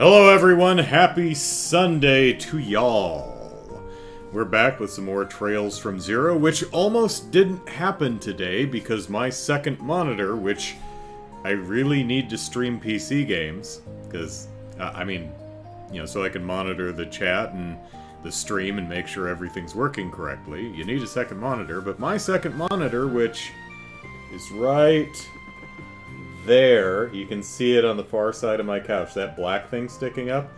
Hello everyone, happy Sunday to y'all. We're back with some more Trails from Zero, which almost didn't happen today because my second monitor, which I really need to stream PC games, because, so I can monitor the chat and the stream and make sure everything's working correctly. You need a second monitor, but my second monitor, which is right there, you can see it on the far side of my couch, that black thing sticking up,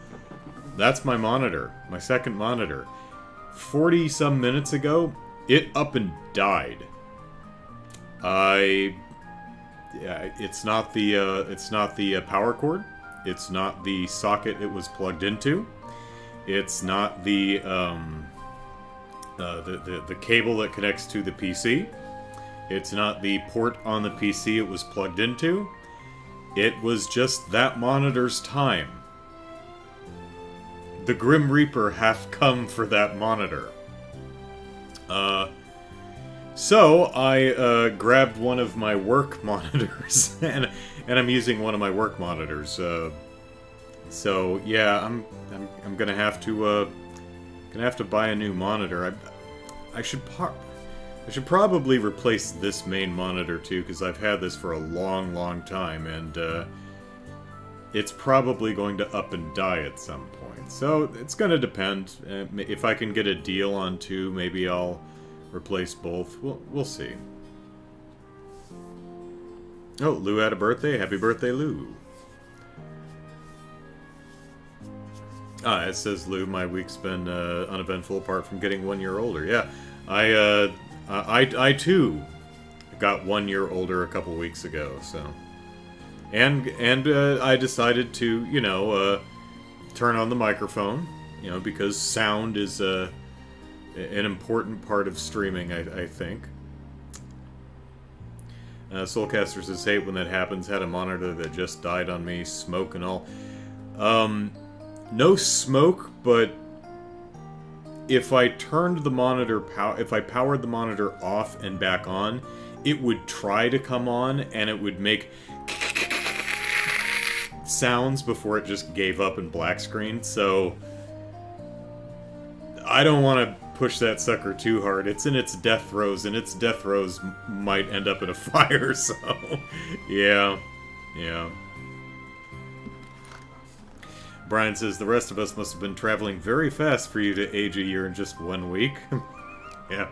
that's my monitor, my second monitor. 40 some minutes ago, it up and died. It's not the power cord, it's not the socket it was plugged into, it's not the cable that connects to the PC. It's not the port on the PC it was plugged into. It was just that monitor's time. The Grim Reaper hath come for that monitor. So I grabbed one of my work monitors, and I'm using one of my work monitors. So yeah, I'm gonna have to buy a new monitor. I should probably replace this main monitor too, because I've had this for a long time, and it's probably going to up and die at some point. So it's going to depend. If I can get a deal on two, maybe I'll replace both. We'll see. Oh, Lou had a birthday. Happy birthday, Lou. It says, Lou, my week's been uneventful apart from getting 1 year older. Yeah, I too got 1 year older a couple weeks ago, so. And I decided to, turn on the microphone, because sound is an important part of streaming, I think. Soulcaster says, hate when that happens, had a monitor that just died on me, smoke and all. No smoke, but if I turned the monitor, if I powered the monitor off and back on, it would try to come on, and it would make sounds before it just gave up and black screened, so I don't want to push that sucker too hard. It's in its death throes, and its death throes might end up in a fire, so yeah. Brian says, the rest of us must have been traveling very fast for you to age a year in just 1 week. Yeah.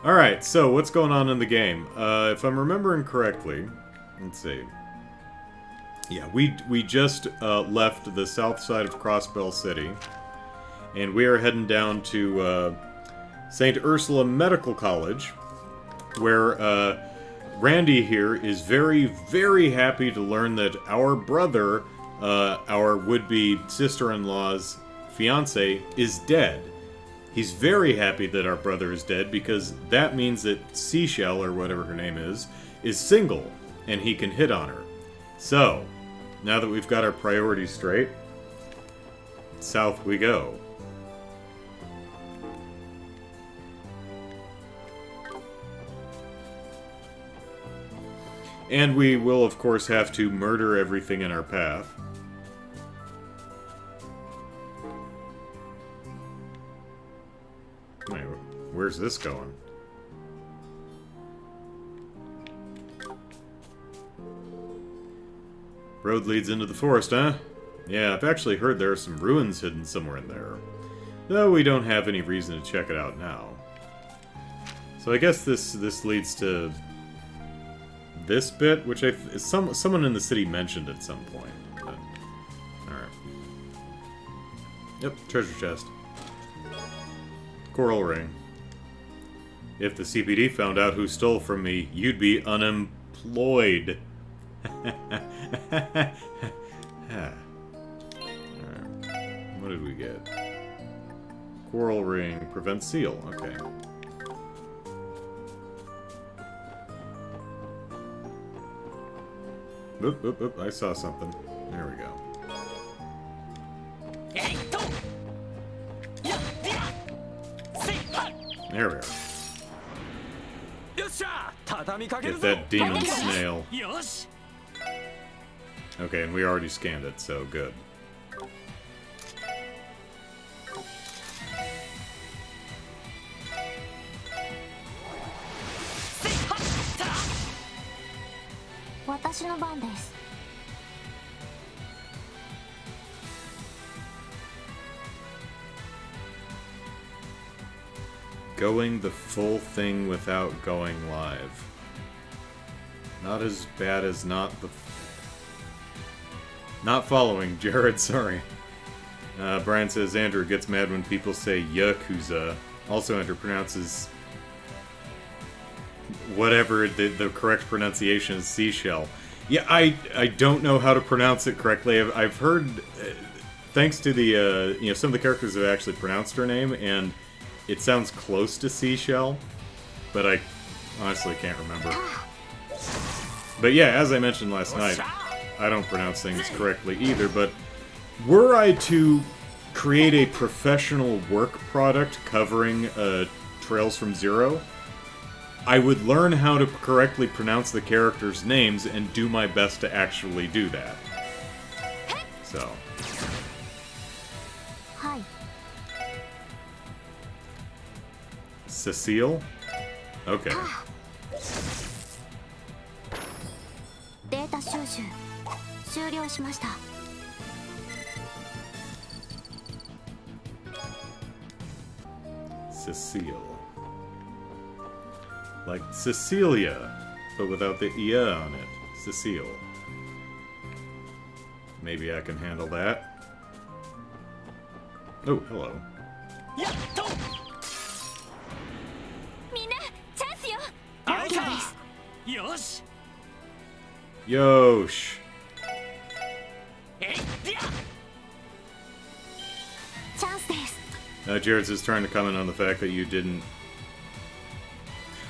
Alright, so what's going on in the game? If I'm remembering correctly, let's see. Yeah, we just left the south side of Crossbell City, and we are heading down to St. Ursula Medical College, where Randy here is very, very happy to learn that our brother, our would-be sister-in-law's fiancé, is dead. He's very happy that our brother is dead, because that means that Seashell, or whatever her name is single, and he can hit on her. So, now that we've got our priorities straight, south we go. And we will, of course, have to murder everything in our path. Wait, where's this going? Road leads into the forest, huh? Yeah, I've actually heard there are some ruins hidden somewhere in there. Though we don't have any reason to check it out now. So I guess this leads to this bit, which someone in the city mentioned at some point. But, alright. Yep, treasure chest. Coral ring. If the CPD found out who stole from me, you'd be unemployed. Alright. What did we get? Coral ring. Prevent seal. Okay. Oop, oop, oop. I saw something. There we go. There we are. Get that demon snail. Okay, and we already scanned it, so good. 私の番です。 Going the full thing without going live. Not as bad as not following, Jared, sorry. Brian says Andrew gets mad when people say Yakuza. Also, Andrew pronounces whatever the correct pronunciation is seashell. Yeah, I don't know how to pronounce it correctly. I've heard, thanks to the, some of the characters have actually pronounced her name, and it sounds close to seashell, but I honestly can't remember. But yeah, as I mentioned last night, I don't pronounce things correctly either, but were I to create a professional work product covering Trails from Zero, I would learn how to correctly pronounce the characters' names and do my best to actually do that. So. Hi. Cecile? Okay. データ収集終了しました。 Cecile. Like Cecilia, but without the "ia" on it. Cecile. Maybe I can handle that. Oh, hello. みんなチャンスよ。 よし Yosh. えいりゃ チャンスです。 Jared's just trying to comment on the fact that you didn't...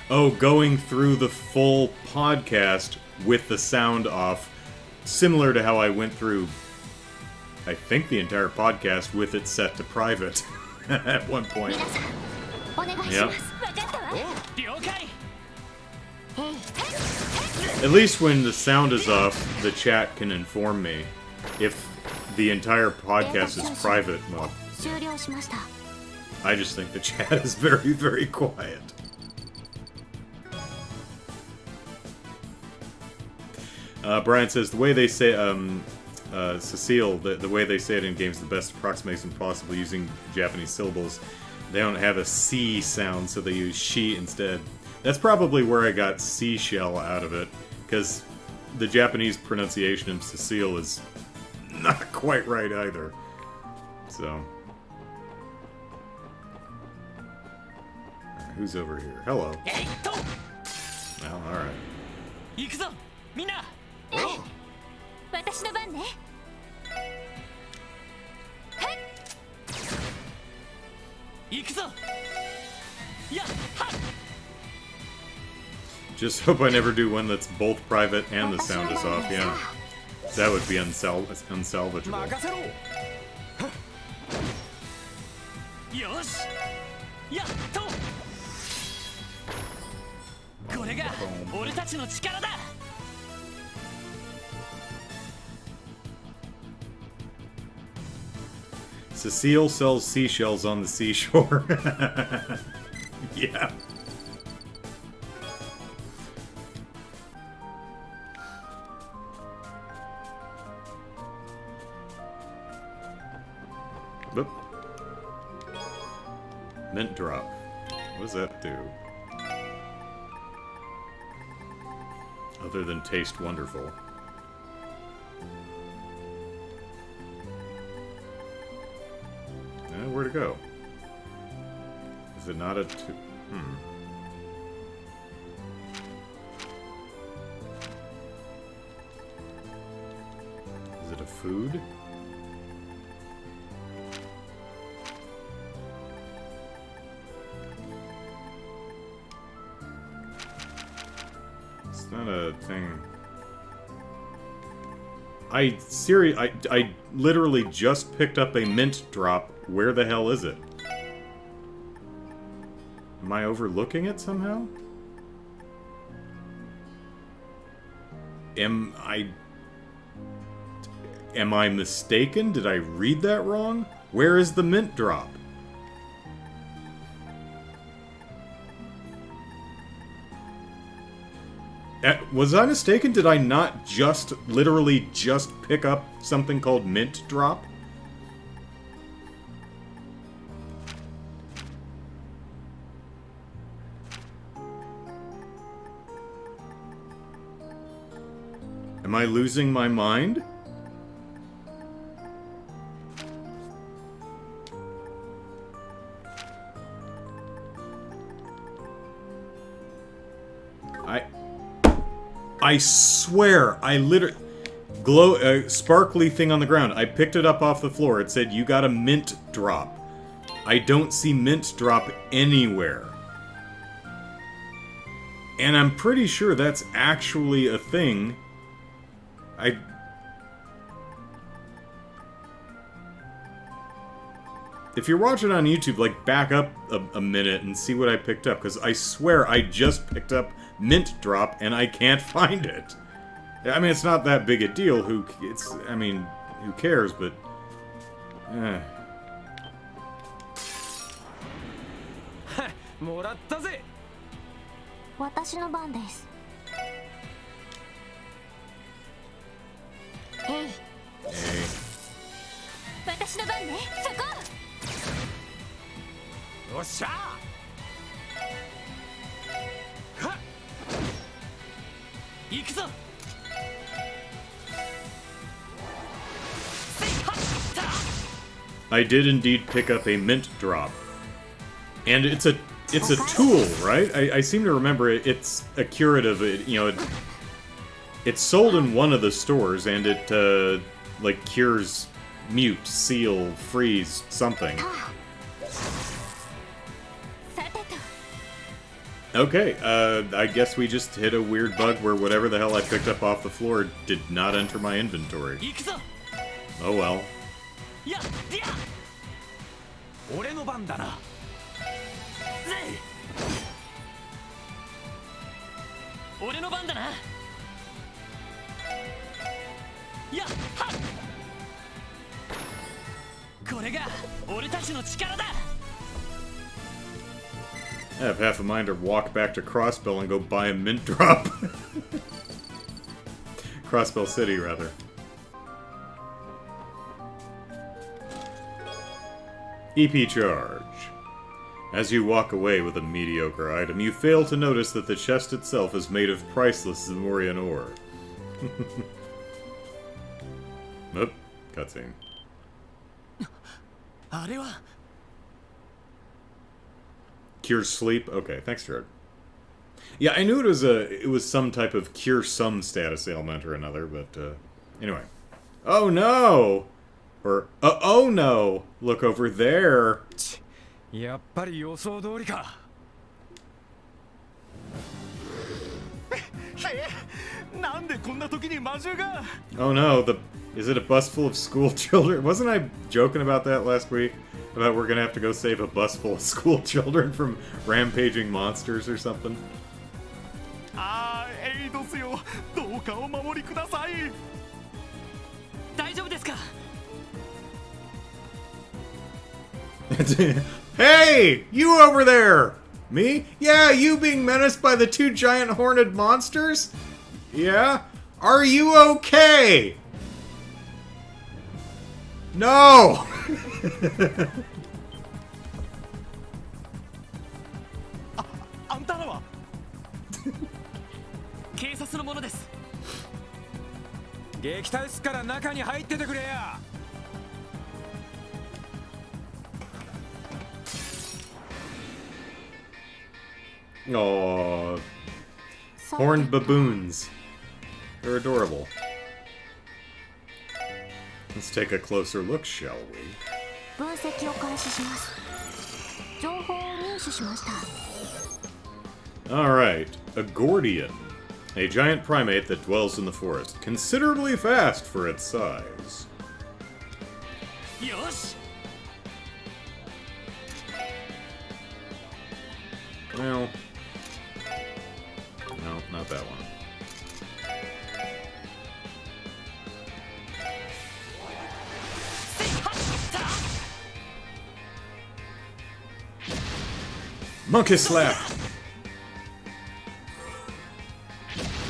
Oh, going through the full podcast with the sound off, similar to how I went through, I think, the entire podcast with it set to private at one point. 皆さんお願いします。分かったわ。 了解 At least when the sound is off, the chat can inform me if the entire podcast is private mode. 終了しました。 I just think the chat is very, very quiet. Brian says the way they say Cecile, the way they say it in games, the best approximation possible using Japanese syllables. They don't have a C sound, so they use she instead. That's probably where I got seashell out of it, because the Japanese pronunciation of Cecile is not quite right either. So. Alright, who's over here? Hello. Well, alright. 行くぞみんな 私の番ね。 行くぞやっはっ Just hope I never do one that's both private and the sound is off, yeah. That would be unsalvageable. 任せろよしやっとこれが俺たちの力だ Cecile sells seashells on the seashore. Yeah. Boop. Mint drop. What does that do? Other than taste wonderful. Where to go? Is it not a Is it a food? It's not a thing. I literally just picked up a mint drop. Where the hell is it? Am I overlooking it somehow? am I mistaken? Did I read that wrong? Where is the mint drop? Was I mistaken? Did I not just, literally just pick up something called mint drop? Am I losing my mind? I swear, I literally... sparkly thing on the ground. I picked it up off the floor. It said, you got a mint drop. I don't see mint drop anywhere. And I'm pretty sure that's actually a thing. If you're watching on YouTube, like, back up a minute and see what I picked up, because I swear I just picked up mint drop and I can't find it. I mean, it's not that big a deal. Who cares? But, もらったぜ。私の番です。へい。私の番ね。そこ。よっしゃ。はっ。行くぞ。 I did indeed pick up a mint drop. And it's a tool, right? I seem to remember it's a curative, it's sold in one of the stores, and it, like, cures mute, seal, freeze, something. Okay, I guess we just hit a weird bug where whatever the hell I picked up off the floor did not enter my inventory. Oh well. 俺の番だな。ぜい。俺の番だな。やっはっ。これが俺たちの力だ。I have half a mind to walk back to Crossbell and go buy a mint drop. Crossbell City, rather. EP charge. As you walk away with a mediocre item, you fail to notice that the chest itself is made of priceless Zamorian ore. Oop, cutscene. Cure sleep? Okay, thanks, Jared. Yeah, I knew it was some type of cure some status ailment or another, but anyway. Oh no! Or, oh no! Look over there! やっぱり予想通りか。なんでこんな時に魔獣が。 Oh no, is it a bus full of school children? Wasn't I joking about that last week? About we're gonna have to go save a bus full of school children from rampaging monsters or something? あー、エイドスよ。どうかお守りください。大丈夫ですか？ Hey! You over there! Me? Yeah, you being menaced by the two giant horned monsters? Yeah? Are you okay? No! あんたらは警察の者です。撃退すから中に入っててくれや。 Aww. Horned baboons. They're adorable. Let's take a closer look, shall we? 分析を開始します。情報を入手しました。 Alright, a Gordian. A giant primate that dwells in the forest. Considerably fast for its size. よし。 Well... No, not that one. Monkey slap!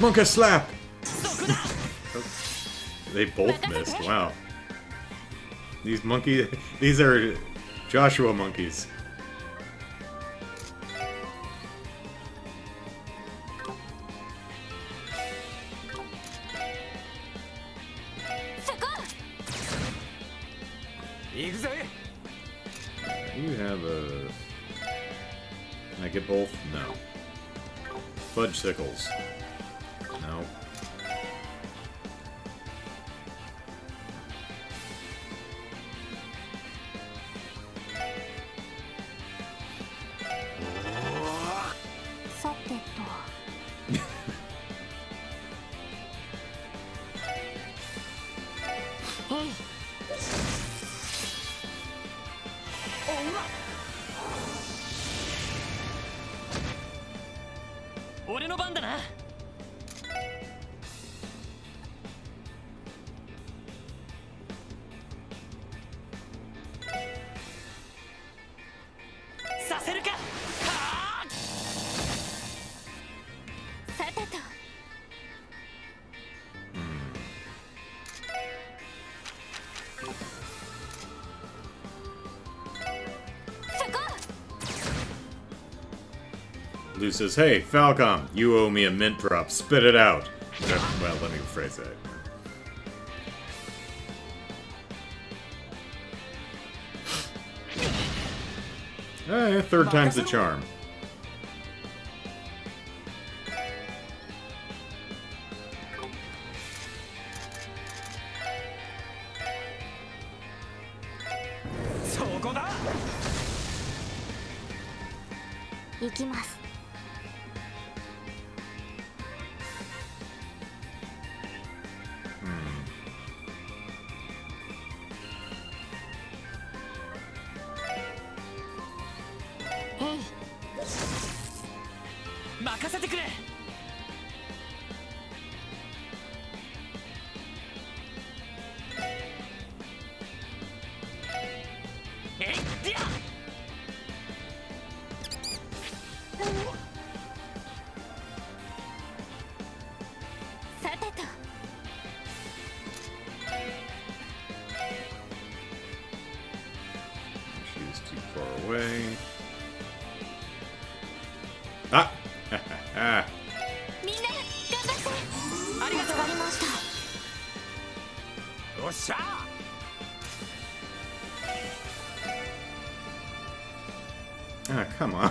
Monkey slap! They both missed, wow. These these are Joshua monkeys. You have a... Can I get both? No. Fudge sickles. No. Hey. 俺の番だな。させるか。はあ。さてと。Lou says, "Hey, Falcom, you owe me a mint drop. Spit it out." Well, let me rephrase that. Third time's the charm. Hey. 任せてくれ。えいっや。さてと。 She's too far away. Ah! みんな頑張って。ありがとう。わかりました。よっしゃ。Ah, come on.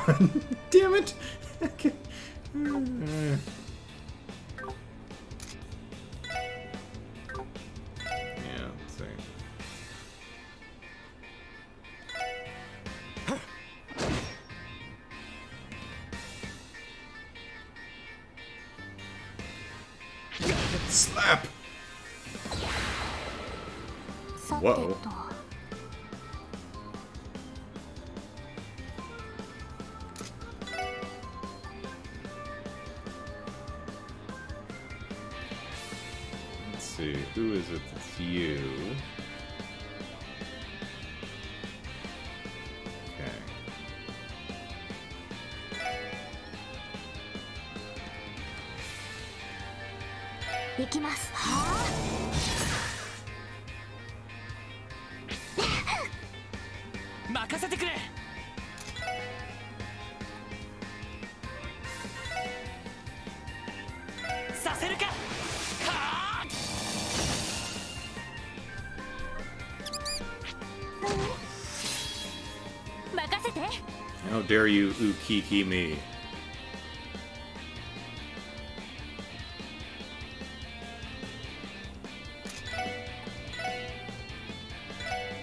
Damn it! Yeah, let's see. Slap! さてと。 Whoa. Let's see, who is it that's you? Okay. 行きます。任せてくれ。させるか。はあ。任せて。 How dare you ukiki me?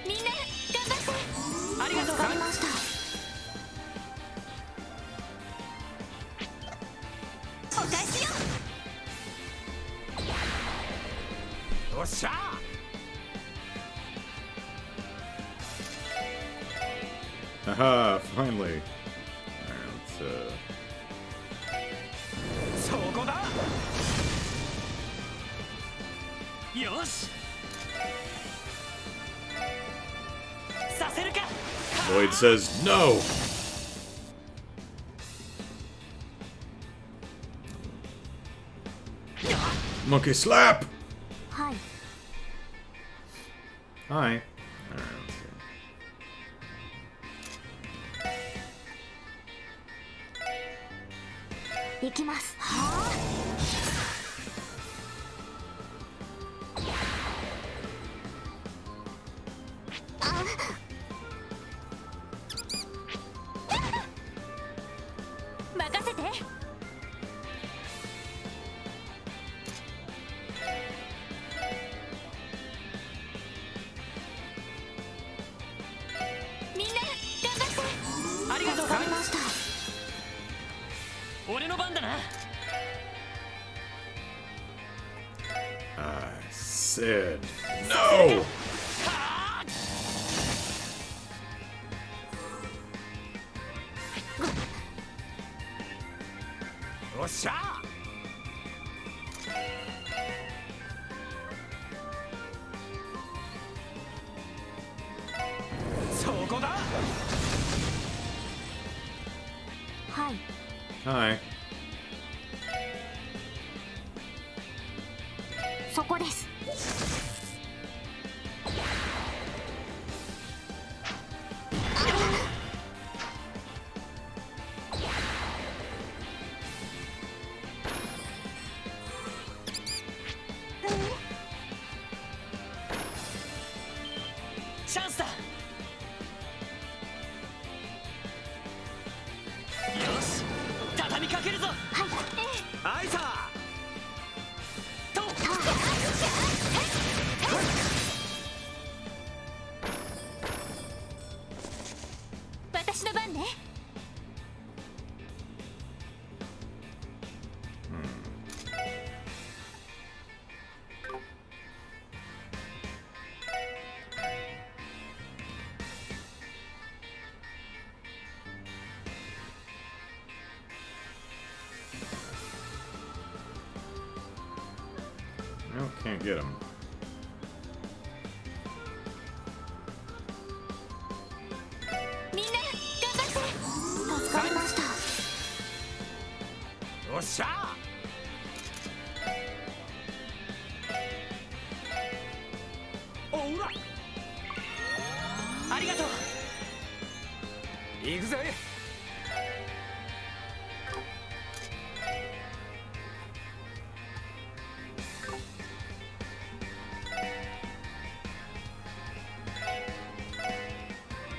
みんな頑張って。ありがとう。わかりました。お返しよ。よっしゃ。 Haha, finally. Alright, そこだ。よし。させるか。 Lloyd says no! Monkey slap! はい Hi. Alright, let's see. 行きますはああ任せてみんな頑張ってありがとうわかりました俺の番だな I said no! よっしゃそこだはい Hi. そこですチャンスだよし畳みかけるぞはいアイサーと私の番ね No, can't get him. みんな頑張って助かりましたよっしゃおらありがとう行くぜ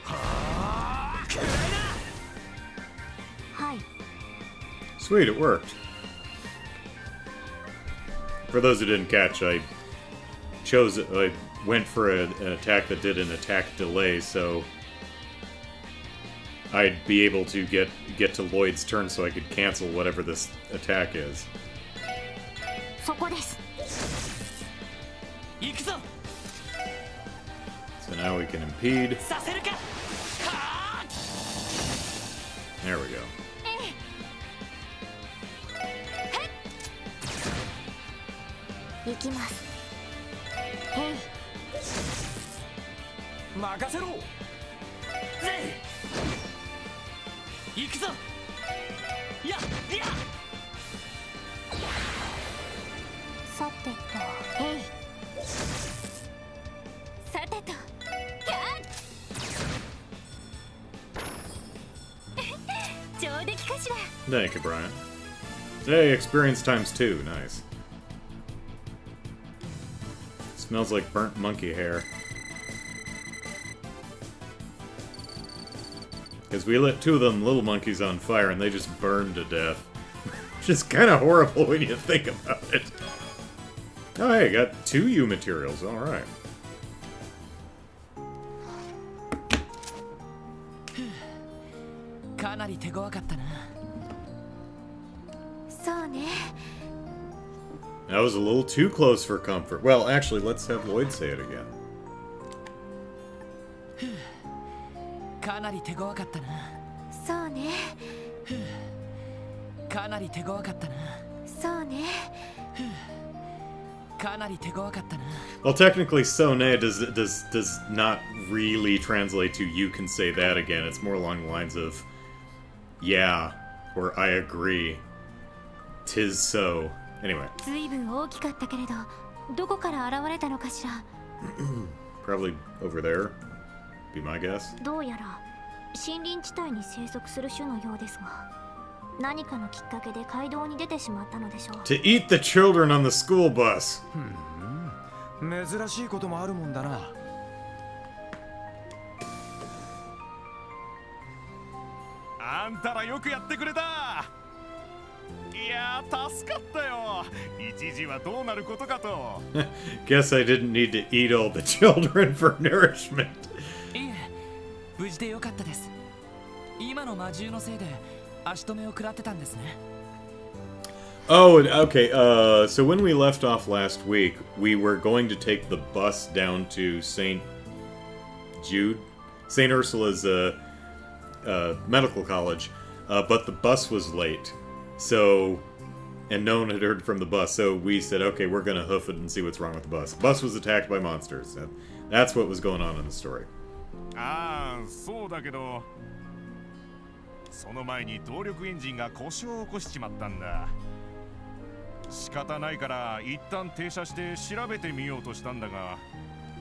はあくらいなはい Sweet, it worked. For those who didn't catch, I went for an attack that did an attack delay, so I'd be able to get to Lloyd's turn so I could cancel whatever this attack is. そこです行くぞ So now we can impede. させるかはあ There we go. 行きますへい任せろぜ行くぞやっやさてとへいさてと上出来かしら Thank you, Brian. Hey, experience times 2. Nice. Smells like burnt monkey hair. Because we lit 2 of them little monkeys on fire and they just burned to death. Which is kind of horrible when you think about it. Oh, hey, got 2 U materials. Alright. かなり手強かったなそうね That was a little too close for comfort. Well, actually, let's have Lloyd say it again. かなり手強かったなそうねかなり手強かったなそうねかなり手強かったな Well, technically, Sone does not really translate to "you can say that again." It's more along the lines of "yeah" or "I agree." 'Tis so. Anyway. ずいぶん大きかったけれど、どこから現れたのかしら。Probably over there. Be my guess. どうやら森林地帯に生息する種のようですが、何かのきっかけで街道に出てしまったのでしょう。To eat the children on the school bus. 珍しいこともあるもんだな。あんたらよくやってくれた。いやー助かったよ。一時はどうなることかと。Guess I didn't need to eat all the children for nourishment. いえ、無事でよかったです。今の魔獣のせいで足止めを食らってたんですね。Oh, okay. So when we left off last week, we were going to take the bus down to St. Jude, St. Ursula's medical college, but the bus was late. So, and no one had heard from the bus, so we said, okay, we're gonna hoof it and see what's wrong with the bus. Bus was attacked by monsters. That's what was going on in the story. ああ、そうだけど、その前に動力エンジンが故障を起こしちまったんだ。仕方ないから一旦停車して調べてみようとしたんだが、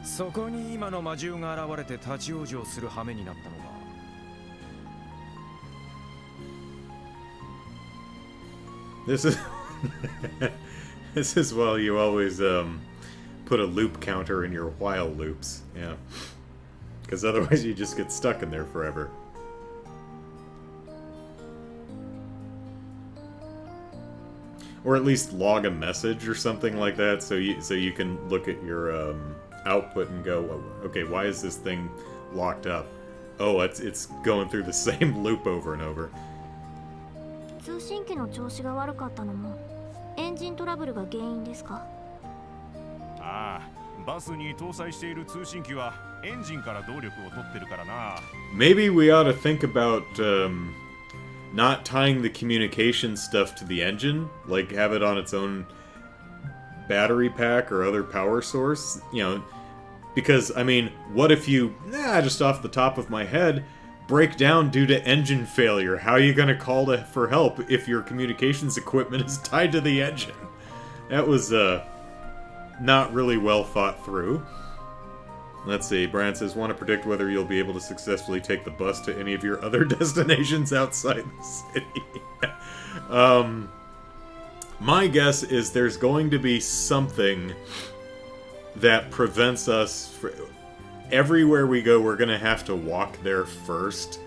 そこに今の魔獣が現れて立ち往生する羽目になったのか。This is this is while you always put a loop counter in your while loops, yeah, because otherwise you just get stuck in there forever. Or at least log a message or something like that, so you can look at your output and go, okay, why is this thing locked up? Oh, it's going through the same loop over and over. 通信機の調子が悪かったのもエンジントラブルが原因ですか？ああ、バスに搭載している通信機はエンジンから動力を取ってるからな。Maybe we ought to think about not tying the communication stuff to the engine, like have it on its own battery pack or other power source, you know, because, I mean, what if you, just off the top of my head, break down due to engine failure? How are you going to call for help if your communications equipment is tied to the engine? That was, not really well thought through. Let's see, Brian says, want to predict whether you'll be able to successfully take the bus to any of your other destinations outside the city. My guess is there's going to be something that prevents us... Everywhere we go, we're going to have to walk there first.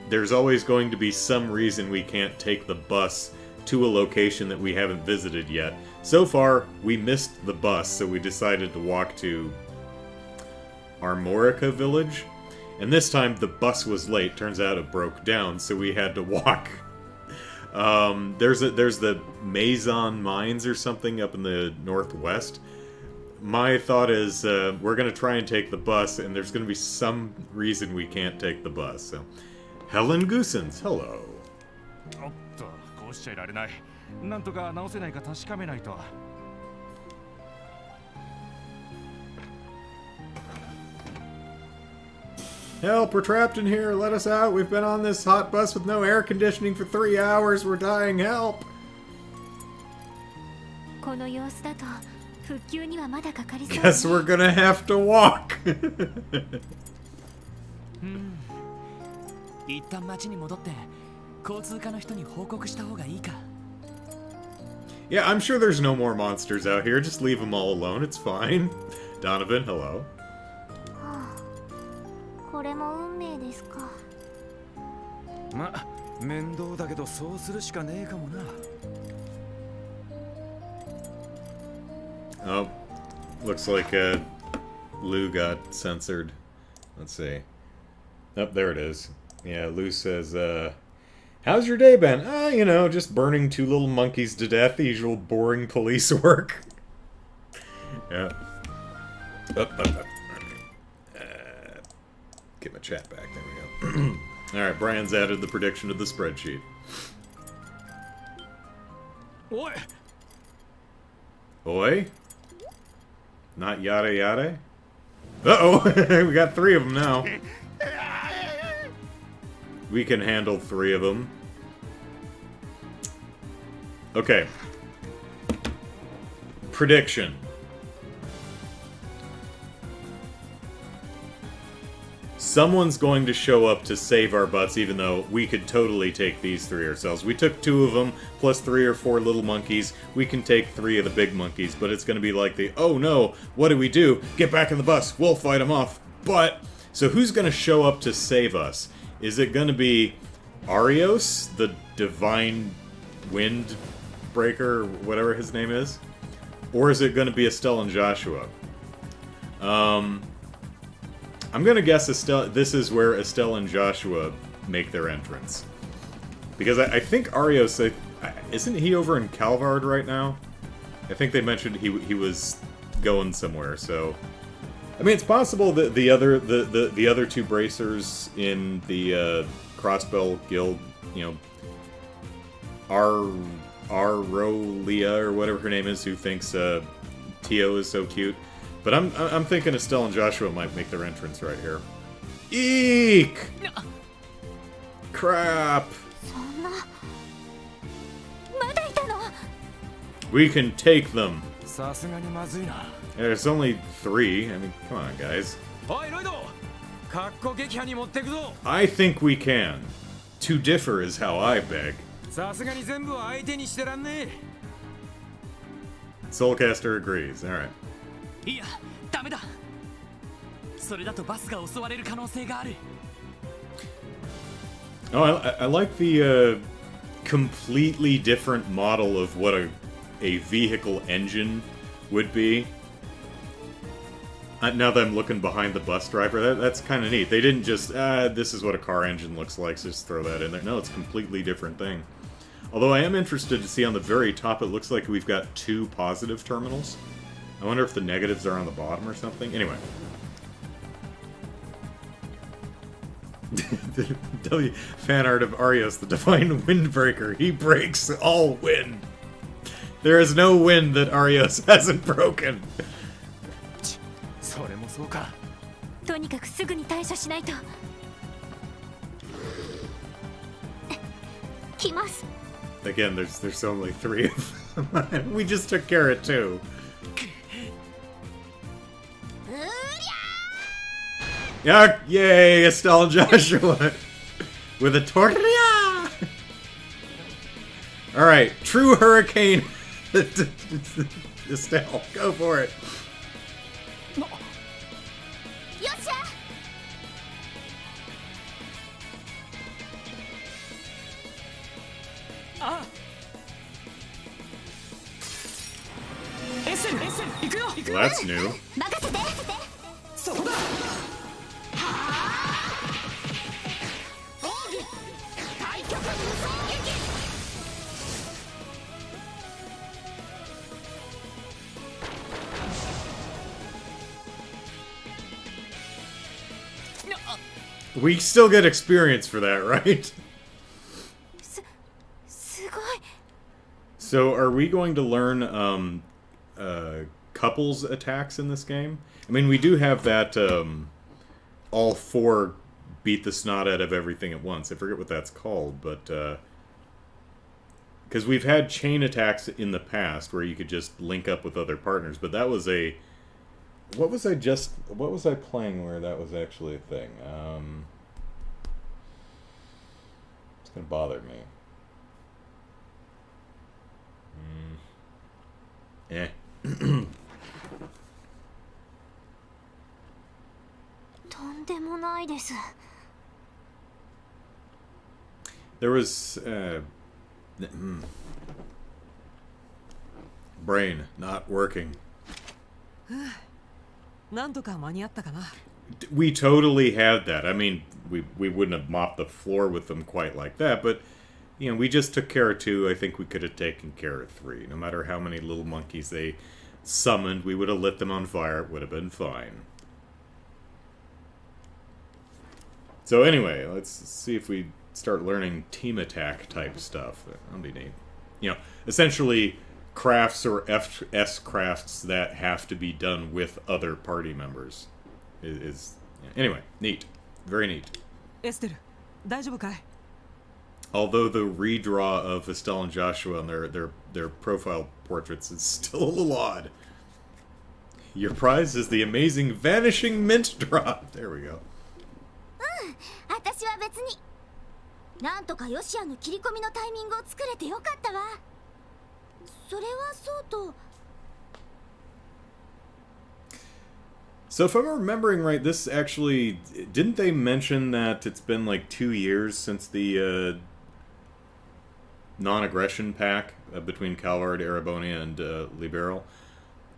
There's always going to be some reason we can't take the bus to a location that we haven't visited yet. So far, we missed the bus, so we decided to walk to Armorica village. And this time, the bus was late. Turns out it broke down, so we had to walk. There's the Maison Mines or something up in the northwest. My thought is we're going to try and take the bus, and there's going to be some reason we can't take the bus. So, Helen Goosens, hello. おっと、こうしちゃいられない。なんとか直せないか確かめないと。Help, we're trapped in here. Let us out. We've been on this hot bus with no air conditioning for 3 hours. We're dying. Help. この様子だと復旧にはまだかかりそう。 Guess we're gonna have to walk. 一旦町に戻って交通課の人に報告した方がいいか。 Yeah, I'm sure there's no more monsters out here. Just leave them all alone. It's fine. Donovan, hello. これも運命ですか。ま、面倒だけどそうするしかねえかもな。 Oh, looks like Lou got censored. Let's see. Oh, there it is. Yeah, Lou says, how's your day been? You know, just burning 2 little monkeys to death, the usual boring police work. Yeah. Get my chat back, there we go. Alright, Brian's added the prediction to the spreadsheet. おい。 Oi? Not yada yada? Uh-oh! We got 3 of them now. We can handle 3 of them. Okay. Prediction. Someone's going to show up to save our butts, even though we could totally take these 3 ourselves. We took 2 of them, plus 3 or 4 little monkeys. We can take 3 of the big monkeys, but it's going to be like the, oh no, what do we do? Get back in the bus, we'll fight them off. But, so who's going to show up to save us? Is it going to be Arios, the divine wind breaker, whatever his name is? Or is it going to be Estelle and Joshua? I'm going to guess this is where Estelle and Joshua make their entrance. Because I think Arios, isn't he over in Calvard right now? I think they mentioned he was going somewhere, so... I mean, it's possible that the other 2 bracers in the Crossbell Guild, you know, Arrolia, or whatever her name is, who thinks Tio is so cute. But I'm thinking Estelle and Joshua might make their entrance right here. Eek! Crap! We can take them. There's only 3. I mean, come on, guys. I think we can. To differ is how I beg. Soulcaster agrees. Alright. いやダメだそれだとバスが襲われる可能性がある Oh, I like the completely different model of what a vehicle engine would be. Now that I'm looking behind the bus driver, that's kind of neat. They didn't just, this is what a car engine looks like, so just throw that in there. No, it's a completely different thing. Although I am interested to see on the very top, it looks like we've got 2 positive terminals. I wonder if the negatives are on the bottom or something. Anyway. Fan art of Arios, the divine windbreaker. He breaks all wind. There is no wind that Arios hasn't broken. それもそうかとにかくすぐに対処しないと来ます Again, there's only 3 of them. We just took care of 2. Yeah, yay, Estelle and Joshua with a tortilla. All right, true hurricane. Estelle, go for it. Well, that's new. We still get experience for that, right? So, are we going to learn couples attacks in this game? I mean, we do have that all 4 beat the snot out of everything at once. I forget what that's called, but because we've had chain attacks in the past where you could just link up with other partners, but that was a... What was I playing where that was actually a thing? It's gonna bother me. Eh. There was brain not working. We totally had that. I mean, we wouldn't have mopped the floor with them quite like that, but you know, we just took care of 2. I think we could have taken care of 3. No matter how many little monkeys they summoned, we would have lit them on fire. It would have been fine. So anyway, let's see if we start learning team attack type stuff. That'll be neat. You know, essentially crafts or S crafts that have to be done with other party members. Anyway, neat. Very neat. エステル、大丈夫かい Although the redraw of Estelle and Joshua and their profile portraits is still a little odd. Your prize is the amazing Vanishing Mint Drop. There we go. 私は別になんとかヨシアの切り込みのタイミングを作れてよかったわ。それはそうと。 So if I'm remembering right, this actually... Didn't they mention that it's been like 2 years since the non-aggression pact between Calvard, Erabonia, and Liberal?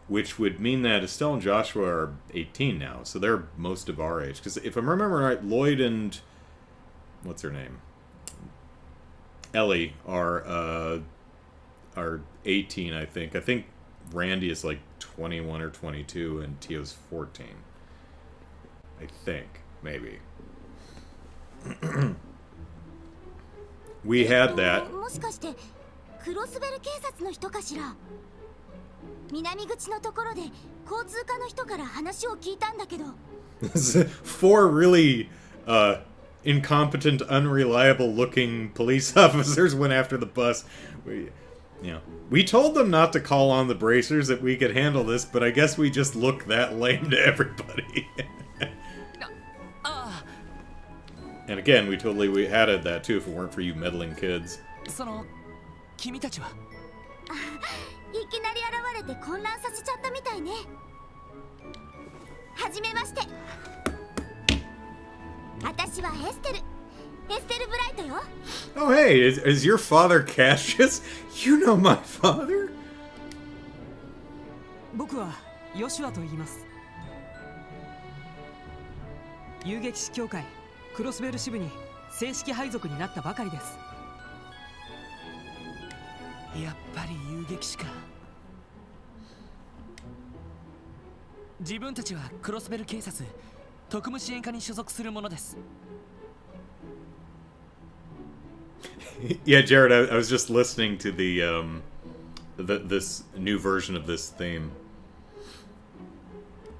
Which would mean that Estelle and Joshua are 18 now, so they're most of our age. Because if I'm remembering right, Lloyd and... What's her name? Ellie are 18, I think. I think Randy is like 21 or 22, and Tio's 14. I think, maybe. We had that. もしかしてクロスベル警察の人かしら。南口のところで交通課の人から話を聞いたんだけど。Four really incompetent, unreliable-looking police officers went after the bus. We told them not to call on the bracers, that we could handle this, but I guess we just look that lame to everybody. And again, we added that too if it weren't for you meddling kids. その君たちは。いきなり現れて混乱させちゃったみたいね。はじめまして。私はエステルブライトよ。Oh hey, is your father Cassius? You know my father? 僕はヨシュアと言います。遊撃士協会クロスベル支部に正式配属になったばかりです。やっぱり遊撃士か。自分たちはクロスベル警察特務支援課に所属するものです。Yeah, Jared, I was just listening to this new version of this theme.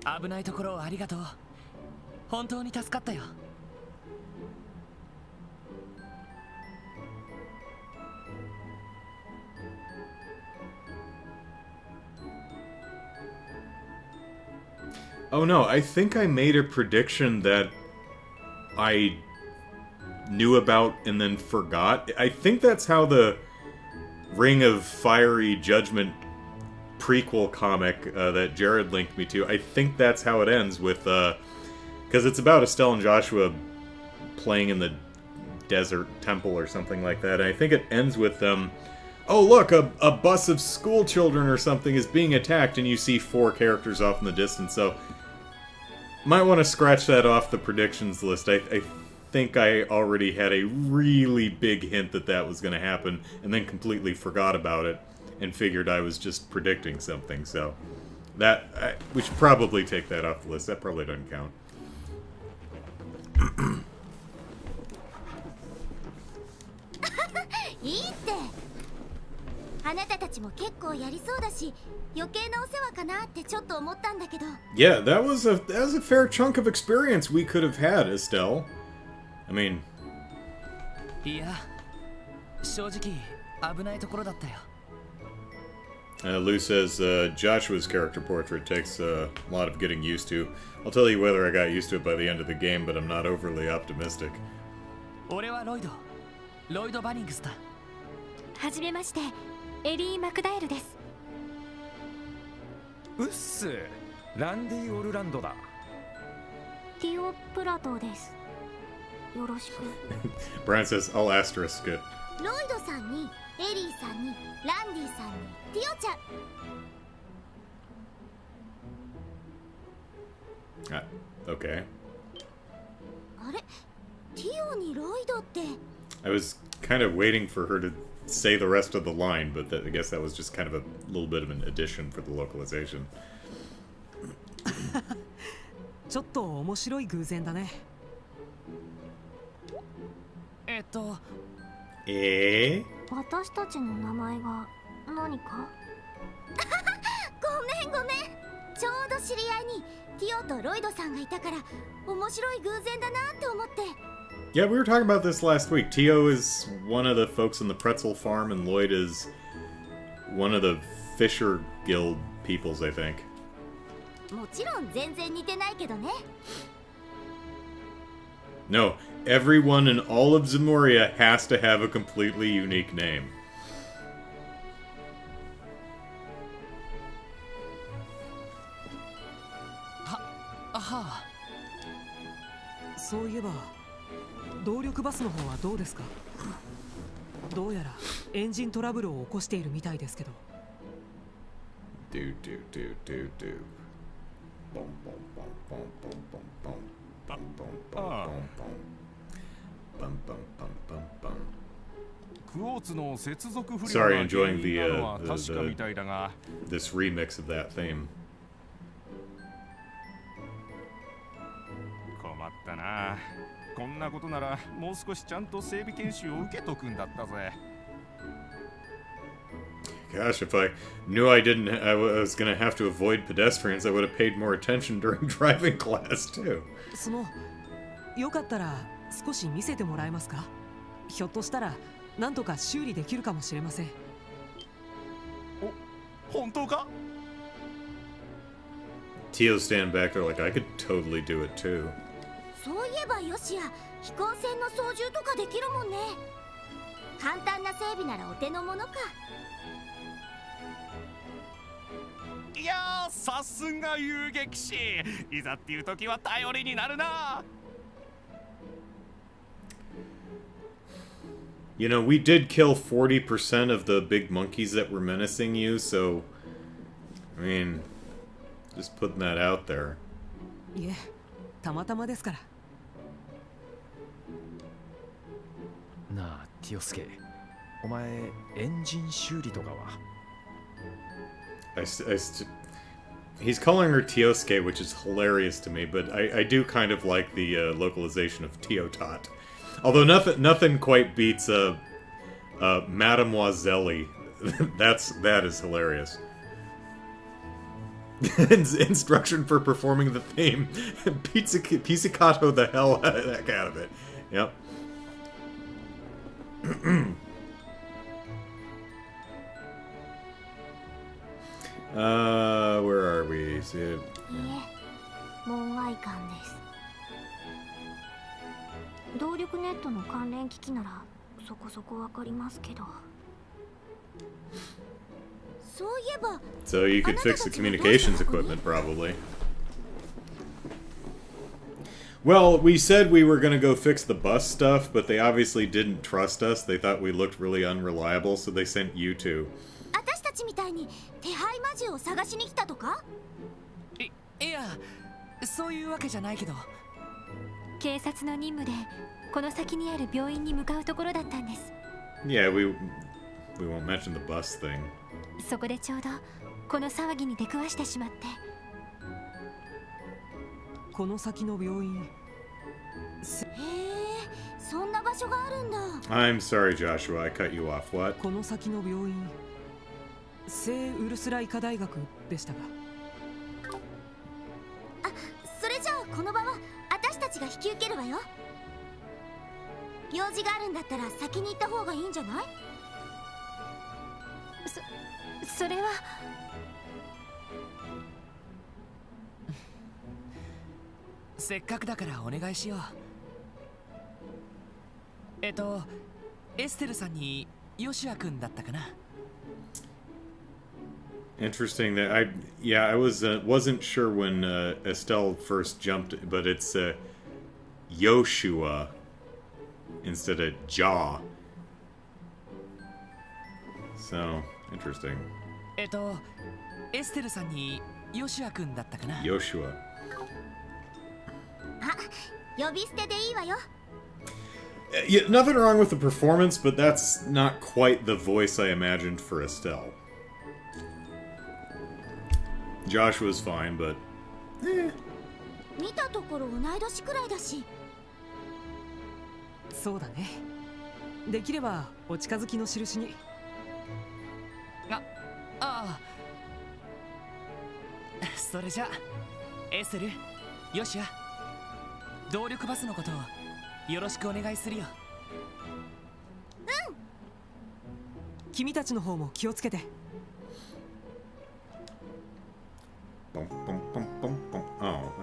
危ないところをありがとう。本当に助かったよ。Oh no, I think I made a prediction that I knew about and then forgot. I think that's how the Ring of Fiery Judgment prequel comic that Jared linked me to, I think that's how it ends with, because it's about Estelle and Joshua playing in the desert temple or something like that, and I think it ends with them, oh look, a bus of school children or something is being attacked, and you see 4 characters off in the distance, so might want to scratch that off the predictions list. I think I already had a really big hint that that was going to happen, and then completely forgot about it, and figured I was just predicting something, so that, we should probably take that off the list. That probably doesn't count. いいって。あなたたちも結構やりそうだし、余計なお世話かなってちょっと思ったんだけど。Yeah, that was a fair chunk of experience we could have had, Estelle. I mean... いや、正直危ないところだったよ。Lou says, Joshua's character portrait takes a lot of getting used to. I'll tell you whether I got used to it by the end of the game, but I'm not overly optimistic. 俺はロイド・バニングスだ。はじめまして、エリー・マクダエルです。うっす、ランディ・オルランドだ。ティオ・プラトです。よろしく。Brian says, I'll asterisk it. ロイドさんに、エリーさんに、ランディさんに、ティオちゃん。Okay. あれ、ティオにロイドって。I was kind of waiting for her to say the rest of the line, but I guess that was just kind of a little bit of an addition for the localization. ちょっと面白い偶然だね。私たちの名前が何か？ごめん。ちょうど知り合いにティオとロイドさんがいたから面白い偶然だなって思って。 Yeah, we were talking about this last week. Tio is one of the folks in the pretzel farm, and Lloyd is one of the Fisher Guild peoples, I think. もちろん全然似てないけどね。 No, everyone in all of Zemuria has to have a completely unique name. はあ。そういえば動力バスの方はどうですか？どうやらエンジントラブルを起こしているみたいですけど。 Do do do do do. Boom boom boom boom boom boom boom boom boom boom boom boom boom. クォーツの接続不良 Sorry, が enjoying 原因なのは確かみたいだが、 This remix of that theme. 困ったな。こんなことならもう少しちゃんと整備研修を受けとくんだったぜ。 Gosh, if I knew I was gonna have to avoid pedestrians, I would have paid more attention during driving class too. よかったら少し見せてもらえますか？ひょっとしたらなんとか修理できるかもしれません。本当か？ Tio's standing back there like, I could totally do it too. そういえばよしや、飛行船の操縦とかできるもんね。簡単な整備ならお手の物か。いやー、さすが遊撃士。いざっていう時は頼りになるな。 You know, we did kill 40% of the big monkeys that were menacing you, so... I mean... Just putting that out there. いえ、たまたまですから。なあティオスケ、お前エンジン修理とかは？ He's calling her Tiosuke, which is hilarious to me, but I do kind of like the localization of Tiotot. Although nothing quite beats Mademoiselle. That is hilarious. Instruction for performing the theme. Pizzicato the hell out of it. Yep. Where are we? いえ、門外観です。動力ネットの関連機器ならそこそこわかりますけど。そういえば、 So you could fix the communications equipment, probably. Well, we said we were going to go fix the bus stuff, but they obviously didn't trust us. They thought we looked really unreliable, so they sent you two. 私たちみたいに手配魔獣を探しに来たとか？いや、そういうわけじゃないけど。警察の任務でこの先にある病院に向かうところだったんです。 Yeah, we won't mention the bus thing. そこでちょうどこの騒ぎに出くわしてしまって。この先の病院。へえ、そんな場所があるんだ。 I'm sorry, Joshua, I cut you off. What? この先の病院、聖ウルスラ医科大学でしたが。あ、それじゃあこの場は私たちが引き受けるわよ。用事があるんだったら先に行った方がいいんじゃない？それは。せっかくだからお願いしよう。エステルさんにヨシア君だったかな。 Interesting that I wasn't sure when Estelle first jumped, but it's Yoshua instead of Jaw. So interesting. エステルさんにヨシア君だったかな。 Yoshua. あ、呼び捨てでいいわよ。 Yeah, nothing wrong with the performance, but that's not quite the voice I imagined for Estelle. Joshua's fine, but... 見たところ同い年くらいだし。そうだね。できればお近づきの印に。ああ。それじゃエセル、よしや。動力バスのことをよろしくお願いするよ。君たちの方も気をつけて。Bum, bum, bum, bum, bum. Oh. "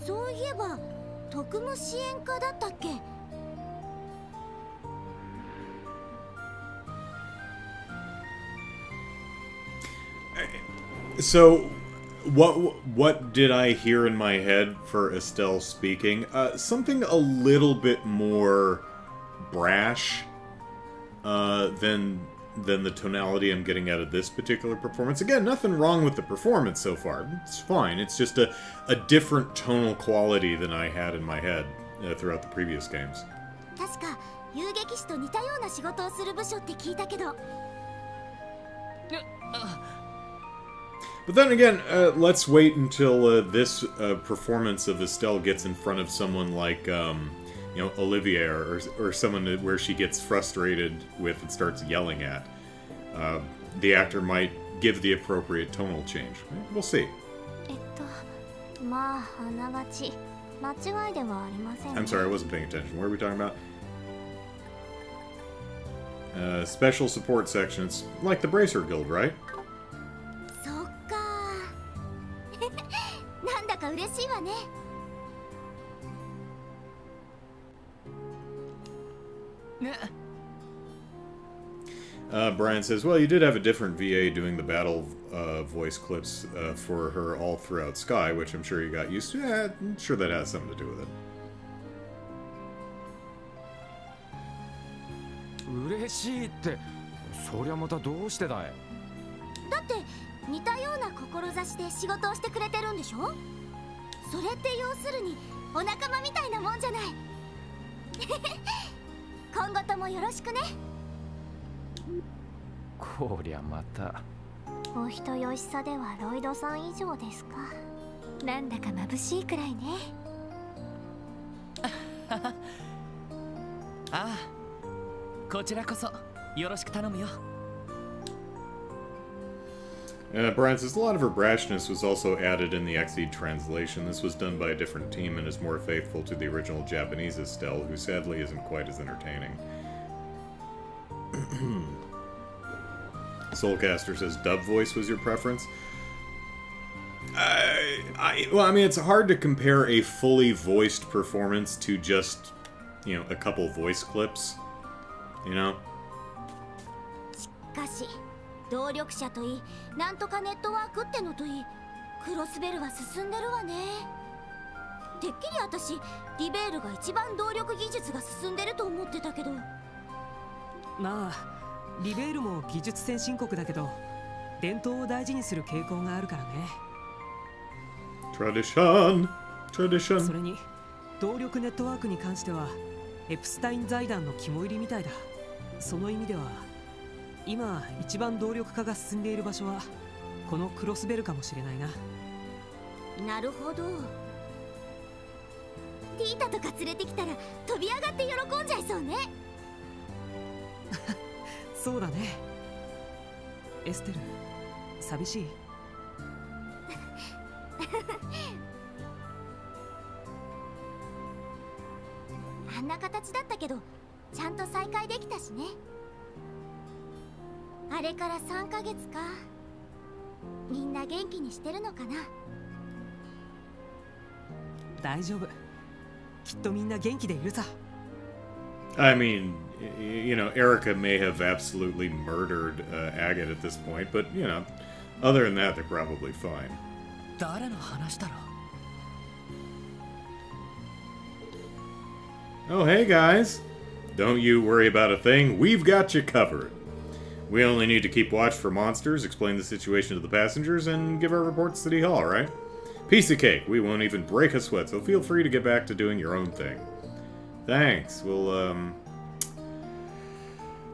そういえば特務支援課だったっけ?" So, what did I hear in my head for Estelle speaking? Something a little bit more brash than the tonality I'm getting out of this particular performance. Again, nothing wrong with the performance so far. It's fine. It's just a different tonal quality than I had in my head throughout the previous games. 確か遊撃士と似たような仕事をする部署って聞いたけど。 But then again, let's wait until this performance of Estelle gets in front of someone like, Olivier, or someone where she gets frustrated with and starts yelling at. The actor might give the appropriate tonal change. We'll see. まああながち間違いではありませんね。 I'm sorry, I wasn't paying attention. What are we talking about? Special support section. It's like the Bracer Guild, right? そっかなんだか嬉しいわね。 Brian says, well, you did have a different VA doing the battle voice clips for her all throughout Sky, which I'm sure you got used to. Yeah, I'm sure that has something to do with it. 嬉しいって、そりゃまたどうしてだい。だって似たような志で仕事をしてくれてるんでしょ。それって要するにお仲間みたいなもんじゃない。今後ともよろしくね。こりゃまた。お人よしさではロイドさん以上ですか。なんだか眩しいくらいね。ああ、こちらこそよろしく頼むよ。Brian says a lot of her brashness was also added in the Exceed translation. This was done by a different team and is more faithful to the original Japanese Estelle, who sadly isn't quite as entertaining. Soulcaster says dub voice was your preference. Well, I mean, it's hard to compare a fully voiced performance to just, a couple voice clips, you know? しかし動力者といい、なんとかネットワークってのといい、クロスベルは進んでるわね。てっきり私リベールが一番動力技術が進んでると思ってたけど。まあリベールも技術先進国だけど伝統を大事にする傾向があるからね。Tradition! それに動力ネットワークに関してはエプスタイン財団の肝入りみたいだ。その意味では今一番動力化が進んでいる場所はこのクロスベルかもしれないな。なるほど。ティータとか連れてきたら飛び上がって喜んじゃいそうね。そうだね。エステル、寂しい？あんな形だったけどちゃんと再会できたしね。あれから3ヶ月か。みんな元気にしてるのかな。大丈夫。きっとみんな元気でいるさ。I mean, Erica may have absolutely murdered Agate at this point, but, other than that, they're probably fine. 誰の話だろう。 Oh, hey guys! Don't you worry about a thing, we've got you covered. We only need to keep watch for monsters, explain the situation to the passengers, and give our report to City Hall, right? Piece of cake, we won't even break a sweat, so feel free to get back to doing your own thing. Thanks, we'll,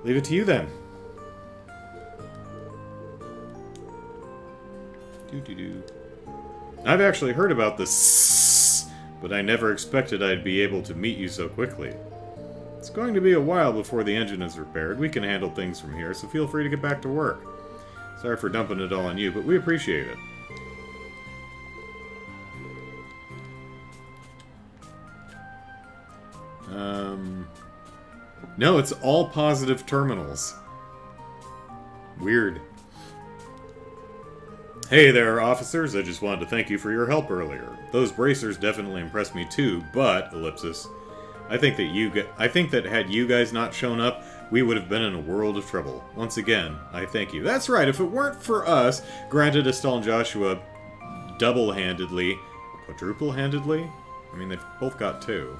leave it to you then. Doo-doo-doo. I've actually heard about this, but I never expected I'd be able to meet you so quickly. It's going to be a while before the engine is repaired. We can handle things from here, so feel free to get back to work. Sorry for dumping it all on you, but we appreciate it. No, it's all positive terminals. Weird. Hey there, officers. I just wanted to thank you for your help earlier. Those bracers definitely impressed me too, but, ellipsis, I think that had you guys not shown up, we would have been in a world of trouble. Once again, I thank you. That's right, if it weren't for us, granted Estelle and Joshua double-handedly, quadruple-handedly? I mean, they've both got two.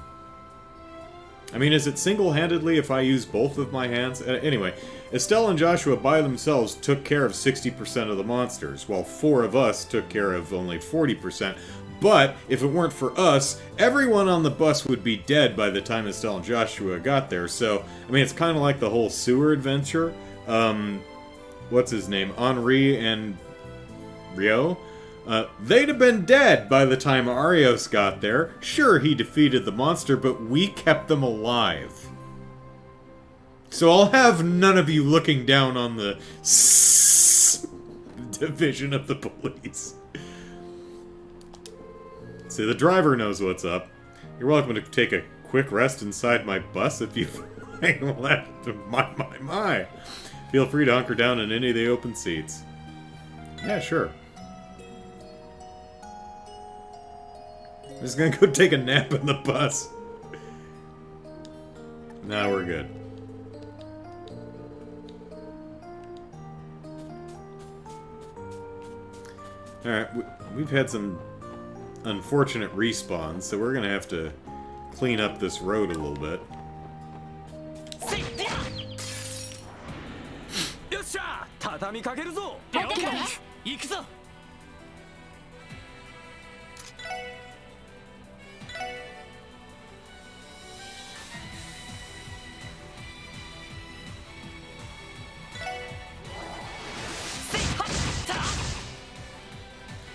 I mean, is it single-handedly if I use both of my hands? Anyway, Estelle and Joshua by themselves took care of 60% of the monsters, while 4 of us took care of only 40%. But, if it weren't for us, everyone on the bus would be dead by the time Estelle and Joshua got there. So, I mean, it's kind of like the whole sewer adventure. What's his name? Henri and Rio? They'd have been dead by the time Arios got there. Sure, he defeated the monster, but we kept them alive. So I'll have none of you looking down on the division of the police. See, the driver knows what's up. You're welcome to take a quick rest inside my bus if you've left. My. Feel free to hunker down in any of the open seats. Yeah, sure. I'm just gonna go take a nap in the bus. Nah, we're good. Alright, we've had some unfortunate respawns, so we're gonna have to clean up this road a little bit.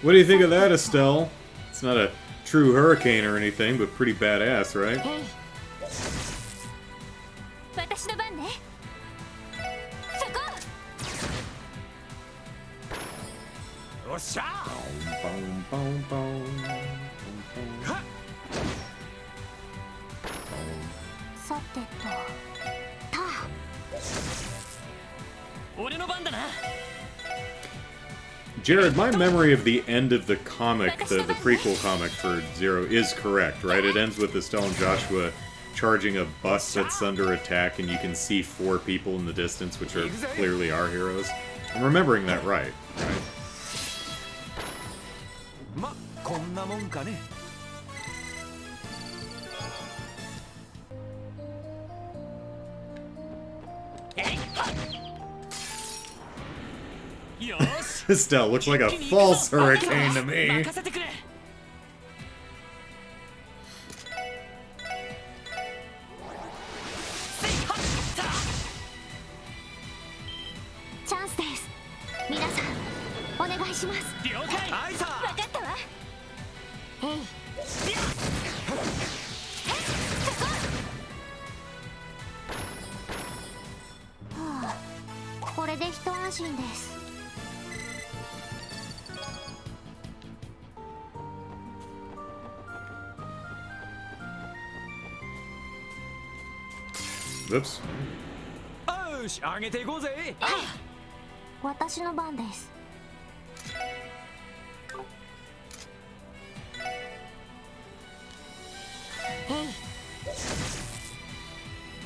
What do you think of that, Estelle? It's not a true hurricane or anything, but pretty badass, right? Jared, my memory of the end of the comic, the prequel comic for Zero, is correct, right? It ends with Estelle and Joshua charging a bus that's under attack, and you can see 4 people in the distance, which are clearly our heroes. I'm remembering that right? Estelle looks like a false hurricane to me. Oops. よし、上げていこうぜ。私の番です。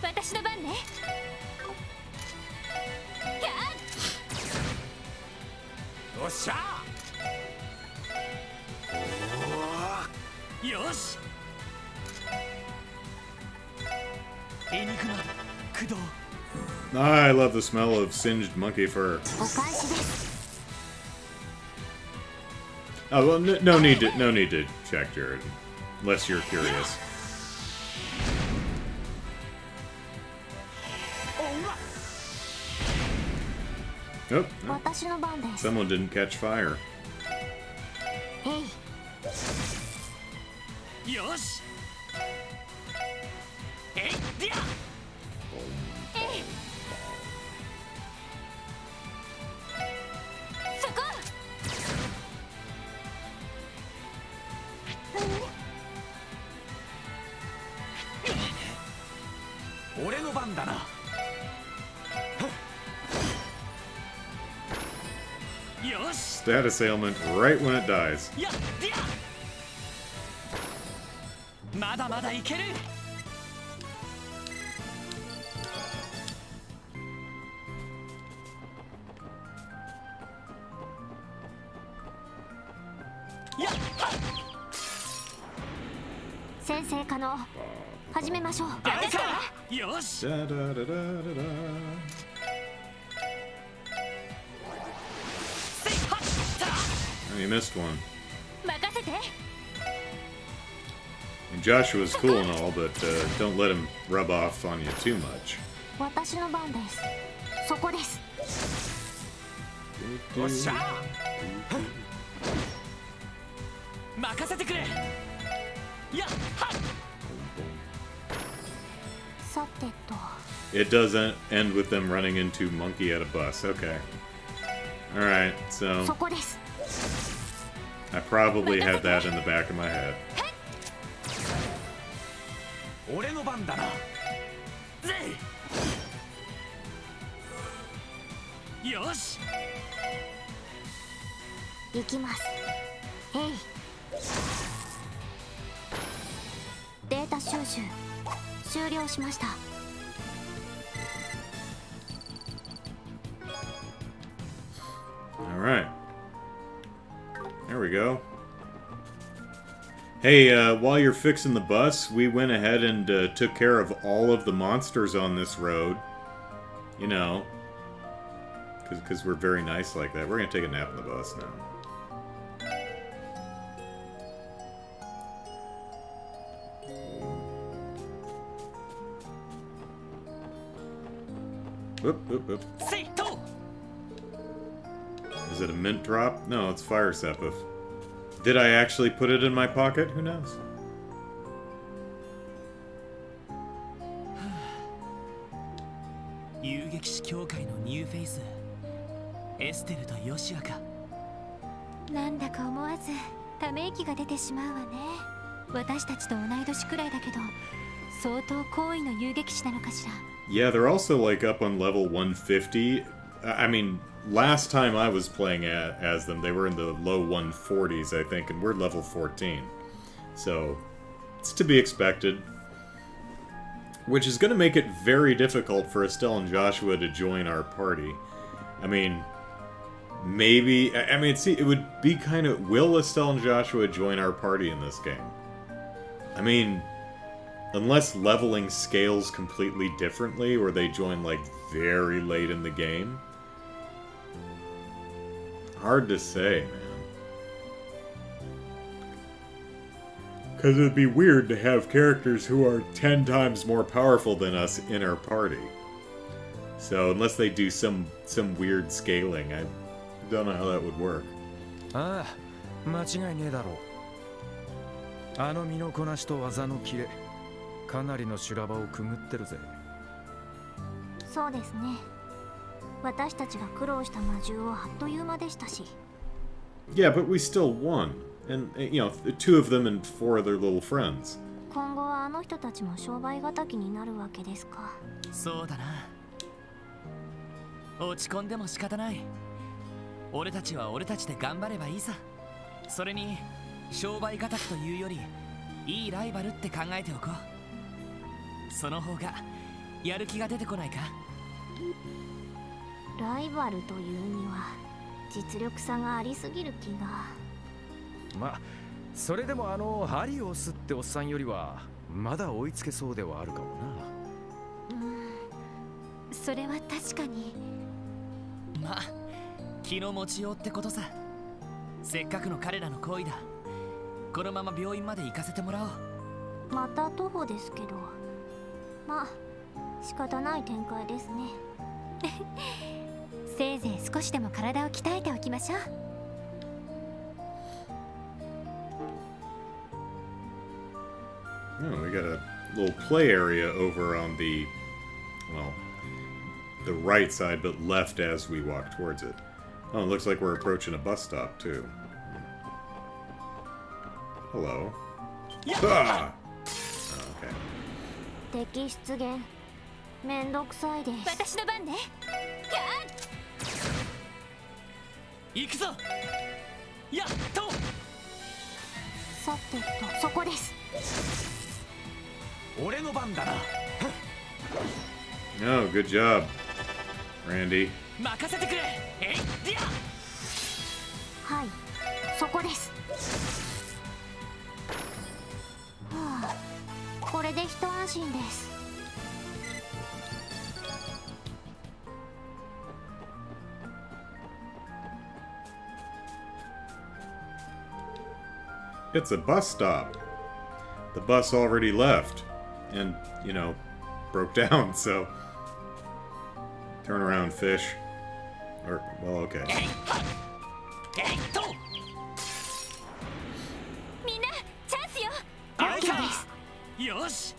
私の番ね。よっしゃ。よし。I love the smell of singed monkey fur. Oh well, no need to check, Jared, unless you're curious. Nope. Someone didn't catch fire. よしえいでやそこ。俺の番だな。よし Status ailment right when it dies. やでやまだまだいけるやっは先生可能。始めましょう。っやるかよし Da, da, da, da, da, da. せいはっ Oh, you missed one. 任せて。 And Joshua's cool and all, but don't let him rub off on you too much. 私の番です。そこです。おっしゃ任せてくれやっはっさてと。 It doesn't end with them running into monkey at a bus. Okay. Alright, so そこです。 I probably had that in the back of my head. 俺の番だな。ぜいよし行きます。えい。データ収集終了しました。 Alright. There we go. Hey, while you're fixing the bus, we went ahead and took care of all of the monsters on this road. You know, because we're very nice like that. We're going to take a nap in the bus now. Whoop, whoop, whoop. せいと Is it a mint drop? No, it's fire sepith. Did I actually put it in my pocket? Who knows? 遊撃士協会のニューフェイスエステルとヨシアかなんだか思わずため息が出てしまうわね。私たちと同い年くらいだけど、相当高位の遊撃士なのかしら。 Yeah, they're also like up on level 150. I mean, last time I was playing as them, they were in the low 140s, I think, and we're level 14. So, it's to be expected. Which is going to make it very difficult for Estelle and Joshua to join our party. I mean, maybe... I mean, see, it would be kind of... Will Estelle and Joshua join our party in this game? I mean... Unless leveling scales completely differently, or they join, like, very late in the game. Hard to say, man. Because it'd be weird to have characters who are 10 times more powerful than us in our party. So, unless they do some weird scaling, I don't know how that would work. ああ、間違いねえだろう。あの身のこなしと技のキレ、かなりの修羅場をくぐってるぜ。そうですね。私たちが苦労した魔獣をあっという間でしたし。 Yeah, but we still won. And, you know, 2 of them and 4 of their little friends. 今後はあの人たちも商売敵になるわけですか。そうだな落ち込んでも仕方ない俺たちは俺たちで頑張ればいいさそれに商売敵というよりいいライバルって考えておこうその方がやる気が出てこないかライバルというには実力差がありすぎる気が。まあ、それでもハリオスっておっさんよりはまだ追いつけそうではあるかもな。それは確かに。まあ気の持ちようってことさせっかくの彼らの行為だこのまま病院まで行かせてもらおうまた徒歩ですけど、まあ仕方ない展開ですね。せいぜい少しでも体を鍛えておきましょう。Oh, we got a little play area over on the, well, the right side, but left as we walk towards it. Oh, it looks like we're approaching a bus stop, too. Hello. Ah! Oh, okay. 敵出現めんどくさいです。私の番ね。行くぞ。やっと。さてとそこです。俺の番だな。Oh, good job, Randy. 任せてくれ。えい、ディア。はい、そこです。はあ、これで一安心です。It's a bus stop. The bus already left. And, you know, broke down, so... Turn around, fish. Or, well, okay. みんなチャンスよ。あれか。よし。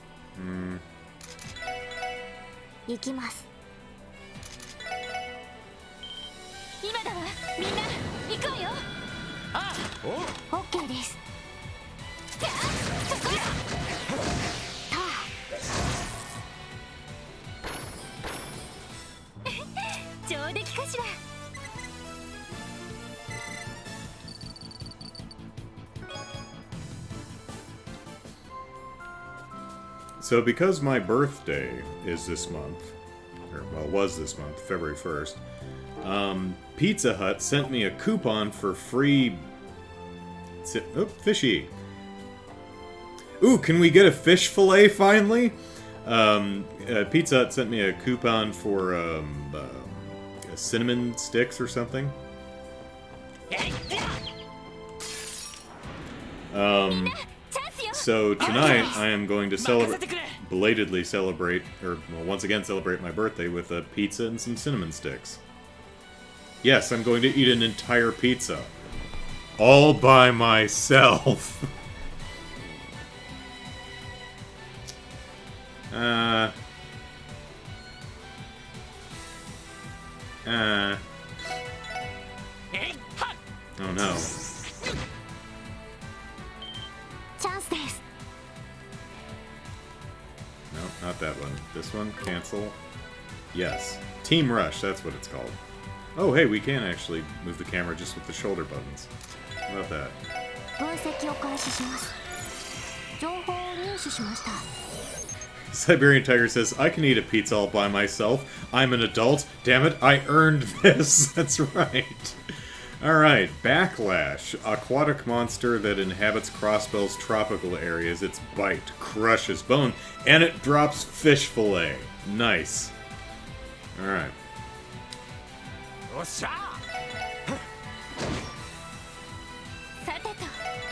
行きます。今だわ。みんな行くわよ。あオッケーです。そこ。上出来かしら。So because my birthday is this month, or well, was this month, February 1st, Pizza Hut sent me a coupon for free... Oh, fishy. Ooh, can we get a fish fillet finally? Pizza Hut sent me a coupon for cinnamon sticks or something. So tonight I am going to belatedly celebrate, or well, once again celebrate my birthday with a pizza and some cinnamon sticks. Yes, I'm going to eat an entire pizza. All by myself. Oh no. チャンスです。 No, not that one. This one, cancel. Yes. Team Rush, that's what it's called. Oh, hey, we can actually move the camera just with the shoulder buttons. How about that? 分析を開始します。情報を入手しました。 Siberian Tiger says, I can eat a pizza all by myself. I'm an adult. Damn it, I earned this. That's right. Alright, Backlash. Aquatic monster that inhabits Crossbell's tropical areas. Its bite crushes bone, and it drops fish fillet. Nice. Alright. おっしゃ。さてと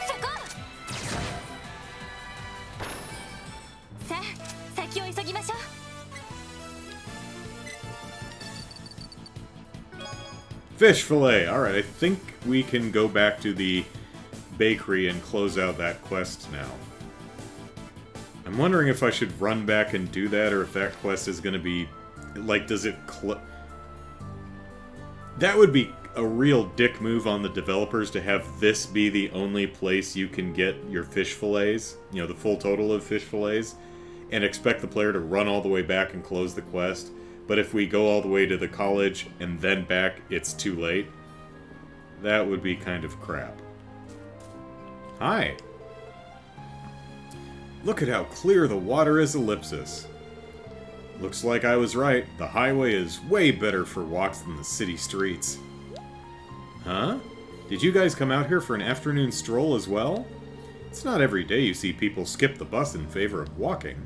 そこ。さあ先を急ぎましょう。 Fish fillet. Alright, I think we can go back to the bakery and close out that quest now. I'm wondering if I should run back and do that, or if that quest is going to be... Like, does it... That would be a real dick move on the developers to have this be the only place you can get your fish fillets, you know, the full total of fish fillets, and expect the player to run all the way back and close the quest. But if we go all the way to the college and then back, it's too late. That would be kind of crap. Hi. Look at how clear the water is, Ellipsis. Looks like I was right. The highway is way better for walks than the city streets. Huh? Did you guys come out here for an afternoon stroll as well? It's not every day you see people skip the bus in favor of walking.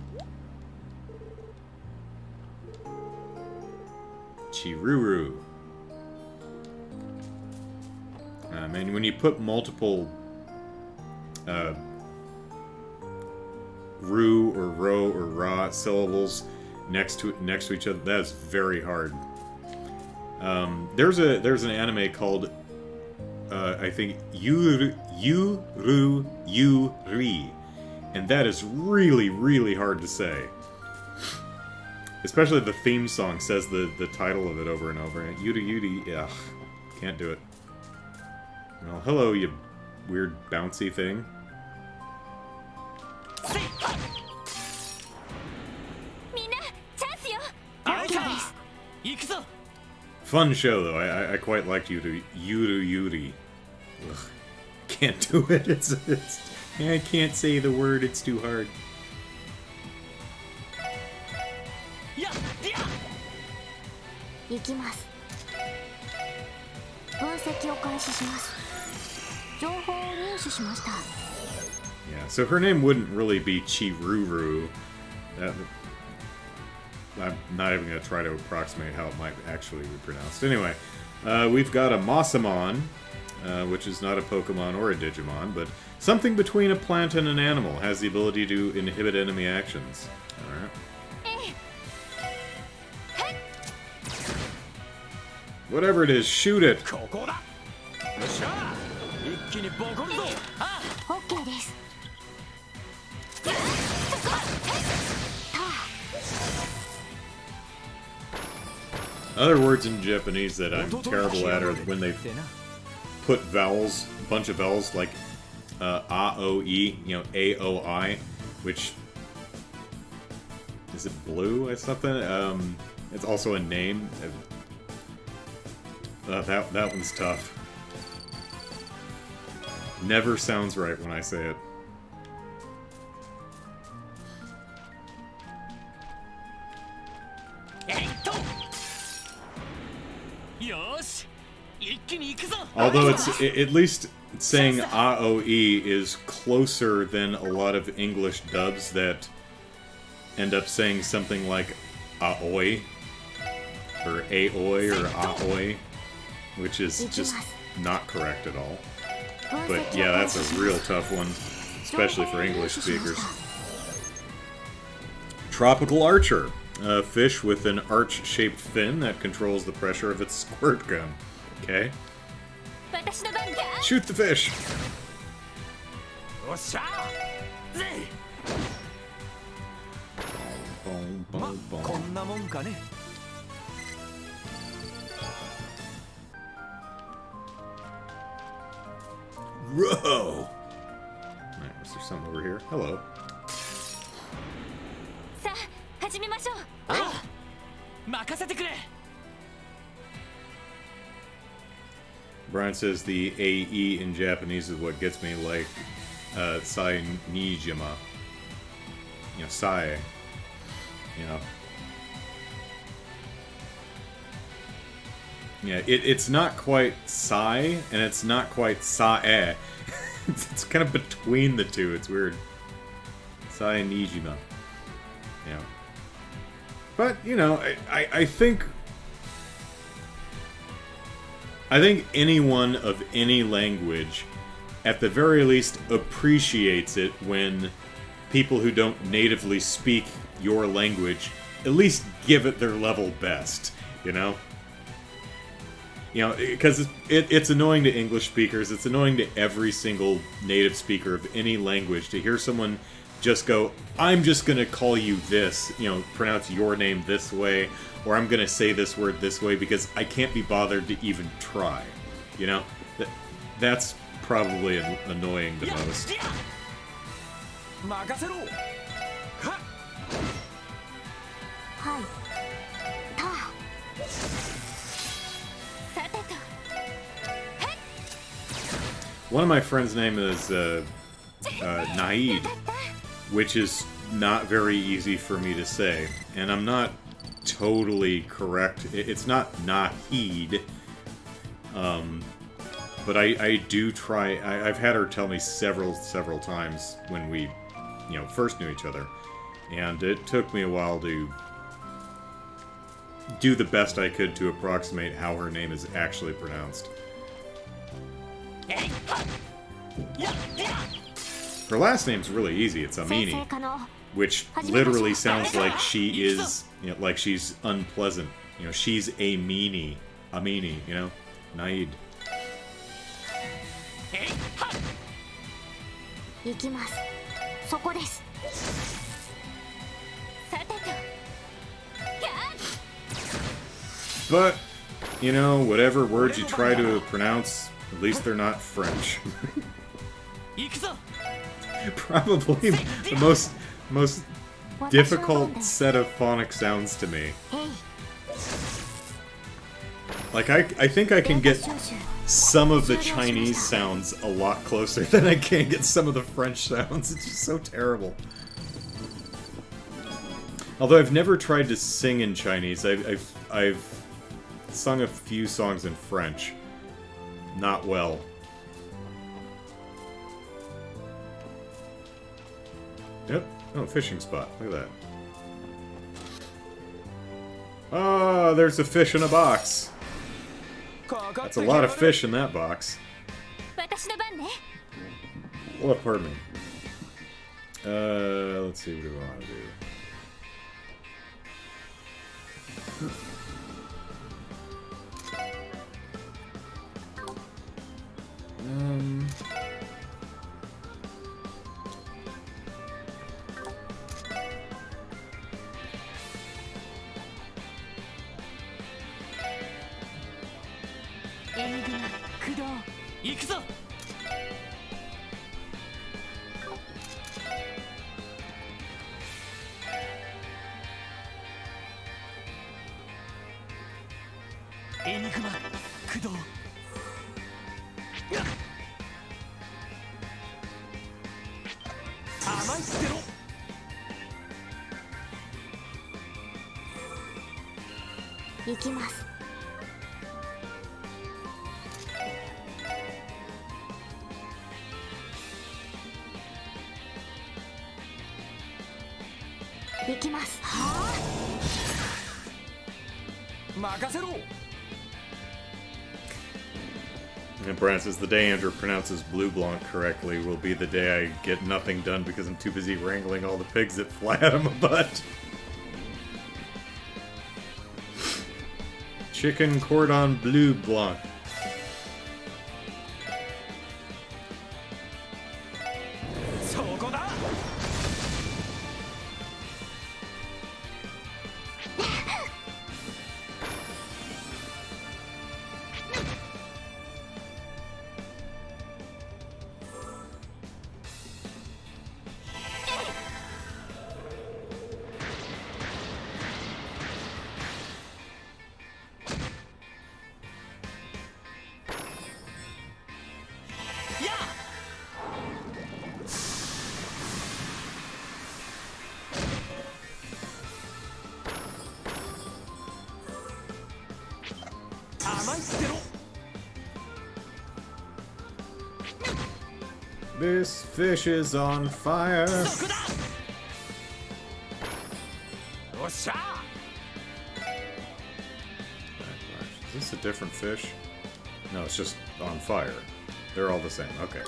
Chiruru. Man, when you put multiple ru or ro or ra syllables next to each other, that's very hard. There's an anime called I think Yuru Yuri, And that is really, really hard to say. Especially the theme song says the title of it over and over. Yuta Yuti, ugh, can't do it. Well, hello, you weird bouncy thing. Fun show, though. I quite liked Yuta Yuti. Ugh, can't do it. It's I can't say the word. It's too hard. 行きます。分析を開始します。情報を入手しました。 Yeah, so her name wouldn't really be Chiruru. I'm not even going to try to approximate how it might actually be pronounced. Anyway, we've got a Masamon, which is not a Pokemon or a Digimon, but something between a plant and an animal. Has the ability to inhibit enemy actions. Alright. Whatever it is, shoot it! OK です。 Other words in Japanese that I'm terrible at are when they put vowels, a bunch of vowels, like A, O, E, you know, A, O, I, which... Is it blue or something? It's also a name. That one's tough. Never sounds right when I say it. Although it's at least saying AOE is closer than a lot of English dubs that end up saying something like Aoi or Aoi or Aoi, which is just not correct at all. But yeah, that's a real tough one, especially for English speakers. Tropical Archer. A fish with an arch-shaped fin that controls the pressure of its squirt gun. Okay. Shoot the fish! Boom, boom, boom. Whoa! Alright, is there something over here? Hello. Brian says the AE in Japanese is what gets me, like Sai Nijima. You know, Sai. You know. Yeah, it's not quite Sai, and it's not quite Sae. It's kind of between the two. It's weird. Sai Nijima. Yeah. But, you know, I think anyone of any language, at the very least, appreciates it when people who don't natively speak your language at least give it their level best, you know? You know, because it's annoying to English speakers, it's annoying to every single native speaker of any language to hear someone just go, I'm just gonna call you this, you know, pronounce your name this way, or I'm gonna say this word this way because I can't be bothered to even try. You know? That's probably annoying the most. One of my friends' name is Naid, which is not very easy for me to say, and I'm not totally correct. It's not Nahid, but I do try. I've had her tell me several times when we, you know, first knew each other, and it took me a while to do the best I could to approximate how her name is actually pronounced. Her last name's really easy. It's Amini, which literally sounds like she is, you know, like she's unpleasant. You know, she's a meanie. Amini, you know? Naid. そこです。さてと。But, you know, whatever words you try to pronounce, at least they're not French. 行くぞ。 Probably the most difficult set of phonic sounds to me. Like, I think I can get some of the Chinese sounds a lot closer than I can get some of the French sounds. It's just so terrible. Although I've never tried to sing in Chinese, I've sung a few songs in French. Not well. Yep. Oh, fishing spot. Look at that. Oh, there's a fish in a box. That's a lot of fish in that box. 私の番ね。 Oh, pardon me. Let's see, what do we want to do? Enigma, 駆動。行くぞ。エニグマ駆動。甘いってろ。行きます。行きます。はあ。任せろ。 And Brant says, the day Andrew pronounces Blue Blanc correctly will be the day I get nothing done because I'm too busy wrangling all the pigs that fly out of my butt. Chicken cordon bleu blanc. This fish is on fire. Is this a different fish? No, it's just on fire. They're all the same. Okay.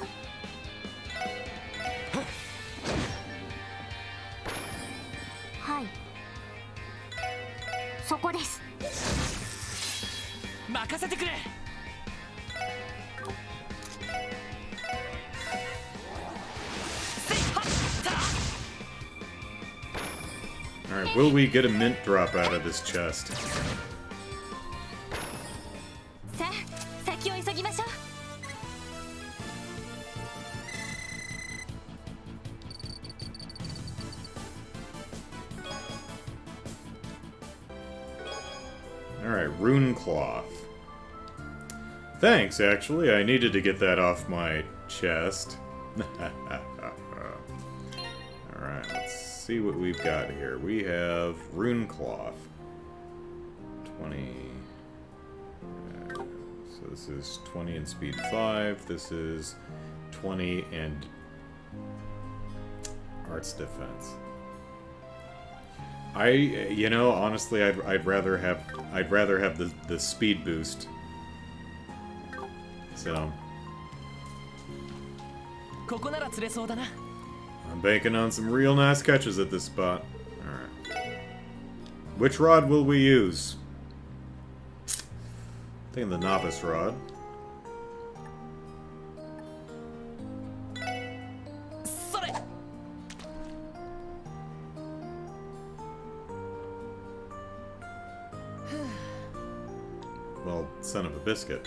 Hi. そこです。任せてくれ。 Alright, will we get a mint drop out of this chest? さあ、先を急ぎましょう。Alright, rune cloth. Thanks, actually. I needed to get that off my chest. Alright, let's see what we've got here. We have rune cloth. 20. So this is 20 and speed 5. This is 20 and arts defense. You know, honestly, I'd rather have the speed boost. So I'm banking on some real nice catches at this spot. Alright. Which rod will we use? I'm thinking the novice rod. son of a biscuit.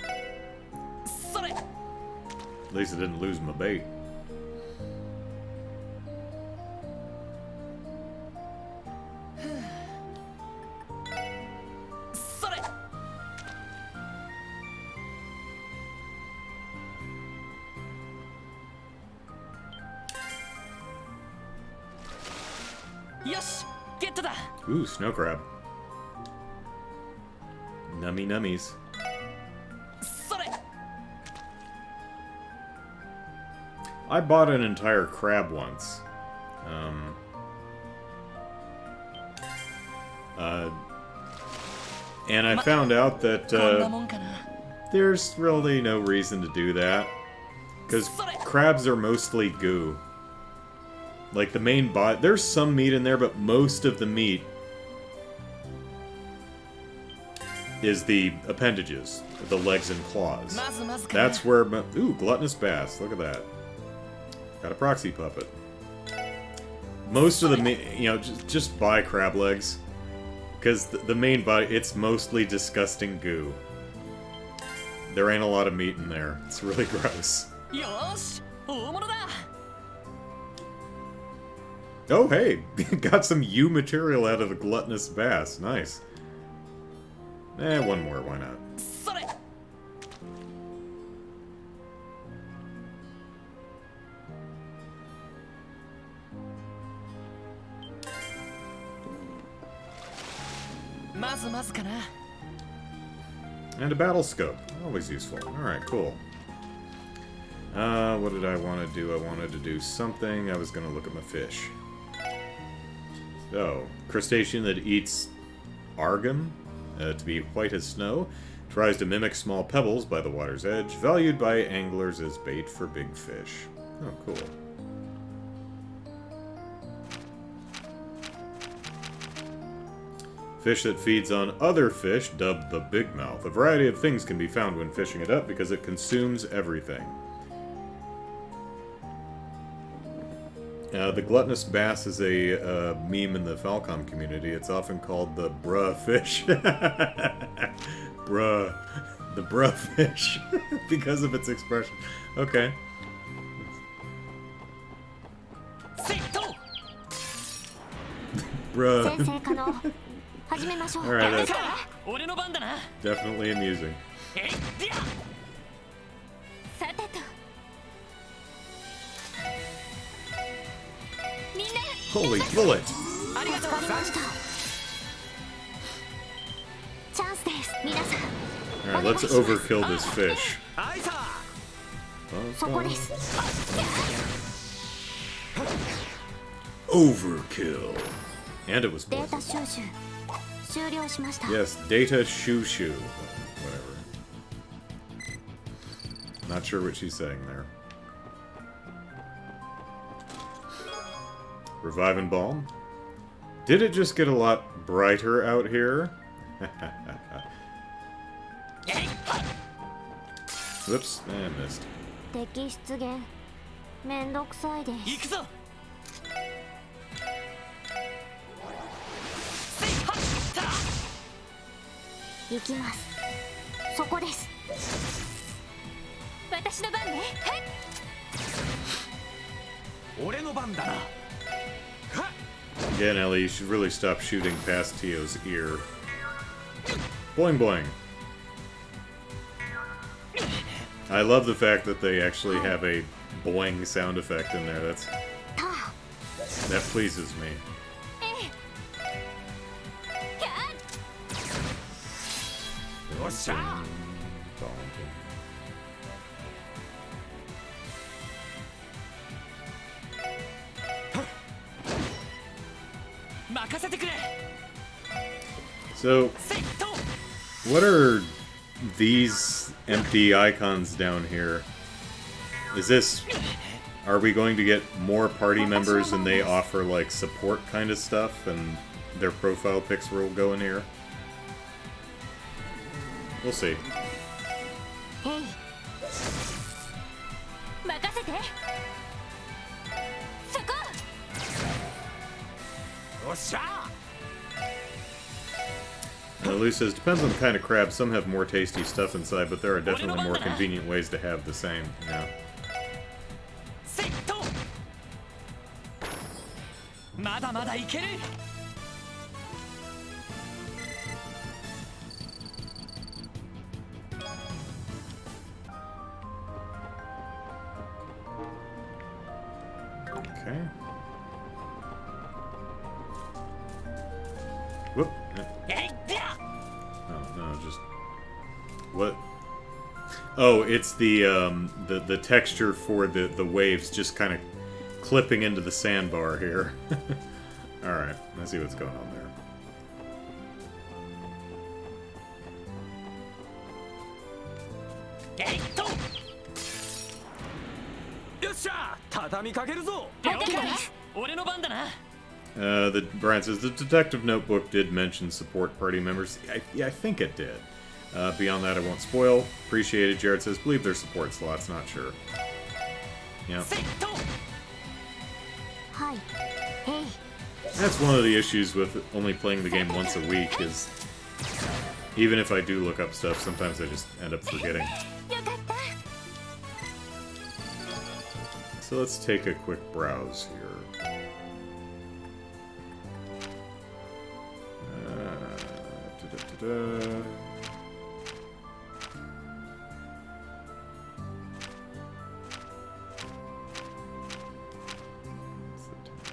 それ At least I didn't lose my bait. それ よしゲットだ Ooh, snow crab. Nummy nummies. それ I bought an entire crab once. And I found out that こんなもんかな there's really no reason to do that. Because crabs are mostly goo. Like the main body, there's some meat in there, but most of the meat is the appendages, the legs and claws. まずまずかな That's where, ooh, gluttonous bass. Look at that. Got a proxy puppet. Most of the meat, you know, just buy crab legs, because the main body, it's mostly disgusting goo. There ain't a lot of meat in there. It's really gross. よーし大物だ Oh, hey, got some U material out of the gluttonous bass. Nice. One more, why not? それ まずまずかな And a battle scope. Always useful. Alright, cool. What did I want to do? I wanted to do something. I was going to look at my fish. So, crustacean that eats argon, to be white as snow, tries to mimic small pebbles by the water's edge, valued by anglers as bait for big fish. Oh, cool. Fish that feeds on other fish, dubbed the big mouth. A variety of things can be found when fishing it up because it consumes everything. The gluttonous bass is a meme in the Falcom community. It's often called the bruh fish. Bruh. The bruh fish. Because of its expression. Okay. セット Bruh. 先生可能始めましょう Alright, that's 俺の番だな definitely amusing. えいでやさてとみんな Holy bullet! ありがとうわかりましたチャンスです皆さん Alright, let's overkill this fish. アイサーそこです Overkill. And it was データ poison. 収集終了しました Yes, data shoo shoo. Whatever. Not sure what she's saying there. Revive and balm. Did it just get a lot brighter out here? Whoops, I missed. 敵出現めんどくさいです行くぞせいはった行きますそこです私の番ねはい 俺の番だな Again, Ellie, you should really stop shooting past Tio's ear. Boing boing. I love the fact that they actually have a boing sound effect in there. That pleases me. よっしゃ 任せてくれ So, セット what are these empty icons down here? Is this... Are we going to get more party members and they offer, like, support kind of stuff and their profile pics will go in here? We'll see. えい任せてそこ よっしゃ Lou says, depends on the kind of crab. Some have more tasty stuff inside, but there are definitely more convenient ways to have the same. Yeah. セットまだまだいける Okay. Whoop. Oh, no, just... What? Oh, it's the texture for the waves just kind of clipping into the sandbar here. Alright, let's see what's going on there. よっしゃ畳みかけるぞ 俺の番だな Brian says, the detective notebook did mention support party members. Yeah, I think it did. Beyond that, I won't spoil. Appreciate it. Jared says, believe there's support slots, not sure. Yeah. セットはい。えい。 That's one of the issues with only playing the game once a week is even if I do look up stuff, sometimes I just end up forgetting. よかった。 So let's take a quick browse here. Da-da-da-da.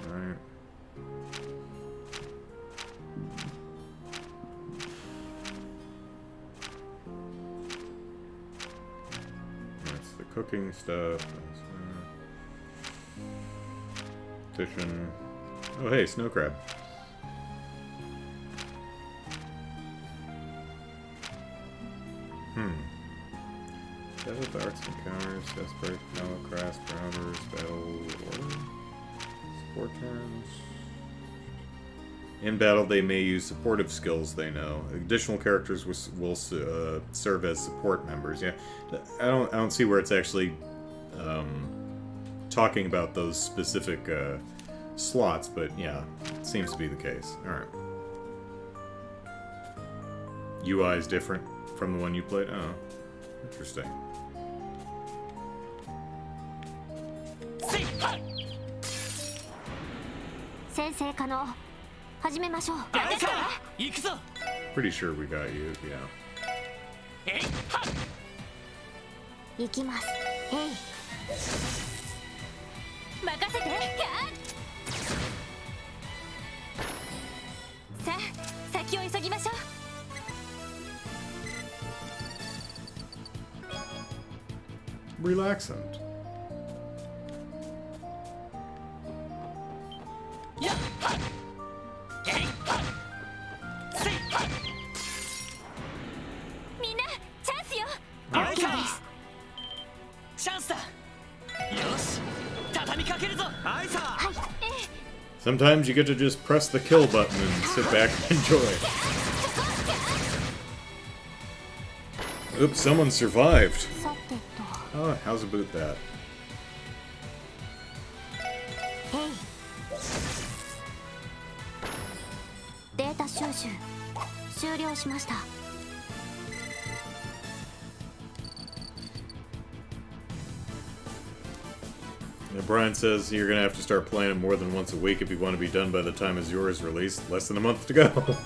Right. That's the cooking stuff. Fishing. Oh, hey, snow crab. Battle with arts encounters, desperate, battle craft, rounders, battle order, support turns. In battle, they may use supportive skills they know. Additional characters will serve as support members. Yeah, I don't see where it's actually talking about those specific slots, but yeah, it seems to be the case. All right. UI is different from the one you played. Oh, interesting. 先生可能始めましょう。行くぞ Pretty sure we got you. Yeah. えいはっ行きます。えい。任せて。さあ、先を急ぎましょう。 Relaxant. やっはっえいはっせいはっみんなチャンスよ。あいかチャンスだよし畳みかけるぞあいさ はい。ええ。 Sometimes you get to just press the kill button and sit back and enjoy. Oops, someone survived. さてと。 Oh, how's about that? えい。データ収集終了しました。 Yeah, Brian says you're gonna have to start playing it more than once a week if you want to be done by the time Azure's released. Less than a month to go.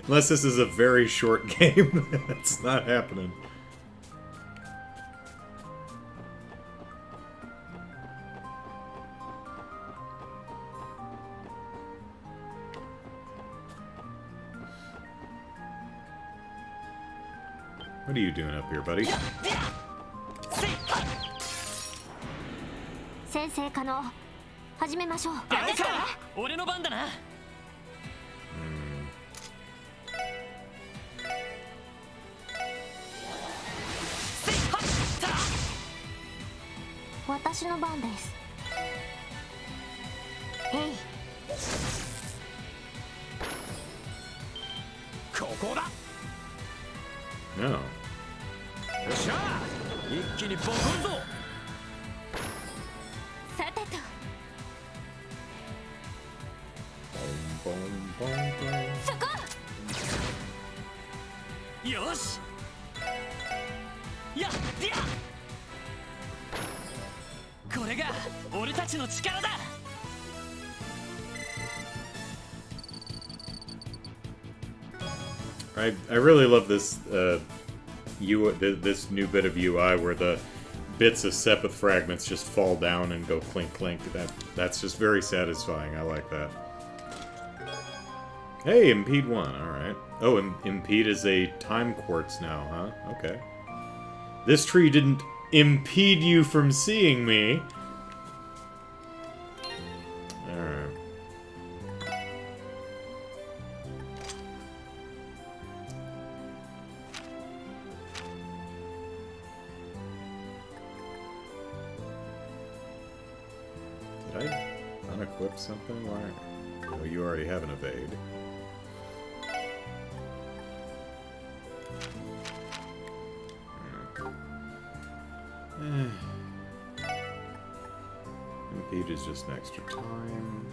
Unless this is a very short game, that's not happening. What are you doing up here, buddy? せいはっ先生可能始めましょう。あいか俺の番だな せいはっ私の番です。えい。ここだ No. よっしゃ一気にボコるぞさてと。 Boom, boom, boom, boom. そこ。よしやっやこれが俺たちの力だ。 I really love this this new bit of UI where the bits of Sepith fragments just fall down and go clink clink. That's just very satisfying. I like that. Hey, Impede 1, alright. Oh, Impede is a time quartz now, huh? Okay. This tree didn't impede you from seeing me. Alright. Did I unequip something? Why? Oh, you already have an evade. Impede is just an extra time.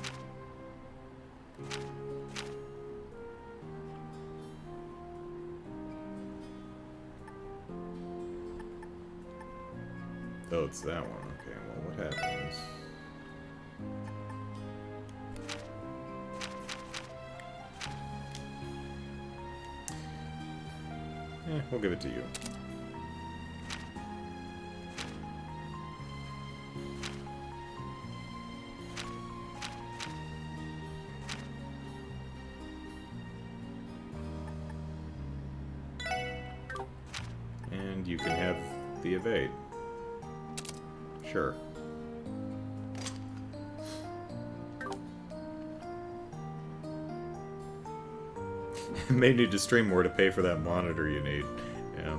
Oh, it's that one. Okay, well, what happens? We'll give it to you. And you can have the evade. Sure. May need to stream more to pay for that monitor you need. Yeah.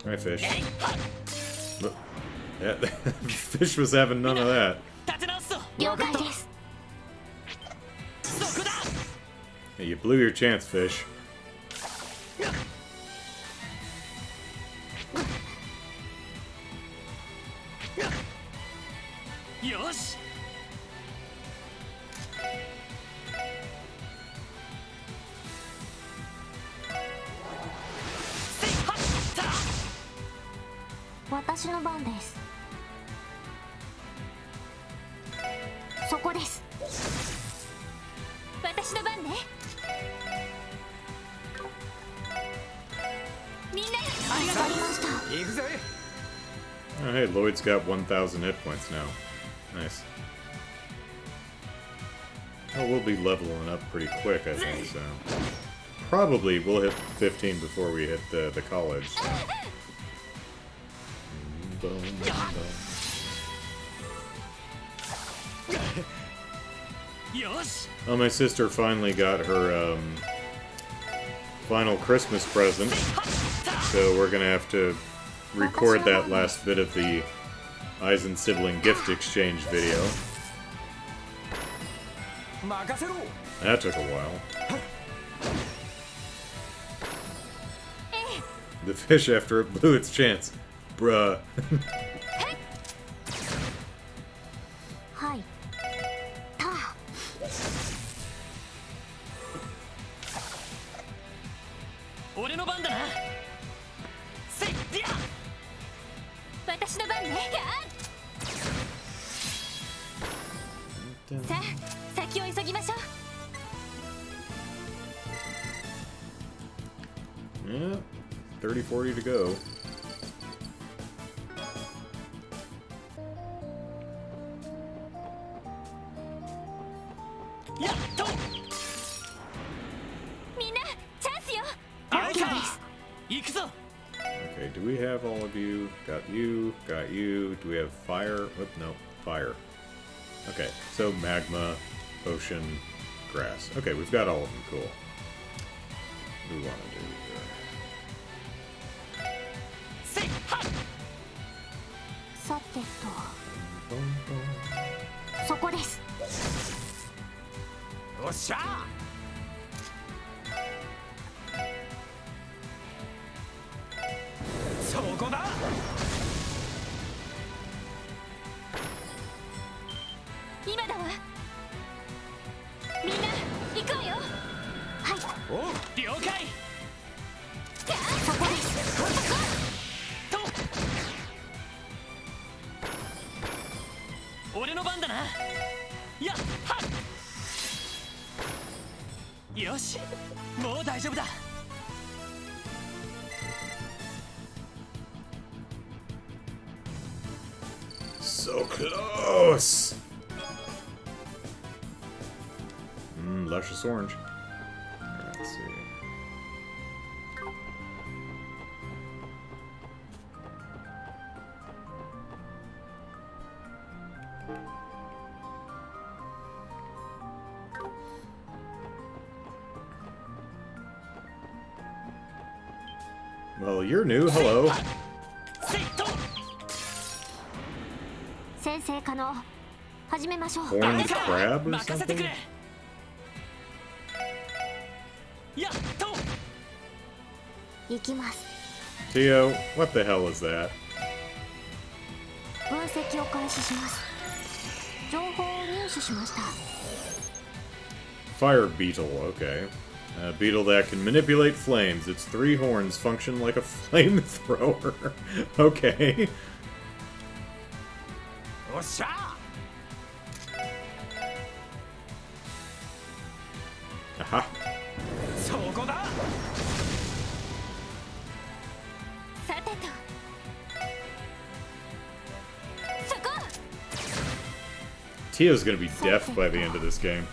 Alright, Fish. Look. Yeah, Fish was having none of that. 立て直すぞ。了解です。そこだ。 Hey, you blew your chance, Fish. よし。せいはった。私の番です。そこです。私の番ね。みんなありがとうございました。行くぜ。 Oh, hey, Lloyd's got 1,000 hit points now. Nice. Oh, we'll be leveling up pretty quick, I think, so... Probably we'll hit 15 before we hit the college, so... Oh, my sister finally got her, final Christmas present, so we're gonna have to record that last bit of the Eisen sibling gift exchange video. That took a while. The fish after it blew its chance. Bruh. はい。た。俺の番だな。せいや。私の番ね。さあ、先を急ぎましょう。 Yeah, 30, 40 to go. やっと。みんなチャンスよ。あいか。行くぞ。 Okay, do we have all of you? Got you, got you. Do we have fire? Whoop, no, fire. Okay, so magma, ocean, grass. Okay, we've got all of them. Cool. What do we want to do here? せいは。さてと、 Boom, boom. そこです。おっしゃ。そこだ。今だわ。了解そこですと俺の番だなやっはっよしもう大丈夫だ So close! Luscious orange. Alright, let's see. Well, you're new. Hello. セイト先生可能始めましょう Horned crab or 任せてく something? れやっと行きます Tio, what the hell is that? 分析を開始します情報を入手しました Fire beetle, okay. A beetle that can manipulate flames. Its 3 horns function like a flamethrower. Okay. おっしゃ Aha. そこださてとそこ Tio's gonna be deaf by the end of this game.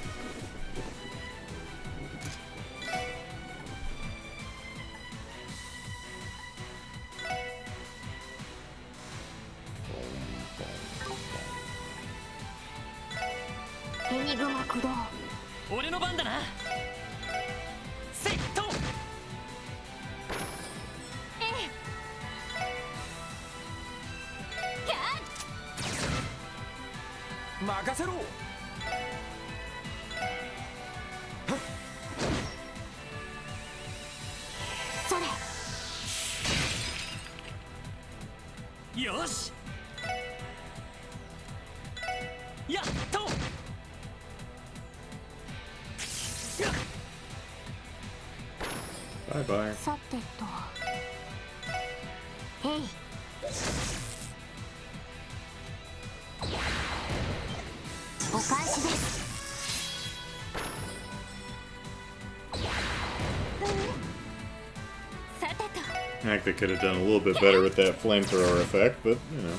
Enigma 駆動俺の番だなセイト任せろそれよしやっと Bye bye. さてとへいお返しですさてと I think they could have done a little bit better with that flamethrower effect, but, you know.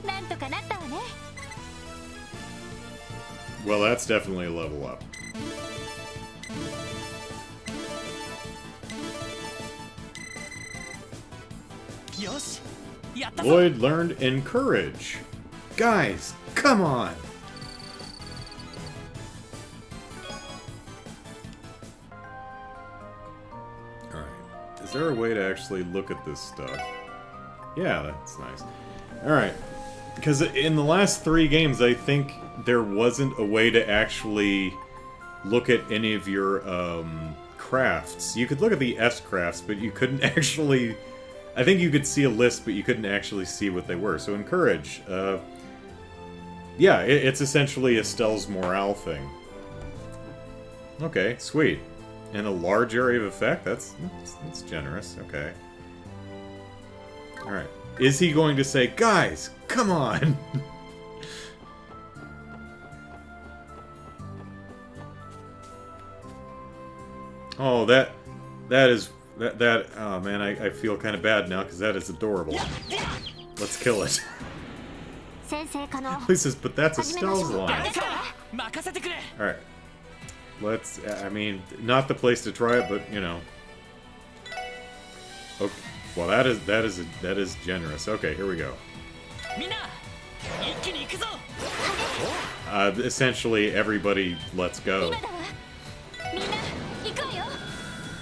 なんとかなったわね Well, that's definitely a level up. よしやったぞ Lloyd learned encourage. Guys, come on! Alright. Is there a way to actually look at this stuff? Yeah, that's nice. Alright. Because in the last 3 games, I think there wasn't a way to actually look at any of your crafts. You could look at the S crafts, but you couldn't actually... I think you could see a list, but you couldn't actually see what they were. So encourage. Yeah, it's essentially Estelle's morale thing. Okay, sweet. And a large area of effect? That's generous. Okay. Alright. Is he going to say, guys, come on! Oh, that is... oh man, I feel kind of bad now, because that is adorable. Let's kill it. 先生可能 He says, but that's Estelle's line. 任せてくれ Alright. Let's... I mean, not the place to try it, but, you know. Okay. Well, that is generous. Okay, here we go. みんな一気に行くぞ Essentially, everybody, let's go. 今だわみんな行くわよ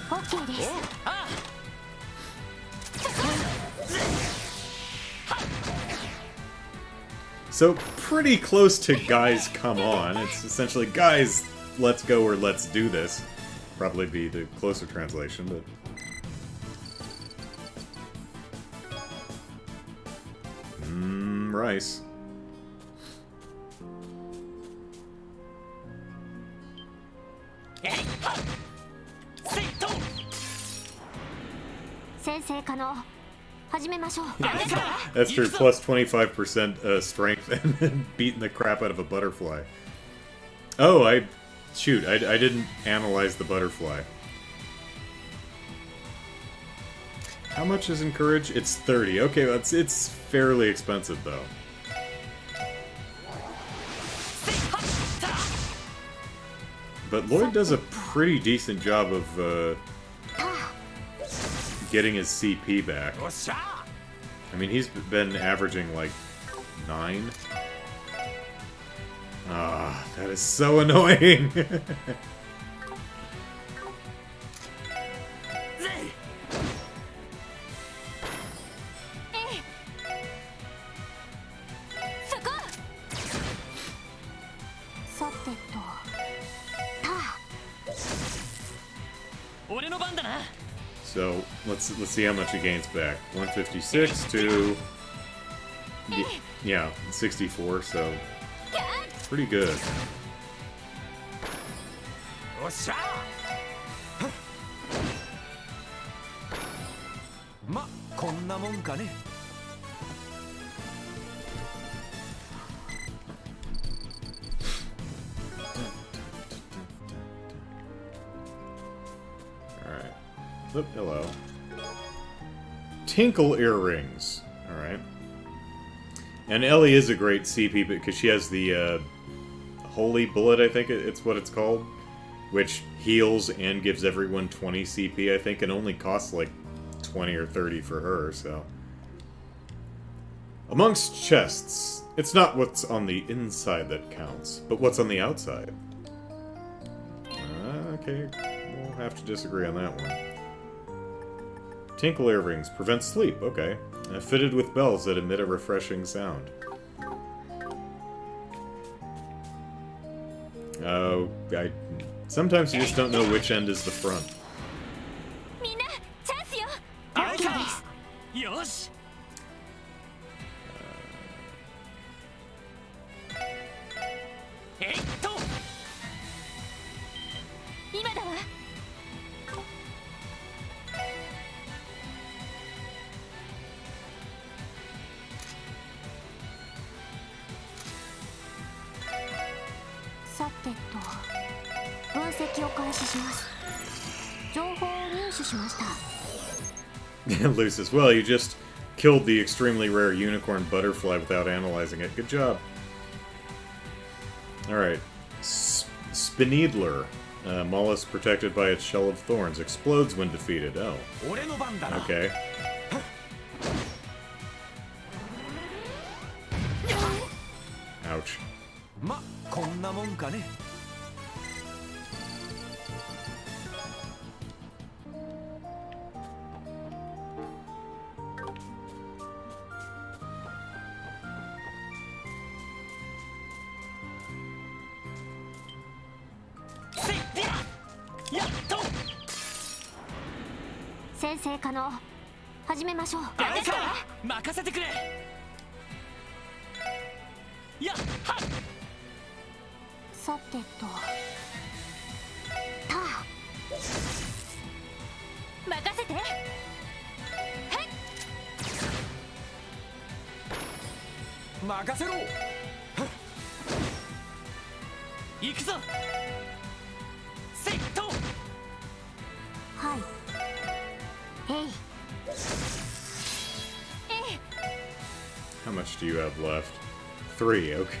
OK です あ So, pretty close to guys, come on. It's essentially, guys, let's go or let's do this. Probably be the closer translation, but... rice. 先生可能始めましょう。 That's true. Plus 25% strength and beating the crap out of a butterfly. Oh, shoot, I didn't analyze the butterfly. How much is encourage? It's 30. Okay, it's fairly expensive though. But Lloyd does a pretty decent job of getting his CP back. I mean, he's been averaging like 9. Ah, that is so annoying. So let's see how much he gains back. 156 to yeah, 64. So pretty good. ま、こんなもんかね。Alright. Look, hello. Tinkle earrings. Alright. And Ellie is a great CP because she has the Holy Bullet, I think it's what it's called. Which heals and gives everyone 20 CP, I think, and only costs like 20 or 30 for her, so. Amongst chests, it's not what's on the inside that counts, but what's on the outside. Okay, we'll have to disagree on that one. Tinkle earrings prevent sleep, okay. Fitted with bells that emit a refreshing sound. Sometimes you just don't know which end is the front. みんなチャンスよ。よし。えいっと。今だわ。さてと。 分析を開始します。情報を入手しました。 Lucis, well, you just killed the extremely rare unicorn butterfly without analyzing it. Good job. Alright. Spineedler. Mollusk protected by its shell of thorns. Explodes when defeated. Oh. Okay. Ouch. ま、こんなもんかね。 先生可能始めましょう。任せてくれ。やっは。さてと。たあ。任せて。はい。任せろ。行くぞ。セット。はい。 Hey. How much do you have left? 3, okay.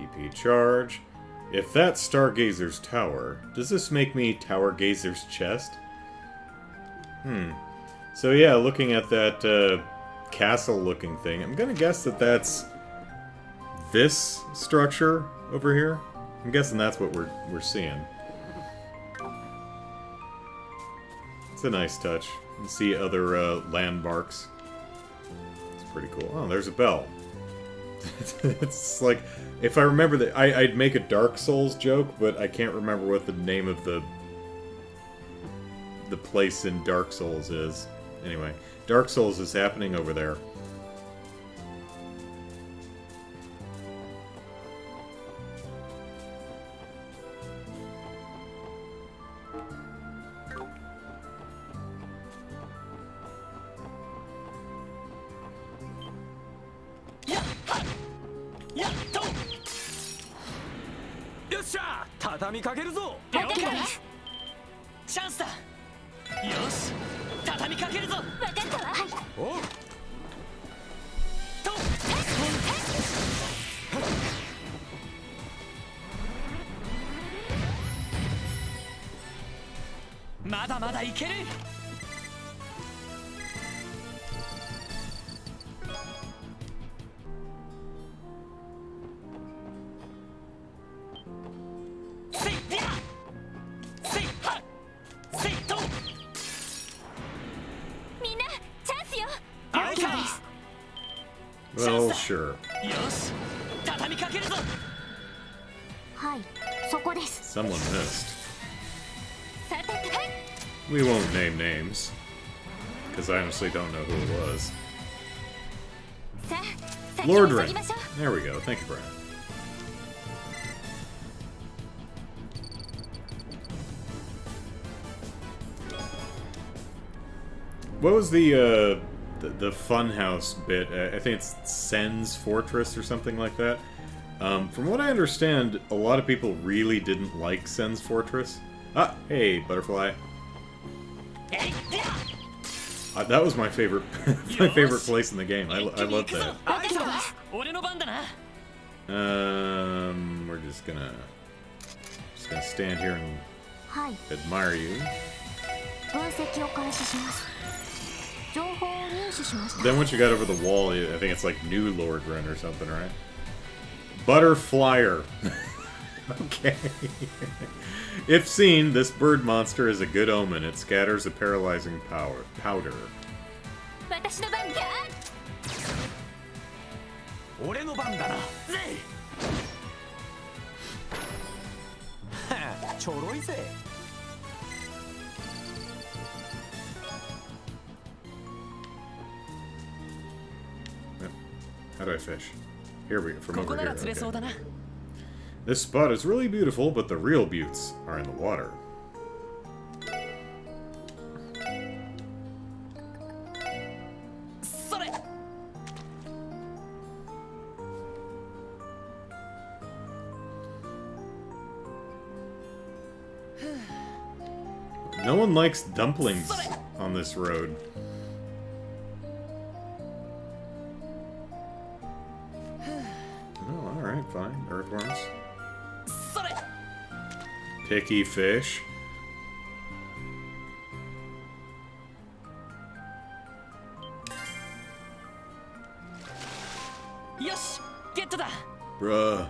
EP charge. If that's Stargazer's tower, does this make me Tower Gazer's chest? So yeah, looking at that castle-looking thing, I'm gonna guess that that's this structure over here. I'm guessing that's what we're seeing. It's a nice touch. You can see other landmarks. It's pretty cool. Oh, there's a bell. It's like, if I remember that, I'd make a Dark Souls joke, but I can't remember what the name of the the place in Dark Souls is. Anyway, Dark Souls is happening over there.チャンスだ。よし、畳みかけるぞ。分かったわ。はい。おう。と。まだまだいける。Well, sure. よし、畳みかけるぞ。はい、そこです。 Someone missed. さて、はい。 We won't name names, because I honestly don't know who it was. さあ、先に Lord 急 Ring. ぎましょう。 There we go. Thank you, Brian. What was the funhouse bit? I think it's Sen's Fortress or something like that. From what I understand, a lot of people really didn't like Sen's Fortress. Ah, hey, butterfly. That was my favorite, my favorite place in the game. I love that. We're just gonna stand here and admire you. 分析を開始します。 Then once you got over the wall, I think it's like New Lord Run or something, right? Butterflyer. Okay. If seen, this bird monster is a good omen. It scatters a paralyzing powder. 私の番か。俺の番だな。ちょろいぜ。 How do I fish? Here we go, from over here. Okay. そうだな。 This spot is really beautiful, but the real beauts are in the water. No one likes dumplings on this road. Oh, alright, fine. Earthworms. Picky fish. Yosh! Get to that! Bruh.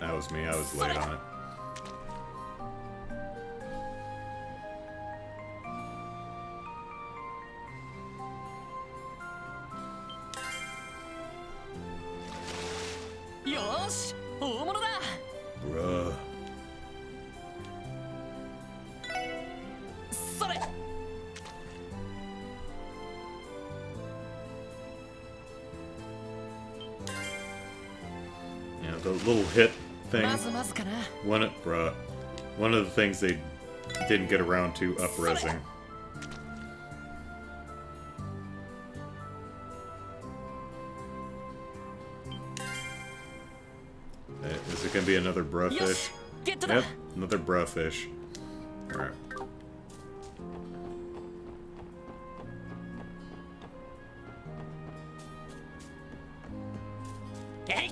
That was me, I was late on it. Yosh! 大物だ! Bruh. Yeah, the little hit thing. One of the things they didn't get around to up-resing. Is it gonna be another bruhfish? Yep, another bruhfish. Alright. Yep.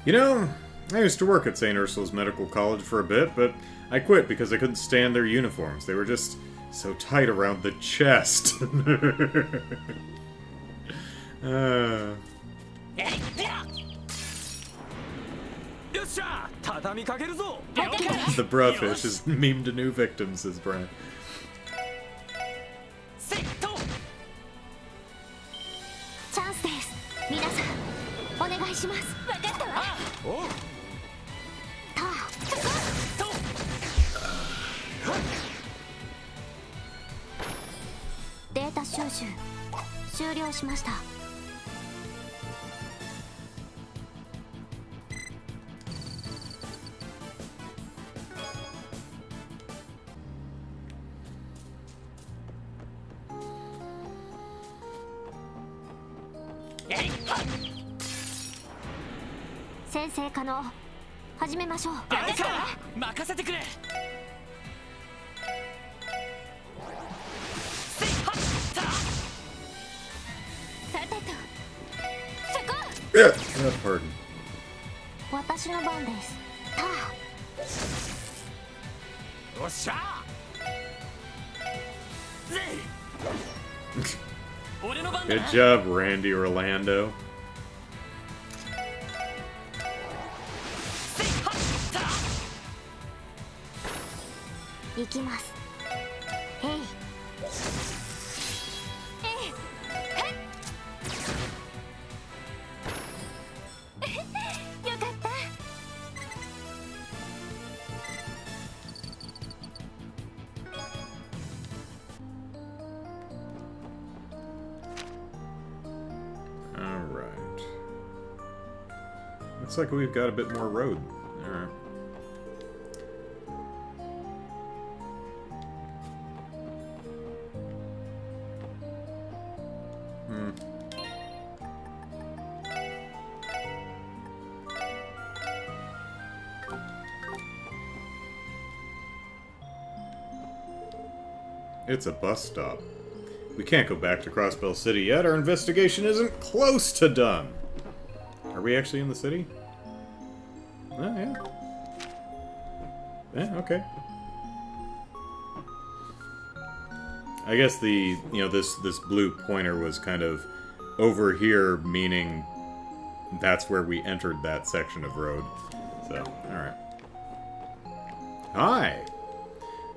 You know, I used to work at St. Ursula's Medical College for a bit, but I quit because I couldn't stand their uniforms. They were just so tight around the chest. よっしゃ畳みかけるぞ The brewfish is meme to new victims, says Brian. セットチャンスです。皆さんお願いします。分かったわ。おうデータ収集終了しました。先生可能始めましょう。任せてくれ。さてとそこ Yeah, pardon. 私の番です。よっしゃ俺の番だ Good な。 job, Randy Orlando. 行きます。えいよかった。Alright. Looks like we've got a bit more road. Alright. It's a bus stop. We can't go back to Crossbell City yet. Our investigation isn't close to done. Are we actually in the city? Oh, yeah. Yeah, okay. I guess the, this blue pointer was kind of over here, meaning that's where we entered that section of road. So, alright. Hi!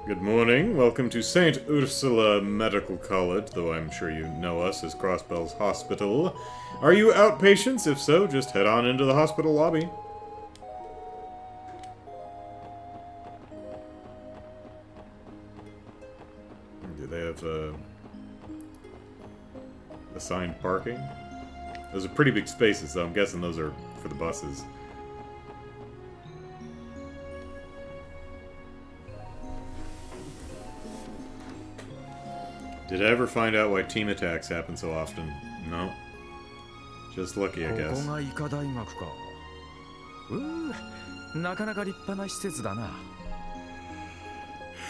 Good morning. Welcome to St. Ursula Medical College, though I'm sure you know us as Crossbell's Hospital. Are you outpatients? If so, just head on into the hospital lobby. Do they have, assigned parking? Those are pretty big spaces, so I'm guessing those are for the buses. Did I ever find out why team attacks happen so often? No. Just lucky, I こ guess. こが医科大学かなかなか立派な施設だな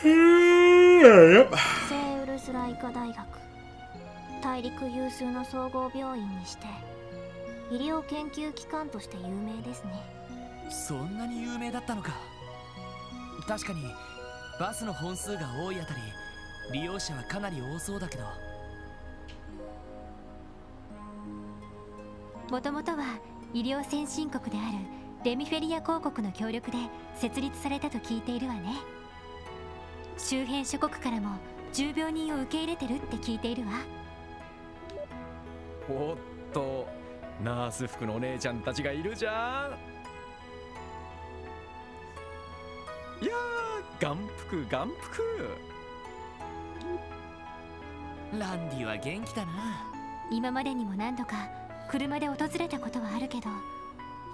Yep. 聖ウルスラ医科大学、大陸有数の総合病院にして医療研究機関として有名ですね。そんなに有名だったのか。確かにバスの本数が多いあたり利用者はかなり多そうだけど。もともとは医療先進国であるレミフェリア公国の協力で設立されたと聞いているわね。周辺諸国からも重病人を受け入れてるって聞いているわ。おっとナース服のお姉ちゃんたちがいるじゃん。いやー眼福眼福。ランディは元気だな。今までにも何度か車で訪れたことはあるけど、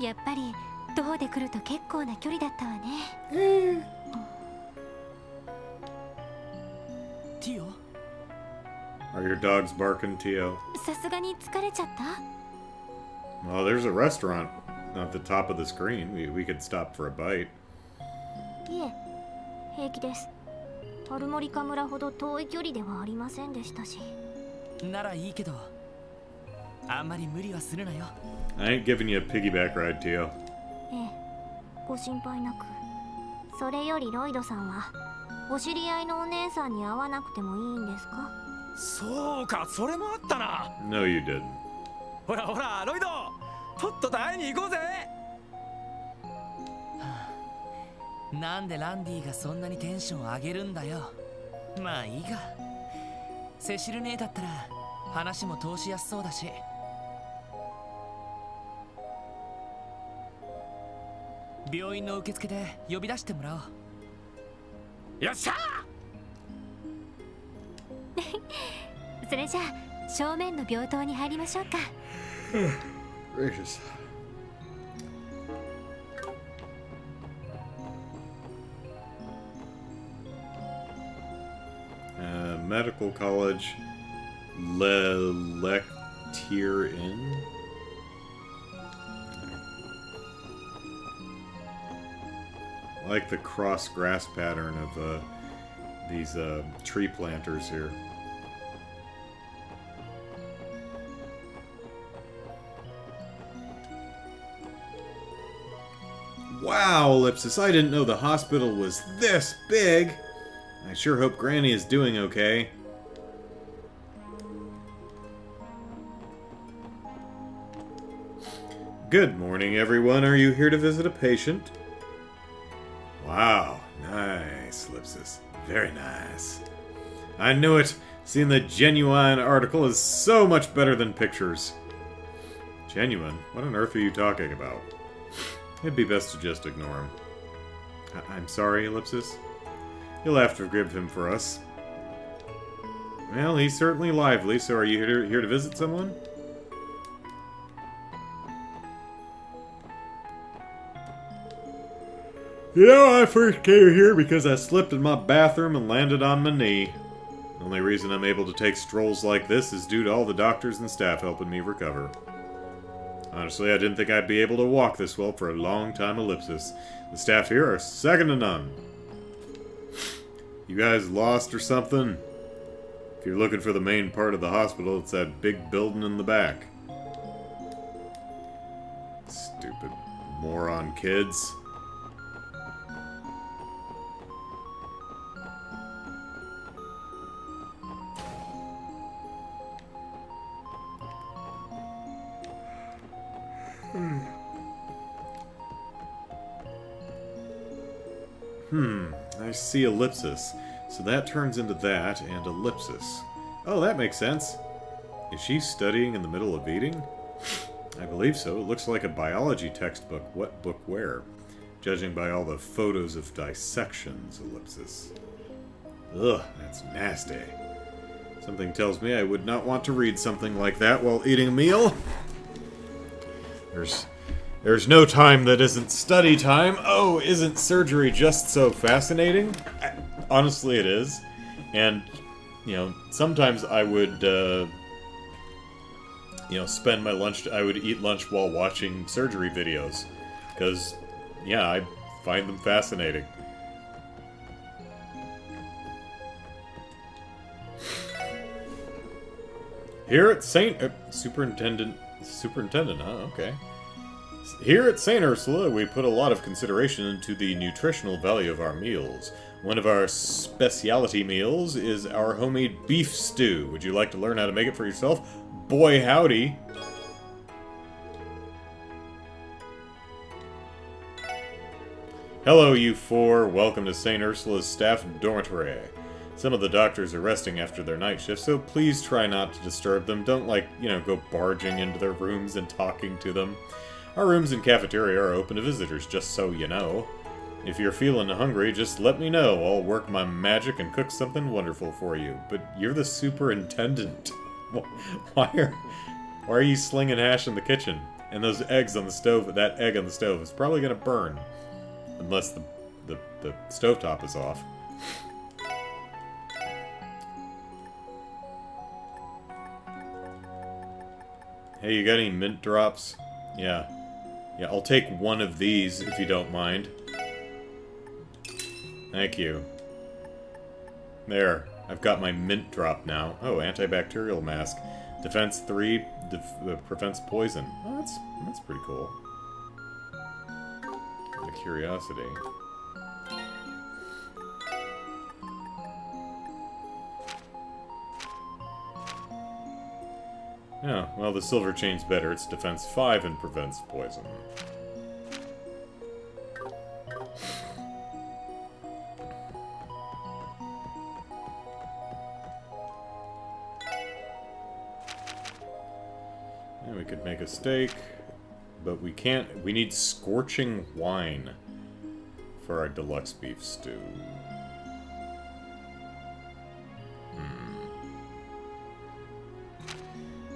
やっぱり徒歩で来ると結構な距離だったわね。ティオ Are your dogs barking, Tio? さすがに疲れちゃった？ Well, there's a restaurant at the top of the screen. We could stop for a bite. いえ、平気です。アルモリカ村ほど遠い距離ではありませんでしたし。ならいいけど、あんまり無理はするなよ。 I ain't giving you a piggyback ride, Tio. ええ、ご心配なく。それよりロイドさんはお知り合いのお姉さんに会わなくてもいいんですか？そうかそれもあったな。 No, you didn't. ほらほらロイドとっとと会いに行こうぜ。なんでランディがそんなにテンション上げるんだよ。まあいいが。セシル姉だったら話も通しやすそうだし。病院の受付で呼び出してもらおう。よっしゃそれじゃあ正面の病棟に入りましょうか。Gracious. Medical College, Lectier Inn. I like the cross grass pattern of these tree planters here. Wow, Ellipsis, I didn't know the hospital was this big. I sure hope Granny is doing okay. Good morning, everyone. Are you here to visit a patient? Wow, nice, Ellipsis. Very nice. I knew it. Seeing the genuine article is so much better than pictures. Genuine? What on earth are you talking about? It'd be best to just ignore him. I'm sorry, Ellipsis. You'll have to forgive him for us. Well, he's certainly lively, so are you here to visit someone? You know, I first came here because I slipped in my bathroom and landed on my knee. The only reason I'm able to take strolls like this is due to all the doctors and staff helping me recover. Honestly, I didn't think I'd be able to walk this well for a long time, Ellipsis. The staff here are second to none. You guys lost or something? If you're looking for the main part of the hospital, it's that big building in the back. Stupid moron kids. I see ellipsis. So that turns into that and ellipsis. Oh, that makes sense. Is she studying in the middle of eating? I believe so. It looks like a biology textbook. What book where? Judging by all the photos of dissections, ellipsis. Ugh, that's nasty. Something tells me I would not want to read something like that while eating a meal. There's no time that isn't study time. Oh, isn't surgery just so fascinating? Honestly, it is. And, you know, sometimes I would, spend my lunch... I would eat lunch while watching surgery videos. Because, yeah, I find them fascinating. Here at Superintendent, huh? Okay. Here at St. Ursula, we put a lot of consideration into the nutritional value of our meals. One of our specialty meals is our homemade beef stew. Would you like to learn how to make it for yourself? Boy, howdy! Hello, you four. Welcome to St. Ursula's staff dormitory. Some of the doctors are resting after their night shift, so please try not to disturb them. Don't, go barging into their rooms and talking to them. Our rooms and cafeteria are open to visitors, just so you know. If you're feeling hungry, just let me know. I'll work my magic and cook something wonderful for you. But you're the superintendent. Why are you slinging hash in the kitchen? And those eggs on the stove, that egg on the stove is probably going to burn. Unless the stovetop is off. Hey, you got any mint drops? Yeah. Yeah, I'll take one of these, if you don't mind. Thank you. There. I've got my mint drop now. Oh, antibacterial mask. Defense 3 prevents poison. Oh, that's pretty cool. Out of curiosity. Yeah, well, the silver chain's better. It's defense 5 and prevents poison. We could make a steak, but we can't. We need scorching wine for our deluxe beef stew.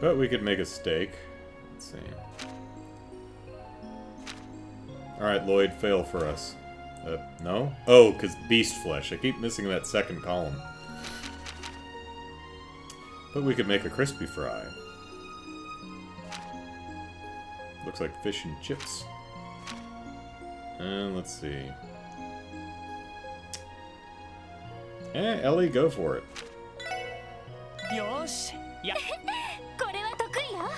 But we could make a steak. Let's see. Alright, Lloyd, fail for us. No? Oh, because beast flesh. I keep missing that second column. But we could make a crispy fry. Looks like fish and chips. And let's see. Ellie, go for it. よしやこれは得意よ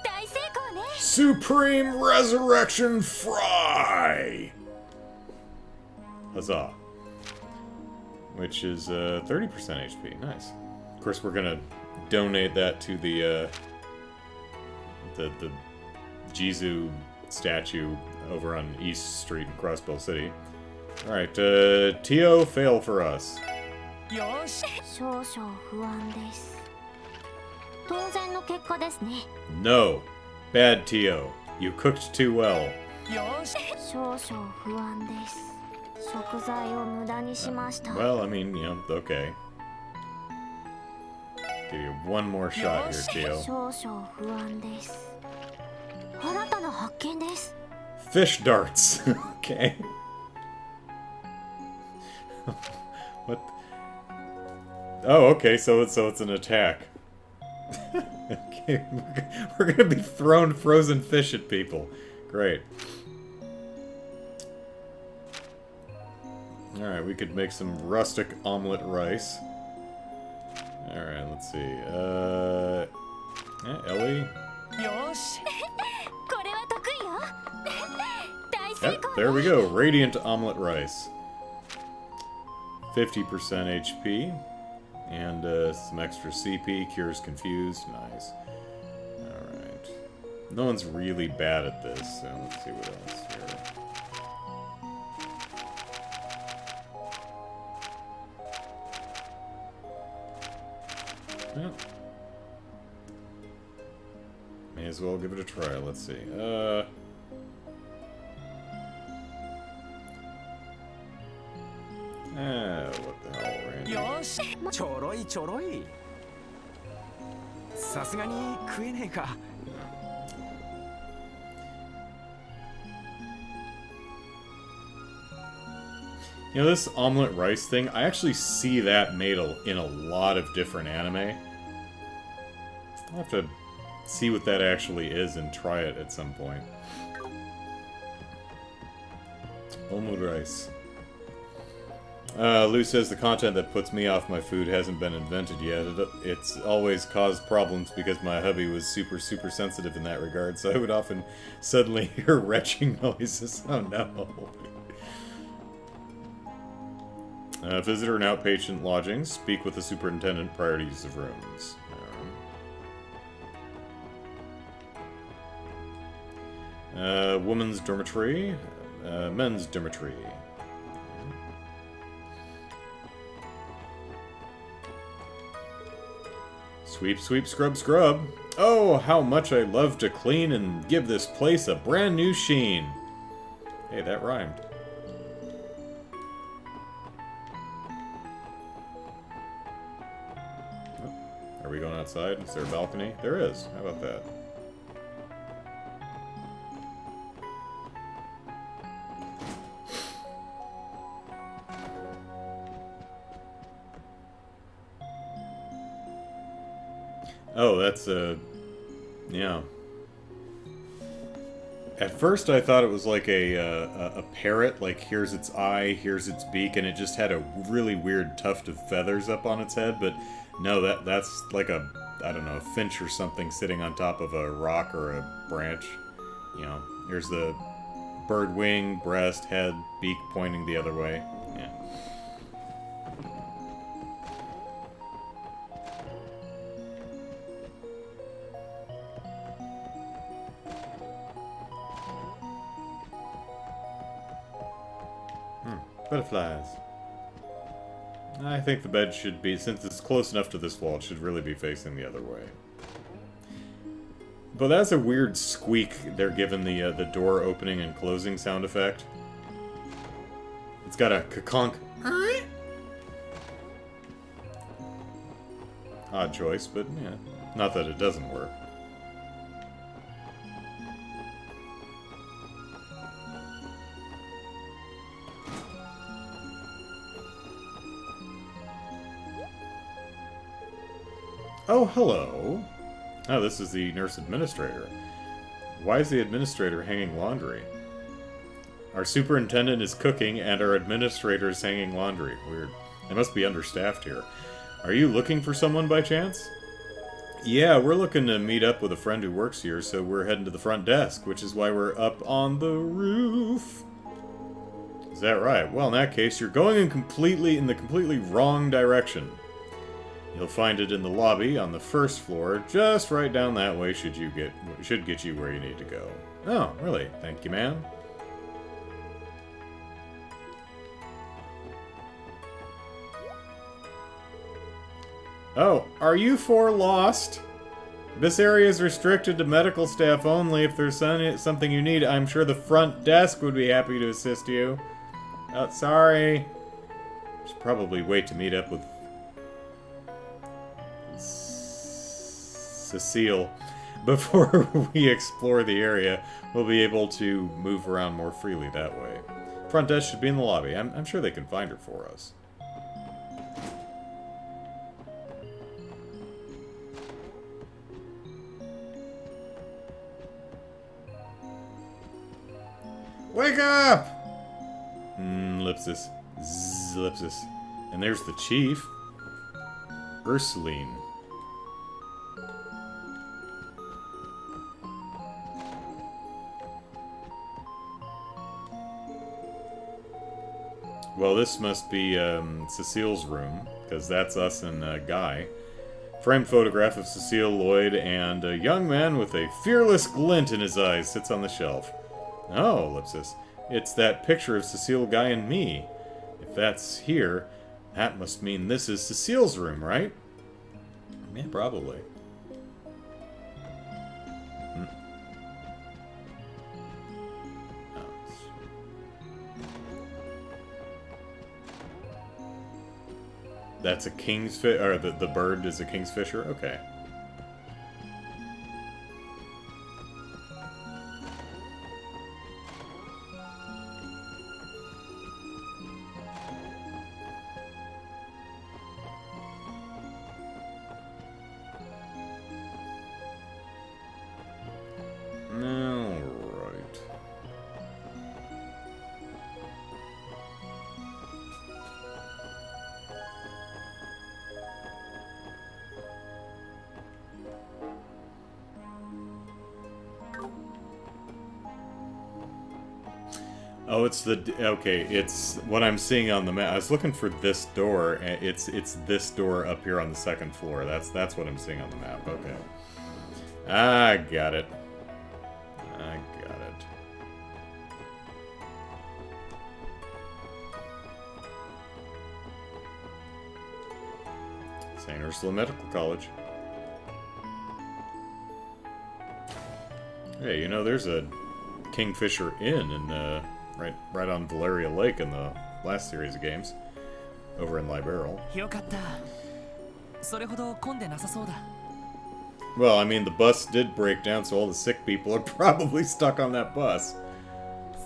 大成功ね Supreme Resurrection Fry! Huzzah. Which is 30% HP. Nice. Of course, we're gonna donate that to the Jizu statue over on East Street in Crossbow City. Alright, Tio, fail for us. よし少々不安です当然の結果ですね No. Bad Tio. You cooked too well. よし少々不安です食材を無駄にしました Well, I mean, you know, okay. Give you one more shot here, Tio. 少々不安です新たな発見です Fish darts. Okay. What? Oh, okay. So it's an attack. Okay, we're gonna be throwing frozen fish at people. Great. All right, we could make some rustic omelet rice. All right, let's see. Ellie. よしこれは得意よ大成 Yep, 功 there we go. Radiant omelet rice. 50% HP. And some extra CP. Cures confused. Nice. Alright. No one's really bad at this, so let's see what else here. Well, may as well give it a try. Let's see. What the hell, Randy? よしちょろいちょろいさすがに食えねえか You know, this omelet rice thing, I actually see that made in a lot of different anime. I'll have to see what that actually is and try it at some point. Omelet rice. Lou says the content that puts me off my food hasn't been invented yet. It's always caused problems because my hubby was super sensitive in that regard, so I would often suddenly hear retching noises. Oh no. Visitor and outpatient lodgings. Speak with the superintendent prior to use of rooms. Women's dormitory. Men's dormitory. Sweep, sweep, scrub, scrub. Oh, how much I love to clean and give this place a brand new sheen. Hey, that rhymed. Are we going outside? Is there a balcony? There is. How about that? Oh, that's yeah. At first I thought it was like a parrot, like here's its eye, here's its beak, and it just had a really weird tuft of feathers up on its head, but no, that's like a, I don't know, a finch or something sitting on top of a rock or a branch. You know, here's the bird wing, breast, head, beak pointing the other way. Yeah. Butterflies. I think the bed should be, since it's close enough to this wall, it should really be facing the other way. But that's a weird squeak they're given the door opening and closing sound effect. It's got a ka-conk. Odd choice, but yeah, not that it doesn't work. Oh, hello. Oh, this is the nurse administrator. Why is the administrator hanging laundry? Our superintendent is cooking, and our administrator is hanging laundry. Weird. They must be understaffed here. Are you looking for someone by chance? Yeah, we're looking to meet up with a friend who works here, so we're heading to the front desk, which is why we're up on the roof. Is that right? Well, in that case, you're going in the completely wrong direction. You'll find it in the lobby on the first floor, just right down that way should get you where you need to go. Oh, really? Thank you, ma'am. Oh, are you four lost? This area is restricted to medical staff only. If there's something you need, I'm sure the front desk would be happy to assist you. Oh, sorry. Should probably wait to meet up with Cecile. Before we explore the area, we'll be able to move around more freely that way. Front desk should be in the lobby. I'm sure they can find her for us. Wake up! Ellipsis. Zzz, ellipsis. And there's the chief. Ursuline. Well, this must be Cecile's room, because that's us and Guy. Framed photograph of Cecile, Lloyd, and a young man with a fearless glint in his eyes sits on the shelf. Oh, ellipsis. It's that picture of Cecile, Guy, and me. If that's here, that must mean this is Cecile's room, right? Yeah, probably. That's a kingsfish, or the bird is a kingsfisher? Okay. Alright. Oh, it's the... Okay, it's what I'm seeing on the map. I was looking for this door, and it's this door up here on the second floor. That's what I'm seeing on the map. Okay. I got it. I got it. St. Ursula Medical College. Hey, you know, there's a Kingfisher Inn in, right on Valeria Lake in the last series of games. Over in Liberal. よかった。それほど混んでなさそうだ。Well, I mean, the bus did break down, so all the sick people are probably stuck on that bus.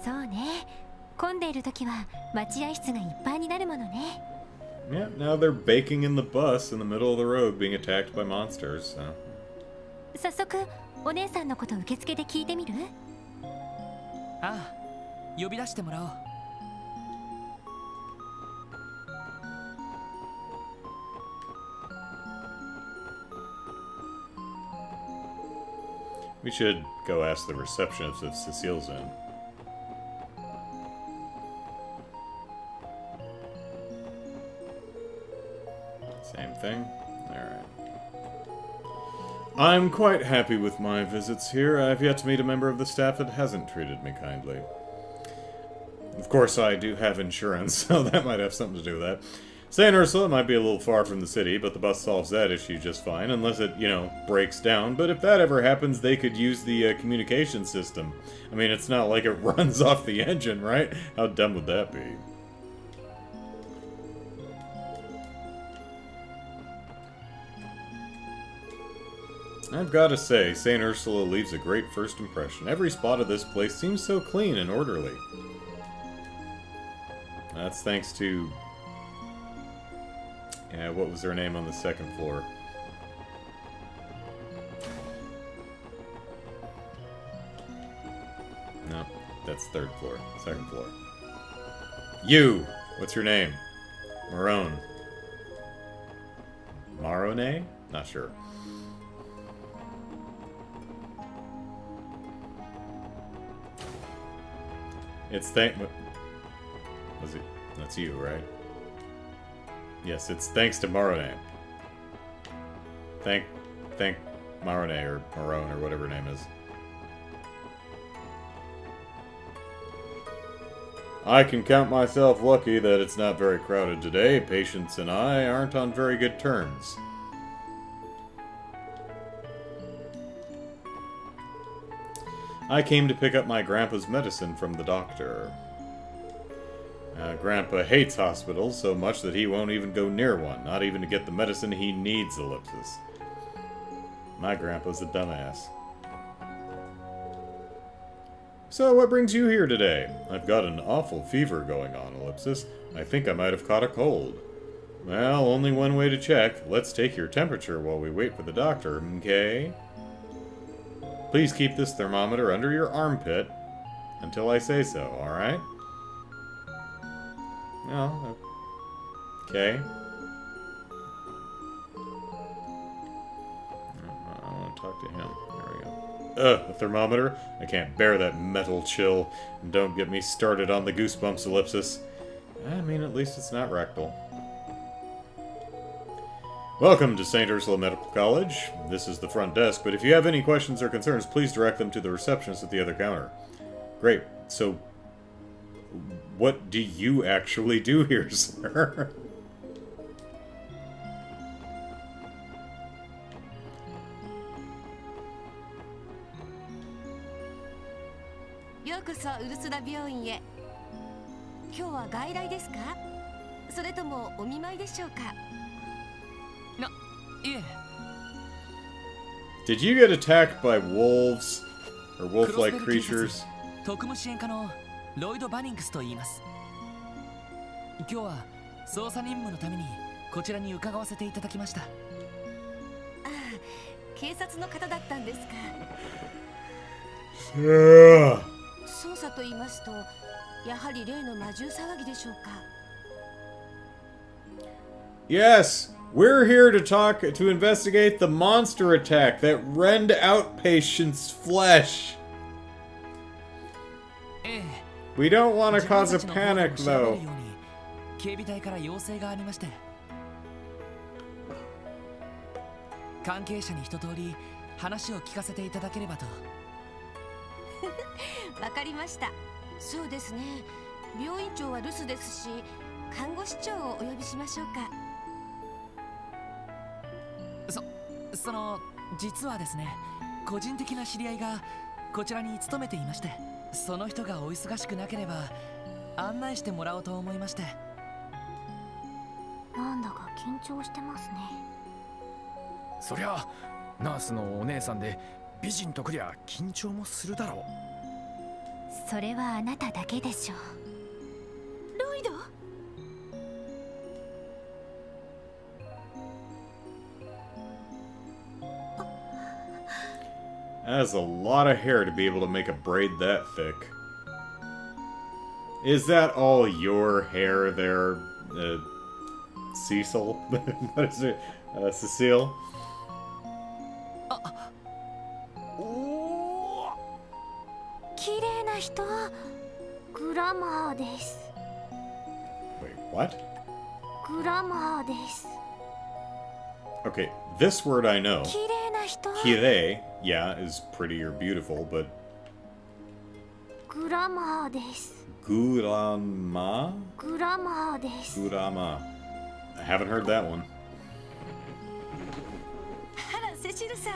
そうね。混んでいる時は待合室がいっぱいになるものね。Yeah, now they're baking in the bus in the middle of the road being attacked by monsters, so... 早速お姉さんのこと受付で聞いてみる？ああ、呼び出してもらおう。We should go ask the receptionist if Cecile's in. Same thing? Alright. I'm quite happy with my visits here. I've yet to meet a member of the staff that hasn't treated me kindly. Of course, I do have insurance, so that might have something to do with that. St. Ursula might be a little far from the city, but the bus solves that issue just fine, unless it, you know, breaks down. But if that ever happens, they could use the communication system. I mean, it's not like it runs off the engine, right? How dumb would that be? I've got to say, St. Ursula leaves a great first impression. Every spot of this place seems so clean and orderly. That's thanks to... yeah, what was her name on the second floor? No, that's third floor. Second floor. You! What's your name? Marone. Marone? Not sure. It's was it? That's you, right? Yes, it's thanks to Marone. Thank Marone or Marone or whatever her name is. I can count myself lucky that it's not very crowded today. Patience and I aren't on very good terms. I came to pick up my grandpa's medicine from the doctor. Grandpa hates hospitals so much that he won't even go near one, not even to get the medicine he needs, ellipsis. My grandpa's a dumbass. So, what brings you here today? I've got an awful fever going on, ellipsis. I think I might have caught a cold. Well, only one way to check. Let's take your temperature while we wait for the doctor, okay? Please keep this thermometer under your armpit until I say so, alright? Oh, okay. I want to talk to him. There we go. A thermometer? I can't bear that metal chill. And don't get me started on the goosebumps ellipsis. I mean, at least it's not rectal. Welcome to St. Ursula Medical College. This is the front desk, but if you have any questions or concerns, please direct them to the receptionist at the other counter. Great. So, what do you actually do here, sir? Did you get attacked by wolves or wolf-like creatures? 特務支援課のロイド・バニングスと言います。今日は捜査任務のためにこちらに伺わせていただきました。ああ、警察の方だったんですか。捜査と言いますと、やはり例の魔獣騒ぎでしょうか。Yes, we're here to investigate the monster attack that rend out patients' flesh. We don't want to cause a panic, though. 警備隊から要請がありまして、関係者に一通り話を聞かせていただければと。わかりました。そうですね。病院長は留守ですし、看護師長をお呼びしましょうか。その実はですね、個人的な知り合いがこちらに勤めていまして、その人がお忙しくなければ案内してもらおうと思いまして。なんだか緊張してますね。そりゃナースのお姉さんで美人とくりゃ緊張もするだろう。それはあなただけでしょう。ロイドThat is a lot of hair to be able to make a braid that thick. Is that all your hair there, Cecil? What is it? Cecile? 綺麗な人、グラマーです。Wait, what? グラマーです。Okay, this word I know. 綺麗な人。Kirei, yeah, is pretty or beautiful, but グラマーです。Gurama? グラマーです。Gurama. I haven't heard that one. あらセシルさん、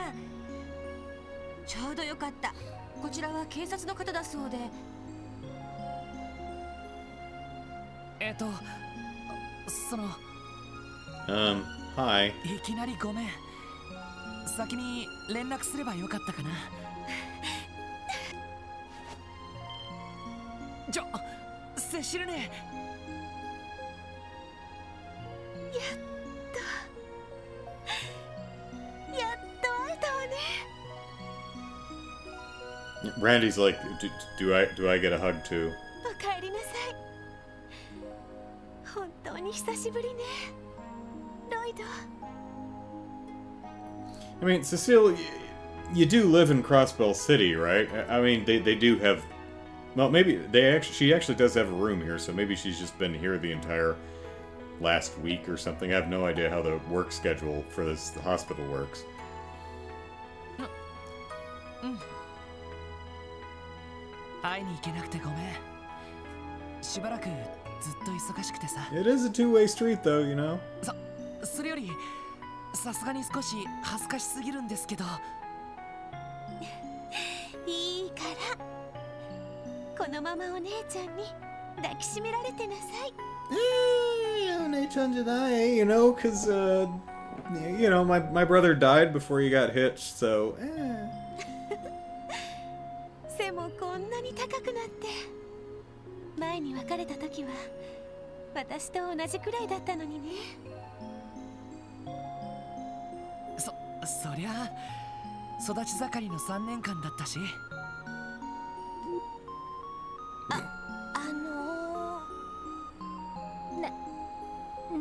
ちょうどよかった。こちらは警察の方だそうで。その Hi. いきなりごめん。先に連絡すればよかったかな。セシルネ。やっと会えたわね。 Randy's like, do I get a hug too? おかえりなさい。本当に久しぶりね、ロイド。 I mean, Cecile, you do live in Crossbell City, right? I mean, they do have... Well, maybe she actually does have a room here, so maybe she's just been here the entire last week or something. I have no idea how the work schedule for the hospital works. 会いに行けなくてごめん。しばらくずっと忙しくてさ。It is a two-way street, though, you know? それよりさすがに少し恥ずかしすぎるんですけど。いいからこのままお姉ちゃんに抱きしめられてなさい。You know, because, you know, my brother died before he got hitched, so, 背もこんなに高くなって、前に別れた時は私と同じくらいだったのにね。そりゃ育ち盛りの3年間だったし。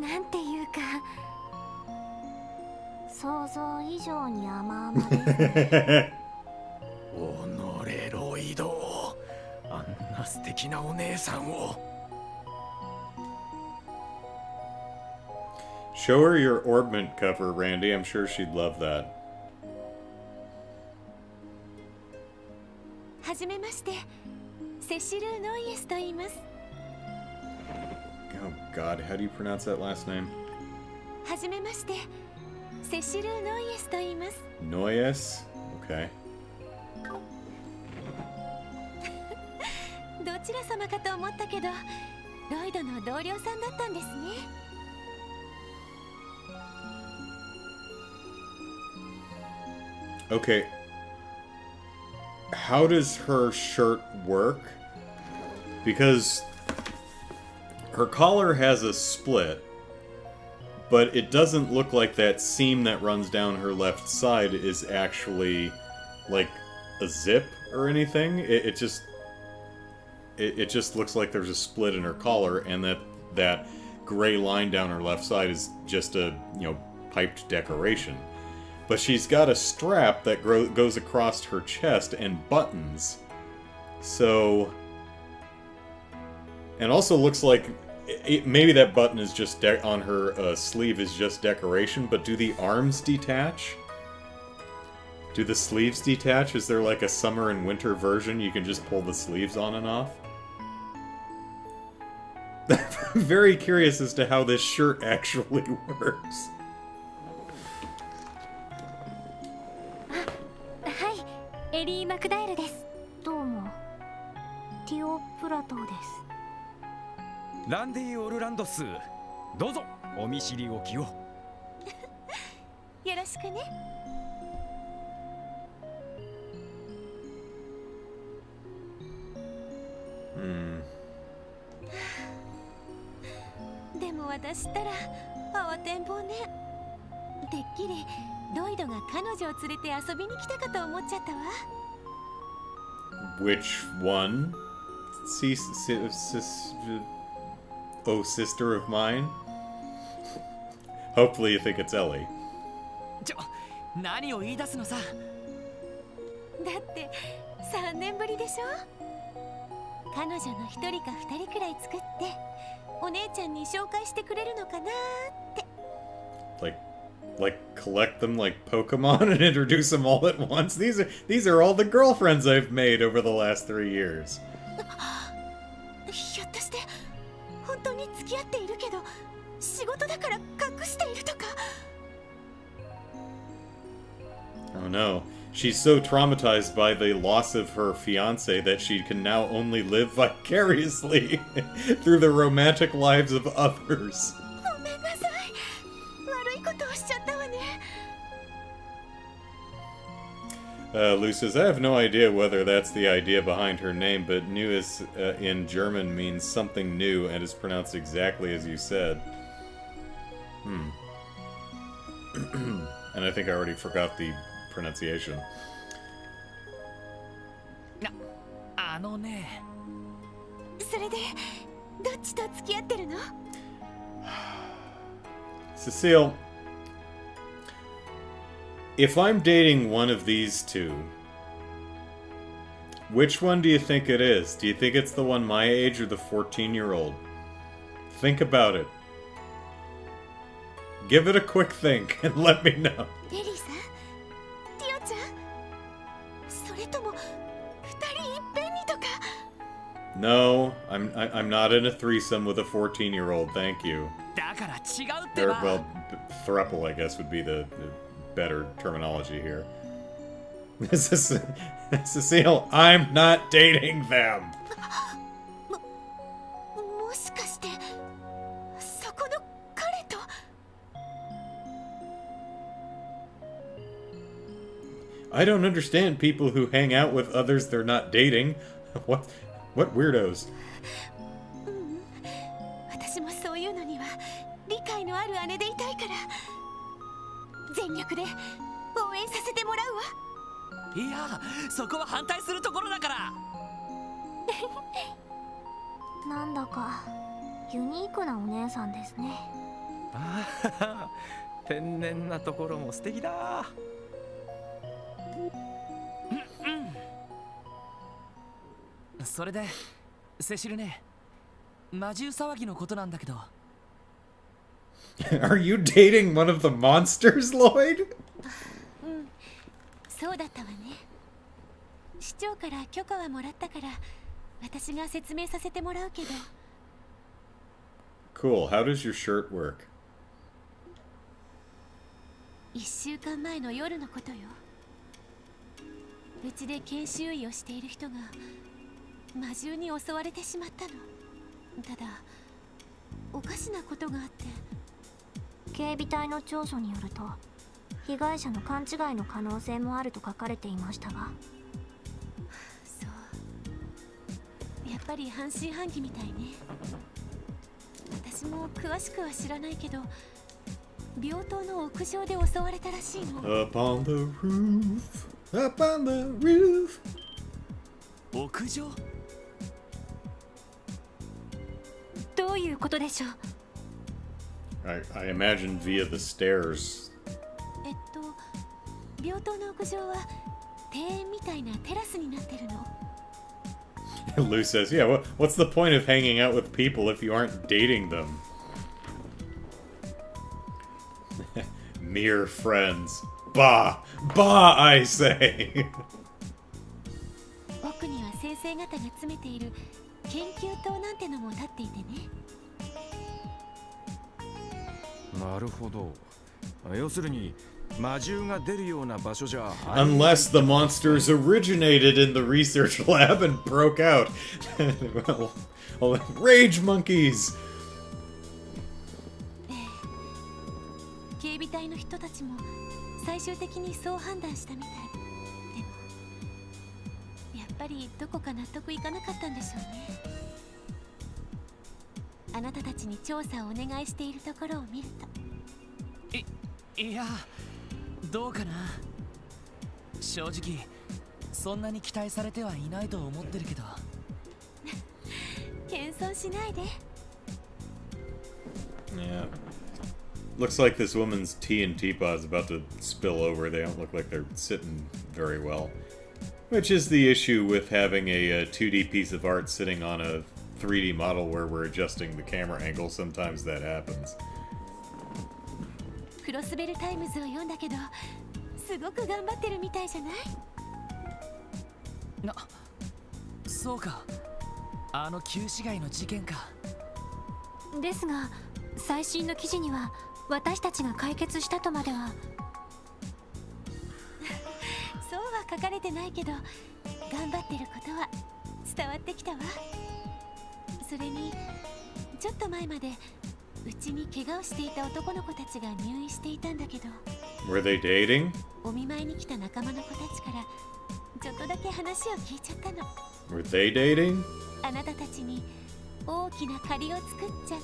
なんていうか、想像以上に甘々で。おのれロイド、あんな素敵なお姉さんを。Show her your orbment cover, Randy. I'm sure she'd love that. はじめまして、セシル・ノイエスと言います。Oh God, how do you pronounce that last name? はじめまして、セシル・ノイエスと言います。Noyes? Okay. どちら様かと思ったけど、ロイドの同僚さんだったんですね。Okay. How does her shirt work? Because her collar has a split, but it doesn't look like that seam that runs down her left side is actually like a zip or anything. It just looks like there's a split in her collar, and that gray line down her left side is just a, you know, piped decoration. But she's got a strap that goes across her chest and buttons. So... And also looks like... maybe that button is just on her sleeve is just decoration, but do the arms detach? Do the sleeves detach? Is there like a summer and winter version you can just pull the sleeves on and off? I'm very curious as to how this shirt actually works. エリー・マクダエルです。どうも。ティオ・プラトーです。ランディ・オルランドス、どうぞお見知りおきを。よろしくね。でも私ったら慌てんぼうね。てっきりロイドが彼女を連れて遊びに来たかと思っちゃったわ。Which one? Oh, sister of mine? Hopefully you think it's Ellie. 何を言い出すのさ。だって3年ぶりでしょ。彼女の1人か2人くらい作ってお姉ちゃんに紹介してくれるのかなって。Like collect them like Pokemon and introduce them all at once? These are all the girlfriends I've made over the last 3 years. ひょっとして本当に付き合っているけど仕事だから隠しているとか。 Oh no. She's so traumatized by the loss of her fiancé that she can now only live vicariously through the romantic lives of others. ごめんなさい。悪いことをしちゃったわね。 Lou says, I have no idea whether that's the idea behind her name, but new is, in German means something new and is pronounced exactly as you said. And I think I already forgot the pronunciation. あのね。それでどっちと付き合ってるの？ Cecile, if I'm dating one of these two, which one do you think it is? Do you think it's the one my age or the 14-year-old? Think about it. Give it a quick think and let me know. エリーさん、ティオちゃん、それとも二人いっぺんにとか。 No, I'm not in a threesome with a 14-year-old, thank you. だから違うって Or, ば。 well, throuple, I guess, would be the better terminology here. Cecile, I'm not dating them! もしかしてそこの彼と。 I don't understand people who hang out with others they're not dating. What weirdos? 私もそういうのには理解のある姉でいたいから全力で応援させてもらうわ。いや、そこは反対するところだから。なんだかユニークなお姉さんですね。ああ、天然なところも素敵だ。それでセシルね、魔獣騒ぎのことなんだけど。Are you dating one of the monsters, Lloyd? そうだったわね。市長から許可はもらったから私が説明させてもらうけど。 Cool. How does your shirt work? 1週間前の夜のことよ。うちで研修医をしている人が魔獣に襲われてしまったの。ただおかしなことがあって。警備隊の調書によると被害者の勘違いの可能性もあると書かれていましたが。そう、やっぱり半信半疑みたいね。私も詳しくは知らないけど病棟の屋上で襲われたらしいの。 Up on the roof, up on the roof. 屋上？どういうことでしょう。 I imagine via the stairs. 病棟の屋上は庭園みたいなテラスになってるの。 Lou says, yeah, what's the point of hanging out with people if you aren't dating them? Mere friends. Bah! Bah, I say! 奥には先生方が詰めている研究棟なんてのも立っていてね。なるほど。要するに魔獣が出るような場所じゃ。Unless the monsters originated in the research lab and broke out. well, rage monkeys! 警備隊の人たちも最終的にそう判断したみたい。でもやっぱりどこか納得いかなかったんでしょうね。あなたたちに調査をお願いしているところを見ると。いや、どうかな。正直そんなに期待されてはいないと思ってるけど。謙遜しないで。 Yeah. Looks like this woman's tea and teapot is about to spill over. They don't look like they're sitting very well. Which is the issue with having a 2D piece of art sitting on a 3D model where we're adjusting the camera angle. Sometimes that happens. クロスベルタイムズを読んだけどすごく頑張ってるみたいじゃない？そうか。あの旧市街の事件か。ですが最新の記事には私たちが解決したとまではそうは書かれてないけど、頑張ってることは伝わってきたわ。それにちょっと前までうちに怪我をしていた男の子たちが入院していたんだけど、 Were they dating? お見舞いに来た仲間の子たちからちょっとだけ話を聞いちゃったの。 Were they dating? あなたたちに大きな借りを作っちゃっ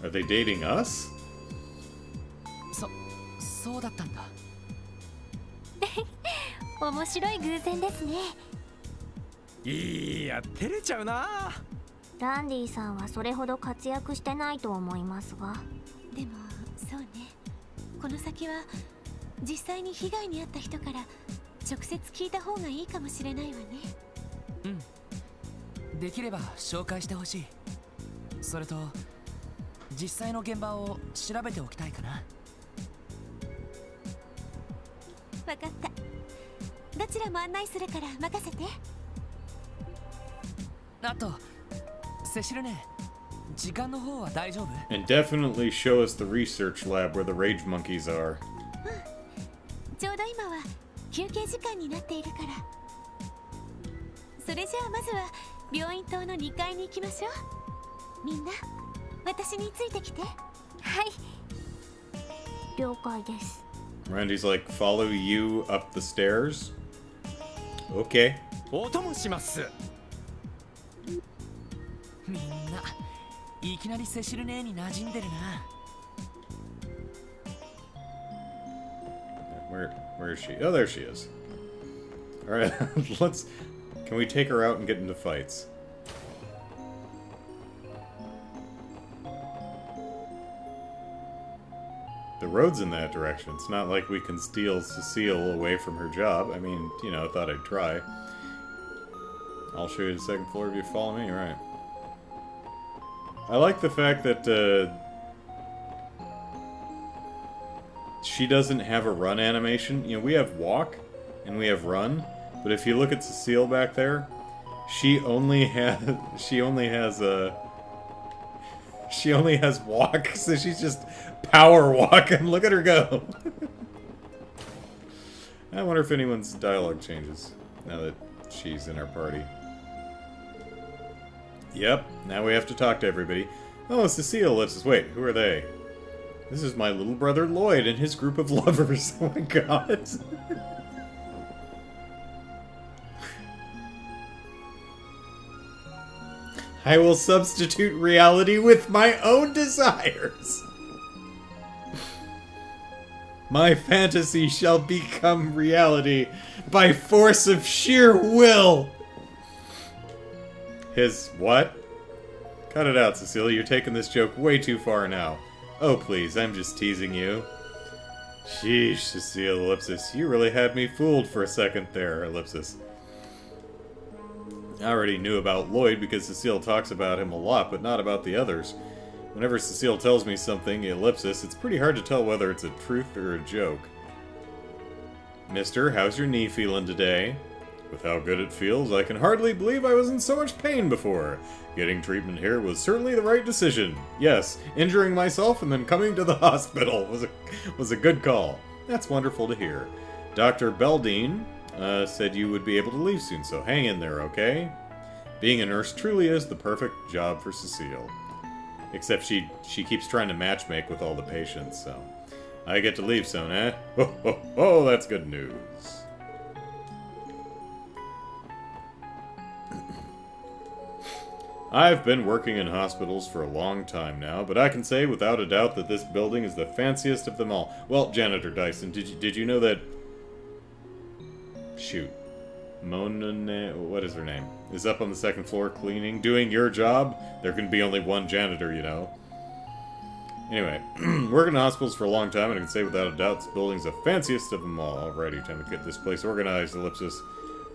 た。 Are they dating us? そうだったんだ。面白い偶然ですね。いや照れちゃうな。ランディさんはそれほど活躍してないと思いますが。でもそうね、この先は実際に被害に遭った人から直接聞いた方がいいかもしれないわね。うん、できれば紹介してほしい。それと実際の現場を調べておきたいかな。分かった。どちらも案内するから任せて。あとセシルね、時間の方は大丈夫？ And definitely show us the research lab where the rage monkeys are. ちょうど今は休憩時間になっているから。それじゃあまずは病院棟の2階に行きましょう。みんな私についてきて。はい、了解です。 Randy's like, follow you up the stairs? Okay. お供します。みんないきなりセシル姉に馴染んでるな。Where is she? Oh, there she is. Alright, let's... Can we take her out and get into fights? The road's in that direction. It's not like we can steal Cecile away from her job. I mean, you know, I thought I'd try. I'll show you the second floor if you follow me. Right. I like the fact that she doesn't have a run animation. You know, we have walk and we have run, but if you look at Cecile back there, she only has walk, so she's just power walking. Look at her go. I wonder if anyone's dialogue changes now that she's in our party. Yep, now we have to talk to everybody. Oh, Cecile lives us. Wait, who are they? This is my little brother Lloyd and his group of lovers. Oh my god. I will substitute reality with my own desires. My fantasy shall become reality by force of sheer will. His what? Cut it out, Cecilia. You're taking this joke way too far now. Oh, please, I'm just teasing you. Sheesh, Cecile, ellipsis. You really had me fooled for a second there, ellipsis. I already knew about Lloyd because Cecile talks about him a lot, but not about the others. Whenever Cecile tells me something, ellipsis, it's pretty hard to tell whether it's a truth or a joke. Mister, how's your knee feeling today? With how good it feels, I can hardly believe I was in so much pain before. Getting treatment here was certainly the right decision. Yes, injuring myself and then coming to the hospital was a good call. That's wonderful to hear. Dr. Beldine said you would be able to leave soon, so hang in there, okay? Being a nurse truly is the perfect job for Cecile. Except she keeps trying to matchmake with all the patients, so... I get to leave soon, eh? Ho ho ho, that's good news. I've been working in hospitals for a long time now, but I can say without a doubt that this building is the fanciest of them all. Well, Janitor Dyson, did you know that... Shoot. Mona... what is her name? Is up on the second floor cleaning, doing your job? There can be only one janitor, you know. Anyway, working in hospitals for a long time, and I can say without a doubt this building's the fanciest of them all. Alrighty, time to get this place organized, ellipsis.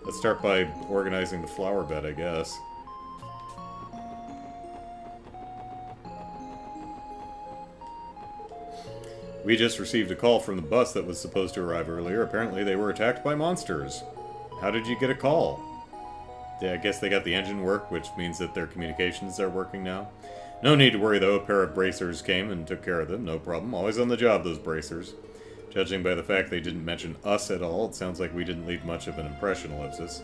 Let's start by organizing the flower bed, I guess. We just received a call from the bus that was supposed to arrive earlier. Apparently they were attacked by monsters. How did you get a call? Yeah, I guess they got the engine work, which means that their communications are working now. No need to worry though, a pair of bracers came and took care of them, no problem. Always on the job, those bracers. Judging by the fact they didn't mention us at all, it sounds like we didn't leave much of an impression, Ellipsis.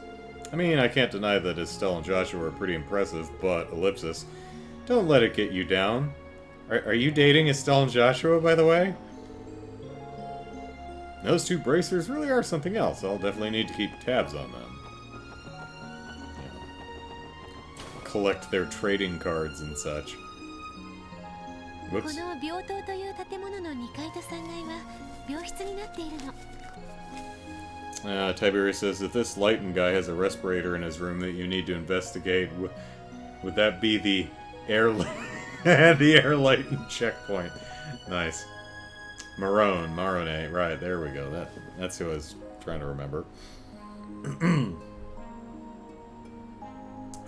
I mean, I can't deny that Estelle and Joshua are pretty impressive, but, Ellipsis, don't let it get you down. Are you dating Estelle and Joshua, by the way? Those two bracers really are something else. I'll definitely need to keep tabs on them. Yeah. Collect their trading cards and such. こ Whoops. の病棟という建物の2階と3階は病室になっているの。 Tiberius says if this Lighten guy has a respirator in his room that you need to investigate, would that be the air the air Lighten checkpoint? Nice. Marone, right, there we go. That's who I was trying to remember.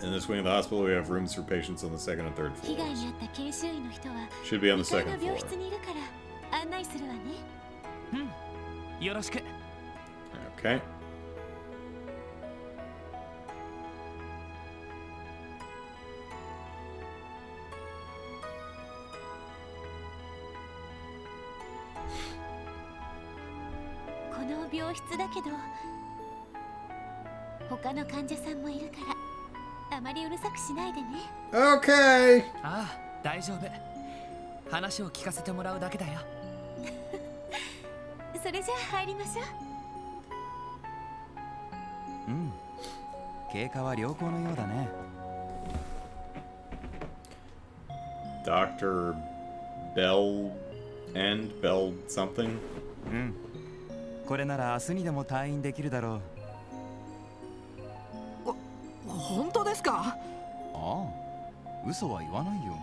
In this wing of the hospital, we have rooms for patients on the second and third 被害 floors. に遭った研修医の人は Should be on the 2階 second の floor. 病室にいるから案内するわね。よろしく。 Okay. この病室だけど他の患者さんもいるからあまりうるさくしないでね。 Okay! ああ、大丈夫。話を聞かせてもらうだけだよ。それじゃあ入りましょう。うん。経過は良好のようだね。 Dr. Bell something? うん。これなら明日にでも退院できるだろう。本当ですか？ああ、嘘は言わないよ。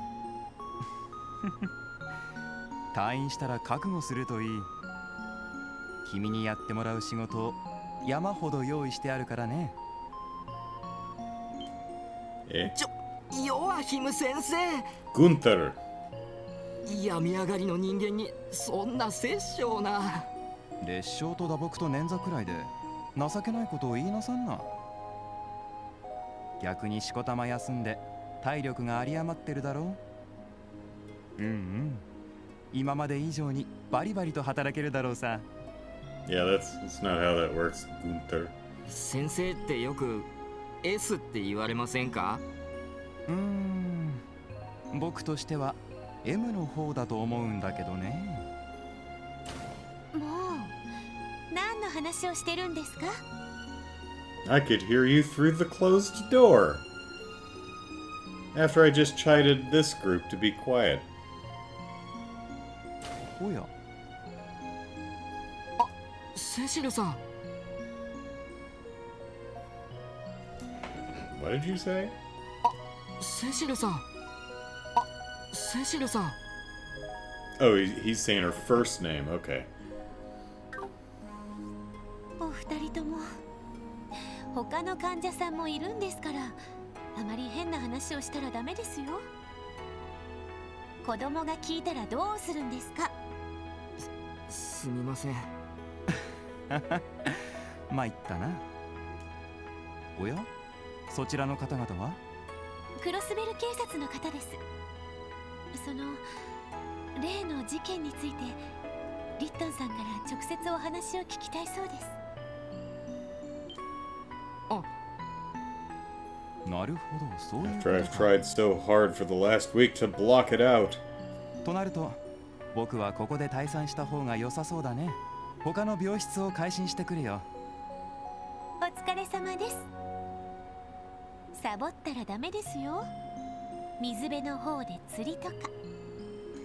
退院したら覚悟するといい。君にやってもらう仕事を山ほど用意してあるからね。Eh? ヨアヒム先生、 Gunther! 病み上がりの人間にそんな殺生な。烈傷と打撲と捻挫くらいで情けないことを言いなさんな。逆にしこたま休んで体力が有り余ってるだろう。うんうん。今まで以上にバリバリと働けるだろうさ。Yeah, that's not how that works, Gunther. 先生ってよく S って言われませんか？僕としては M の方だと思うんだけどね。もう何の話をしてるんですか？ I could hear you through the closed door. After I just chided this group to be quiet. おや。セシルさん。 What did you say? セシルさん。セシルさん。 Oh, he's saying her first name. Okay. お二人とも他の患者さんもいるんですからあまり変な話をしたらダメですよ。子供が聞いたらどうするんですか？すみません。参ったな。おや、そちらの方々は？クロスベル警察の方です。その例の事件についてリットンさんから直接お話を聞きたいそうです。なるほど、そういうこ After と I've か。 tried so hard for the last week to block it out. となると、僕はここで退散した方が良さそうだね。他の病室を改心してくるよ。お疲れ様です。サボったらダメですよ。水辺の方で釣りとか。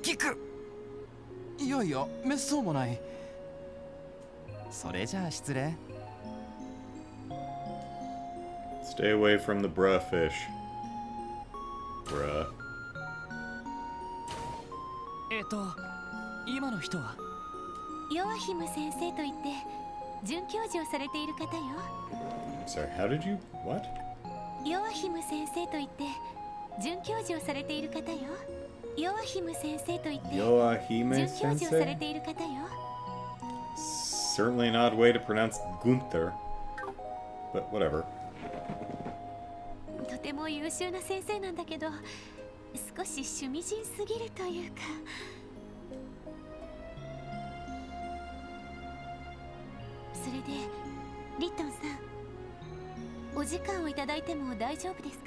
聞く。いやいや、めっそうもない。それじゃあ失礼。Stay away from the bruh fish. Bruh. 今の人は？ヨアヒム先生といって准教授をされている方よ。 I'm sorry, how did you... What? ヨアヒム先生といって准教授をされている方よ。ヨアヒム先生といって准 Yoahime 教授をされ sensei? ている方よ。 Certainly an odd way to pronounce Gunther. But whatever. とても優秀な先生なんだけど少し趣味人すぎるというか。それでリットンさん、お時間をいただいても大丈夫ですか？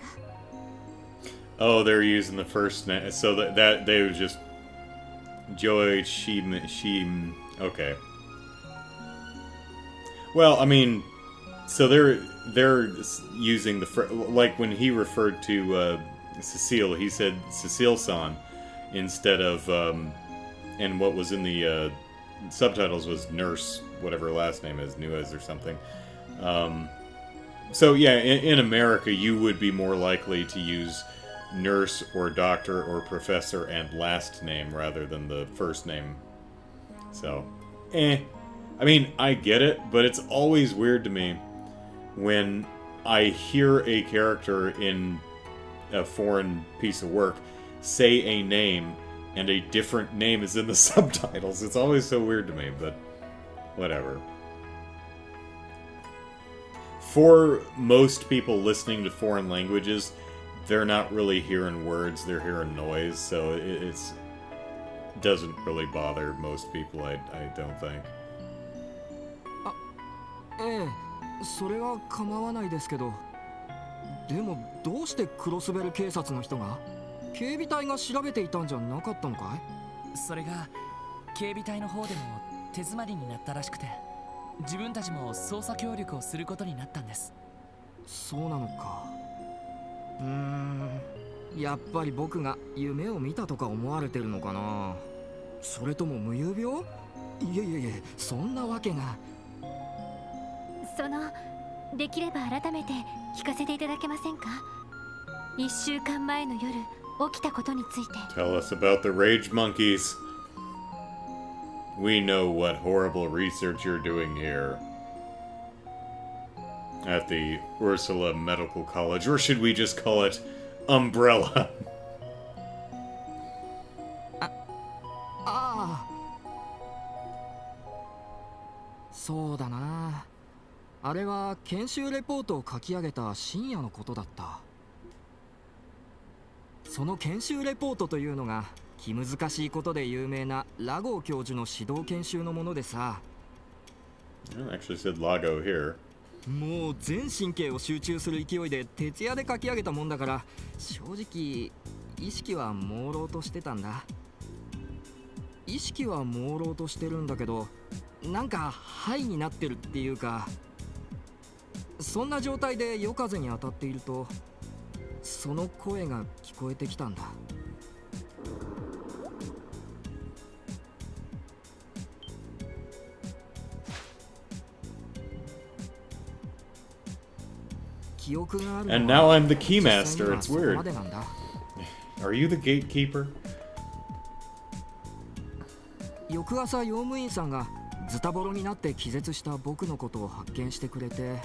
Oh, they're using the first name, so that they was just Joy Shim. Okay. Well, I mean, so they're using like when he referred to Cecile, he said Cecile-san instead of and what was in the subtitles was Nurse, whatever her last name is, Nuez or something. So yeah, in America, you would be more likely to use nurse or doctor or professor and last name rather than the first name. So, I mean, I get it, but it's always weird to me when I hear a character in a foreign piece of work say a name and a different name is in the subtitles. It's always so weird to me, but whatever. For most people listening to foreign languages, they're not really hearing words, they're hearing noise, so it doesn't really bother most people, I don't think. ええ、それは構わないですけど、でもどうしてクロスベル警察の人が警備隊が調べていたんじゃなかったのかい？それが警備隊の方でも手詰まりになったらしくて、自分たちも捜査協力をすることになったんです。そうなのか。やっぱり僕が夢を見たとか思われてるのかな。それとも無遊病？いえ、そんなわけが。できれば改めて聞かせていただけませんか？1週間前の夜起きたことについて。 Tell us about the rage monkeys. We know what horrible research you're doing here at the Ursula Medical College, or should we just call it Umbrella? ああ、そうだな。あれは研修レポートを書き上げた深夜のことだった。その研修レポートというのが気難しいことで有名なラゴー教授の指導研修のものでさ。It actually said Lago here. もう全神経を集中する勢いで徹夜で書き上げたもんだから、正直意識は朦朧としてたんだ。意識は朦朧としてるんだけど、なんかハイになってるっていうか、そんな状態で夜風に当たっていると、その声が聞こえてきたんだ。記憶がある And のは now I'm the keymaster. It's 実際に weird. はそこまでなんだ。Are you the gatekeeper? 翌朝用務員さんがズタボロになって気絶した僕のことを発見してくれて、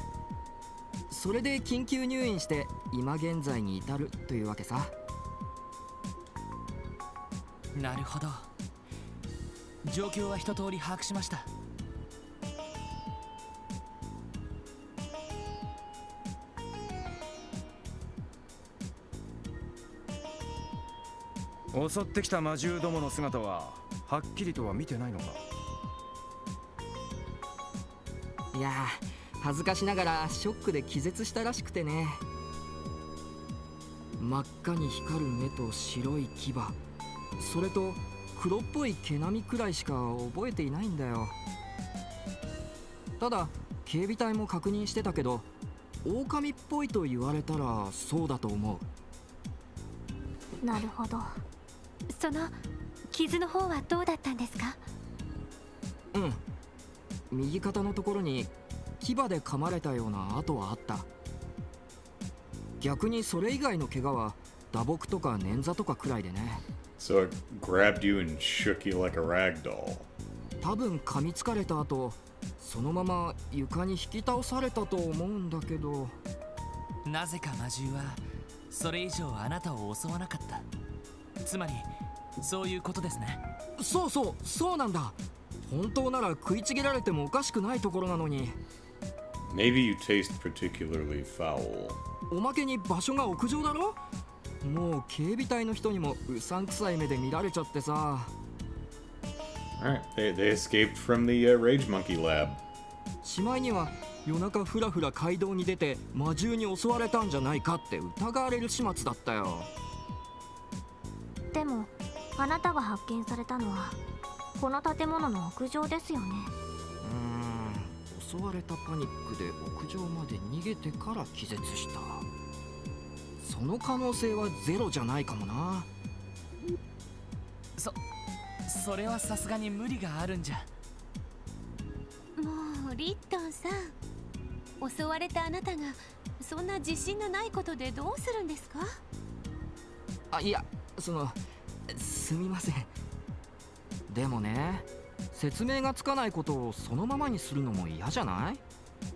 それで緊急入院して今現在に至るというわけさ。なるほど。状況は一通り把握しました。襲ってきた魔獣どもの姿ははっきりとは見てないのか？いやー、恥ずかしながらショックで気絶したらしくてね。真っ赤に光る目と白い牙、それと黒っぽい毛並みくらいしか覚えていないんだよ。ただ警備隊も確認してたけど、狼っぽいと言われたらそうだと思う。なるほど。その傷の方はどうだったんですか？うん、右肩のところに牙で噛まれたような跡はあった。逆にそれ以外の怪我は打撲とか捻挫とかくらいでね。So it grabbed you and shook you like a rag doll. 多分噛みつかれた後、そのまま床に引き倒されたと思うんだけど。なぜか魔獣はそれ以上あなたを襲わなかった。つまりそういうことですね。そうなんだ。本当なら食いちぎられてもおかしくないところなのに。 Maybe you taste particularly foul. おまけに場所が屋上だろ。もう警備隊の人にもうさんくさい目で見られちゃってさ。 Alright, they escaped from the Rage Monkey lab. しまいには夜中ふらふら街道に出て魔獣に襲われたんじゃないかって疑われる始末だったよ。でもあなたが発見されたのはこの建物の屋上ですよね。襲われたパニックで屋上まで逃げてから気絶した。その可能性はゼロじゃないかもな。それはさすがに無理があるんじゃ。もうリットンさん、襲われたあなたがそんな自信のないことでどうするんですか？あ、いや、すみません。でもね、説明がつかないことをそのままにするのも嫌じゃない？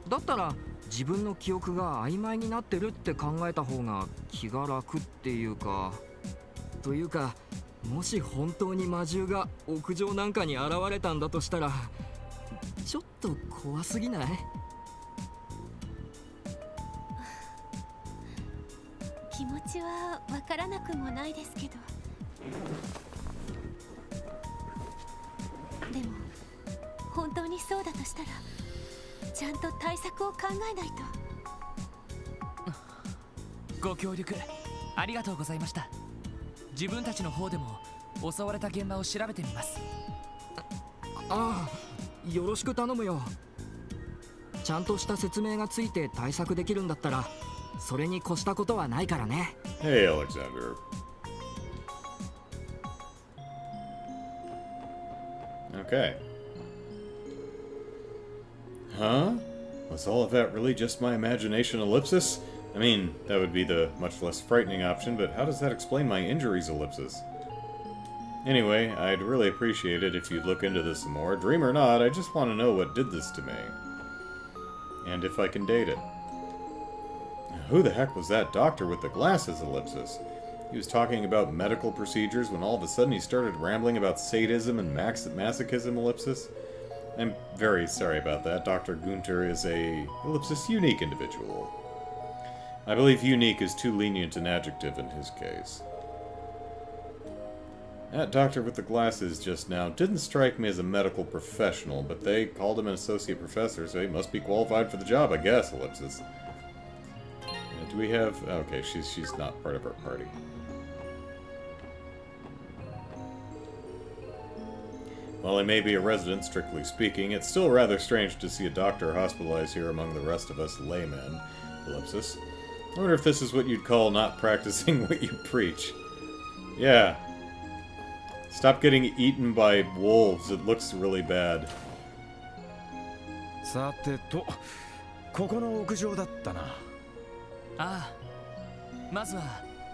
だったら自分の記憶が曖昧になってるって考えた方が気が楽っていうか。というか、もし本当に魔獣が屋上なんかに現れたんだとしたらちょっと怖すぎない？気持ちはわからなくもないですけど、でも本当にそうだとしたらちゃんと対策を考えないと。ご協力ありがとうございました。自分たちの方でも襲われた現場を調べてみます。ああ、よろしく頼むよ。ちゃんとした説明がついて対策できるんだったらそれに越したことはないからね。Hey, Alexander. Okay. Huh? Was all of that really just my imagination, Ellipsis? I mean, that would be the much less frightening option, but how does that explain my injuries, Ellipsis? Anyway, I'd really appreciate it if you'd look into this some more. Dream or not, I just want to know what did this to me. And if I can date it. Who the heck was that doctor with the glasses, Ellipsis? He was talking about medical procedures when all of a sudden he started rambling about sadism and masochism, Ellipsis. I'm very sorry about that. Dr. Gunter is a, Ellipsis, unique individual. I believe unique is too lenient an adjective in his case. That doctor with the glasses just now didn't strike me as a medical professional, but they called him an associate professor, so he must be qualified for the job, I guess, Ellipsis. Do we have... Okay, she's not part of our party. While he may be a resident, strictly speaking, it's still rather strange to see a doctor hospitalized here among the rest of us laymen, Ellipsis. I wonder if this is what you'd call not practicing what you preach. Yeah. Stop getting eaten by wolves. It looks really bad. さてと、ここの屋上だったな。ああ、まずは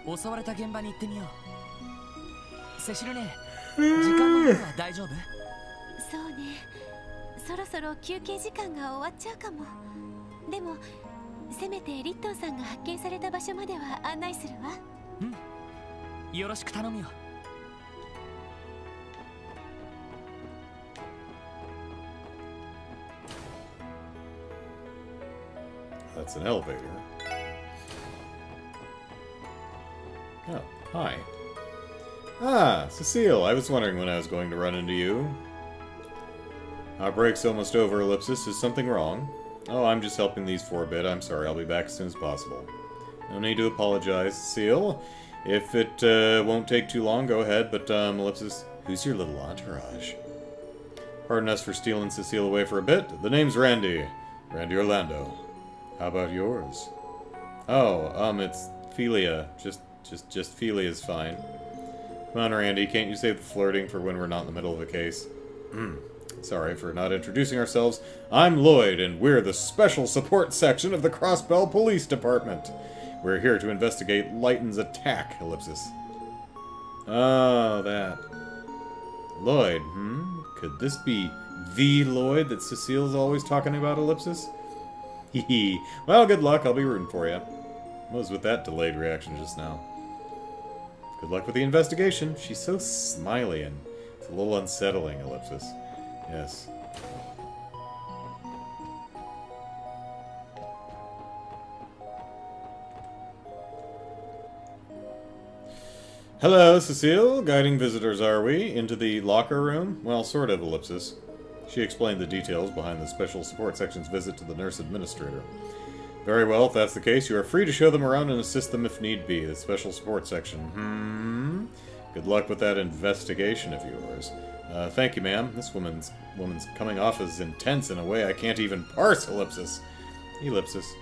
襲われた現場に行ってみよう。セシルね、時間の方は大丈夫？そうね、そろそろ休憩時間が終わっちゃうかも。でもせめてリットンさんが発見された場所までは案内するわ。うん、よろしく頼むよ。That's an elevator. Oh, hi. Ah, Cecile, I was wondering when I was going to run into you. Our break's almost over, Ellipsis. Is something wrong? Oh, I'm just helping these for a bit. I'm sorry. I'll be back as soon as possible. No need to apologize, Cecile. If it won't take too long, go ahead. But, Ellipsis, who's your little entourage? Pardon us for stealing Cecile away for a bit. The name's Randy. Randy Orlando. How about yours? Oh, it's Philia. Just Philia's fine. Come on, Randy, can't you save the flirting for when we're not in the middle of a case? Sorry for not introducing ourselves. I'm Lloyd, and we're the Special Support Section of the Crossbell Police Department. We're here to investigate Lighton's attack, Ellipsis. Oh, that. Lloyd, Could this be the Lloyd that Cecile's always talking about, Ellipsis? Hee. Well, good luck. I'll be rooting for you. What was with that delayed reaction just now? Good luck with the investigation. She's so smiley and it's a little unsettling, Ellipsis. Yes. Hello, Cecile. Guiding visitors, are we? Into the locker room? Well, sort of, ellipsis. She explained the details behind the special support section's visit to the nurse administrator. Very well, if that's the case, you are free to show them around and assist them if need be. The special support section. Good luck with that investigation of yours. Thank you, ma'am. This woman's coming off as intense in a way I can't even parse, ellipsis. Ellipsis.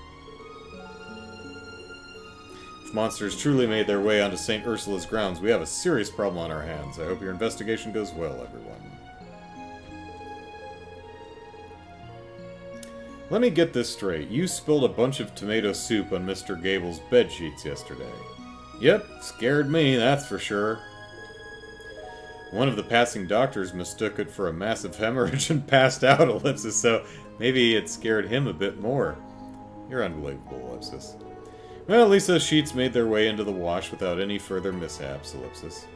If monsters truly made their way onto St. Ursula's grounds, we have a serious problem on our hands. I hope your investigation goes well, everyone. Let me get this straight. You spilled a bunch of tomato soup on Mr. Gable's bedsheets yesterday. Yep, scared me, that's for sure. One of the passing doctors mistook it for a massive hemorrhage and passed out, ellipsis, so maybe it scared him a bit more. You're unbelievable, ellipsis. Well, at least those sheets made their way into the wash without any further mishaps, ellipsis.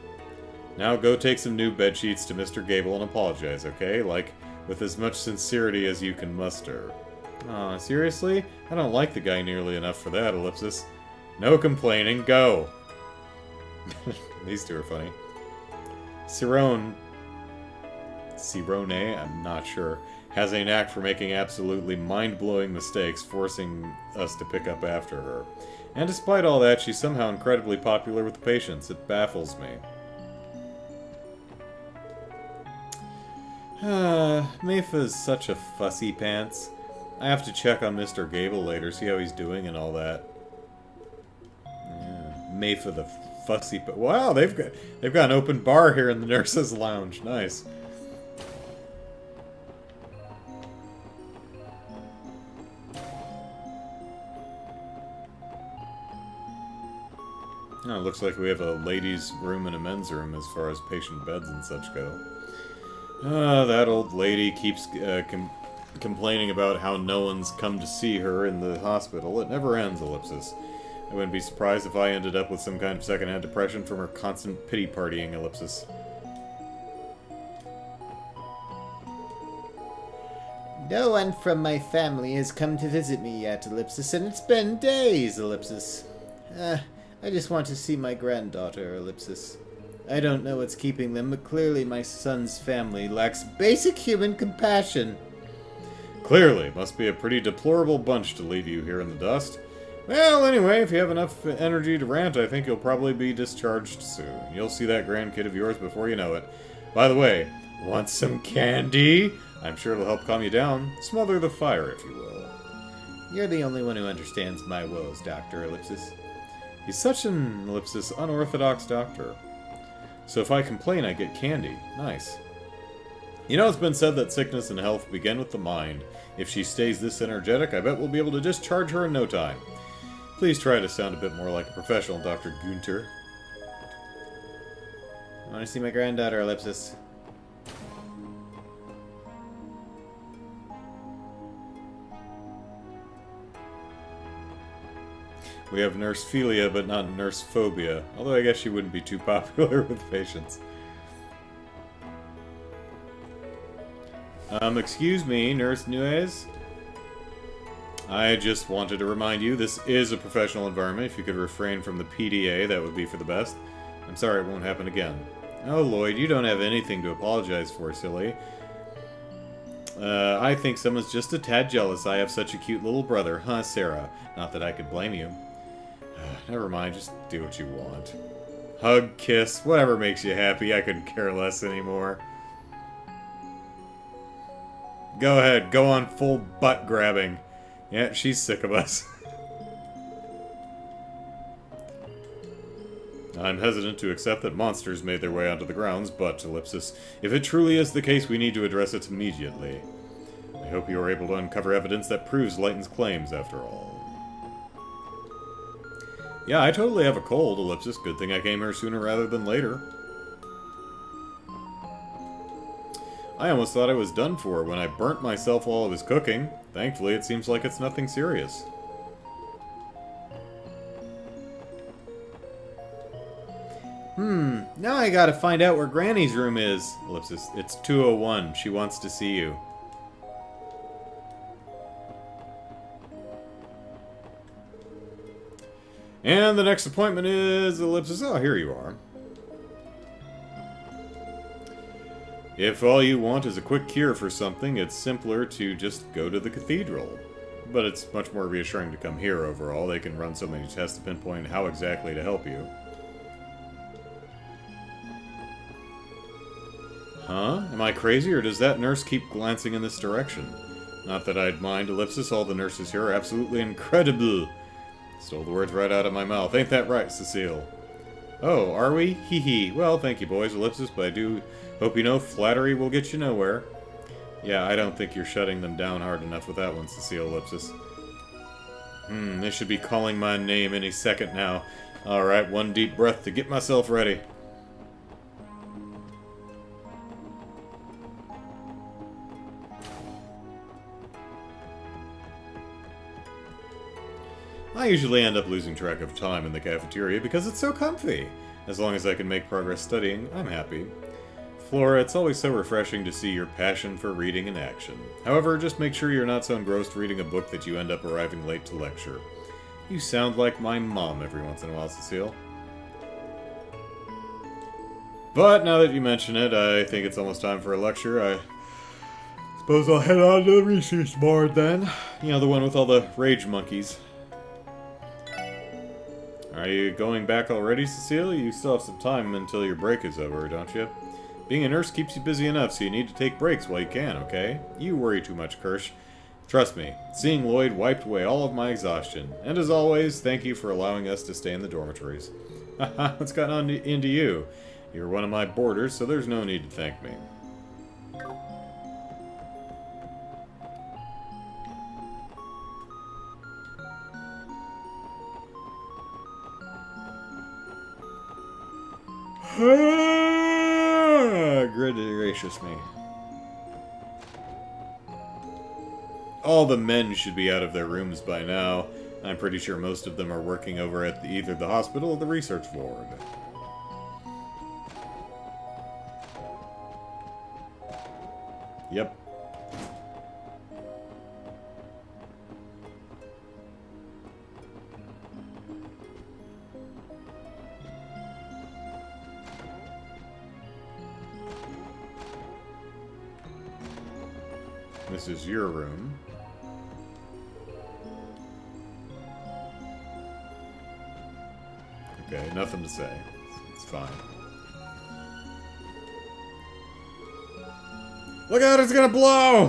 Now go take some new bedsheets to Mr. Gable and apologize, okay? Like, with as much sincerity as you can muster. Aw, seriously? I don't like the guy nearly enough for that, ellipsis. No complaining, go! These two are funny. Cirone, I'm not sure, has a knack for making absolutely mind-blowing mistakes, forcing us to pick up after her. And despite all that, she's somehow incredibly popular with the patients. It baffles me. Mayfa's such a fussy pants. I have to check on Mr. Gable later, see how he's doing and all that. Yeah, Mayfa the fussy... Wow, they've got an open bar here in the nurses' lounge. Nice. Oh, it looks like we have a ladies' room and a men's room as far as patient beds and such go. That old lady keeps complaining about how no one's come to see her in the hospital. It never ends, ellipsis. I wouldn't be surprised if I ended up with some kind of secondhand depression from her constant pity partying, ellipsis. No one from my family has come to visit me yet, ellipsis, and it's been days, ellipsis. I just want to see my granddaughter, ellipsis. I don't know what's keeping them, but clearly my son's family lacks basic human compassion. Clearly, must be a pretty deplorable bunch to leave you here in the dust. Well, anyway, if you have enough energy to rant, I think you'll probably be discharged soon. You'll see that grandkid of yours before you know it. By the way, want some candy? I'm sure it'll help calm you down. Smother the fire, if you will. You're the only one who understands my woes, Dr. Ellipsis. He's such an, ellipsis, unorthodox doctor. So if I complain, I get candy. Nice. You know, it's been said that sickness and health begin with the mind. If she stays this energetic, I bet we'll be able to discharge her in no time. Please try to sound a bit more like a professional, Dr. Gunter. I want to see my granddaughter, ellipsis. We have Nurse Philia, but not Nurse Phobia. Although I guess she wouldn't be too popular with patients. Excuse me, Nurse Nuez? I just wanted to remind you, this is a professional environment. If you could refrain from the PDA, that would be for the best. I'm sorry it won't happen again. Oh, Lloyd, you don't have anything to apologize for, silly. I think someone's just a tad jealous I have such a cute little brother, huh, Sarah? Not that I could blame you. Never mind, just do what you want. Hug, kiss, whatever makes you happy. I couldn't care less anymore. Go ahead, go on full butt grabbing. Yeah, she's sick of us. I'm hesitant to accept that monsters made their way onto the grounds, but, ellipsis, if it truly is the case, we need to address it immediately. I hope you are able to uncover evidence that proves Layton's claims, after all. Yeah, I totally have a cold, ellipsis. Good thing I came here sooner rather than later. I almost thought I was done for when I burnt myself while I was cooking. Thankfully, it seems like it's nothing serious. Now I gotta find out where Granny's room is. Ellipsis, it's 201. She wants to see you. And the next appointment is, ellipsis, oh, here you are. If all you want is a quick cure for something, it's simpler to just go to the cathedral. But it's much more reassuring to come here overall. They can run so many tests to pinpoint how exactly to help you. Huh? Am I crazy, or does that nurse keep glancing in this direction? Not that I'd mind, Ellipsis. All the nurses here are absolutely incredible. Stole the words right out of my mouth. Ain't that right, Cecile? Oh, are we? Hee hee. Well, thank you, boys, Ellipsis, but I do hope you know flattery will get you nowhere. Yeah, I don't think you're shutting them down hard enough with that one, Cecile Ellipsis. They should be calling my name any second now. Alright, one deep breath to get myself ready. I usually end up losing track of time in the cafeteria because it's so comfy. As long as I can make progress studying, I'm happy. Flora, it's always so refreshing to see your passion for reading in action. However, just make sure you're not so engrossed reading a book that you end up arriving late to lecture. You sound like my mom every once in a while, Cecile. But now that you mention it, I think it's almost time for a lecture. I suppose I'll head on to the research board then. You know, the one with all the rage monkeys. Are you going back already, Cecile? You still have some time until your break is over, don't you? Being a nurse keeps you busy enough, so you need to take breaks while you can, okay? You worry too much, Kirsch. Trust me, seeing Lloyd wiped away all of my exhaustion. And as always, thank you for allowing us to stay in the dormitories. Haha, what's gotten on into you? You're one of my boarders, so there's no need to thank me. Good gracious me. All the men should be out of their rooms by now. I'm pretty sure most of them are working over at either the hospital or the research ward. Yep. This is your room. Okay, nothing to say. It's fine. Look out, it's gonna blow!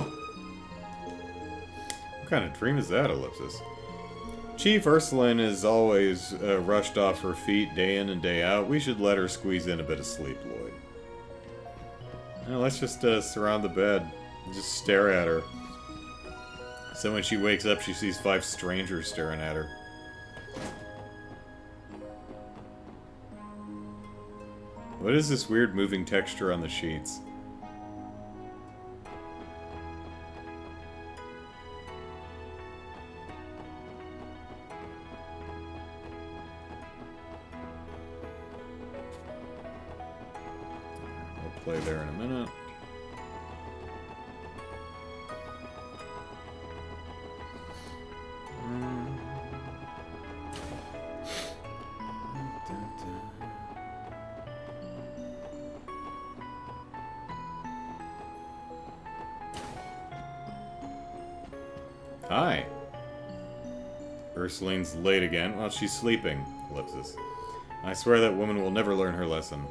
What kind of dream is that, Ellipsis? Chief Ursuline is always rushed off her feet day in and day out. We should let her squeeze in a bit of sleep, Lloyd. Now, let's just surround the bed. Just stare at her. So when she wakes up, she sees 5 strangers staring at her. What is this weird moving texture on the sheets? We'll play there in a minute. Hi. Ursuline's late again. Well, she's sleeping, Ellipsis. I swear that woman will never learn her lesson.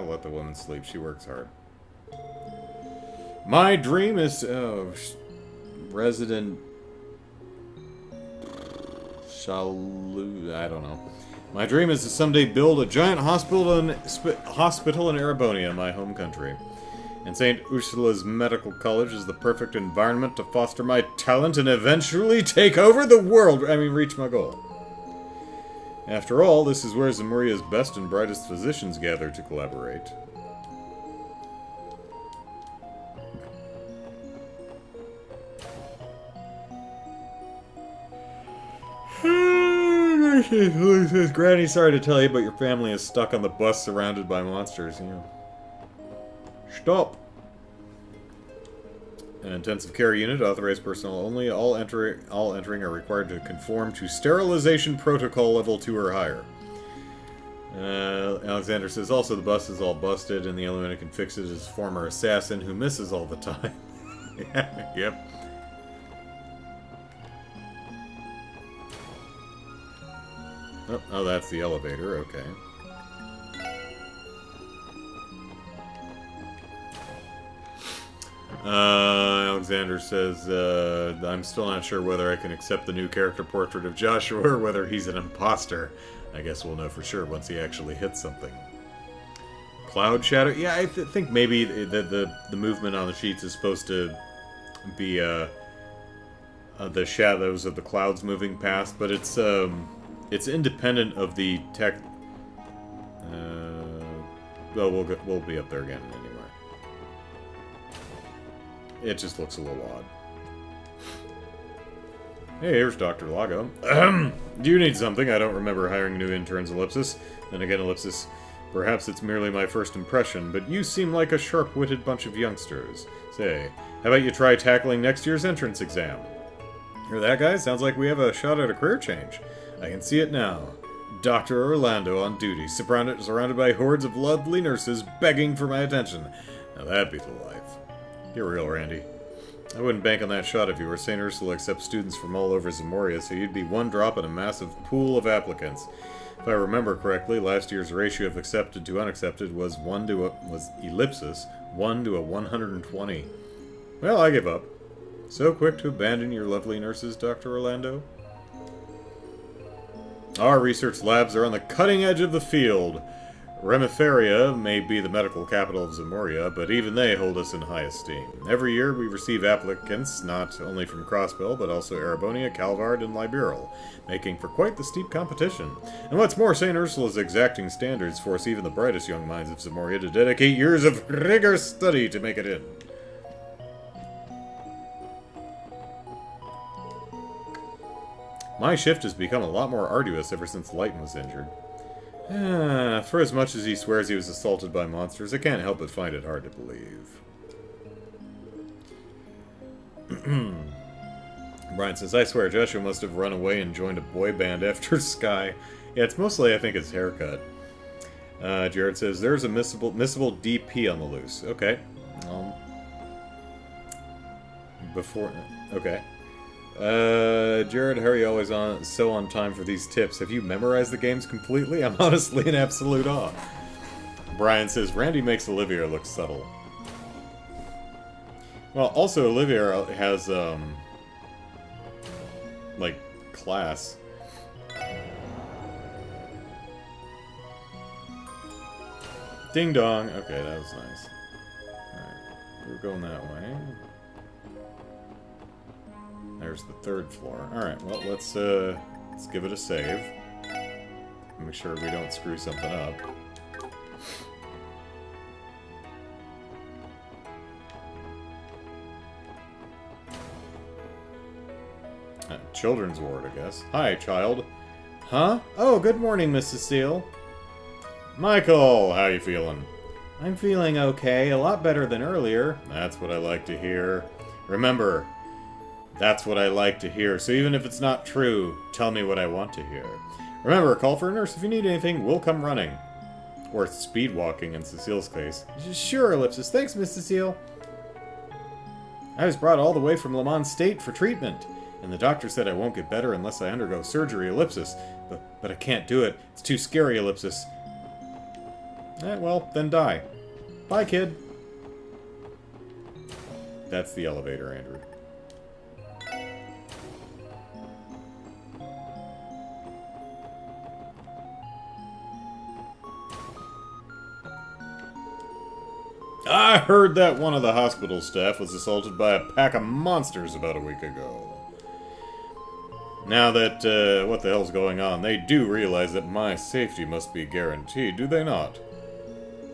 Let the woman sleep. She works hard. My dream is... resident... I don't know. My dream is to someday build a giant hospital in Erebonia, my home country. And St. Ursula's Medical College is the perfect environment to foster my talent and eventually take over the world. Reach my goal. After all, this is where Zemuria's best and brightest physicians gather to collaborate. Granny, sorry to tell you, but your family is stuck on the bus surrounded by monsters. Stop! An intensive care unit, authorized personnel only. All entering are required to conform to sterilization protocol level 2 or higher. Alexander says, also the bus is all busted, and the only one who can fix it is a former assassin who misses all the time. Yep. Oh, that's the elevator, okay. Alexander says, I'm still not sure whether I can accept the new character portrait of Joshua or whether he's an imposter. I guess we'll know for sure once he actually hits something. Cloud shadow? Yeah, I think maybe the movement on the sheets is supposed to be the shadows of the clouds moving past, but it's independent of the tech. Well, we'll be up there again anyway. It just looks a little odd. Hey, here's Dr. Lago. Do you need something? I don't remember hiring new interns, Ellipsis. Then again, Ellipsis, perhaps it's merely my first impression, but you seem like a sharp-witted bunch of youngsters. Say, how about you try tackling next year's entrance exam? Hear that, guys? Sounds like we have a shot at a career change. I can see it now. Dr. Orlando on duty, surrounded by hordes of lovely nurses begging for my attention. Now that'd be the life. You're real, Randy. I wouldn't bank on that shot if you were. St. Ursula accepts students from all over Zamoria, so you'd be one drop in a massive pool of applicants. If I remember correctly, last year's ratio of accepted to unaccepted was ellipsis, 1 to a 120. Well, I give up. So quick to abandon your lovely nurses, Dr. Orlando? Our research labs are on the cutting edge of the field. Remiferia may be the medical capital of Zamoria, but even they hold us in high esteem. Every year we receive applicants not only from Crossbell, but also Erebonia, Calvard, and Liberal, making for quite the steep competition. And what's more, St. Ursula's exacting standards force even the brightest young minds of Zamoria to dedicate years of rigorous study to make it in. My shift has become a lot more arduous ever since Lighton was injured. For as much as he swears he was assaulted by monsters, I can't help but find it hard to believe. Brian says, I swear Joshua must have run away and joined a boy band after Sky. Yeah, it's mostly, I think, his haircut. Jared says, there's a missable DP on the loose. Okay. Okay. Jared, how are you always so on time for these tips? Have you memorized the games completely? I'm honestly in absolute awe. Brian says, Randy makes Olivia look subtle. Well, also Olivia has, like, class. Ding dong. Okay, that was nice. Alright, we're going that way. There's the third floor. Alright, well, let's give it a save. Make sure we don't screw something up. Children's ward, I guess. Hi, child. Huh? Oh, good morning, Miss Cecile. Michael, how you feeling? I'm feeling okay, a lot better than earlier. That's what I like to hear. Remember, that's what I like to hear, so even if it's not true, tell me what I want to hear. Remember, call for a nurse if you need anything, we'll come running. Or speed walking in Cecile's case. Sure, Ellipsis. Thanks, Miss Cecile. I was brought all the way from Le Mans State for treatment, and the doctor said I won't get better unless I undergo surgery, Ellipsis. But I can't do it. It's too scary, Ellipsis. Well, then die. Bye, kid. That's the elevator, Andrew. I heard that one of the hospital staff was assaulted by a pack of monsters about a week ago. Now that, what the hell's going on, they do realize that my safety must be guaranteed, do they not?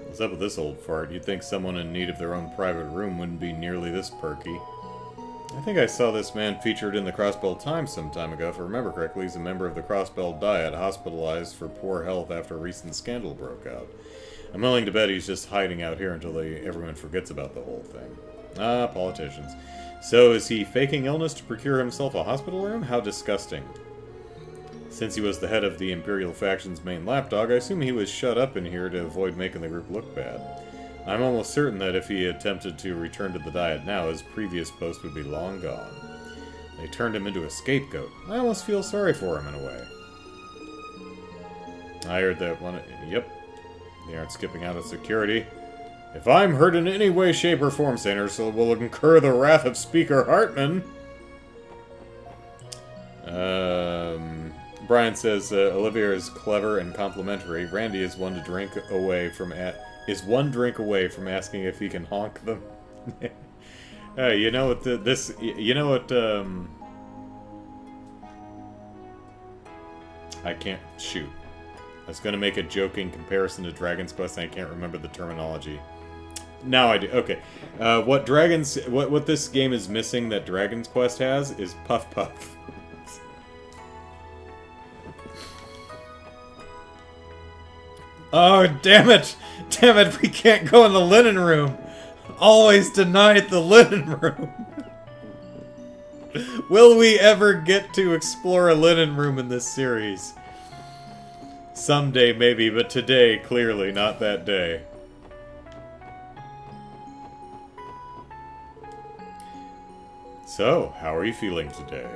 What's up with this old fart? You'd think someone in need of their own private room wouldn't be nearly this perky. I think I saw this man featured in the Crossbell Times some time ago. If I remember correctly, he's a member of the Crossbell Diet, hospitalized for poor health after a recent scandal broke out. I'm willing to bet he's just hiding out here until everyone forgets about the whole thing. Ah, politicians. So, is he faking illness to procure himself a hospital room? How disgusting. Since he was the head of the Imperial faction's main lapdog, I assume he was shut up in here to avoid making the group look bad. I'm almost certain that if he attempted to return to the Diet now, his previous post would be long gone. They turned him into a scapegoat. I almost feel sorry for him in a way. I heard that one... Yep. They aren't skipping out of security. If I'm hurt in any way, shape, or form, St. Ursula will incur the wrath of Speaker Hartman. Brian says Olivia is clever and complimentary. Randy is one drink away from asking if he can honk them. You know what? You know what? I can't shoot. I was going to make a joking comparison to Dragon's Quest, and I can't remember the terminology. Now I do. Okay. What this game is missing that Dragon's Quest has is Puff Puff. Oh, damn it! Damn it, we can't go in the linen room! Always denied the linen room! Will we ever get to explore a linen room in this series? Someday, maybe, but today, clearly, not that day. So, how are you feeling today?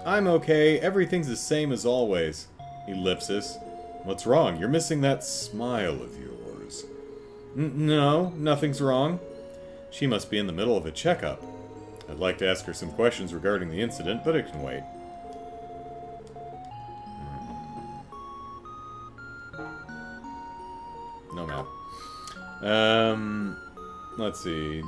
I'm okay. Everything's the same as always. Ellipsis. What's wrong? You're missing that smile of yours. No, nothing's wrong. She must be in the middle of a checkup. I'd like to ask her some questions regarding the incident, but it can wait. No map. Let's see.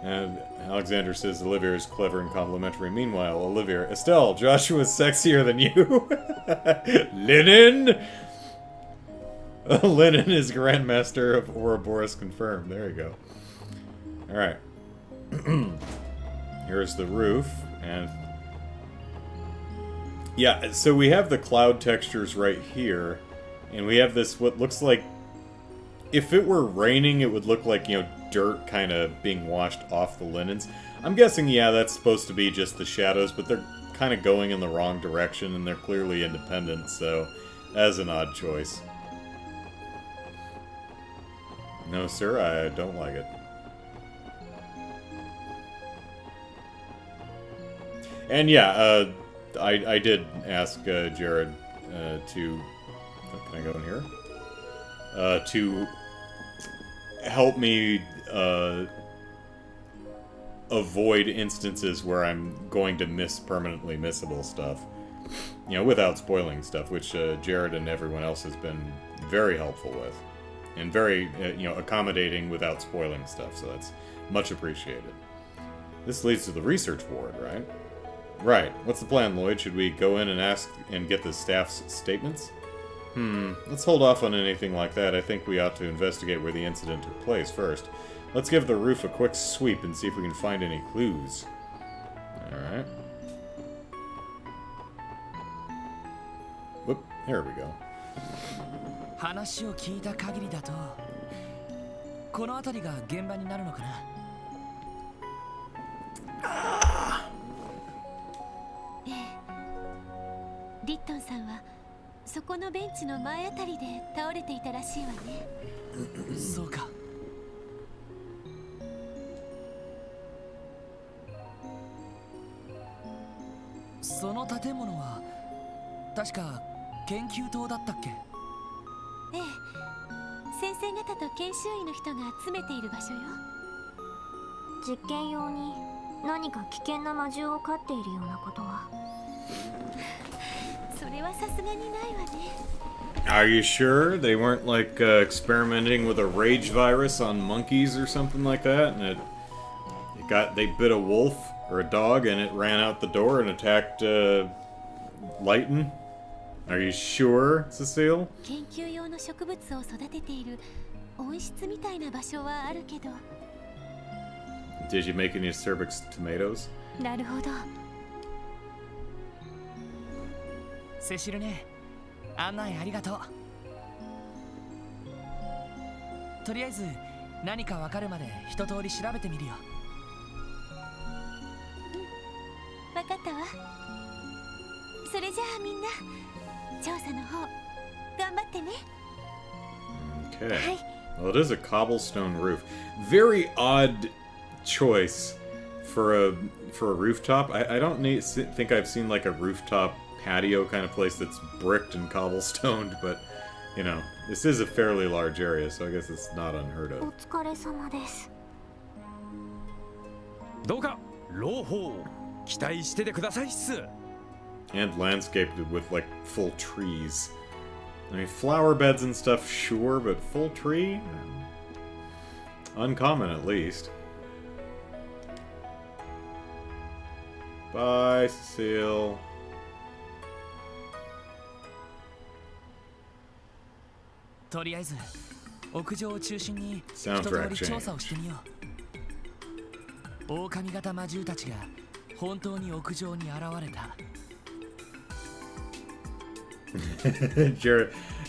And Alexander says Olivia is clever and complimentary. Meanwhile, Olivia, Estelle, Joshua's sexier than you. Linen! Linen is Grandmaster of Ouroboros confirmed. There you go. Alright. Here's the roof, and... yeah, so we have the cloud textures right here, and we have this, what looks like... if it were raining, it would look like, you know, dirt kind of being washed off the linens. I'm guessing, yeah, that's supposed to be just the shadows, but they're kind of going in the wrong direction, and they're clearly independent, so that's an odd choice. No, sir, I don't like it. And yeah, I did ask Jared to... can I go in here? To help me avoid instances where I'm going to miss permanently missable stuff. You know, without spoiling stuff, which Jared and everyone else has been very helpful with. And very, you know, accommodating without spoiling stuff, so that's much appreciated. This leads to the research ward, right? Right. What's the plan, Lloyd? Should we go in and ask and get the staff's statements? Let's hold off on anything like that. I think we ought to investigate where the incident took place first. Let's give the roof a quick sweep and see if we can find any clues. Alright. Whoop, there we go. 話を聞いた限りだと、この辺りが現場になるのかな。リットンさんはそこのベンチの前あたりで倒れていたらしいわね。そうか。その建物は確か研究棟だったっけ？ええ、先生方と研修医の人が詰めている場所よ。実験用に何か危険な魔獣を飼っているようなことは。それはさすがにないわね。Are you sure they weren't like experimenting with a rage virus on monkeys or something like that, and they bit a wolf or a dog and it ran out the door and attacked Lighten? Are you sure, Cecile? 研究用の植物を育てている温室みたいな場所はあるけど。Did you make any Cervix tomatoes? なるほど。セシルね、案内ありがとう。とりあえず何かわかるまで一通り調べてみるよ。わかったわ。それじゃあみんな調査の方頑張ってね。 Okay. Well, it is a cobblestone roof. Very odd choice for a rooftop. I don't think I've seen like a rooftop patio kind of place that's bricked and cobblestoned, but you know, this is a fairly large area, so I guess it's not unheard お of. 疲れ様です。どうか朗報期待しててくださいっす。 And landscaped with like full trees. I mean, flower beds and stuff, sure, but full tree? Uncommon, at least. Bye, Cecile. とりあえず屋上を中心に一 Soundtrack 通り調査をしてみよう。狼型魔獣たちが本当に屋上に現れた。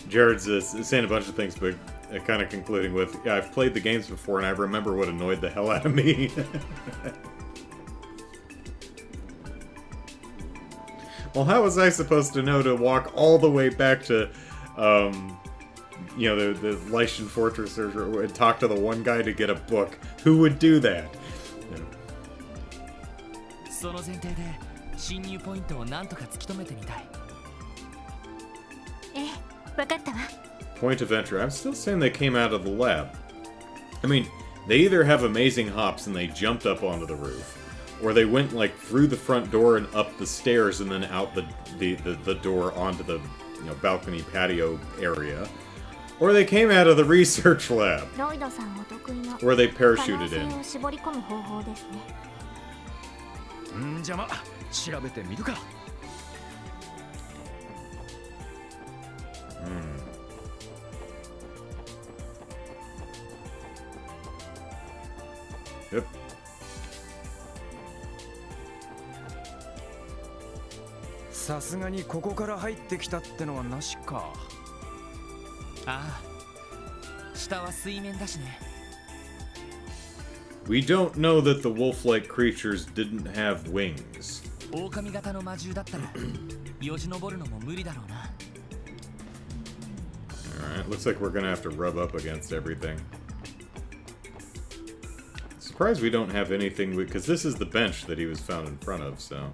Jared's saying a bunch of things, but kind of concluding with, yeah, I've played the games before and I remember what annoyed the hell out of me. Well, how was I supposed to know to walk all the way back to, you know, the Lycian Fortress and talk to the one guy to get a book? Who would do that? その前提で侵入ポイントをなんとか突き止めてみたい。ええ、わかったわ。 Point of entry. I'm still saying they came out of the lab. I mean, they either have amazing hops and they jumped up onto the roof, or they went like through the front door and up the stairs and then out the door onto the balcony patio area, or they came out of the research lab, ロイドさんお得意の or they 可能 parachuted 性 in. を絞り込む方法ですね。んじゃま調べてみるか。 Yep. さすがにここから入ってきたってのはなしか。ああ、下は水面だしね。We don't know that the wolf-like creatures didn't have wings. 狼型の魔獣だったらよじ登るのも無理だろうな。 Alright, looks like we're gonna have to rub up against everything. Surprised we don't have anything, because this is the bench that he was found in front of, so...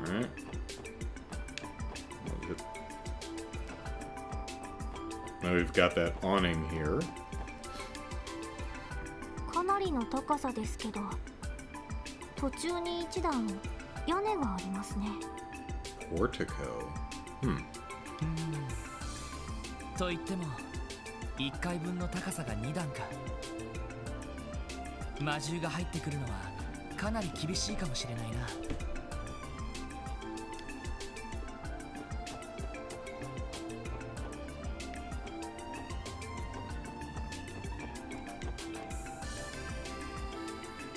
Alright. Now we've got that awning here. かなりの高さですけど、途中に一段屋根がありますね。 Portico. と言っても1階分の高さが2段か。魔獣が入ってくるのはかなり厳しいかもしれないな。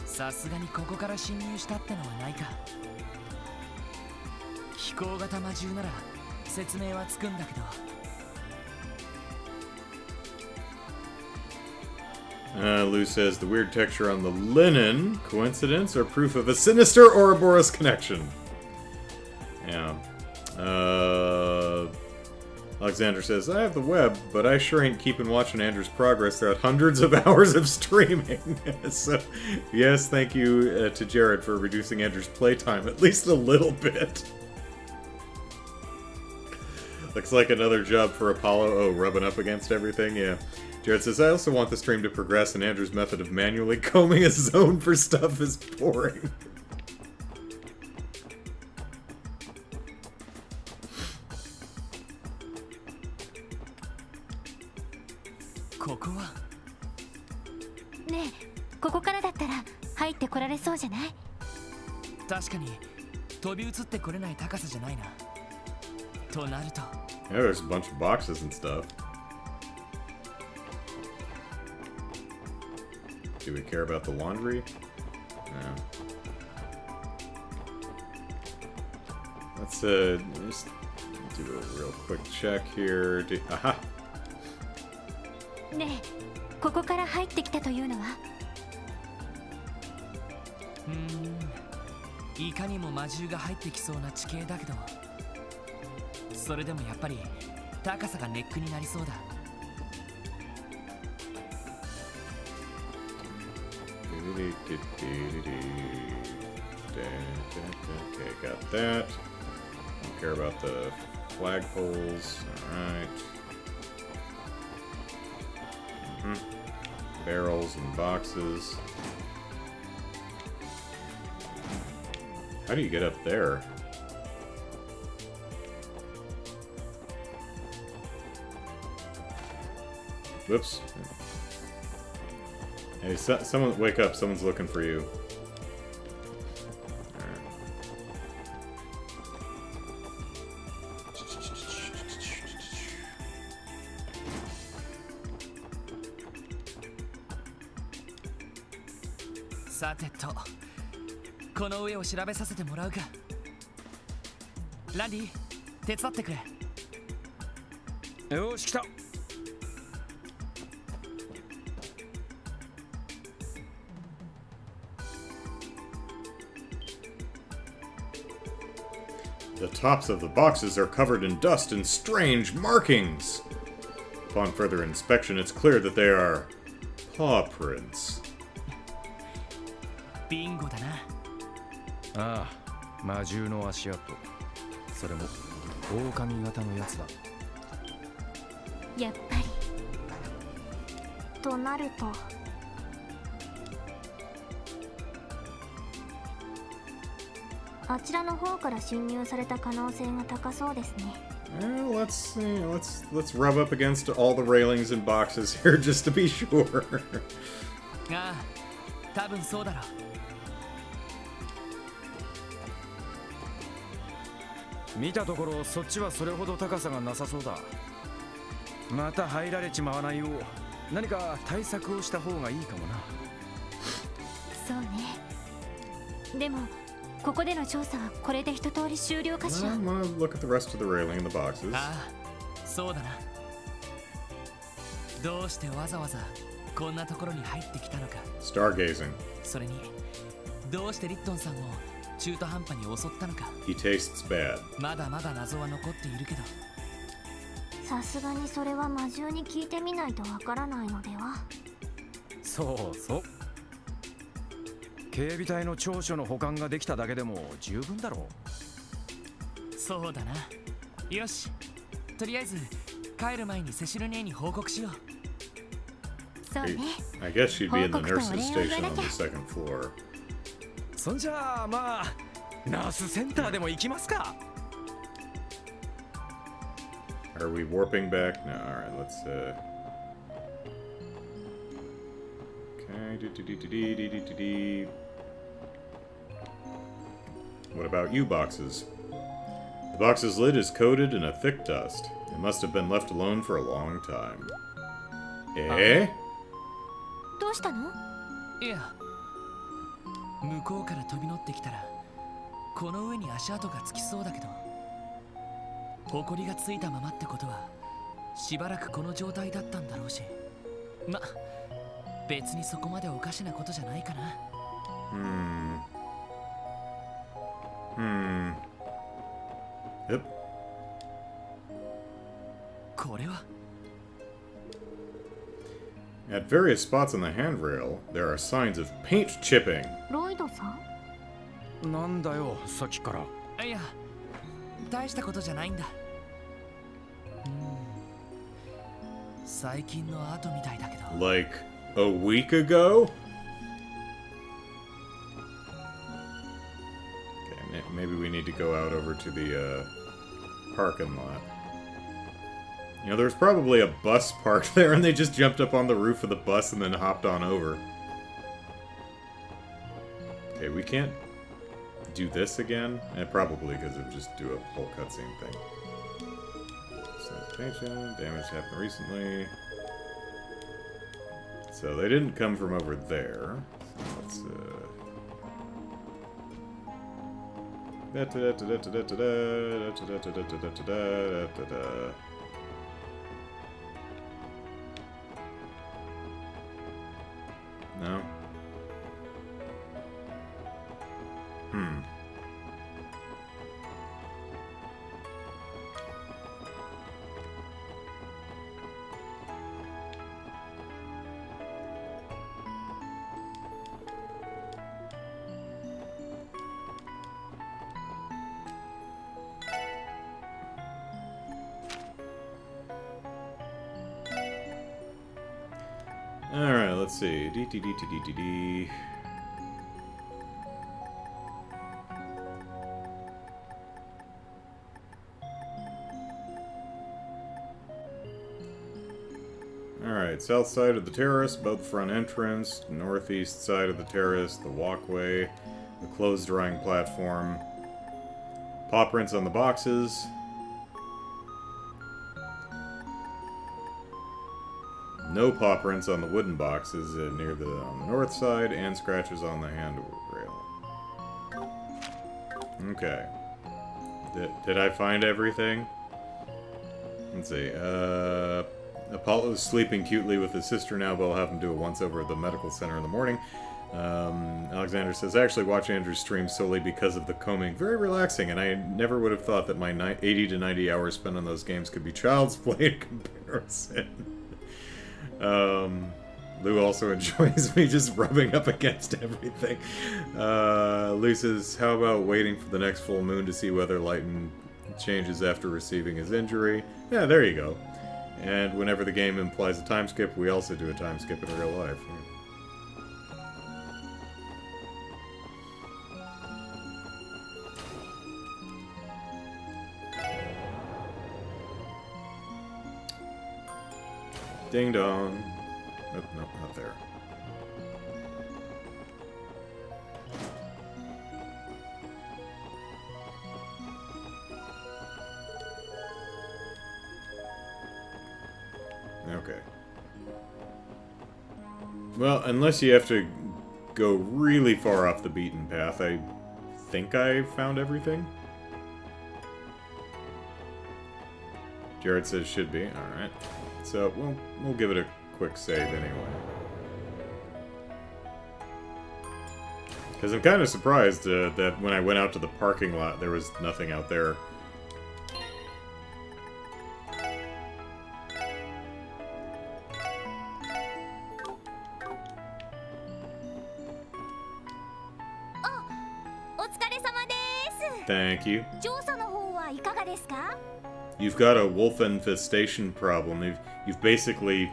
さすがにここから侵入したってのはないか。飛行型魔獣なら説明はつくんだけど。Lou says the weird texture on the linen, coincidence or proof of a sinister Ouroboros connection? Yeah. Alexander says, I have the web, but I sure ain't keeping watching Andrew's progress throughout hundreds of hours of streaming. So, yes, thank you to Jared for reducing Andrew's playtime at least a little bit. Looks like another job for Apollo. Oh, rubbing up against everything? Yeah. Jared says, I also want the stream to progress, and Andrew's method of manually combing his zone for stuff is boring. .ねえ、ここからだったら入ってこられそうじゃない？確かに飛び移ってこれない高さじゃないな。となると。Yeah, there's a bunch of boxes and stuff. Do we care about the laundry? No. Let's just do a real quick check here. Aha! ねえ、ここから入ってきたというのは？いかにも魔獣が入ってきそうな地形だけど、それでもやっぱり高さがネックになりそうだ。Okay, got that. Don't care about the flagpoles. Alright. Barrels and boxes. How do you get up there? Whoops. Hey, someone wake up. Someone's looking for you. Alright.さてと、この上を調べさせてもらうか。ランディ、手伝ってくれ。よし来た。The tops of the boxes are covered in dust and strange markings. Upon further inspection, it's clear that they are paw prints. ビンゴだな。ああ、魔獣の足跡。それも狼型のやつだ。やっぱり。となると、あちらの方から侵入された可能性が高そうですね。Let's rub up against all the railings and boxes here just to be sure. ああ、多分そうだろう。見たところそっちはそれほど高さがなさそうだ。また入られちまわないよう何か対策をした方がいいかもな。そうね。でもここでの調査はこれで一通り終了かしら。I'm gonna look at the rest of the railing and the boxes. ああ、そうだな。どうしてわざわざこんなところに入ってきたのか。Stargazing. それにどうしてリットンさんを中途半端に襲ったのか。 He tastes bad. まだまだ謎は残っているけど。さすがにそれは魔獣に聞いてみないとわからないのでは。そうそう。警備隊の長所の保管ができただけでも十分だろう。そうだな。よし、とりあえず帰る前にセシル姉に報告しよう。そうね。I guess she'd be in the nurse's station on the second floor. そんじゃあまあナースセンターでも行きますか。Are we warping back? No, alright, let's Okay, What about you boxes? The box's lid is coated in a thick dust. It must have been left alone for a long time. Eh? どうしたの？いや、向こうから飛び乗ってきたらこの上に足跡がつきそうだけど、埃がついたままってことはしばらくこの状態だったんだろうし、ま、別にそこまでおかしなことじゃないかな。Yep. これは At various spots on the handrail, there are signs of paint chipping. ロイドさん？なんだよさっきから。いや、大したことじゃないんだ。最近の後みたいだけど。Like a week ago? Okay, maybe we need to go out over to the parking lot. You know, there's probably a bus parked there and they just jumped up on the roof of the bus and then hopped on over. Okay, we can't do this again? Probably because it would just do a whole cutscene thing. Sanitation, damage happened recently. So they didn't come from over there. So let's Alright, let's see. D. Alright, south side of the terrace, both front entrance, northeast side of the terrace, the walkway, the clothes drying platform, paw prints on the boxes. No paw prints on the wooden boxes on the north side, and scratches on the handrail. Okay. Did I find everything? Let's see. Apollo's sleeping cutely with his sister now, but I'll have him do it once over at the medical center in the morning. Alexander says, I actually watch Andrew's stream solely because of the combing. Very relaxing, and I never would have thought that my 80 to 90 hours spent on those games could be child's play in comparison. Lou also enjoys me just rubbing up against everything. Lou says, how about waiting for the next full moon to see whether Lighten changes after receiving his injury? Yeah, there you go. And whenever the game implies a time skip, we also do a time skip in real life. Ding dong. Oh, no, not there. Okay. Well, unless you have to go really far off the beaten path, I think I found everything. Jared says should be. Alright. So, we'll give it a quick save anyway. Because I'm kind of surprised that when I went out to the parking lot, there was nothing out there. Thank you. You've got a wolf infestation problem. You've basically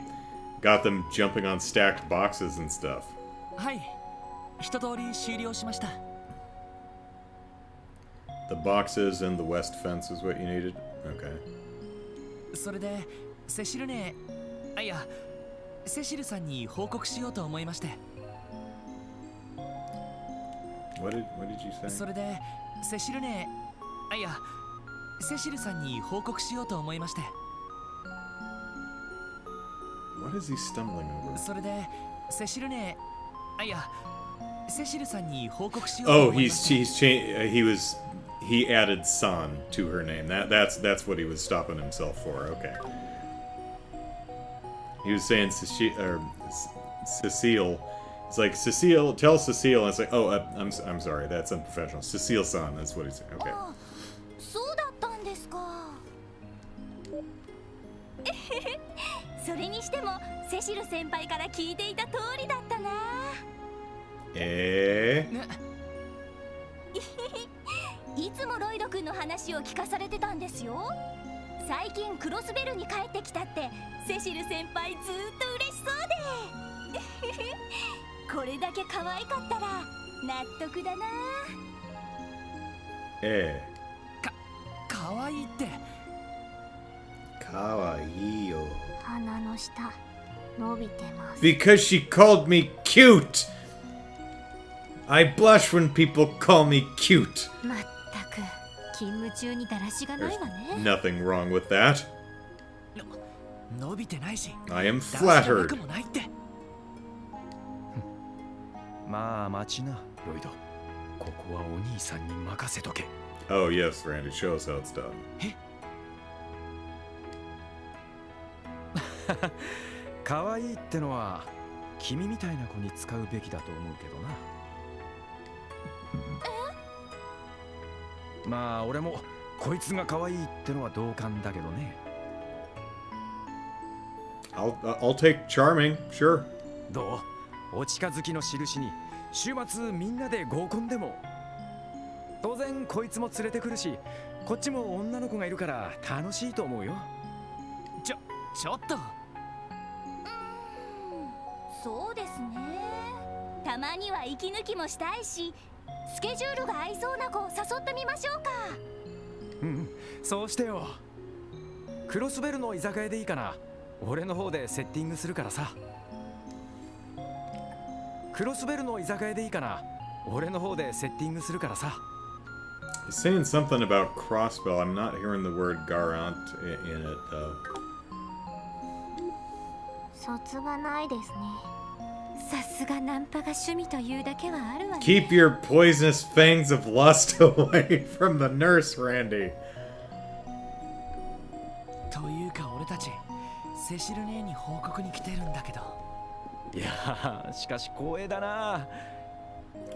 got them jumping on stacked boxes and stuff. はい、一通り終了しました。 The boxes and the west fence is what you needed? Okay. それで、セシルネ、あ、いや、セシルさんに報告しようと思いまして。 What did you say? それで、セシルネ、あ、いや、セシルさんに報告しようと思いまして。 What is he stumbling over? それで、セシルネ、あ、いや、セシルさんに報告しようと思いまして。 He added San to her name. That's what he was stopping himself for. Okay. He was saying Cecile. It's like Cecile. Tell Cecile. And it's like, oh, I'm sorry. That's unprofessional. Cecile San. That's what he's saying. Okay. そうだったんですか。それにしてもセシル先輩から聞いていた通りだったな。いつもロイド君の話を聞かされてたんですよ。最近クロスベルに帰ってきたってセシル先輩ずっと嬉しそうで。これだけ可愛かったら納得だな。かわいいって。かわいいよ。鼻の下伸びてます。 Because she called me cute. I blush when people call me cute. まったく勤務中にだらしがないわね。 Nothing wrong with that. 伸びてないし。 I am flattered. もないって。まあ待ちな、ロイド。ここはお兄さんに任せとけ。 Oh yes, Randy, show us how it's done. 可愛いってのは君みたいな子に使うべきだと思うけどな。まあ俺もこいつが可愛いってのは同感だけどね。I'll take charming, sure. どう？お近づきの印に週末みんなで合コンでも。当然こいつも連れてくるし、こっちも女の子がいるから楽しいと思うよ。ちょっと。そうですね。たまには息抜きもしたいし、スケジュールが合いそうな子を誘ってみましょうか。うん、そうしてよ。クロスベルの居酒屋でいいかな。俺の方でセッティングするからさ。クロスベルの居酒屋でいいかな。俺の方でセッティングするからさ。He's saying something about crossbow. I'm not hearing the word garant in it, though. 卒がないですね。さすがナンパが趣味というだけはあるわね。 Keep your poisonous fangs of lust away from the nurse, Randy. というか俺たちセシル姉に報告に来てるんだけど。いやー、しかし光栄だな。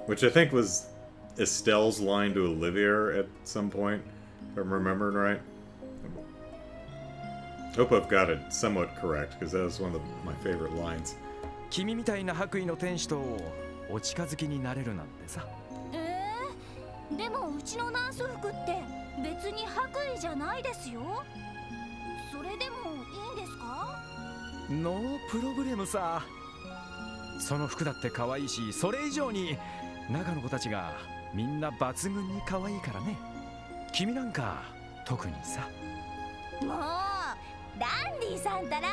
Which I think was Estelle's line to Olivia at some point, if I'm remembering right. Hope I've got it somewhat correct, because that was one of my favorite lines. 君みたいな白衣の天使とお近づきになれるなんてさ。でもうちのナース服って別に白衣じゃないですよ。それでもいいんですか？ノープロブレムさ。その服だって可愛いし、それ以上に中の子たちがみんな抜群に可愛いからね。君なんか特にさ。もうダンディさんたら。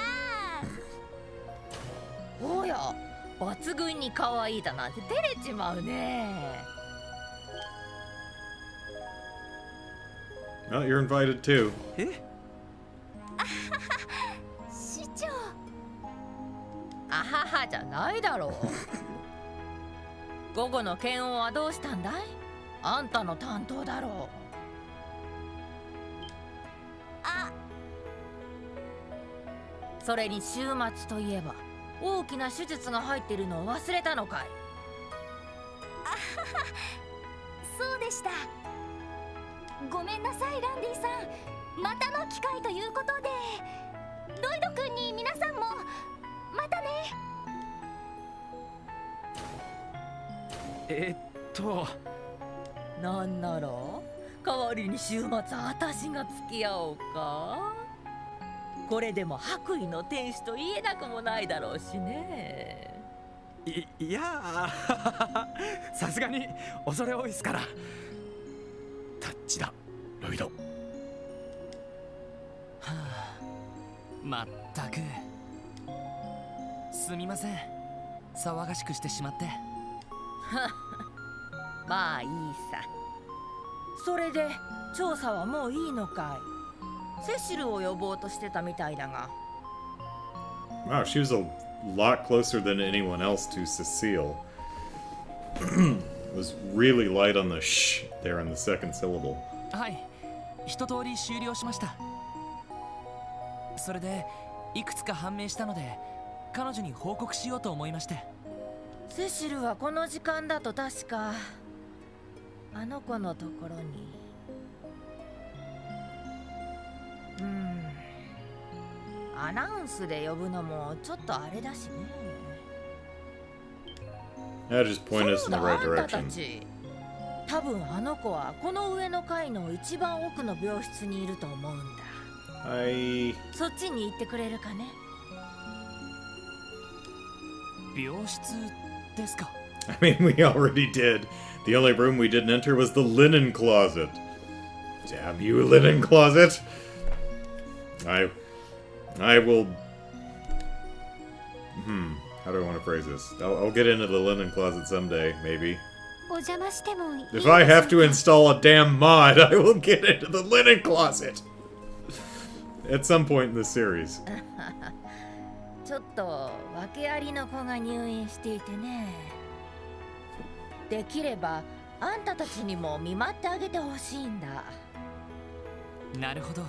おや、抜群に可愛いだなんて照れちまうね。Well, you're invited too. え？市長。あははじゃないだろう。午後の検温はどうしたんだい？あんたの担当だろう。あ、それに週末といえば大きな手術が入ってるのを忘れたのかい？そうでした。ごめんなさいランディさん。またの機会ということで、ロイド君に皆さんもまたね。なんなら代わりに週末私が付き合おうか。これでも白衣の天使と言えなくもないだろうしね。いやーさすがに恐れ多いっすから。タッチだロイド。はあ、まったくすみません、騒がしくしてしまって。まあいいさ。それで調査はもういいのかい？セシルを呼ぼうとしてたみたいだが。 Wow, she was a lot closer than anyone else to Cecile. It was really light on the shh there on the second syllable. はい、一通り終了しました。それでいくつか判明したので彼女に報告しようと思いまして。セシルはこの時間だと確かあの子のところに。アナウンスで呼ぶのもちょっとあれだしね。That just point us in the right あんたた direction. ち、多分あの子はこの上の階の一番奥の病室にいると思うんだ。そっちに行ってくれるかね？病室ですか？ I mean, we already did. The only room we didn't enter was the linen closet. Damn you, linen closet! I will... How do I want to phrase this? I'll get into the linen closet someday, maybe. お邪魔してもいい？ If I have to install a damn mod, I will get into the linen closet! At some point in this series. ちょっと訳ありの子が入院していてね。できればあんたたちにも見舞ってあげてほしいんだ。なるほど、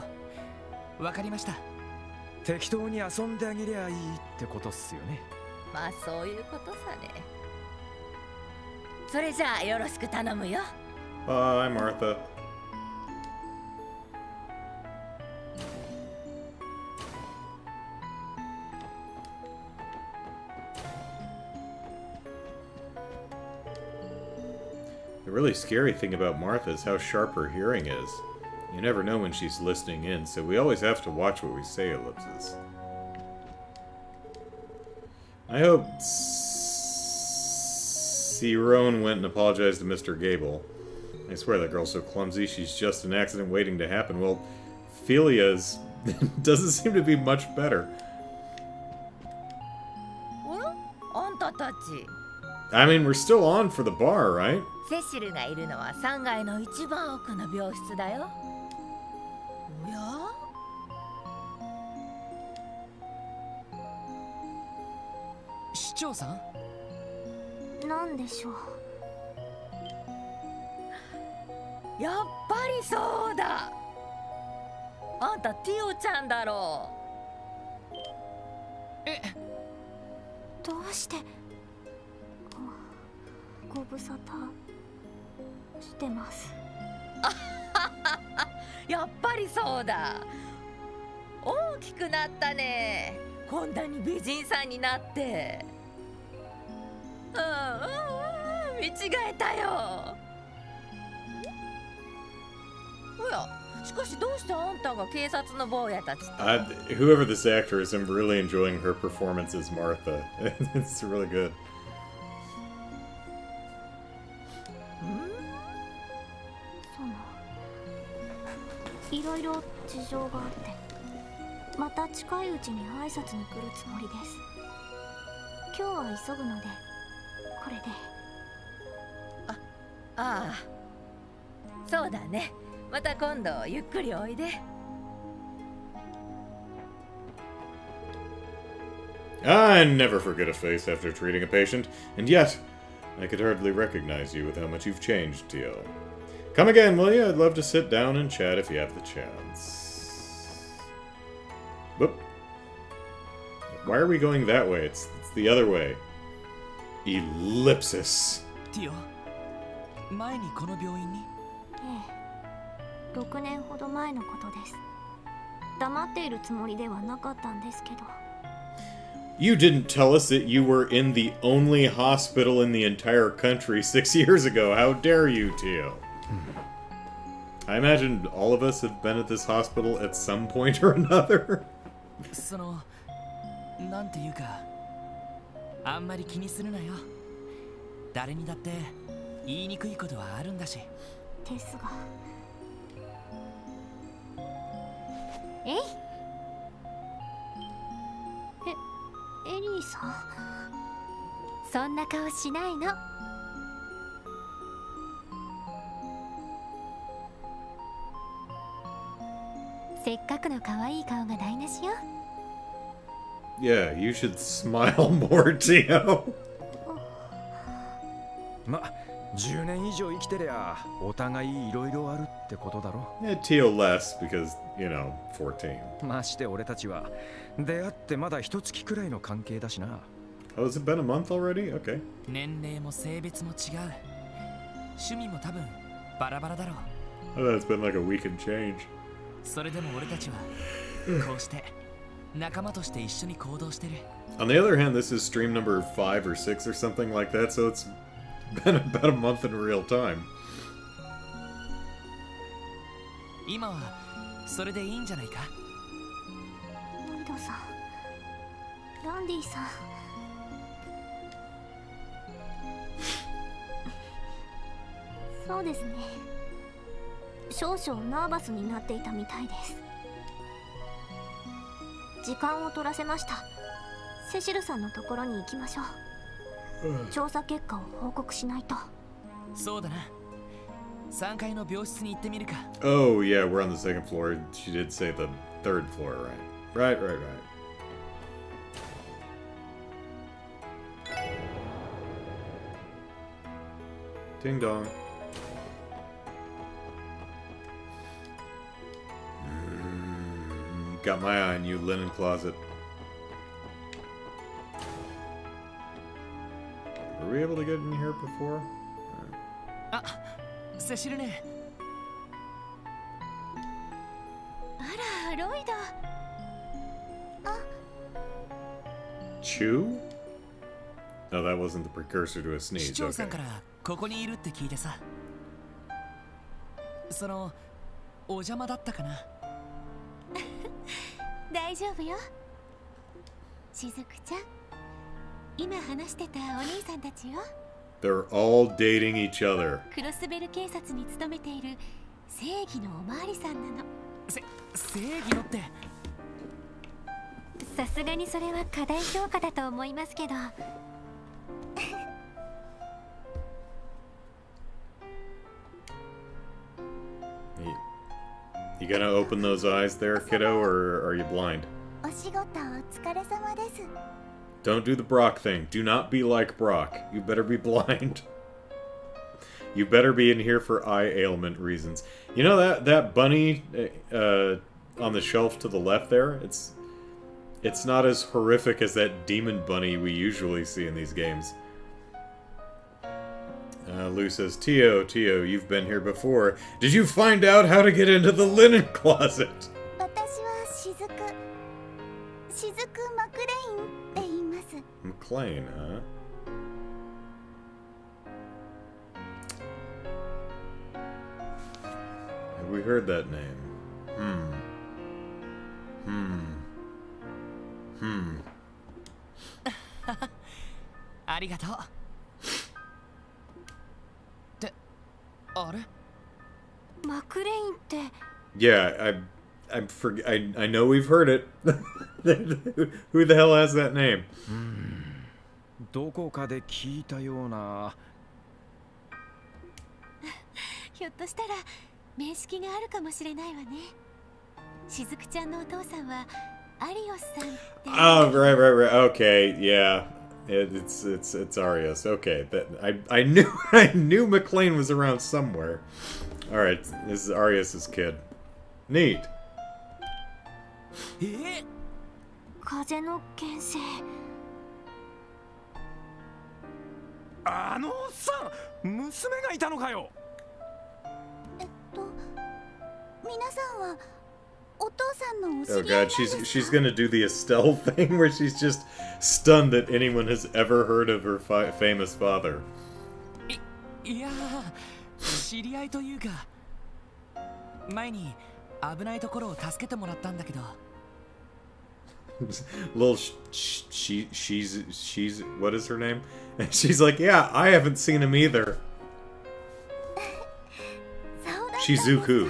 わかりました。適当に遊んであげりゃいいってことっすよね。まあそういうことさね。それじゃあよろしく頼むよ。Bye, Martha. The really scary thing about Martha is how sharp her hearing is. You never know when she's listening in, so we always have to watch what we say, Ellipsis. I hope Cyrone went and apologized to Mr. Gable. I swear that girl's so clumsy, she's just an accident waiting to happen. Well, Philia's doesn't seem to be much better. I mean, we're still on for the bar, right? セシルがいるのは3階の一番奥の病室だよ。おや？市長さん？なんでしょう。やっぱりそうだ。あんたティオちゃんだろう。え？どうしてご無沙汰してます。やっぱりそうだ。大きくなったね。こんなに美人さんになって。見違えたよ。おや、しかしどうしてあんたが警察の坊やたちと。Whoever this actor is, I'm really enjoying her performance as Martha. It's really good. いろいろ事情があってまた近いうちに挨拶に来るつもりです。今日は急ぐのでこれで。ああ、そうだね。また今度ゆっくりおいで。I never forget a face after treating a patient, and yet I could hardly recognize you with how much you've changed, Tio. Come again, will you? I'd love to sit down and chat if you have the chance. Whoop. Why are we going that way? It's the other way. Ellipsis. Tio, 前にこの病院に？ええ、6年ほど前のことです。黙っているつもりではなかったんですけど。You didn't tell us that you were in the only hospital in the entire country 6 years ago. How dare you, Tio? I imagine all of us have been at this hospital at some point or another. その、なんていうか、あんまり気にするなよ。誰にだって言いにくいことはあるんだし。ですが。えい。エリーさん。そんな顔しないの。せっかくの可愛い顔が台無しよ。Yeah, you should smile more, Tio. ま、10年以上生きてりゃお互いいろいろあるってことだろ。Yeah, Tio less because, you know, 14. まして俺たちは出会ってまだ一月くらいの関係だしな。Oh, has it been a month already? Okay. 年齢も性別も違う。趣味も多分バラバラだろう。Oh, that's been like a week and change. それでも俺たちはこうして仲間として一緒に行動してる。On the other hand, this is stream number 5 or 6 or something like that, so it's been about a month in real time. 今はそれでいいんじゃないか。ノイドさん、ランディさん。そうですね。少々ナーバスになっていたみたいです。時間を取らせました。セシルさんのところに行きましょう。調査結果を報告しないと。そうだな。3階の病室に行ってみるか。Oh, yeah, we're on the second floor. She did say the third floor, right? Right. Ding dong. Got my eye on you, linen closet. Were we able to get in here before? あ、セシルね。あら、ロイド。Chew? No, that wasn't the precursor to a 市 sneeze. 長さん Okay. からここにいるって聞いてさ。そのお邪魔だったかな。大丈夫よ。しずくちゃん、今話してたお兄さんたちよ。 They're all dating each other. クロスベル警察に勤めている正義のおまわりさんなの。正義のって。さすがにそれは過大評価だと思いますけど。You gonna open those eyes there, kiddo, or are you blind? お仕事お疲れ様です。 Don't do the Brock thing. Do not be like Brock. You better be blind. You better be in here for eye ailment reasons. You know that bunny on the shelf to the left there? It's not as horrific as that demon bunny we usually see in these games. Lou says, Tio, you've been here before. Did you find out how to get into the linen closet? 私はしずくマクレインって言います。 McLean, huh? Have we heard that name? Hmm. ありがとう。ってあれ？マクレインって。 Yeah, I know we've heard it. Who the hell has that name? どこかで聞いたような。ひょっとしたら面識があるかもしれないわね。しずくちゃんのお父さんはアリオスさんって。 Oh, right. Okay, yeah. It's Arias. Okay, I knew McLean was around somewhere. All right, this is Arias's kid. Neat. 風の牽制。あのおっさん、娘がいたのかよ。皆さんはお父さんのお知 Oh り合い god, なんですか？ she's gonna do the Estelle thing where she's just stunned that anyone has ever heard of her famous father. いや知り合いというか、前に危ないところを助けてもらったんだけど。Little she's what is her name? And she's like, yeah, I haven't seen him either. そうだったんですか。 Shizuku.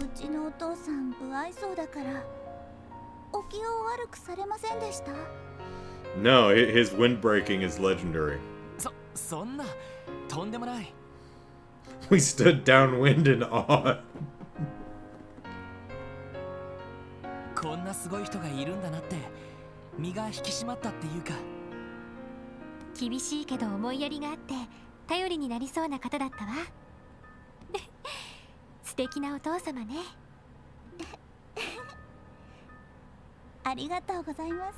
うちのお父さん不愛想だからお気を悪くされませんでした？ No, his windbreaking is legendary. そんなとんでもない。We stood downwind in awe. こんなすごい人がいるんだなって身が引き締まったっていうか。厳しいけど思いやりがあって頼りになりそうな方だったわ。素敵なお父様ね。ありがとうございま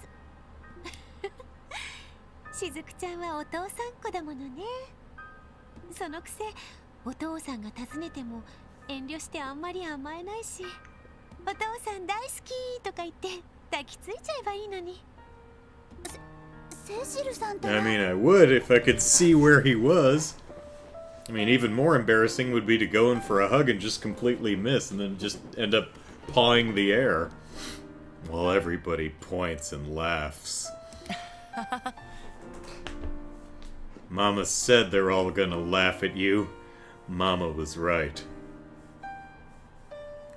す。しずくちゃんはお父さん子だものね。そのくせお父さんが訪ねても遠慮してあんまり甘えないし、お父さん大好きとか言って抱きついちゃえばいいのに。セシルさんって I mean, I would if I could see where he was. I mean, even more embarrassing would be to go in for a hug and just completely miss and then just end up pawing the air. While everybody points and laughs. Mama said they're all gonna laugh at you. Mama was right.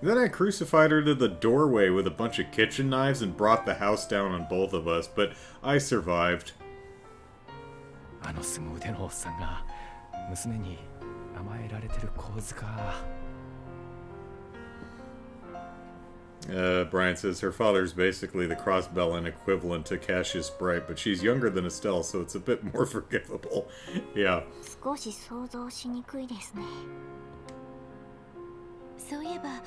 Then I crucified her to the doorway with a bunch of kitchen knives and brought the house down on both of us, but I survived. あの凄腕のおっさんが娘に甘えられてる構図か。Brian says her father's basically the crossbellin equivalent to Cassius Bright, but she's younger than Estelle, so it's a bit more forgivable. Yeah. 少し想像しにくいですね。そういえば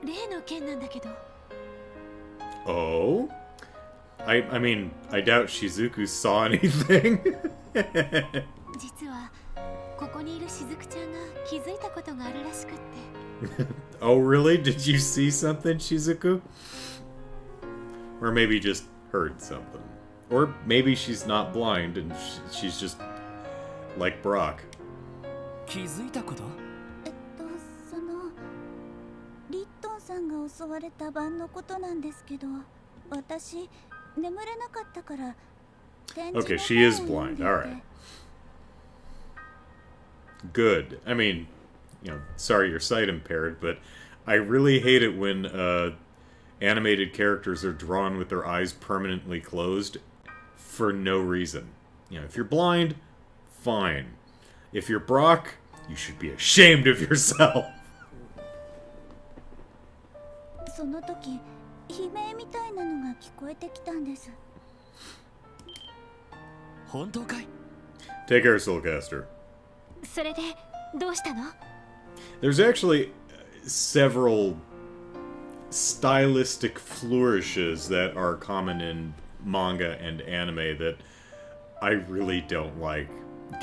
例の件なんだけど。 Oh? I mean, I doubt Shizuku saw anything. 実はここにいるしずくちゃんが気づいたことがあるらしくって。Oh, really? Did you see something, Shizuku? Or maybe just heard something. Or maybe she's not blind and she's just like Brock. 気づいたこと？さんが襲われた晩のことなんですけど、私眠れなかったから。Okay, she is blind. All right. Good. I mean, you know, sorry you're sight impaired, but I really hate it when animated characters are drawn with their eyes permanently closed for no reason. You know, if you're blind, fine. If you're Brock, you should be ashamed of yourself. その時、悲鳴みたいなのが聞こえてきたんです。本当かい？ Take care, Soulcaster. それでどうしたの？ There's actually several stylistic flourishes that are common in manga and anime that I really don't like.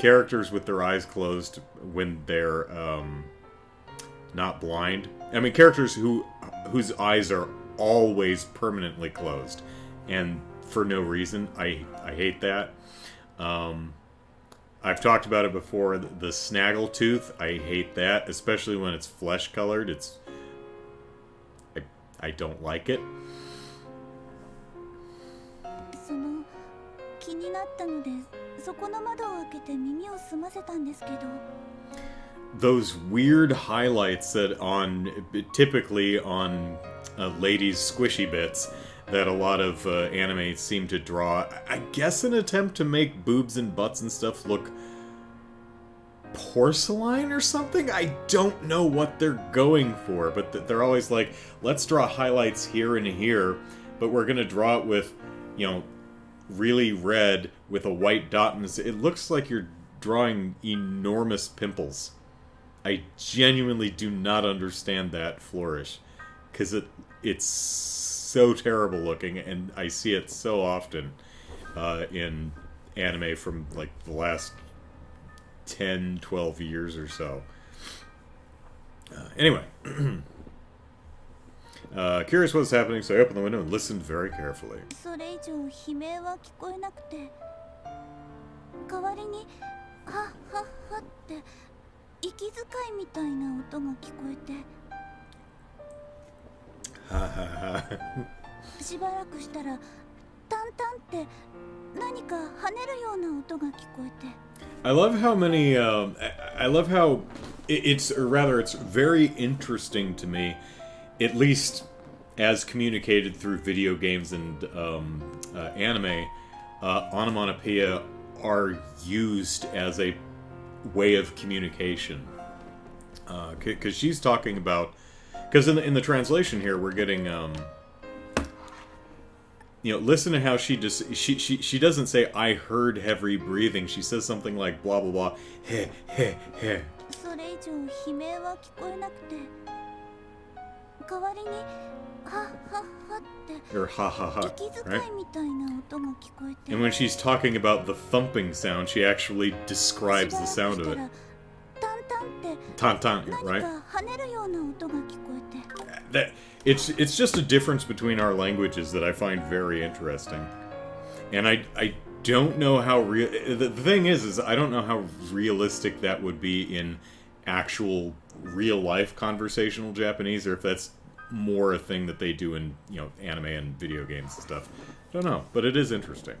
Characters with their eyes closed when they're not blind. I mean, characters whose eyes are always permanently closed, and for no reason. I hate that. I've talked about it before. The snaggletooth, I hate that, especially when it's flesh colored. I don't like it. その気になったので、そこの窓を開けて耳を澄ませたんですけど。Those weird highlights that typically on ladies' squishy bits that a lot of anime seem to draw, I guess an attempt to make boobs and butts and stuff look porcelain or something? I don't know what they're going for, but they're always like, let's draw highlights here and here, but we're gonna draw it with, you know, really red with a white dot, and it looks like you're drawing enormous pimples. I genuinely do not understand that flourish, because it's so terrible looking, and I see it so often in anime from like the last 10, 12 years or so. Anyway, curious what's happening, so I opened the window and listened very carefully. それ以上悲鳴は聞こえなくて、代わりにはっはっはって息遣いみたいな音が聞こえて。しばらくしたらタンタンって何か跳ねるような音が聞こえて。I love how many. I love how it's, or rather, it's very interesting to me, at least as communicated through video games and anime. Onomatopoeia are used as a way of communication. Because she's talking about. Because in the translation here, we're getting, you know, listen to how she doesn't say, I heard heavy breathing. She says something like, blah, blah, blah, he, he, he. それ以上悲鳴は聞こえなくて、代わりに、はっはっはって、 Or ha, ha, ha, 息遣 right? いみたいな音が聞こえて。 And when she's talking about the thumping sound, she actually describes the sound of it. タンタンって、 Tan tan, 何 right? か跳ねるような音が聞こえて。 That it's just a difference between our languages that I find very interesting, and I don't know how real. The thing is I don't know how realistic that would be in actual real life conversational Japanese, or if that's more a thing that they do in, you know, anime and video games and stuff. I don't know, but it is interesting.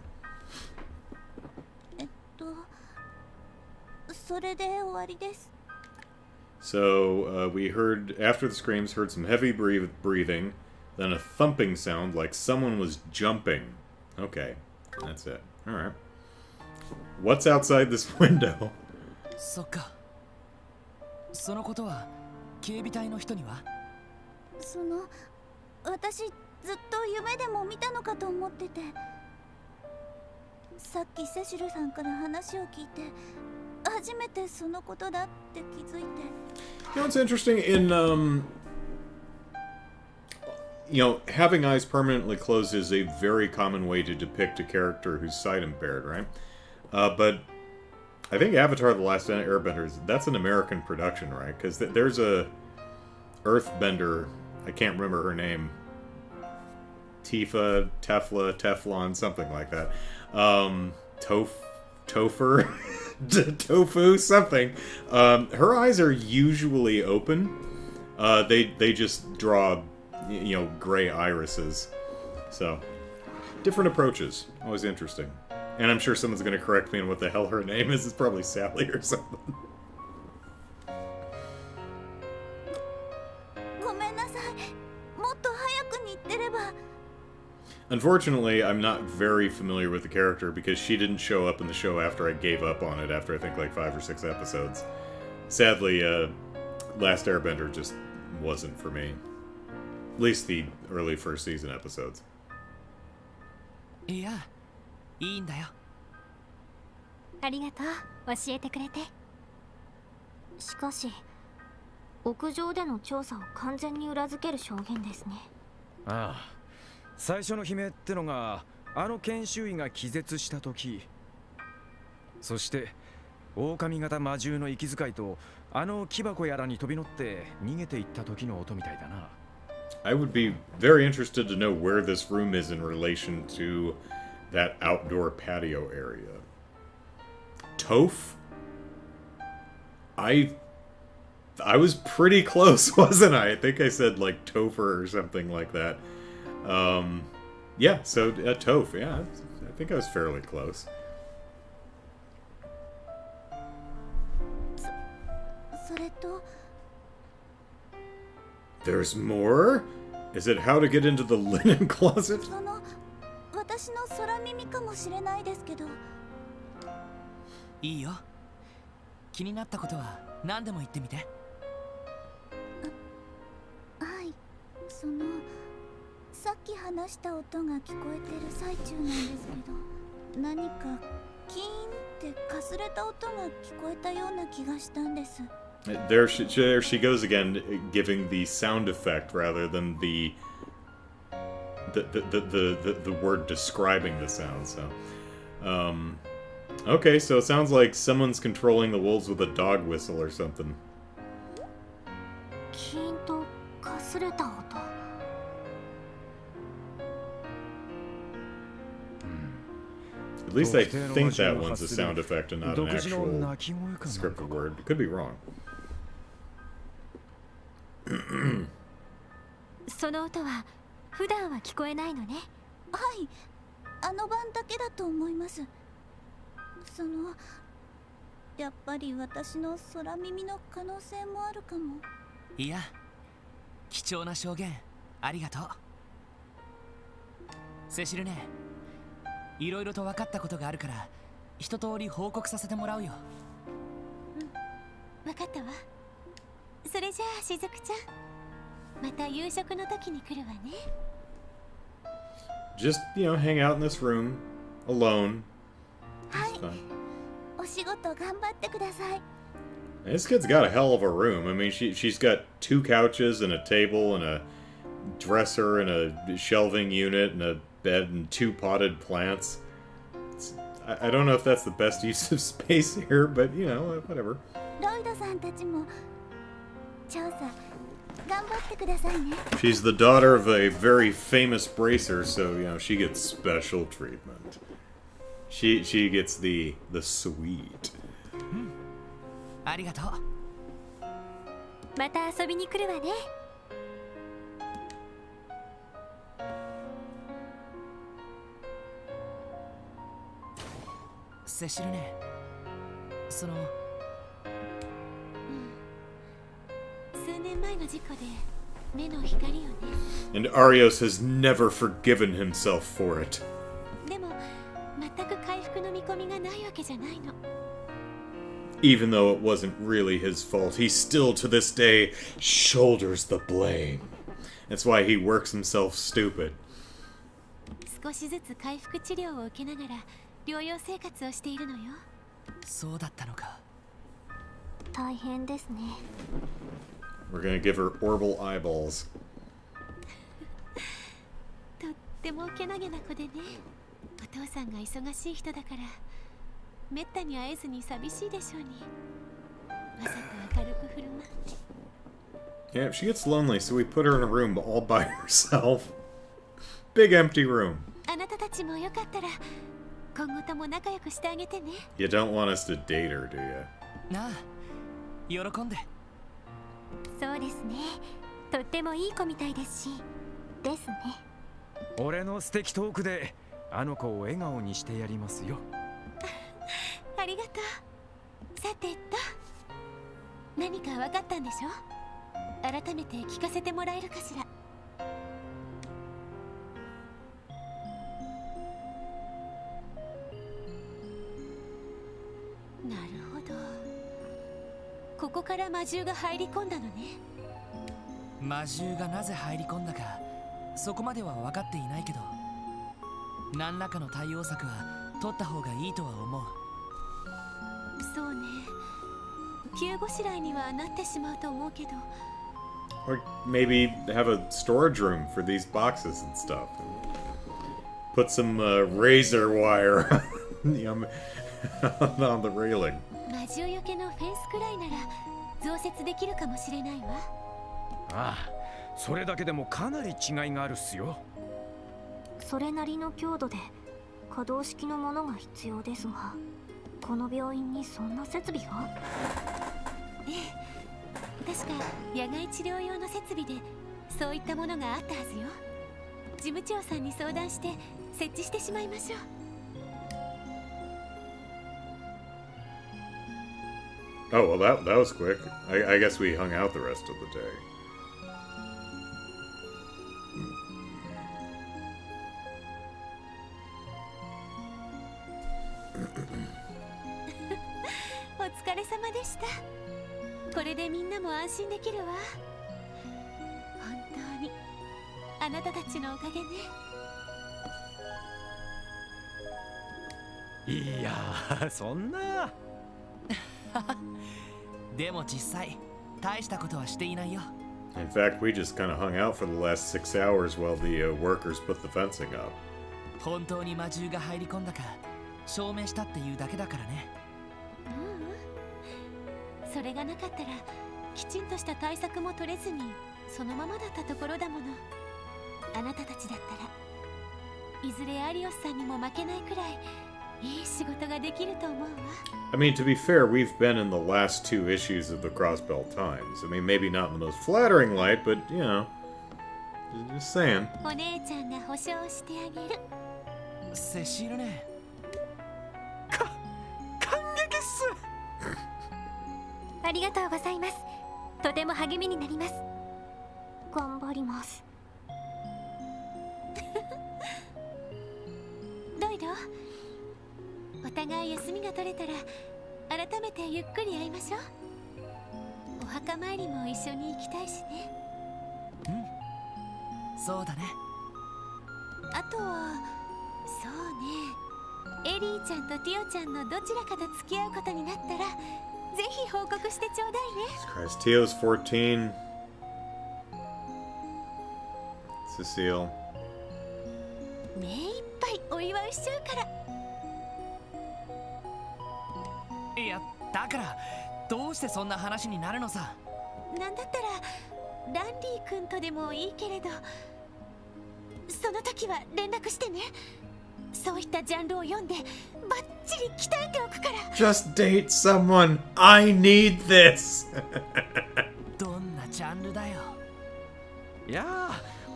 それで終わりです。 So we heard, after the screams, heard some heavy breathing, then a thumping sound like someone was jumping. Okay, that's it. All right. What's outside this window? そっか。そのことは警備隊の人には？その、私ずっと夢でも見たのかと思ってて、さっきセシルさんから話を聞いて、初めてそのことだって気づいて。 You know what's interesting? In, you know, having eyes permanently closed is a very common way to depict a character who's sight impaired, right? But I think Avatar: The Last Airbender, that's an American production, right? Because there's a Earthbender, I can't remember her name, Tifa, Tefla, Teflon, something like that. Topher, Tofu, something. Her eyes are usually open. They just draw you know, gray irises. So, different approaches. Always interesting. And I'm sure someone's going to correct me on what the hell her name is. It's probably Sally or something. ごめんなさい。もっと早くに言ってれば。 Unfortunately, I'm not very familiar with the character because she didn't show up in the show after I gave up on it after I think like 5 or 6 episodes. Sadly, Last Airbender just wasn't for me. At least the early first season episodes. いや、いいんだよ。ありがとう、教えてくれて。しかし、屋上での調査を完全に裏付ける証言ですね。ああ、最初の悲鳴ってのがあの研修医が気絶した時、そして狼型魔獣の息遣いとあの木箱やらに飛び乗って逃げていった時の音みたいだな。 I would be very interested to know where this room is in relation to that outdoor patio area. Toph? I was pretty close, wasn't I? I think I said like Topher or something like that. Yeah, so Toph, yeah, I think I was fairly close. それと、 There's more? Is it how to get into the linen closet? その私の空耳かもしれないですけど。いいよ。気になったことは何でも言ってみて。はい、そのさっき話した音が聞こえてる最中なんですけど、何かキーンってかすれた音が聞こえたような気がしたんです。 There she goes again, giving the sound effect rather than the word describing the sound. So, okay, so it sounds like someone's controlling the wolves with a dog whistle or something. キーンとかすれた音。 At least I think that one's a sound effect and not an actual scripted word. Could be wrong. その音は普段は聞こえないのね。はい、あの晩だけだと思います。そのやっぱり私の空耳の可能性もあるかも。いや、貴重な証言ありがとう。セシルね、いろいろと分かったことがあるから一通り報告させてもらうよ。分かったわ。それじゃあしずくちゃん、また夕食の時に来るわね。 Just, you know, hang out in this room alone. はい It's fine.。お仕事頑張ってください。 This kid's got a hell of a room. I mean, she's got 2 couches and a table and a dresser and a shelving unit and a bed and 2 potted plants. I don't know if that's the best use of space here, but, you know, whatever. ロイドさんたちも調査頑張ってくださいね。 She's the daughter of a very famous bracer, so, you know, she gets special treatment. She gets the sweet. ありがとう。また遊びに来るわね。セシルね、その数年前の事故で目の光をね。 And Arios has never forgiven himself for it. でも全く回復の見込みがないわけじゃないの。 Even though it wasn't really his fault, he still to this day shoulders the blame. That's why he works himself stupid. 少しずつ回復治療を受けながら療養生活をしているのよ。そうだったのか。大変ですね。 We're gonna give her orbital eyeballs. とってもけなげな子でね。お父さんが忙しい人だからめったに会えずに寂しいでしょうに。わざと明るく振る舞って。 Yeah, she gets lonely, so we put her in a room all by herself. Big empty room. あなたたちもよかったら今後とも仲良くしてあげてね。 You don't want us to date her, do you? なあ、喜んで。そうですね。とってもいい子みたいですし、ですね。俺の素敵トークであの子を笑顔にしてやりますよ。ありがとう。さて何か分かったんでしょ？改めて聞かせてもらえるかしら。なるほど。ここから魔獣が入り込んだのね。魔獣がなぜ入り込んだかそこまでは分かっていないけど、何らかの対応策は取った方がいいとは思う。そうね。急ごしらえにはなってしまうと思うけど。 Or maybe have a storage room for these boxes and stuff. Put some razor wire on the railing. 魔獣よけのフェンスくらいなら増設できるかもしれないわ。ああ、それだけでもかなり違いがあるっすよ。それなりの強度で可動式のものが必要ですが、この病院にそんな設備が？ええ、確か野外治療用の設備でそういったものがあったはずよ。事務長さんに相談して設置してしまいましょう。Oh, well, that was quick. I guess we hung out the rest of the day. お疲れ様でした。これでみんなも安心できるわ。本当にあなたたちのおかげね。いやー、そんな。でも実際大したことはしていないよ。 In fact, we just kind of hung out for the last 6 hours while the workers put the fencing up. 本当に魔獣が入り込んだか証明したっていうだけだからね。それがなかったらきちんとした対策も取れずにそのままだったところだもの。あなたたちだったらいずれアリオスさんにも負けないくらいいい仕事ができると思うわ。 I mean, to be fair, we've been in the last 2 issues of the Crossbell Times. I mean, maybe not in the most flattering light, but, you know, just saying. お姉ちゃんが保証してあげる。セシルね。感激っす。ありがとうございます。とても励みになります。頑張ります。どいどお互い休みが取れたら改めてゆっくり会いましょう。お墓参りも一緒に行きたいしね。そうだね。あとはそうね、エリーちゃんとティオちゃんのどちらかと付き合うことになったらぜひ報告してちょうだいね。 Christ, Tio's 14. Cecile. 目いっぱいお祝いしちゃうから。いやだからどうしてそんな話になるのさ。なんだったらランディ君とでもいいけれど、その時は連絡してね。そういったジャンルを読んでバッチリ鍛えておくから。 Just date someone. I need this. どんなジャンルだよ。いや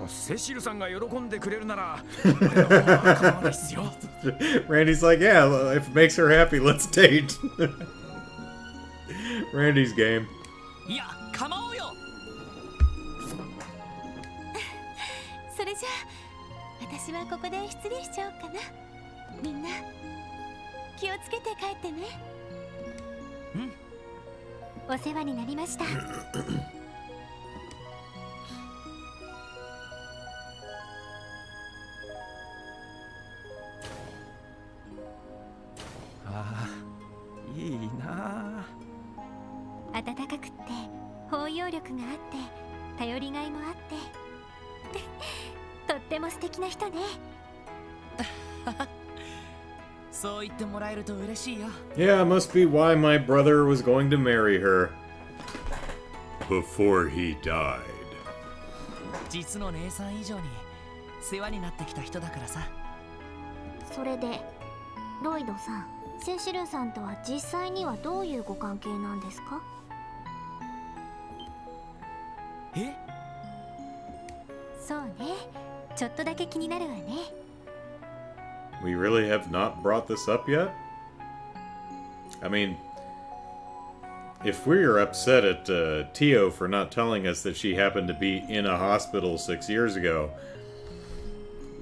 ー、セシルさんが喜んでくれるなら俺の方が構わないっすよ。Randy's like, yeah, if it makes her happy, let's date. Randy's game. いや構おうよ。それじゃあ私はここで失礼しちゃおうかな。みんな気をつけて帰ってね。お世話になりました。ああ、いいなあ。暖かくって包容力があって頼りがいもあってとっても素敵な人ね。そう言ってもらえると嬉しいよ。 Yeah, must be why my brother was going to marry her. Before he died. 実の姉さん以上に世話になってきた人だからさ。それでロイドさん、セシルさんとは実際にはどういうご関係なんですか？そうね。ちょっとだけ気になるわね。 We really have not brought this up yet? I mean, if we're upset at Tio for not telling us that she happened to be in a hospital 6 years ago,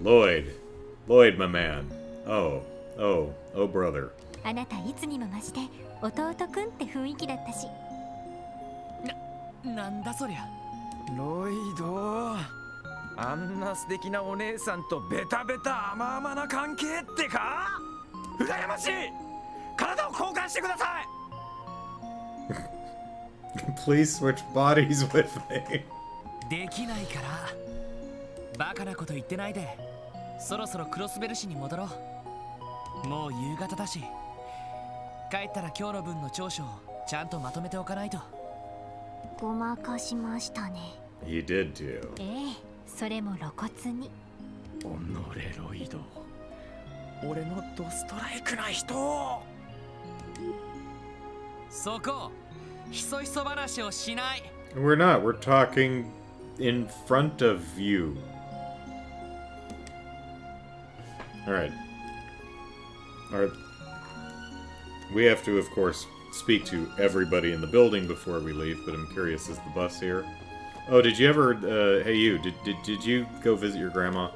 Lloyd, my man. Oh, brother. あなたいつにも増して弟くんって雰囲気だったし。なんだそりゃ。ロイド、あんな素敵なお姉さんとベタベタ甘々な関係ってか？羨ましい。体を交換してください。Please switch bodies with me. できないからバカなこと言ってないで、そろそろクロスベル市に戻ろう。もう夕方だし、帰ったら今日の分の長所をちゃんとまとめておかないと。ごまかしましたね。 You did too. ええ、それも露骨に。おのれロイド、俺のドストライクな人。そこひそひそ話をしない。 We're not. We're talking in front of you. Alright. We have to, of course, speak to everybody in the building before we leave, but I'm curious, is the bus here? Oh, did you ever, hey you, did you go visit your grandma?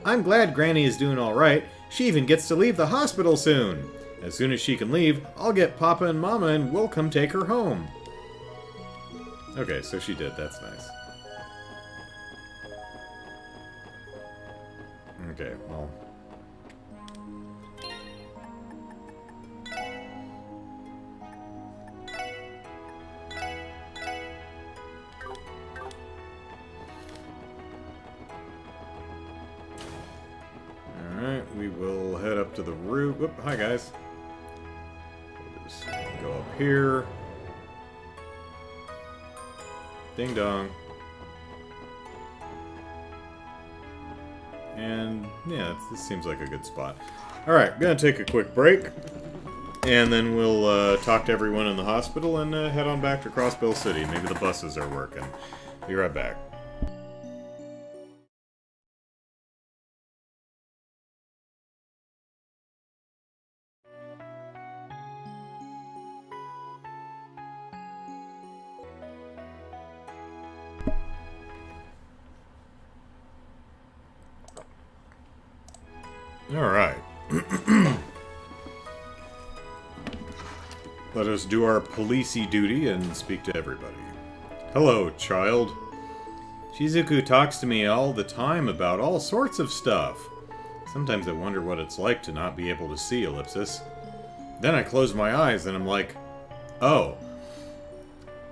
I'm glad Granny is doing alright. She even gets to leave the hospital soon. As soon as she can leave, I'll get Papa and Mama and we'll come take her home. Okay, so she did. That's nice. Okay, well. Alright, we will head up to the roof. Whoop, hi guys. We'll just go up here. Ding dong. And yeah, this seems like a good spot. Alright, gonna take a quick break. And then we'll talk to everyone in the hospital and head on back to Crossbill City. Maybe the buses are working. Be right back. Alright. Let us do our policey duty and speak to everybody. Hello, child. Shizuku talks to me all the time about all sorts of stuff. Sometimes I wonder what it's like to not be able to see Ellipsis. Then I close my eyes and I'm like, oh.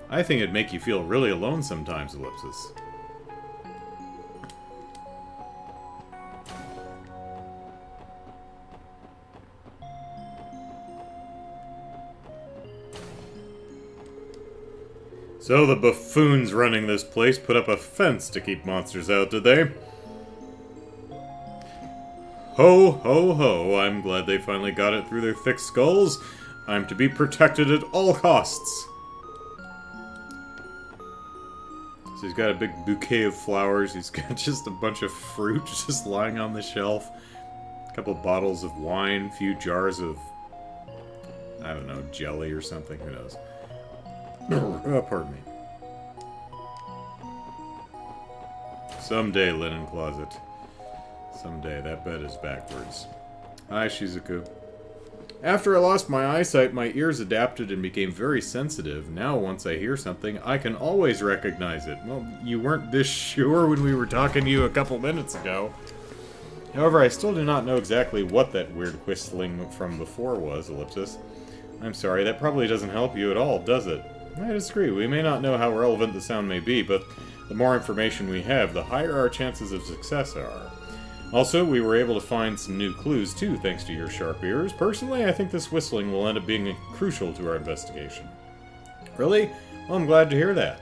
I think it'd make you feel really alone sometimes, Ellipsis. So the buffoons running this place put up a fence to keep monsters out, did they? Ho, ho, ho, I'm glad they finally got it through their thick skulls. I'm to be protected at all costs. So he's got a big bouquet of flowers, he's got just a bunch of fruit just lying on the shelf. A couple bottles of wine, a few jars of, I don't know, jelly or something, who knows. Oh, pardon me. Someday, linen closet. Someday, that bed is backwards. Hi, Shizuku. After I lost my eyesight, my ears adapted and became very sensitive. Now, once I hear something, I can always recognize it. Well, you weren't this sure when we were talking to you a couple minutes ago. However, I still do not know exactly what that weird whistling from before was, Ellipsis. I'm sorry, that probably doesn't help you at all, does it? I disagree. We may not know how relevant the sound may be, but the more information we have, the higher our chances of success are. Also, we were able to find some new clues too, thanks to your sharp ears. Personally, I think this whistling will end up being crucial to our investigation. Really? Well, I'm glad to hear that.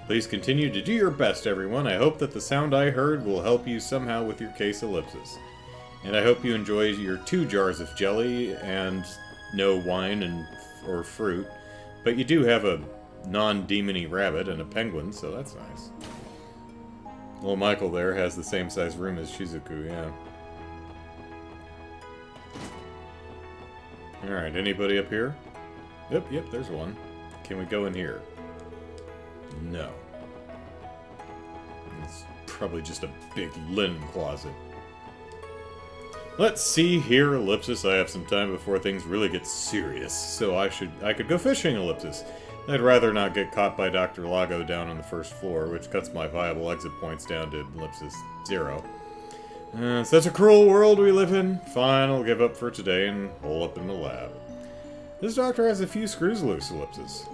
Please continue to do your best, everyone. I hope that the sound I heard will help you somehow with your case, Ellipsis. And I hope you enjoy your 2 jars of jelly and no wine or fruit. But you do have a non-demony rabbit and a penguin, so that's nice. Well, Michael there has the same size room as Shizuku, yeah. Alright, anybody up here? Yep, there's one. Can we go in here? No. It's probably just a big linen closet. Let's see here, Ellipsis. I have some time before things really get serious, so I could go fishing, Ellipsis. I'd rather not get caught by Dr. Lago down on the first floor, which cuts my viable exit points down to Ellipsis 0. Such a cruel world we live in. Fine, I'll give up for today and hole up in the lab. This doctor has a few screws loose, Ellipsis.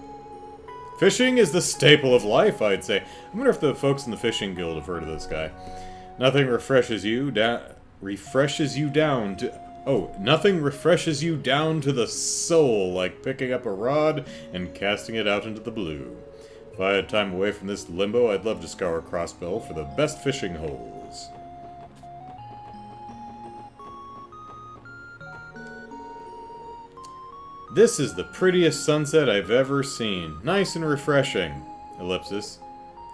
Fishing is the staple of life, I'd say. I wonder if the folks in the fishing guild have heard of this guy. Nothing refreshes you down to the soul like picking up a rod and casting it out into the blue. If I had time away from this limbo, I'd love to scour Crossbell for the best fishing holes. This is the prettiest sunset I've ever seen. Nice and refreshing. Ellipsis.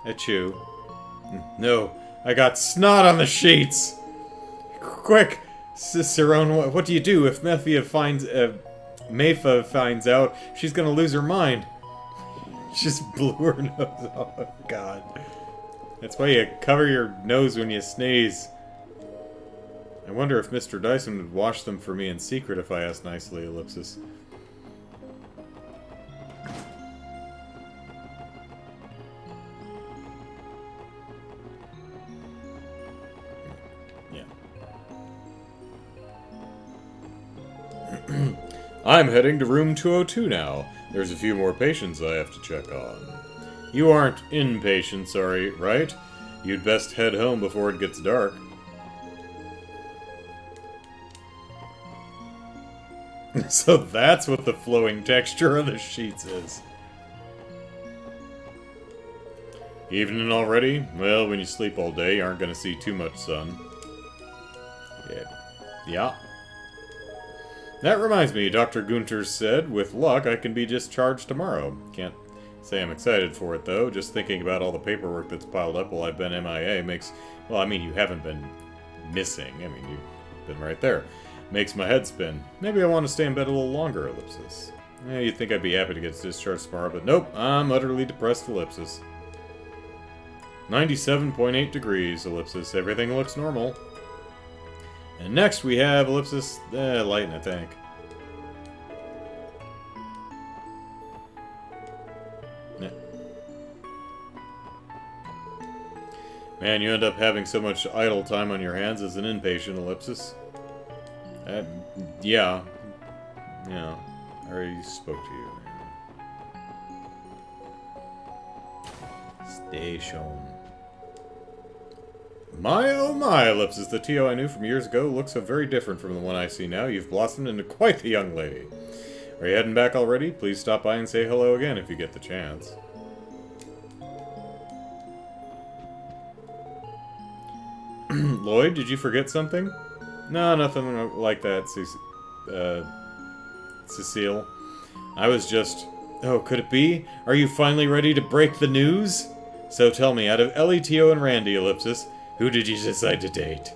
Achoo. No, I got snot on the sheets! Quick! Cicerone, what do you do if Mepha finds out? She's gonna lose her mind. She just blew her nose. Oh, God. That's why you cover your nose when you sneeze. I wonder if Mr. Dyson would wash them for me in secret if I asked nicely, Ellipsis. I'm heading to room 202 now. There's a few more patients I have to check on. You aren't inpatient, sorry, right? You'd best head home before it gets dark. So that's what the flowing texture of the sheets is. Evening already? Well, when you sleep all day, you aren't going to see too much sun. Yeah. That reminds me, Dr. Gunter said, with luck, I can be discharged tomorrow. Can't say I'm excited for it, though. Just thinking about all the paperwork that's piled up while I've been MIA makes... Well, I mean, you haven't been missing. I mean, you've been right there. Makes my head spin. Maybe I want to stay in bed a little longer, Ellipsis. You'd think I'd be happy to get discharged tomorrow, but nope, I'm utterly depressed, Ellipsis. 97.8 degrees, Ellipsis. Everything looks normal. And next we have Ellipsis, Lighten, I think. Man, you end up having so much idle time on your hands as an inpatient, Ellipsis. Yeah. Yeah. I already spoke to you. Station. My oh my, Ellipsis, the Tio I knew from years ago looks so very different from the one I see now. You've blossomed into quite the young lady. Are you heading back already? Please stop by and say hello again if you get the chance. Lloyd, did you forget something? No, nothing like that, Cecile. I was just... Oh, could it be? Are you finally ready to break the news? So tell me, out of Ellie, Tio, and Randy, Ellipsis, who did you decide to date?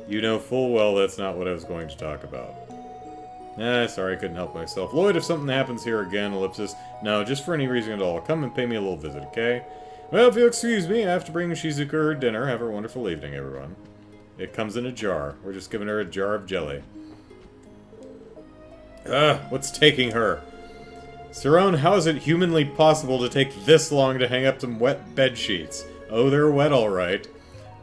You know full well that's not what I was going to talk about. Sorry, I couldn't help myself. Lloyd, if something happens here again, Ellipsis, no, just for any reason at all, come and pay me a little visit, okay? Well, if you'll excuse me, I have to bring Shizuku her dinner. Have a wonderful evening, everyone. It comes in a jar. We're just giving her a jar of jelly. What's taking her? Cerrone, how is it humanly possible to take this long to hang up some wet bed sheets? Oh, they're wet, all right.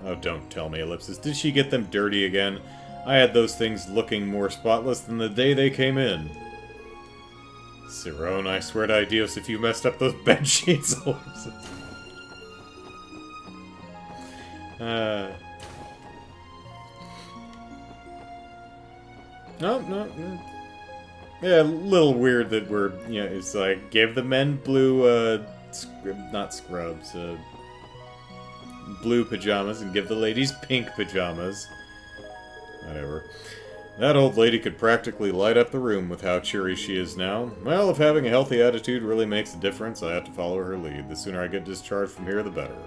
Oh, don't tell me, Ellipsis. Did she get them dirty again? I had those things looking more spotless than the day they came in. Cerrone, I swear to Dios, if you messed up those bed sheets, Ellipsis. No. Yeah, a little weird that we're, you know, it's like, give the men blue, not scrubs, blue pajamas and give the ladies pink pajamas. Whatever. That old lady could practically light up the room with how cheery she is now. Well, if having a healthy attitude really makes a difference, I have to follow her lead. The sooner I get discharged from here, the better.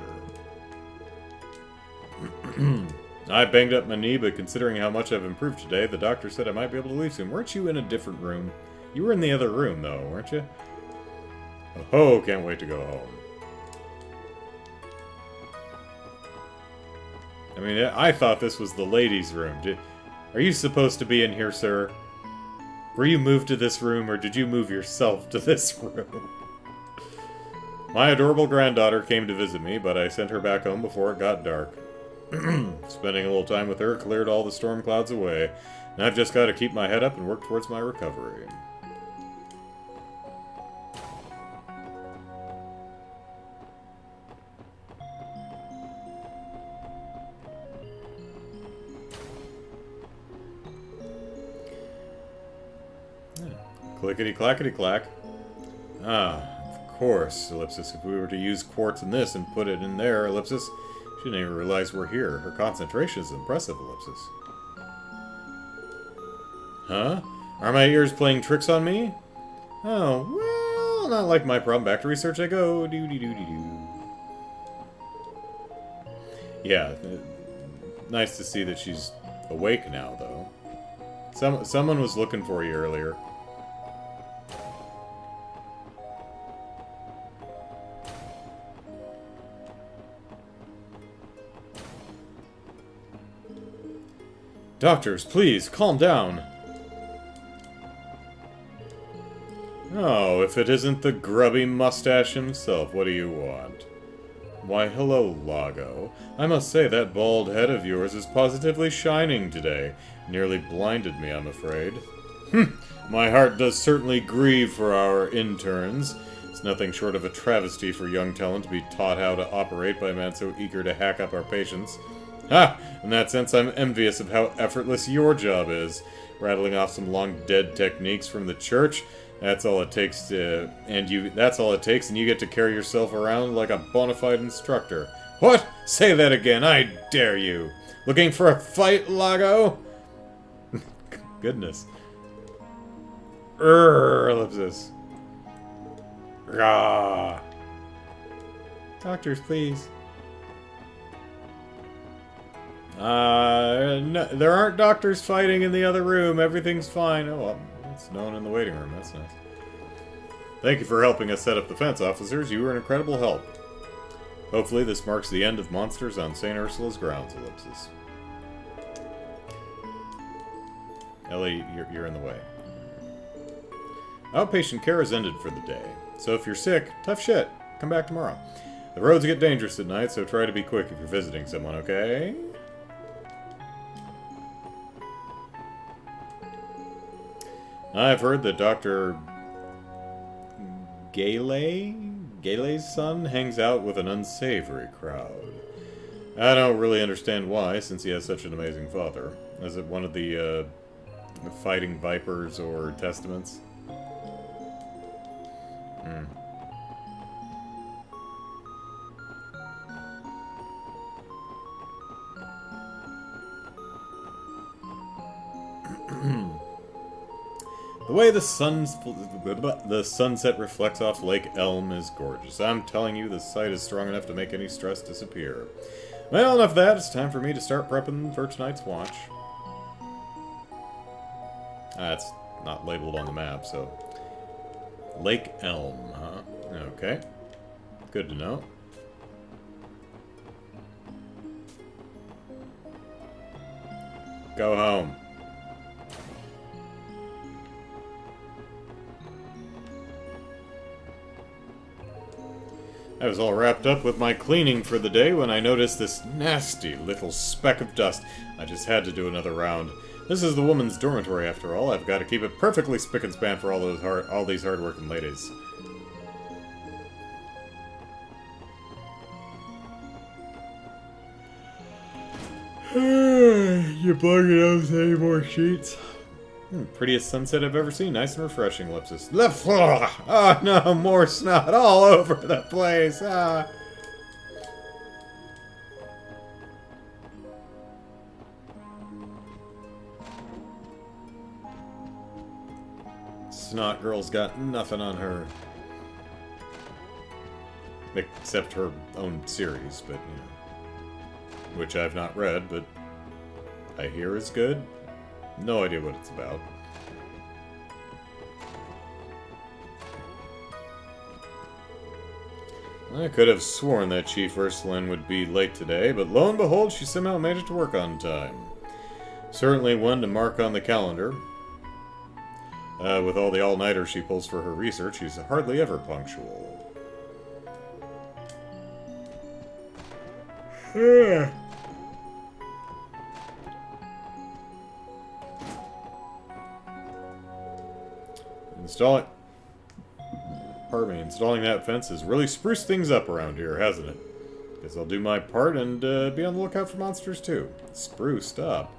I banged up my knee, but considering how much I've improved today, the doctor said I might be able to leave soon. Weren't you in a different room? You were in the other room, though, weren't you? Oh, can't wait to go home. I mean, I thought this was the ladies' room. Are you supposed to be in here, sir? Were you moved to this room, or did you move yourself to this room? My adorable granddaughter came to visit me, but I sent her back home before it got dark. Spending a little time with her cleared all the storm clouds away, and I've just got to keep my head up and work towards my recovery. Clickety-clackety-clack. Ah, of course, ellipsis. If we were to use quartz in this and put it in there, ellipsis, she didn't even realize we're here. Her concentration is impressive, ellipsis. Huh? Are my ears playing tricks on me? Oh, well, not like my problem. Back to research I go. Doo-dee-doo-dee-doo. Yeah, nice to see that she's awake now, though. Someone was looking for you earlier. Doctors, please, calm down. Oh, if it isn't the grubby mustache himself, what do you want? Why, hello, Lago. I must say that bald head of yours is positively shining today. Nearly blinded me, I'm afraid. My heart does certainly grieve for our interns. It's nothing short of a travesty for young talent to be taught how to operate by a man so eager to hack up our patients. Ha! In that sense, I'm envious of how effortless your job is. Rattling off some long-dead techniques from the church. That's all it takes and you get to carry yourself around like a bona fide instructor. What? Say that again, I dare you. Looking for a fight, Lago? Goodness. Ellipsis. Rah. Doctors, please. No, there aren't doctors fighting in the other room. Everything's fine. Oh, well, it's no one in the waiting room. That's nice. Thank you for helping us set up the fence, officers. You were an incredible help. Hopefully this marks the end of monsters on St. Ursula's grounds, ellipsis. Ellie, you're in the way. Outpatient care has ended for the day. So if you're sick, tough shit. Come back tomorrow. The roads get dangerous at night, so try to be quick if you're visiting someone, okay? I've heard that Dr. Gale's son hangs out with an unsavory crowd. I don't really understand why, since he has such an amazing father. Is it one of the fighting vipers or testaments? The way the sunset reflects off Lake Elm is gorgeous. I'm telling you, the sight is strong enough to make any stress disappear. Well, enough of that. It's time for me to start prepping for tonight's watch. It's not labeled on the map, so... Lake Elm, huh? Okay. Good to know. Go home. I was all wrapped up with my cleaning for the day when I noticed this nasty little speck of dust. I just had to do another round. This is the woman's dormitory, after all. I've got to keep it perfectly spick and span for all these hard-working ladies. You plug it out any more sheets? Prettiest sunset I've ever seen. Nice and refreshing, ellipsis. Oh no, more snot all over the place. Snot girl's got nothing on her. Except her own series, but you know. which I've not read, but I hear is good. No idea what it's about. I could have sworn that Chief Ursuline would be late today, but lo and behold, she somehow managed to work on time. Certainly one to mark on the calendar. With all the all-nighters she pulls for her research, she's hardly ever punctual. Installing that fence has really spruced things up around here, hasn't it? Guess I'll do my part and be on the lookout for monsters too. Spruced up.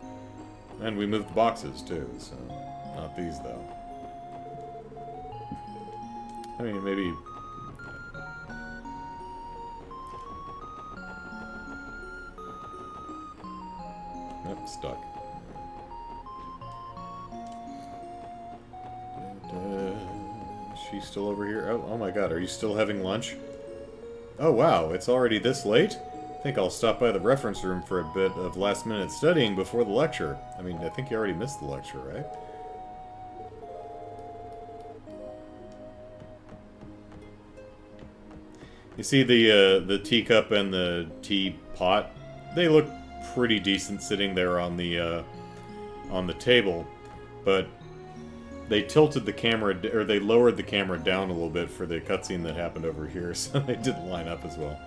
And we moved boxes too, so not these though. I mean, maybe... Yep, stuck. She's still over here? Oh my god, are you still having lunch? Oh wow, it's already this late? I think I'll stop by the reference room for a bit of last-minute studying before the lecture. I mean, I think you already missed the lecture, right? You see the teacup and the teapot? They look pretty decent sitting there on the table, but they tilted the camera, or they lowered the camera down a little bit for the cutscene that happened over here, so they didn't line up as well.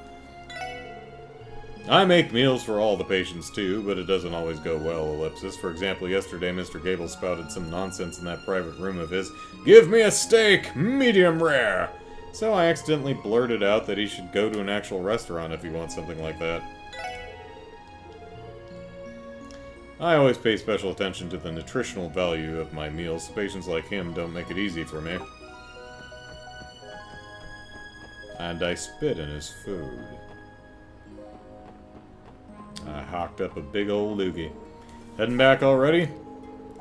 I make meals for all the patients too, but it doesn't always go well, Ellipsis. For example, yesterday Mr. Gable spouted some nonsense in that private room of his. Give me a steak, medium rare! So I accidentally blurted out that he should go to an actual restaurant if he wants something like that. I always pay special attention to the nutritional value of my meals. Patients like him don't make it easy for me. And I spit in his food. I hawked up a big old loogie. Heading back already?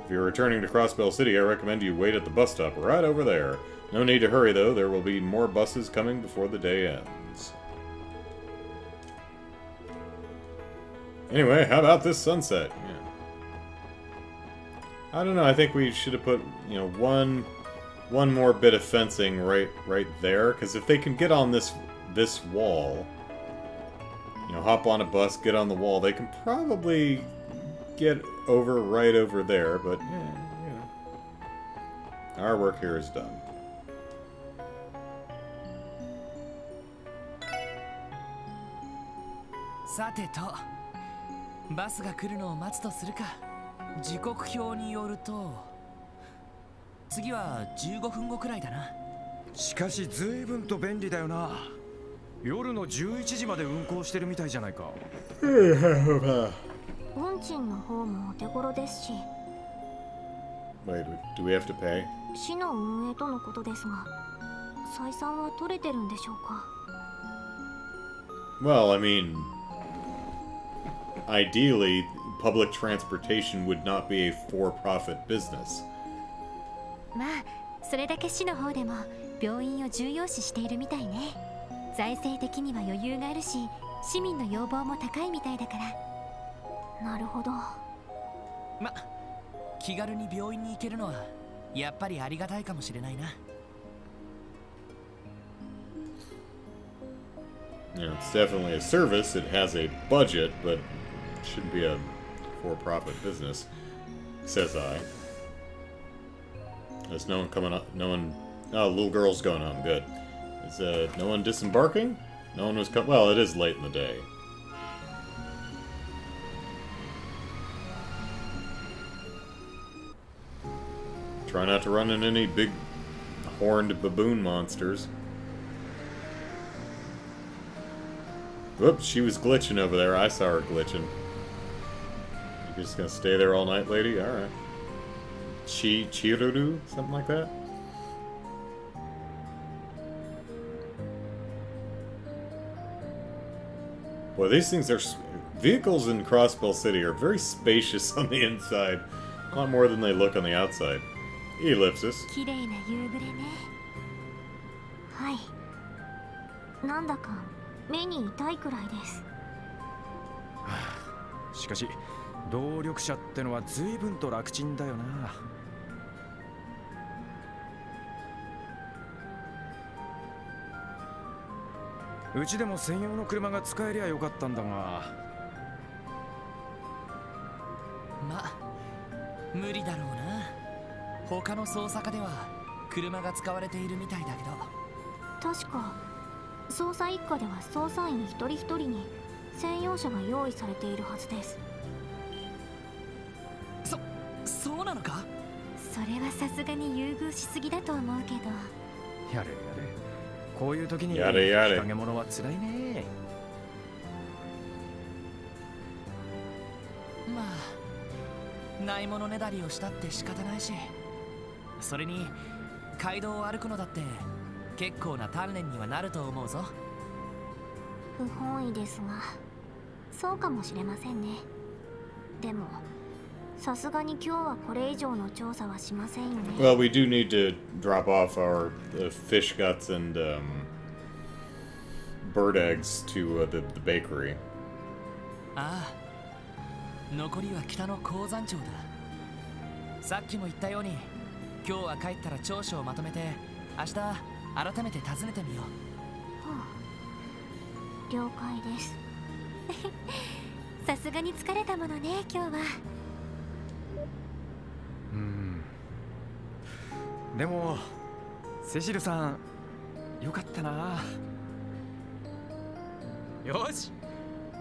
If you're returning to Crossbell City, I recommend you wait at the bus stop right over there. No need to hurry, though. There will be more buses coming before the day ends. Anyway, how about this sunset? Yeah. I don't know, I think we should have put, you know, one more bit of fencing right there, because if they can get on this wall, you know, hop on a bus, get on the wall, they can probably get right over there, but, yeah, you know. Our work here is done. Sateto, バスが来るのを待つとするか。時刻表によると次は15分後くらいだな。しかし随分と便利だよな。夜の11時まで運行してるみたいじゃないか。運賃の方もお手頃ですし。Wait, do we have to pay? 市の運営とのことですが、採算は取れてるんでしょうか。Well, I mean, ideally, public transportation would not be a for-profit business. まあそれだけ市の方でも病院を重要視しているみたいね。財政的には余裕があるし、市民の要望も高いみたいだから。なるほど。ま、気軽に病院に行けるのはやっぱりありがたいかもしれないな。Yeah, it's definitely a service. It has a budget, but it shouldn't be a for-profit business, says I. There's no one coming up. No one. Oh, little girl's going home. Good. Is no one disembarking? No one was coming. Well, it is late in the day. Try not to run into any big horned baboon monsters. Whoops, she was glitching over there. I saw her glitching. You're just gonna stay there all night, lady? Alright. Chiruru? Something like that? Boy, these things are... Vehicles in Crossbell City are very spacious on the inside. A lot more than they look on the outside. Ellipsis. 綺麗な夕暮れね。はい。なんだか目に痛いくらいです。しかし動力車ってのは随分と楽ちんだよな。うちでも専用の車が使えりゃよかったんだが。ま、無理だろうな。他の捜査課では車が使われているみたいだけど。確か捜査一課では捜査員一人一人に専用車が用意されているはずです。そうなのか？それはさすがに優遇しすぎだと思うけど。やれやれ、こういう時にやれやれ日陰者は辛いね。まあないものねだりをしたって仕方ないし、それに街道を歩くのだって結構な鍛錬にはなると思うぞ。不本意ですがそうかもしれませんね。でもさすがに今日はこれ以上の調査はしませんよね。 Well, we do need to drop off our fish guts and bird eggs to the bakery. ああ、残りは北の鉱山町だ。さっきも言ったように今日は帰ったら調書をまとめて明日改めて訪ねてみよう。了解です。さすがに疲れたものね今日は。でもセシルさんよかったな。よし、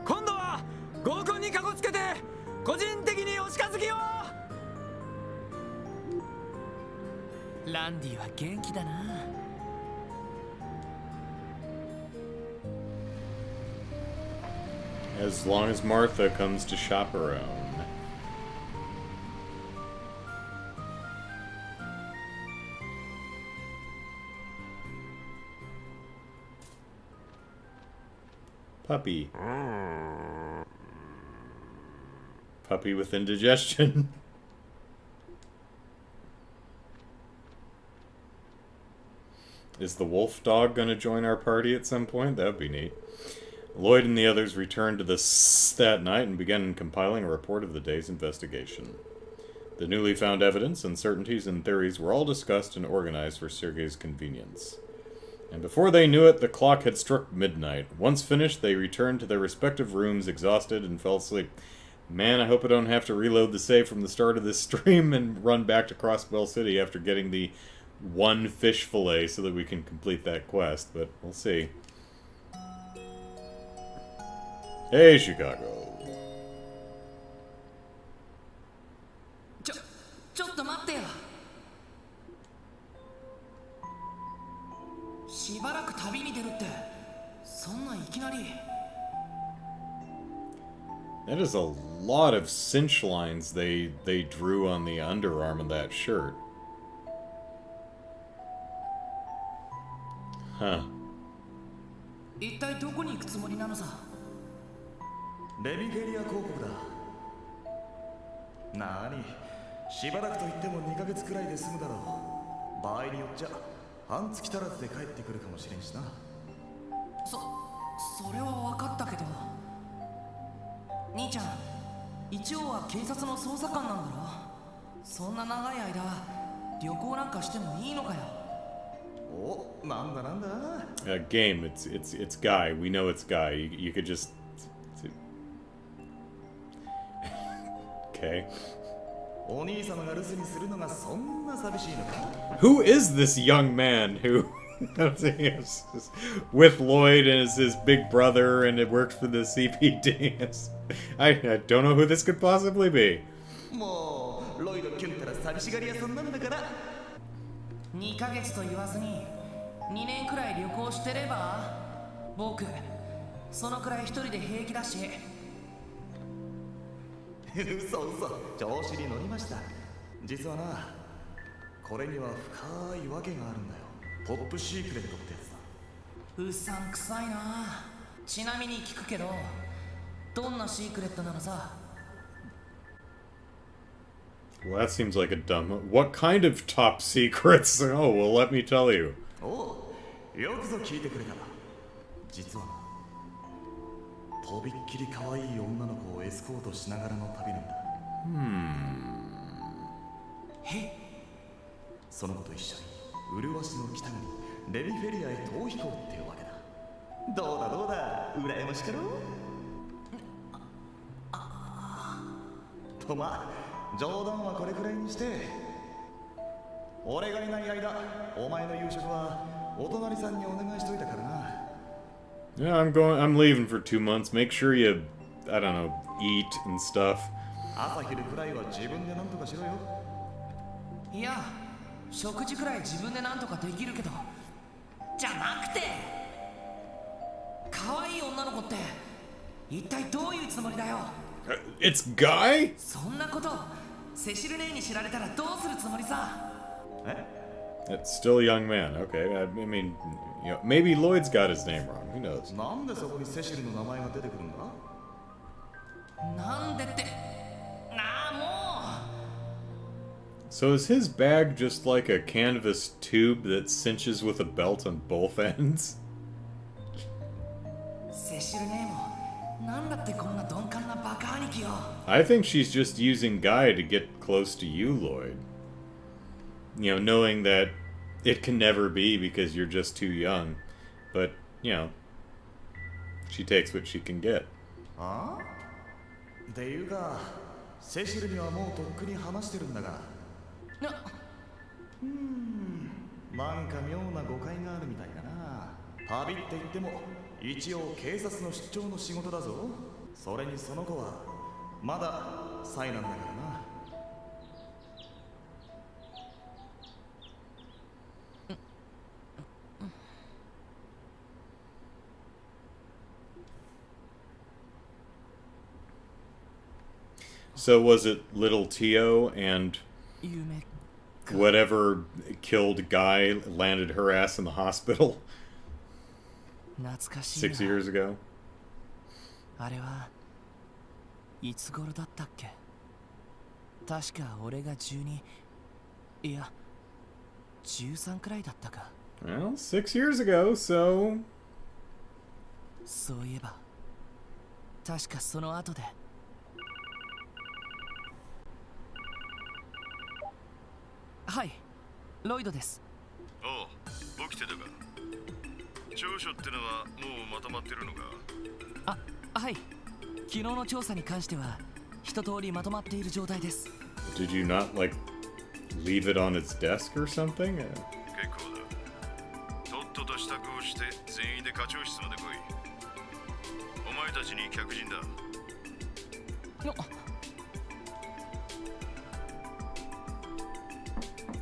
今度は合コンにかこつけて個人的にお近づきを。ランディは元気だな。As long as Martha comes to shop her own. Puppy. Puppy with indigestion. Is the wolf dog gonna join our party at some point? That would be neat. Lloyd and the others returned to the that night and began compiling a report of the day's investigation. The newly found evidence, uncertainties, and theories were all discussed and organized for Sergei's convenience. And before they knew it, the clock had struck midnight. Once finished, they returned to their respective rooms exhausted and fell asleep. Man, I hope I don't have to reload the save from the start of this stream and run back to Crosswell City after getting the one fish fillet so that we can complete that quest, but we'll see. Hey, Chicago. ちょっと待ってよ。しばらく旅に出るってそんないきなり。 That is a lot of cinch lines they drew on the underarm of that shirt. Huh. 一体どこに行くつもりなのさ。レビゲリア広告だ。なに、しばらくと言っても2ヶ月くらいで済むだろう。場合によっちゃ半月足らずで帰ってくるかもしれんしな。それは分かったけど、兄ちゃん一応は警察の捜査官なんだろ。そんな長い間旅行なんかしてもいいのかよ。お、なんだなんだ。Game, it's Guy. We know it's Guy. You could just... Okay. お兄様が留守にするのがそんな寂しいのか。 Who is this young man who... with Lloyd and is his big brother and it works for the CPD? I don't know who this could possibly be. もうロイドキュンったら寂しがり屋さんなんだから。2ヶ月と言わずに2年くらい旅行してれば。僕そのくらい一人で平気だし。嘘調子に乗りました。実はな、これには深いわけがあるんだよ。トップシークレットってやつだ。うさんくさいな。ちなみに聞くけど、どんなシークレットなのさ。 Well, that seems like a dumb... What kind of top secrets? Oh, well, let me tell you. おう、よくぞ聞いてくれたな。実はな、とびっきり可愛い女の子をエスコートしながらの旅なんだ。その子と一緒に麗しの北国レミフェリアへ逃避行っていうわけだ。どうだどうだ、羨ましかろ。とまあ冗談はこれくらいにして、俺がいない間お前の夕食はお隣さんにお願いしといたからな。 Yeah, I'm leaving for 2 months. Make sure you, I don't know, eat and stuff. 朝昼くらいは自分で何とかしろよ。いや、食事くらい自分でなんとかできるけど、じゃなくて、可愛い女の子って一体どういうつもりだよ。It's Guy? そんなことセシル姉に知られたらどうするつもりさ。It's still a young man. Okay, I mean, you know, maybe Lloyd's got his name wrong. Who knows? なんでそこにセシルの名前が出てくるんだ。なんでってなあ、もう。 So is his bag just like a canvas tube that cinches with a belt on both ends? セシル姉もなんだってこんな鈍感なバカ兄貴よ。 I think she's just using Guy to get close to you, Lloyd. You know, knowing that it can never be because you're just too young. But, you know, she takes what she can get. ああっていうか、セシルにはもうとっくに話してるんだが。なんか妙な誤解があるみたいだな。旅って言っても一応警察の出張の仕事だぞ。それにその子はまだサイなんだからな。So was it little Tio and whatever killed Guy landed her ass in the hospital 懐かしいな。 6 years ago? あれはいつ頃だったっけ。確か俺が12、いや13くらいだったか。 Well, 6 years ago, so... そういえば確かその後で。はい、ロイドです。おう、起きてたか。調書ってのはもうまとまってるのか。あ、はい。昨日の調査に関しては一通りまとまっている状態です。 Did you not, like, leave it on its desk or something? 結構だ。とっとと支度をして全員で課長室まで来い。お前たちに客人だ。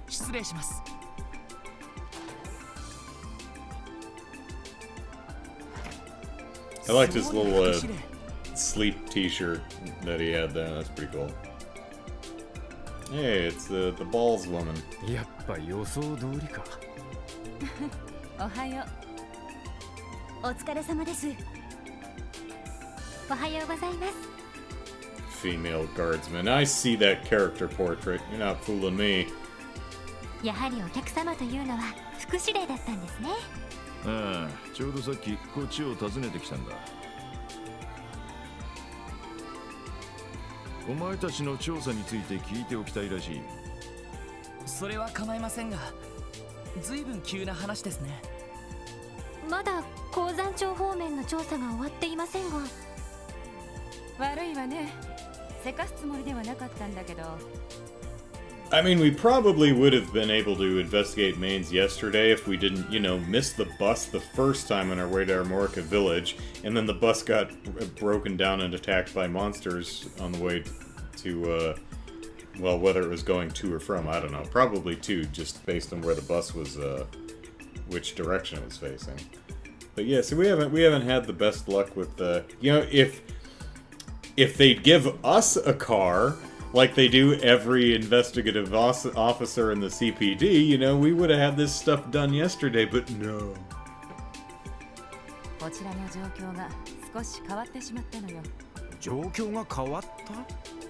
失礼します。I liked his little sleep t-shirt that he had there. That's pretty cool. Hey, it's the balls woman. やっぱ予想通りか。おはよお疲れ様です。う。おはようございます。 Female guardsman. I see that character portrait. You're not fooling me. やはりお客様というのは副司令だったんですね。ああ、ちょうどさっきこっちを訪ねてきたんだ。お前たちの調査について聞いておきたいらしい。それは構いませんが、随分急な話ですね。まだ鉱山町方面の調査が終わっていませんが。悪いわね。せかすつもりではなかったんだけど。I mean, we probably would have been able to investigate Maines yesterday if we didn't, you know, miss the bus the first time on our way to Armorica Village, and then the bus got broken down and attacked by monsters on the way to, well, whether it was going to or from, I don't know. Probably to, just based on where the bus was, which direction it was facing. But yeah, so we haven't had the best luck with the, you know, if they'd give us a car like they do every investigative officer in the CPD, you know, we would have had this stuff done yesterday, but no. こちらの状況が少し変わってしまったのよ。状況が変わった？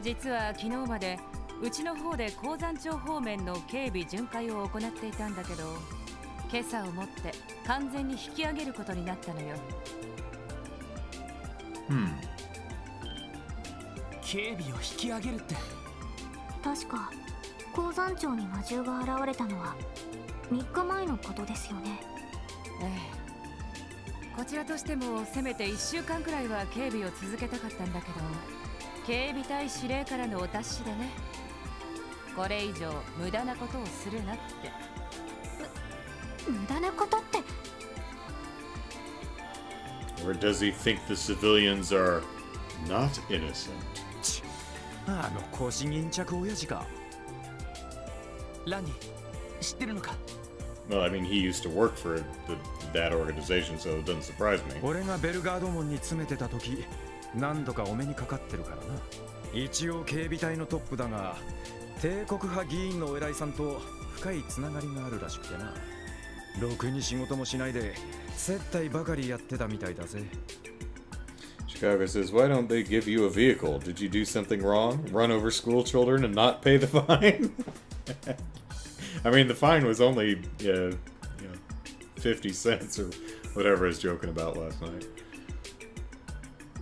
実は昨日までうちの方で鉱山町方面の警備巡回を行っていたんだけど、今朝をもって完全に引き上げることになったのよ。警備を引き上げるって。確か鉱山町に魔獣が現れたのは3日前のことですよね。ええ、こちらとしてもせめて1週間くらいは警備を続けたかったんだけど、警備隊司令からのお達しでね、これ以上無駄なことをするなって。無駄なことって。 Or does he think the civilians are not innocent? あの腰巾着親父か。ランディ、知ってるのか？ Well, I mean, he used to work for that organization, so it doesn't surprise me. 俺がベルガード門に詰めてた時、何度かお目にかかってるからな。一応警備隊のトップだが、帝国派議員のお偉いさんと深いつながりがあるらしくてな。ろくに仕事もしないで接待ばかりやってたみたいだぜ。Chicago says, why don't they give you a vehicle? Did you do something wrong? Run over school children and not pay the fine? I mean, the fine was only 50 cents or whatever I was joking about last night.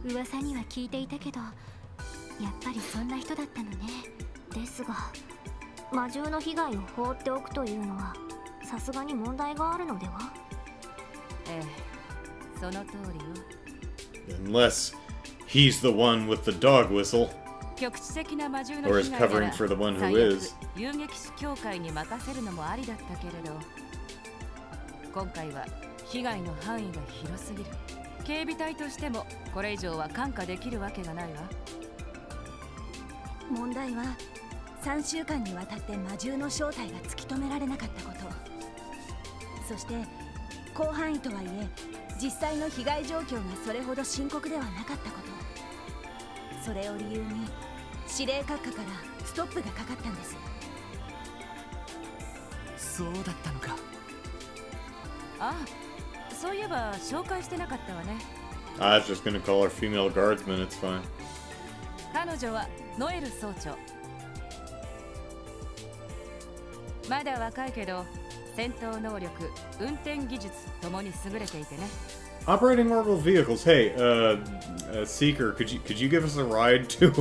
噂には聞いていたけど、やっぱりそんな人だったのね。ですが、魔獣の被害を放っておくというのはさすがに問題があるのでは？ええ、その通りよ。 Unless he's the one with the dog whistle. 局地的な魔獣 Or の is 被害な covering ら for the one 最 who 悪 is. 遊撃士協会に任せるのもありだったけれど、今回は被害の範囲が広すぎる。警備隊としてもこれ以上は看過できるわけがないわ。問題は3週間にわたって魔獣の正体が突き止められなかったこと。そして広範囲とはいえ実際の被害状況がそれほど深刻ではなかったこと。それを理由に司令閣下からストップがかかったんです。そうだったのか。ああ、そういえば紹介してなかったわね。 I was just gonna call her female guardsman, it's fine. 彼女はノエル総長。まだ若いけど戦闘能力、運転技術ともに優れていてね。 Operating orbital vehicles. Hey, Seeker, could you give us a ride to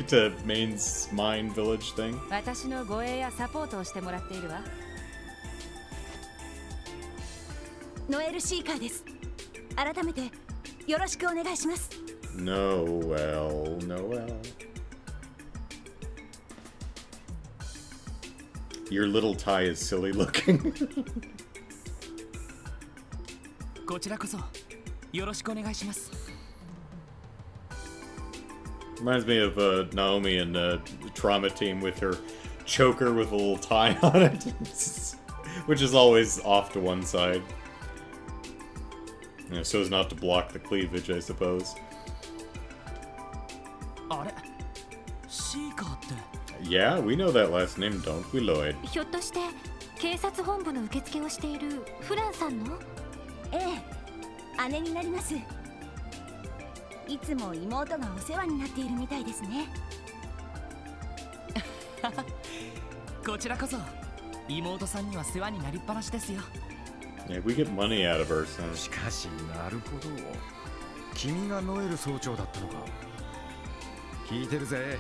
to Main's Mine Village thing? 私の護衛やサポートをしてもらっているわ。ノエルシーカーです。改めてよろしくお願いします。 Noel. Your little tie is silly looking. こちらこそよろしくお願いします。 Reminds me of Naomi and Trauma Team with her choker with a little tie on it, which is always off to one side. So as not to block the cleavage, I suppose. あれ、シーカーって。 Yeah, we know that last name, don't we, Lloyd? ひょっとして警察本部の受付をしているフランさんの？ええ、姉になります。いつも妹がお世話になっているみたいですね。こちらこそ妹さんには世話になりっぱなしですよ。 Yeah, we get money out of her, so. しかしなるほど。君がノエル総長だったのか。聞いてるぜ。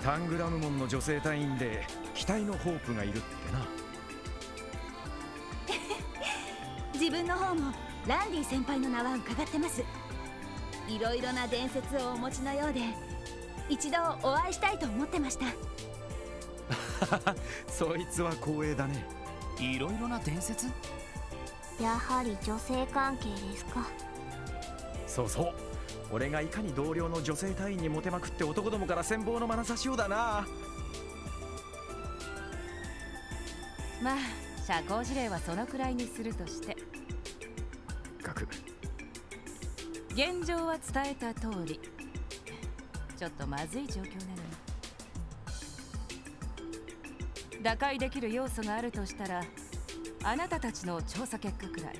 タングラム門の女性隊員で期待のホープがいるってな。自分の方もランディ先輩の名は伺ってます。いろいろな伝説をお持ちのようで、一度お会いしたいと思ってました。そいつは光栄だね。いろいろな伝説？やはり女性関係ですか？そうそう。俺がいかに同僚の女性隊員にモテまくって男どもから羨望の眼差しをだな。まあ社交辞令はそのくらいにするとして、現状は伝えた通り、ちょっとまずい状況なのよ。打開できる要素があるとしたら、あなたたちの調査結果くらい。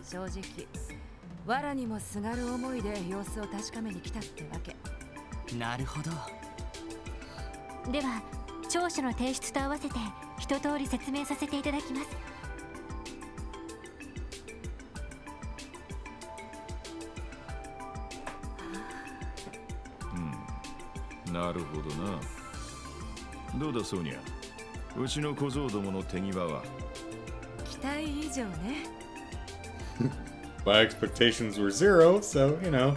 正直藁にもすがる思いで様子を確かめに来たってわけ。なるほど。では調書の提出と合わせて一通り説明させていただきます。なるほどな。どうだソニア、うちの小僧どもの手際は。期待以上ね。My expectations were zero, so, you know,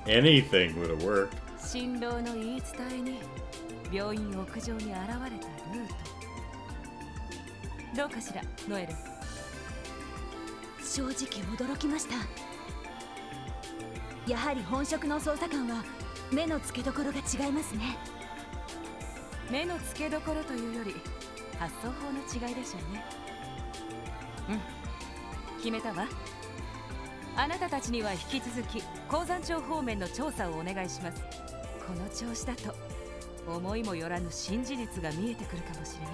anything would have worked. 新郎の言い伝えに病院屋上に現れたルート。どうかしら、ノエル。正直驚きました。やはり本職の捜査官は目の付けどころが違いますね。目の付けどころというより発想法の違いでしょうね。うん、決めたわ。あなたたちには引き続き鉱山町方面の調査をお願いします。この調子だと思いもよらぬ新事実が見えてくるかもしれない。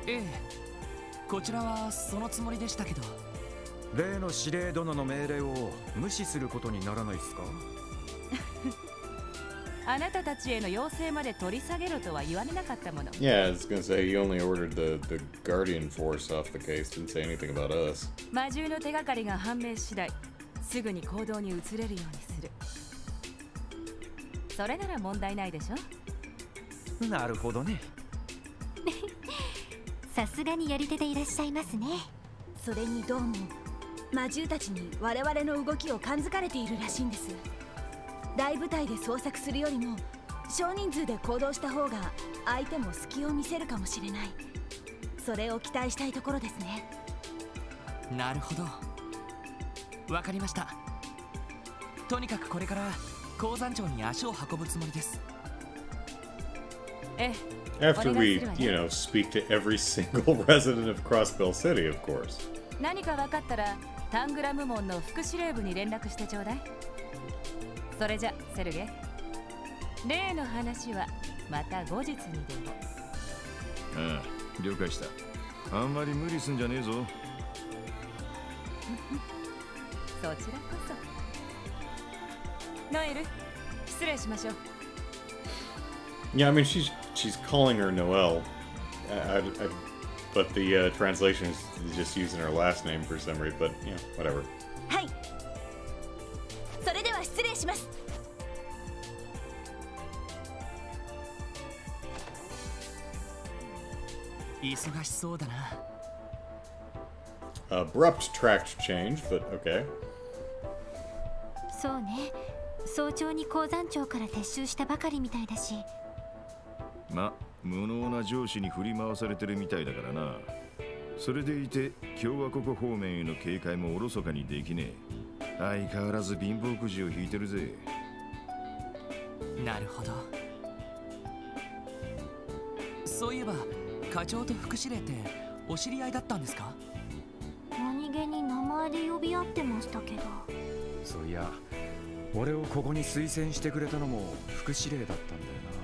ええ、こちらはそのつもりでしたけど。例の司令殿の命令を無視することにならないですか？あなたたちへの要請まで取り下げろとは言われなかったもの。Yeah, I was gonna say he only ordered the Guardian Force off the case, didn't say anything about us. 魔獣の手がかりが判明次第、すぐに行動に移れるようにする。それなら問題ないでしょ。なるほどね。さすがにやり手でいらっしゃいますね。それにどうも魔獣たちに我々の動きを感づかれているらしいんです。大部隊で捜索するよりも少人数で行動した方が相手も隙を見せるかもしれない。それを期待したいところですね。なるほど、わかりました。とにかくこれから鉱山町に足を運ぶつもりです。ええ、 After we, you know, speak to every single resident of Crossbell City, of course. 何か分かったらタングラム門の副司令部に連絡してちょうだい。それじゃセルゲ、例の話はまた後日にでも。ああ、了解した。あんまり無理すんじゃねえぞ。そちらこそ。ノエル、失礼しましょう。Yeah, I mean she's calling her Noelle, but the translation is just using her last name for some reason. But you know, whatever. はい。それでは失礼します。忙しそうだな。Abrupt tract change, but okay. そうね、早朝に鉱山町から撤収したばかりみたいだし。ま、無能な上司に振り回されてるみたいだからな。それでいて共和国方面への警戒もおろそかにできねえ。相変わらず貧乏くじを引いてるぜ。なるほど。そういえば課長と副司令ってお知り合いだったんですか？何気に名前で呼び合ってましたけど。そういや、俺をここに推薦してくれたのも副司令だったんだよな。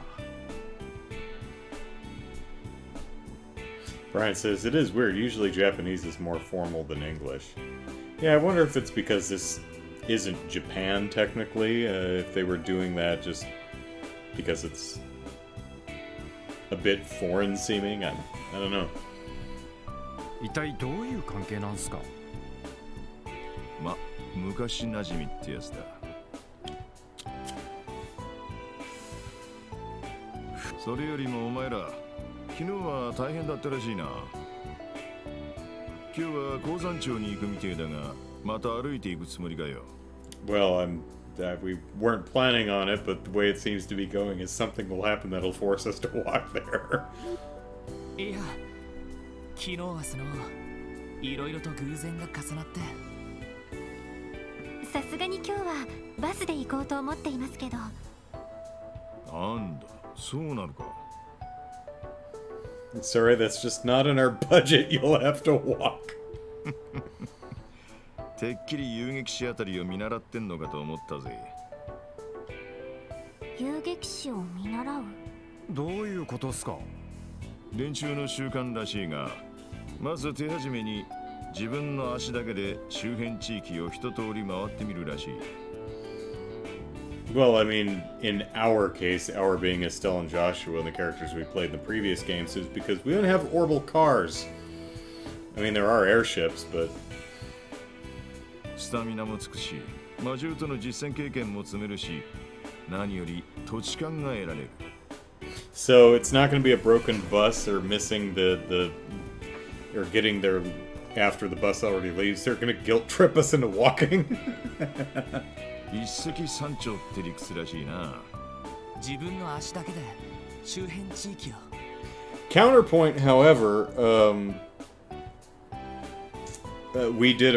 Brian says it is weird. Usually Japanese is more formal than English. Yeah, I wonder if it's because this isn't Japan technically. If they were doing that just because it's a bit foreign seeming. I don't know. 一体どういう関係なんすか？ま、昔馴染みってやつだ。それよりもお前ら、昨日は大変だったらしいな。今日は鉱山町に行くみてえだが、また歩いていくつもりかよ。Well, we weren't planning on it, but the way it seems to be going is something will happen that'll force us to walk there. いや、昨日はいろいろと偶然が重なって。さすがに今日はバスで行こうと思っていますけど。なんだ、そうなのか。Sorry, that's just not in our budget. You'll have to walk. てっきり遊撃士あたりを見習ってんのかと思ったぜ。遊撃士を見習う？どういうことっすか？連中の習慣らしいが、まず手始めに自分の足だけで周辺地域を一通り回ってみるらしい。Well, I mean, in our case, our being Estelle and Joshua and the characters we played in the previous games, is because we don't have orbital cars. I mean, there are airships, but... スタミナもつくし、魔獣との実戦経験も積めるし、何より土地勘が得られる。 So it's not going to be a broken bus or missing the or getting there after the bus already leaves. They're going to guilt trip us into walking. 一石三鳥って理屈らしいな。自分の足だけで周辺地域を。 Counterpoint, however, we did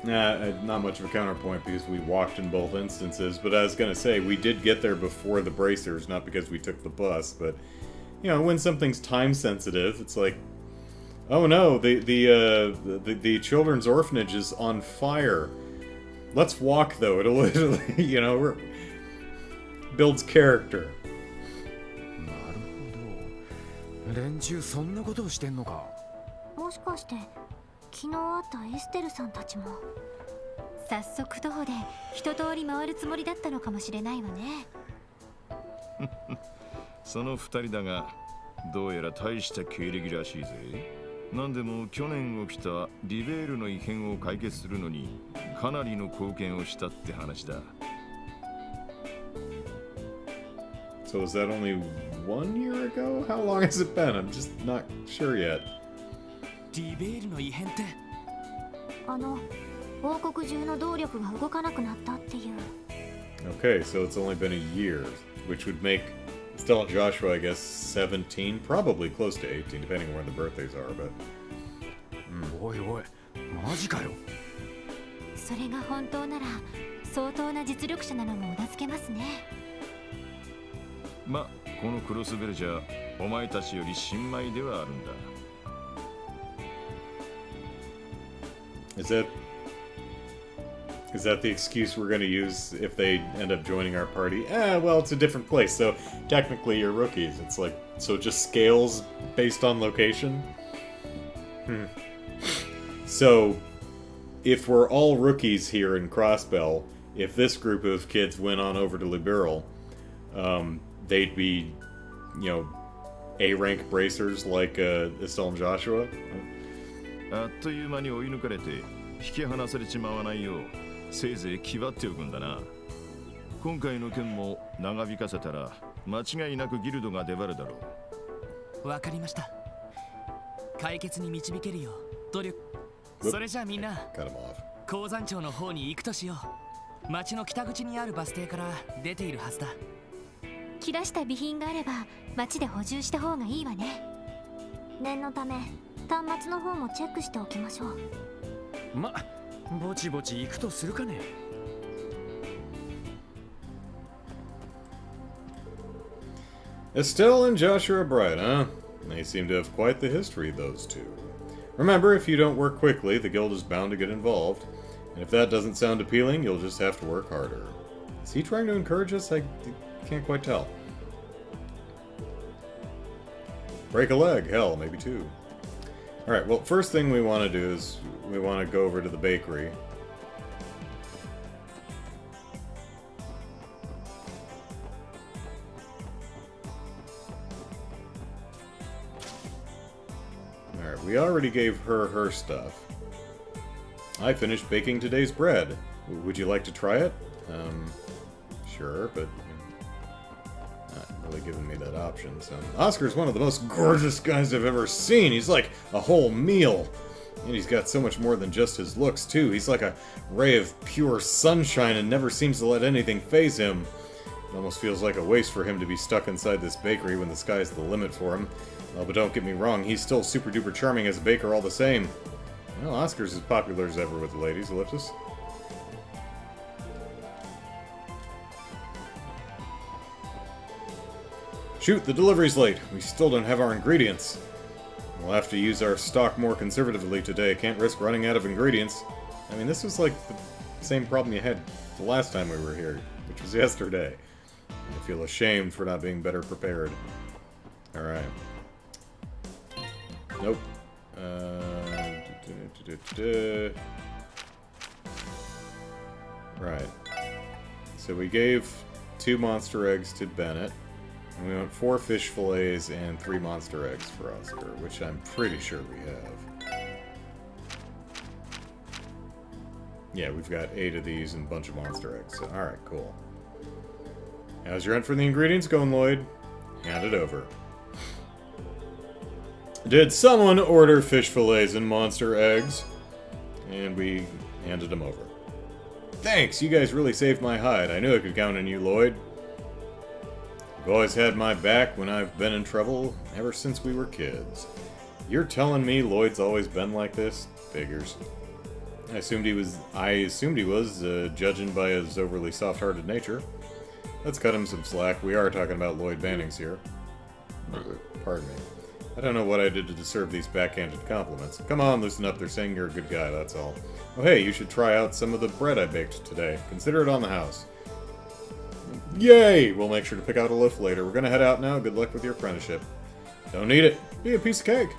not much of a counterpoint because we walked in both instances, but I was going to say, we did get there before the bracers, not because we took the bus, but, you know, when something's time sensitive, it's like, oh no, the children's orphanage is on fire. Let's walk, though. It'll literally, you know, builds character. なるほど。連中そんなことをしてんのか。もしかして昨日会ったエステルさんたちも。早速徒歩で一通り回るつもりだったのかもしれないわね。その二人だが、どうやら大した経歴らしいぜ。なんでも去年起きたリベールの異変を解決するのにかなりの貢献をしたって話だ。So is that only 1 year ago? How long has it been? I'm just not sure yet. リベールの異変って。王国中の動力が動かなくなったっていう。Okay, so it's only been a year, which would make Stella and Joshua, I guess, 17, probably close to 18, depending on when the birthdays are, but... おいおい、マジかよ。それが本当なら相当な実力者なのもうなずけますね。ま、このクロスベルじゃお前たちより新米ではあるんだ。Is that the excuse we're going to use if they end up joining our party? Well, it's a different place, so technically you're rookies. It's like, so it just scales based on location? So, if we're all rookies here in Crossbell, if this group of kids went on over to Liberal, they'd be, you know, A-rank bracers like Estelle and Joshua? あっという間に追い抜かれて引き離されちまわないようせいぜい気張っておくんだな。今回の件も長引かせたら間違いなくギルドが出張るだろう。わかりました。解決に導けるよう努力。それじゃあみんな鉱山町の方に行くとしよう。町の北口にあるバス停から出ているはずだ。切らした備品があれば町で補充した方がいいわね。念のため端末の方もチェックしておきましょう。ま、ぼちぼち行くとするかね。Estelle and Joshua Bright, huh? They seem to have quite the history, those two. Remember, if you don't work quickly, the guild is bound to get involved. And if that doesn't sound appealing, you'll just have to work harder. Is he trying to encourage us? I can't quite tell. Break a leg, hell, maybe two. Alright, well, first thing we want to do is we want to go over to the bakery. Alright, we already gave her stuff. I finished baking today's bread. Would you like to try it? Sure, but not really giving me that option, so... Oscar's one of the most gorgeous guys I've ever seen. He's like a whole meal. And he's got so much more than just his looks, too. He's like a ray of pure sunshine and never seems to let anything faze him. It almost feels like a waste for him to be stuck inside this bakery when the sky's the limit for him. Well, but don't get me wrong, he's still super duper charming as a baker all the same. Well, Oscar's as popular as ever with the ladies, Ellipsis. Shoot, the delivery's late. We still don't have our ingredients. We'll have to use our stock more conservatively today. Can't risk running out of ingredients. I mean, this was like the same problem you had the last time we were here, which was yesterday. I feel ashamed for not being better prepared. Alright. Nope. Right. So we gave 2 monster eggs to Bennett. And we want 4 fish fillets and 3 monster eggs for Oscar, which I'm pretty sure we have. Yeah, we've got 8 of these and a bunch of monster eggs. So, alright, cool. How's your hunt for the ingredients going, Lloyd? Hand it over. Did someone order fish fillets and monster eggs? And we handed them over. Thanks, you guys really saved my hide. I knew I could count on you, Lloyd. You've always had my back when I've been in trouble, ever since we were kids. You're telling me Lloyd's always been like this? Figures. I assumed he was, judging by his overly soft-hearted nature. Let's cut him some slack. We are talking about Lloyd Bannings here. Pardon me. I don't know what I did to deserve these backhanded compliments. Come on, loosen up. They're saying you're a good guy, that's all. Oh hey, you should try out some of the bread I baked today. Consider it on the house. Yay! We'll make sure to pick out a loaf later. We're gonna head out now. Good luck with your apprenticeship. Don't need it. Be a piece of cake.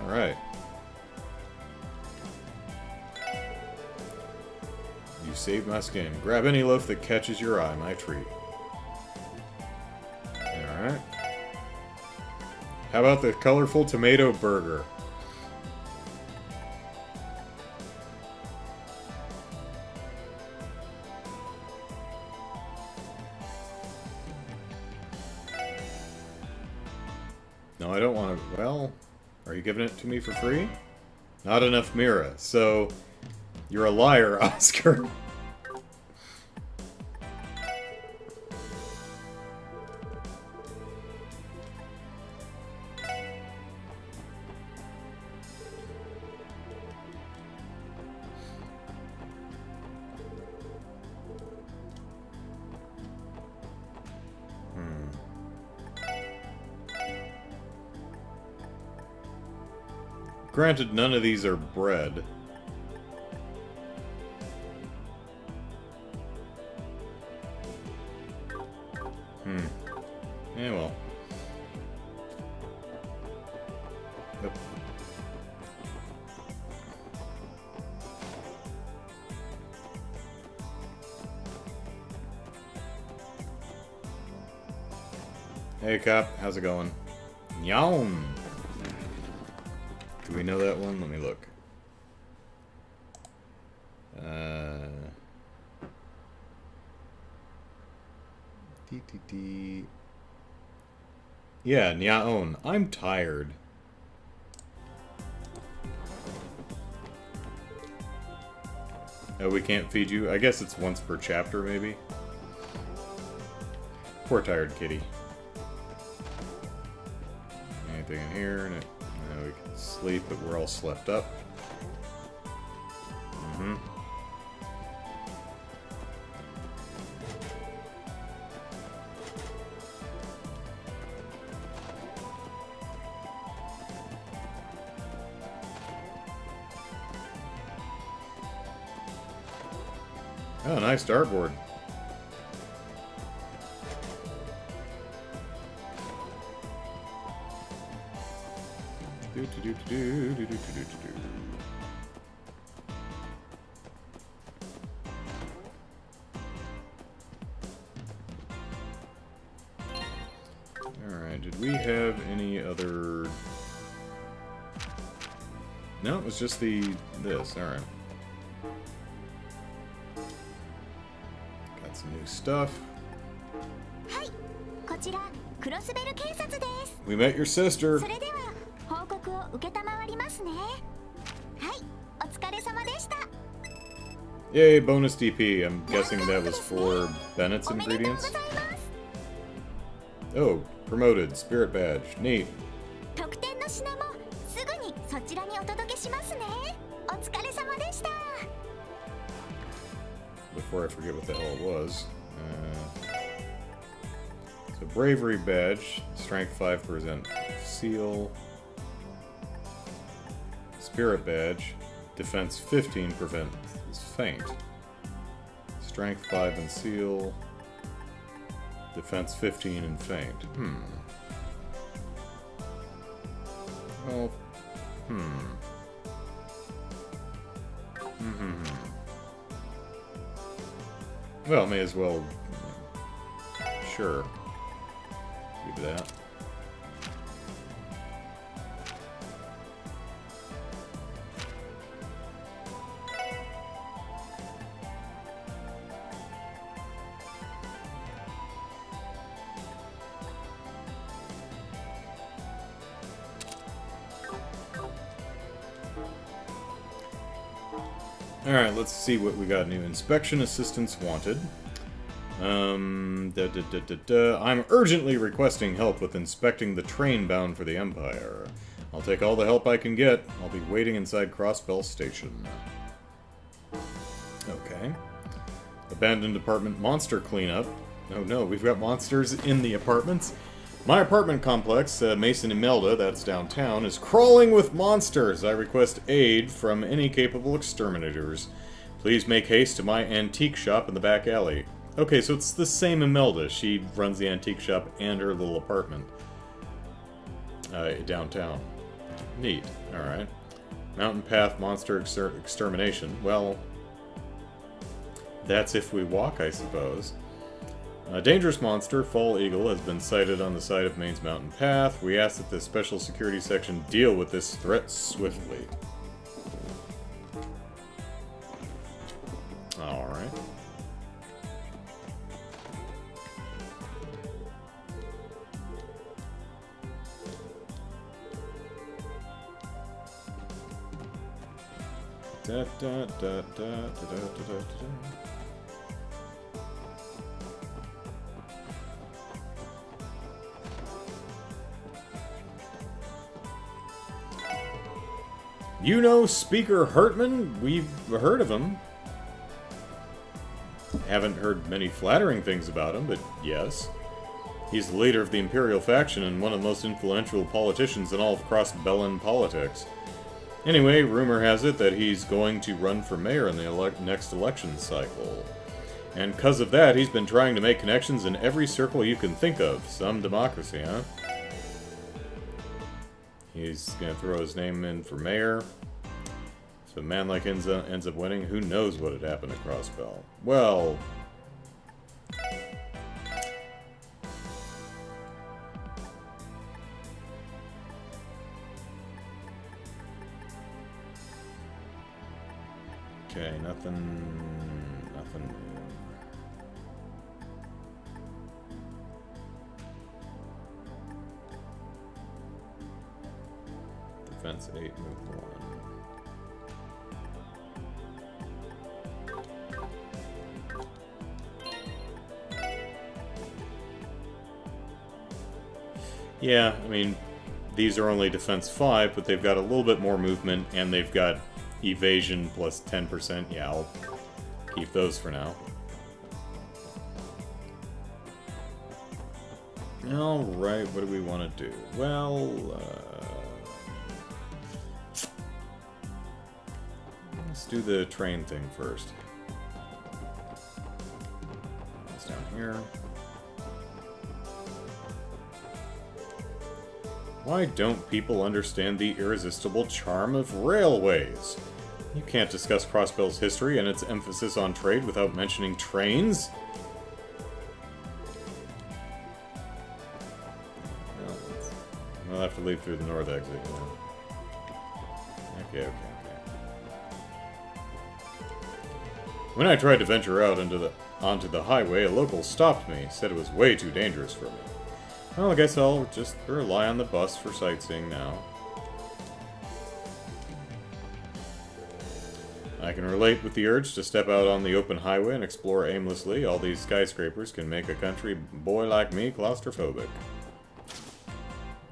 Alright. You saved my skin. Grab any loaf that catches your eye, my treat. Alright. How about the colorful tomato burger? No, I don't want to... Well, are you giving it to me for free? Not enough Mira, so... You're a liar, Oscar. Granted, none of these are bread. Yeah, well. Yep. Hey, cop. How's it going? Yawn! Do we know that one? Let me look. Yeah, Nyaon. I'm tired. Oh, we can't feed you? I guess it's once per chapter, maybe? Poor tired kitty. Anything in here? No, we can sleep, but we're all slept up. Oh, nice dartboard. Alright, did we have any other... No, it was just this. Alright. Got some new stuff. We met your sister. Yay, bonus DP. I'm guessing that was for Bennett's ingredients. Oh, promoted. Spirit badge. Neat. Before I forget what the hell it was. So bravery badge, strength 5%, seal, spirit badge, defense 15%, is faint, strength 5 and seal, defense 15 and faint. Well, Well, may as well. Sure. Do that. Alright, let's see what we got new. Inspection assistance wanted. I'm urgently requesting help with inspecting the train bound for the Empire. I'll take all the help I can get. I'll be waiting inside Crossbell Station. Okay. Abandoned apartment monster cleanup. Oh no, we've got monsters in the apartments. My apartment complex, Mason Imelda, that's downtown, is crawling with monsters. I request aid from any capable exterminators. Please make haste to my antique shop in the back alley. Okay, so it's the same Imelda. She runs the antique shop and her little apartment. Downtown. Neat. Alright. Mountain Path Monster Extermination. Well, that's if we walk, I suppose. A dangerous monster, Fall Eagle, has been sighted on the side of Maine's Mountain Path. We ask that the Special Security Section deal with this threat swiftly. Alright. Da, da, da, da, da, da, da, da. You know Speaker Hartman? We've heard of him. Haven't heard many flattering things about him, but yes. He's the leader of the Imperial faction and one of the most influential politicians in all of Crossbellin politics. Anyway, rumor has it that he's going to run for mayor in the next election cycle. And because of that, he's been trying to make connections in every circle you can think of. Some democracy, huh? He's going to throw his name in for mayor. If a man like ends up winning, who knows what had happened to Crossbell. Well... Okay, nothing new. Defense 8, move 1. Yeah, I mean, these are only defense 5, but they've got a little bit more movement, and they've got evasion plus 10%. Yeah, I'll keep those for now. Alright, what do we want to do? Well, let's do the train thing first. It's down here. Why don't people understand the irresistible charm of railways? You can't discuss Crossbell's history and its emphasis on trade without mentioning trains. Well, we'll have to leave through the north exit, you know. Okay. When I tried to venture out onto the highway, a local stopped me, said it was way too dangerous for me. Well, I guess I'll just rely on the bus for sightseeing now. I can relate with the urge to step out on the open highway and explore aimlessly. All these skyscrapers can make a country boy like me claustrophobic.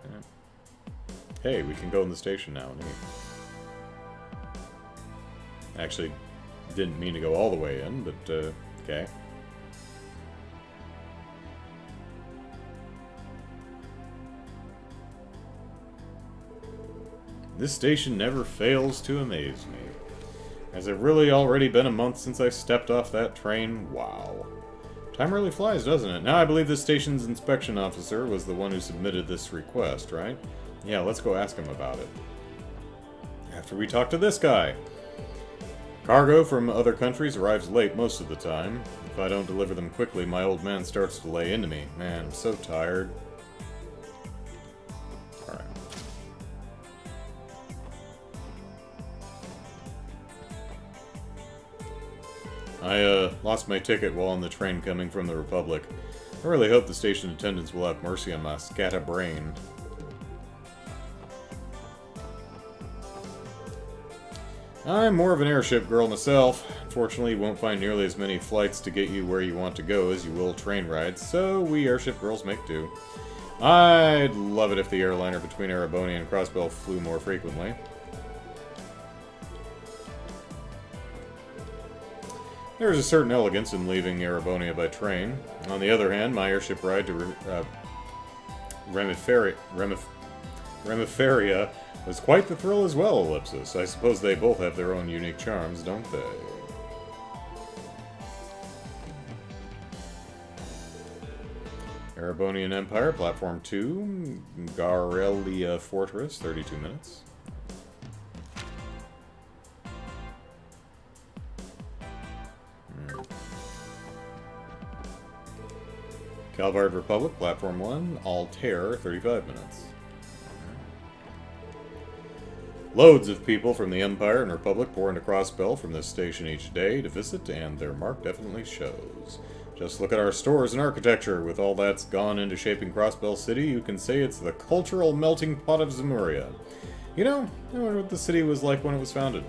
Yeah. Hey, we can go in the station now. Neat. Actually, didn't mean to go all the way in, but, okay. This station never fails to amaze me. Has it really already been a month since I stepped off that train? Wow. Time really flies, doesn't it? Now I believe the station's inspection officer was the one who submitted this request, right? Yeah, let's go ask him about it. After we talk to this guy. Cargo from other countries arrives late most of the time. If I don't deliver them quickly, my old man starts to lay into me. Man, I'm so tired. Alright. I lost my ticket while on the train coming from the Republic. I really hope the station attendants will have mercy on my scatterbrain. I'm more of an airship girl myself. Unfortunately, you won't find nearly as many flights to get you where you want to go as you will train rides, so we airship girls make do. I'd love it if the airliner between Ereboni and Crossbell flew more frequently. There is a certain elegance in leaving Erebonia by train. On the other hand, my airship ride to Remiferia was quite the thrill as well, Ellipsis. I suppose they both have their own unique charms, don't they? Erebonian Empire, Platform 2, Garelia Fortress, 32 minutes. Calvard Republic, Platform 1, Altair, 35 minutes. Loads of people from the Empire and Republic pour into Crossbell from this station each day to visit, and their mark definitely shows. Just look at our stores and architecture. With all that's gone into shaping Crossbell City, you can say it's the cultural melting pot of Zemuria. You know, I wonder what the city was like when it was founded.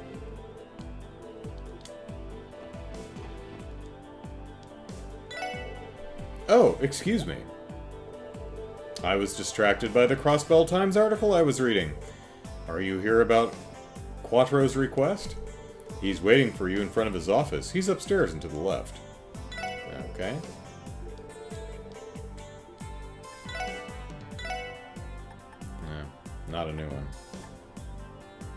Oh, excuse me. I was distracted by the Crossbell Times article I was reading. Are you here about Quattro's request? He's waiting for you in front of his office. He's upstairs and to the left. Okay. No, not a new one.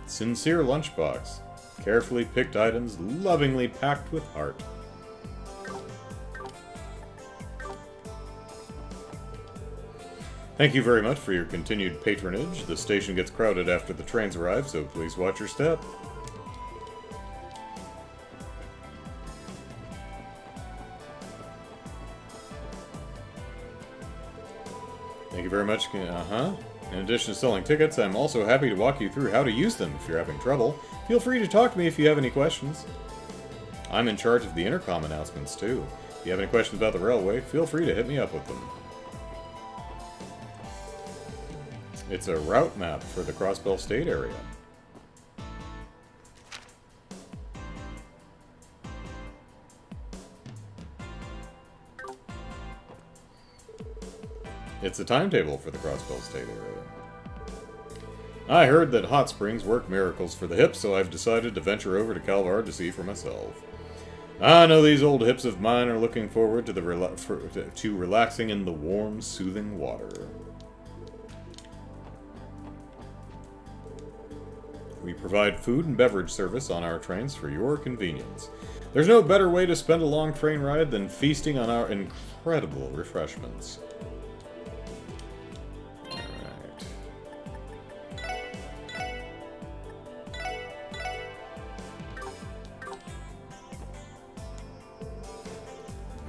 Sincere lunchbox. Carefully picked items, lovingly packed with heart. Thank you very much for your continued patronage. The station gets crowded after the trains arrive, so please watch your step. Thank you very much. In addition to selling tickets, I'm also happy to walk you through how to use them if you're having trouble. Feel free to talk to me if you have any questions. I'm in charge of the intercom announcements, too. If you have any questions about the railway, feel free to hit me up with them. It's a route map for the Crossbell State area. It's a timetable for the Crossbell State area. I heard that hot springs work miracles for the hips, so I've decided to venture over to Calvard to see for myself. I know these old hips of mine are looking forward to relaxing in the warm, soothing water. We provide food and beverage service on our trains for your convenience. There's no better way to spend a long train ride than feasting on our incredible refreshments.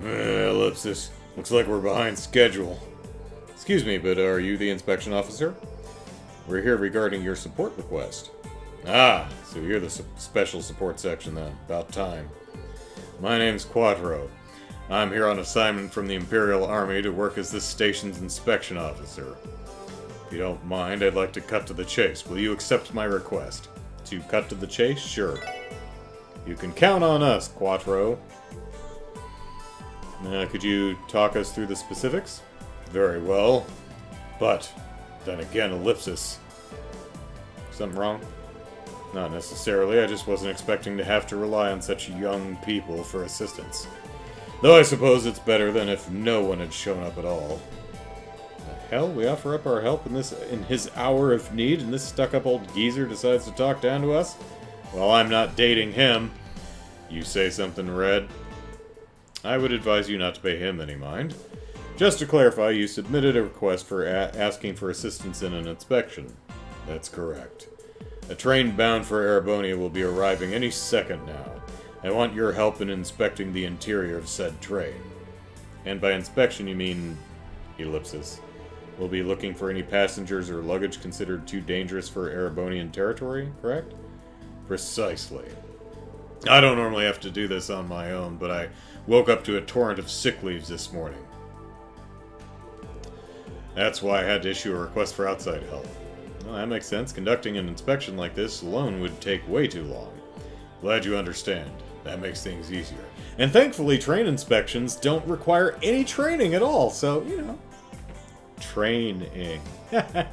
Alright. Ellipsis. Looks like we're behind schedule. Excuse me, but are you the inspection officer? We're here regarding your support request. Ah, so you're the special support section then. About time. My name's Quattro. I'm here on assignment from the Imperial Army to work as this station's inspection officer. If you don't mind, I'd like to cut to the chase. Will you accept my request? To cut to the chase? Sure. You can count on us, Quattro. Could you talk us through the specifics? Very well. But, then again, Ellipsis. Something wrong? Not necessarily, I just wasn't expecting to have to rely on such young people for assistance. Though I suppose it's better than if no one had shown up at all. The hell? We offer up our help in his hour of need, and this stuck-up old geezer decides to talk down to us? Well, I'm not dating him. You say something, Red? I would advise you not to pay him any mind. Just to clarify, you submitted a request for asking for assistance in an inspection. That's correct. A train bound for Erebonia will be arriving any second now. I want your help in inspecting the interior of said train. And by inspection you mean... ellipsis. We'll be looking for any passengers or luggage considered too dangerous for Erebonian territory, correct? Precisely. I don't normally have to do this on my own, but I woke up to a torrent of sick leaves this morning. That's why I had to issue a request for outside help. Well, that makes sense. Conducting an inspection like this alone would take way too long. Glad you understand. That makes things easier. And thankfully, train inspections don't require any training at all, so, you know. Training. The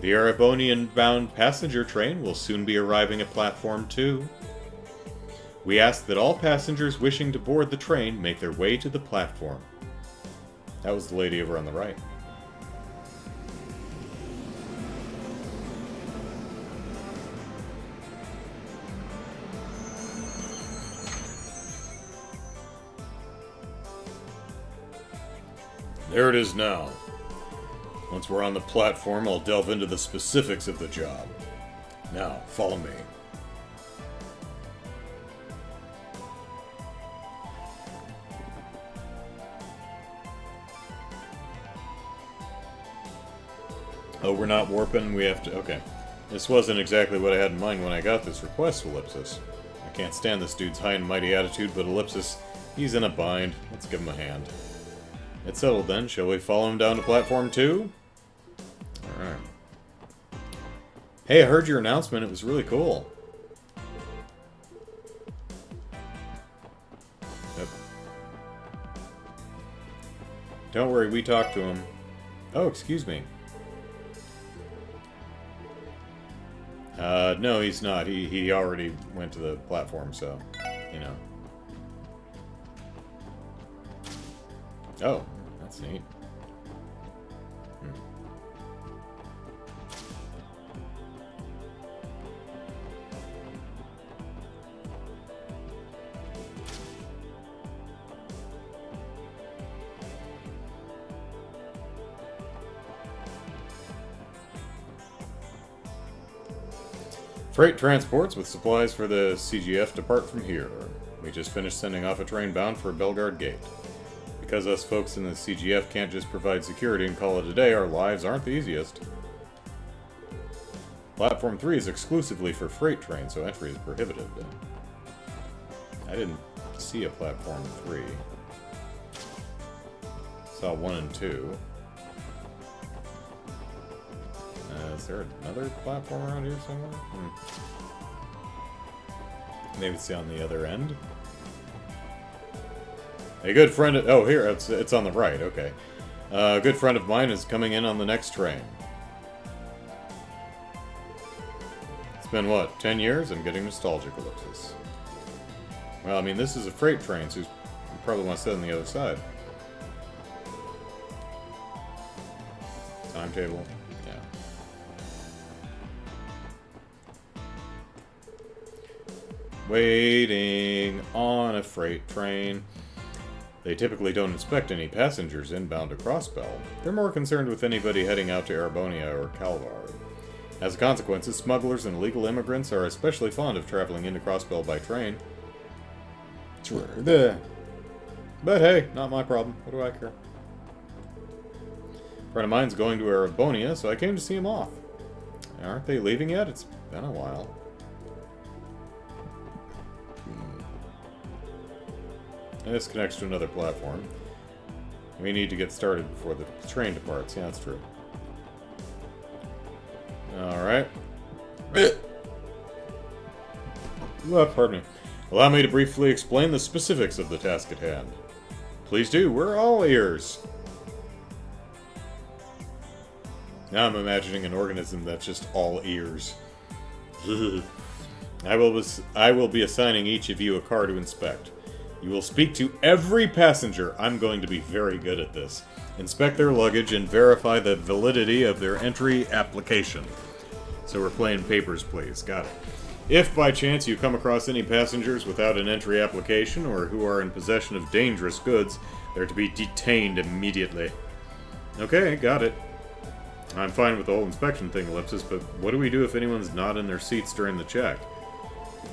Erebonian-bound passenger train will soon be arriving at Platform 2. We ask that all passengers wishing to board the train make their way to the platform. That was the lady over on the right. There it is now. Once we're on the platform, I'll delve into the specifics of the job. Now, follow me. Oh, we're not warping? We have to... Okay. This wasn't exactly what I had in mind when I got this request, Ellipsis. I can't stand this dude's high and mighty attitude, but Ellipsis, he's in a bind. Let's give him a hand. It's settled then. Shall we follow him down to Platform 2? Alright. Hey, I heard your announcement. It was really cool. Yep. Don't worry, we talked to him. Oh, excuse me. No, he's not. He already went to the platform, so, you know. Oh, that's neat. Freight transports with supplies for the CGF depart from here. We just finished sending off a train bound for Belgard Gate. Because us folks in the CGF can't just provide security and call it a day, our lives aren't the easiest. Platform 3 is exclusively for freight trains, so entry is prohibited. I didn't see a Platform 3. Saw 1 and 2. Is there another platform around here somewhere? Maybe it's on the other end. A good friend of... Oh, here, it's on the right, okay. A good friend of mine is coming in on the next train. It's been, what, 10 years? I'm getting nostalgic, Ellipsis. Well, I mean, this is a freight train, so you probably want to sit on the other side. Timetable. Waiting on a freight train. They typically don't inspect any passengers inbound to Crossbell. They're more concerned with anybody heading out to Erebonia or Calvar. As a consequence, smugglers and illegal immigrants are especially fond of traveling into Crossbell by train. Sure. But hey, not my problem. What do I care? A friend of mine's going to Erebonia, so I came to see him off. Aren't they leaving yet? It's been a while. And this connects to another platform. We need to get started before the train departs. Yeah, that's true. Alright. Pardon me. Allow me to briefly explain the specifics of the task at hand. Please do. We're all ears. Now I'm imagining an organism that's just all ears. I will be assigning each of you a car to inspect. You will speak to every passenger. I'm going to be very good at this. Inspect their luggage and verify the validity of their entry application. So we're playing papers, please. Got it. If by chance you come across any passengers without an entry application or who are in possession of dangerous goods, they're to be detained immediately. Okay, got it. I'm fine with the whole inspection thing, Ellipsis, but what do we do if anyone's not in their seats during the check?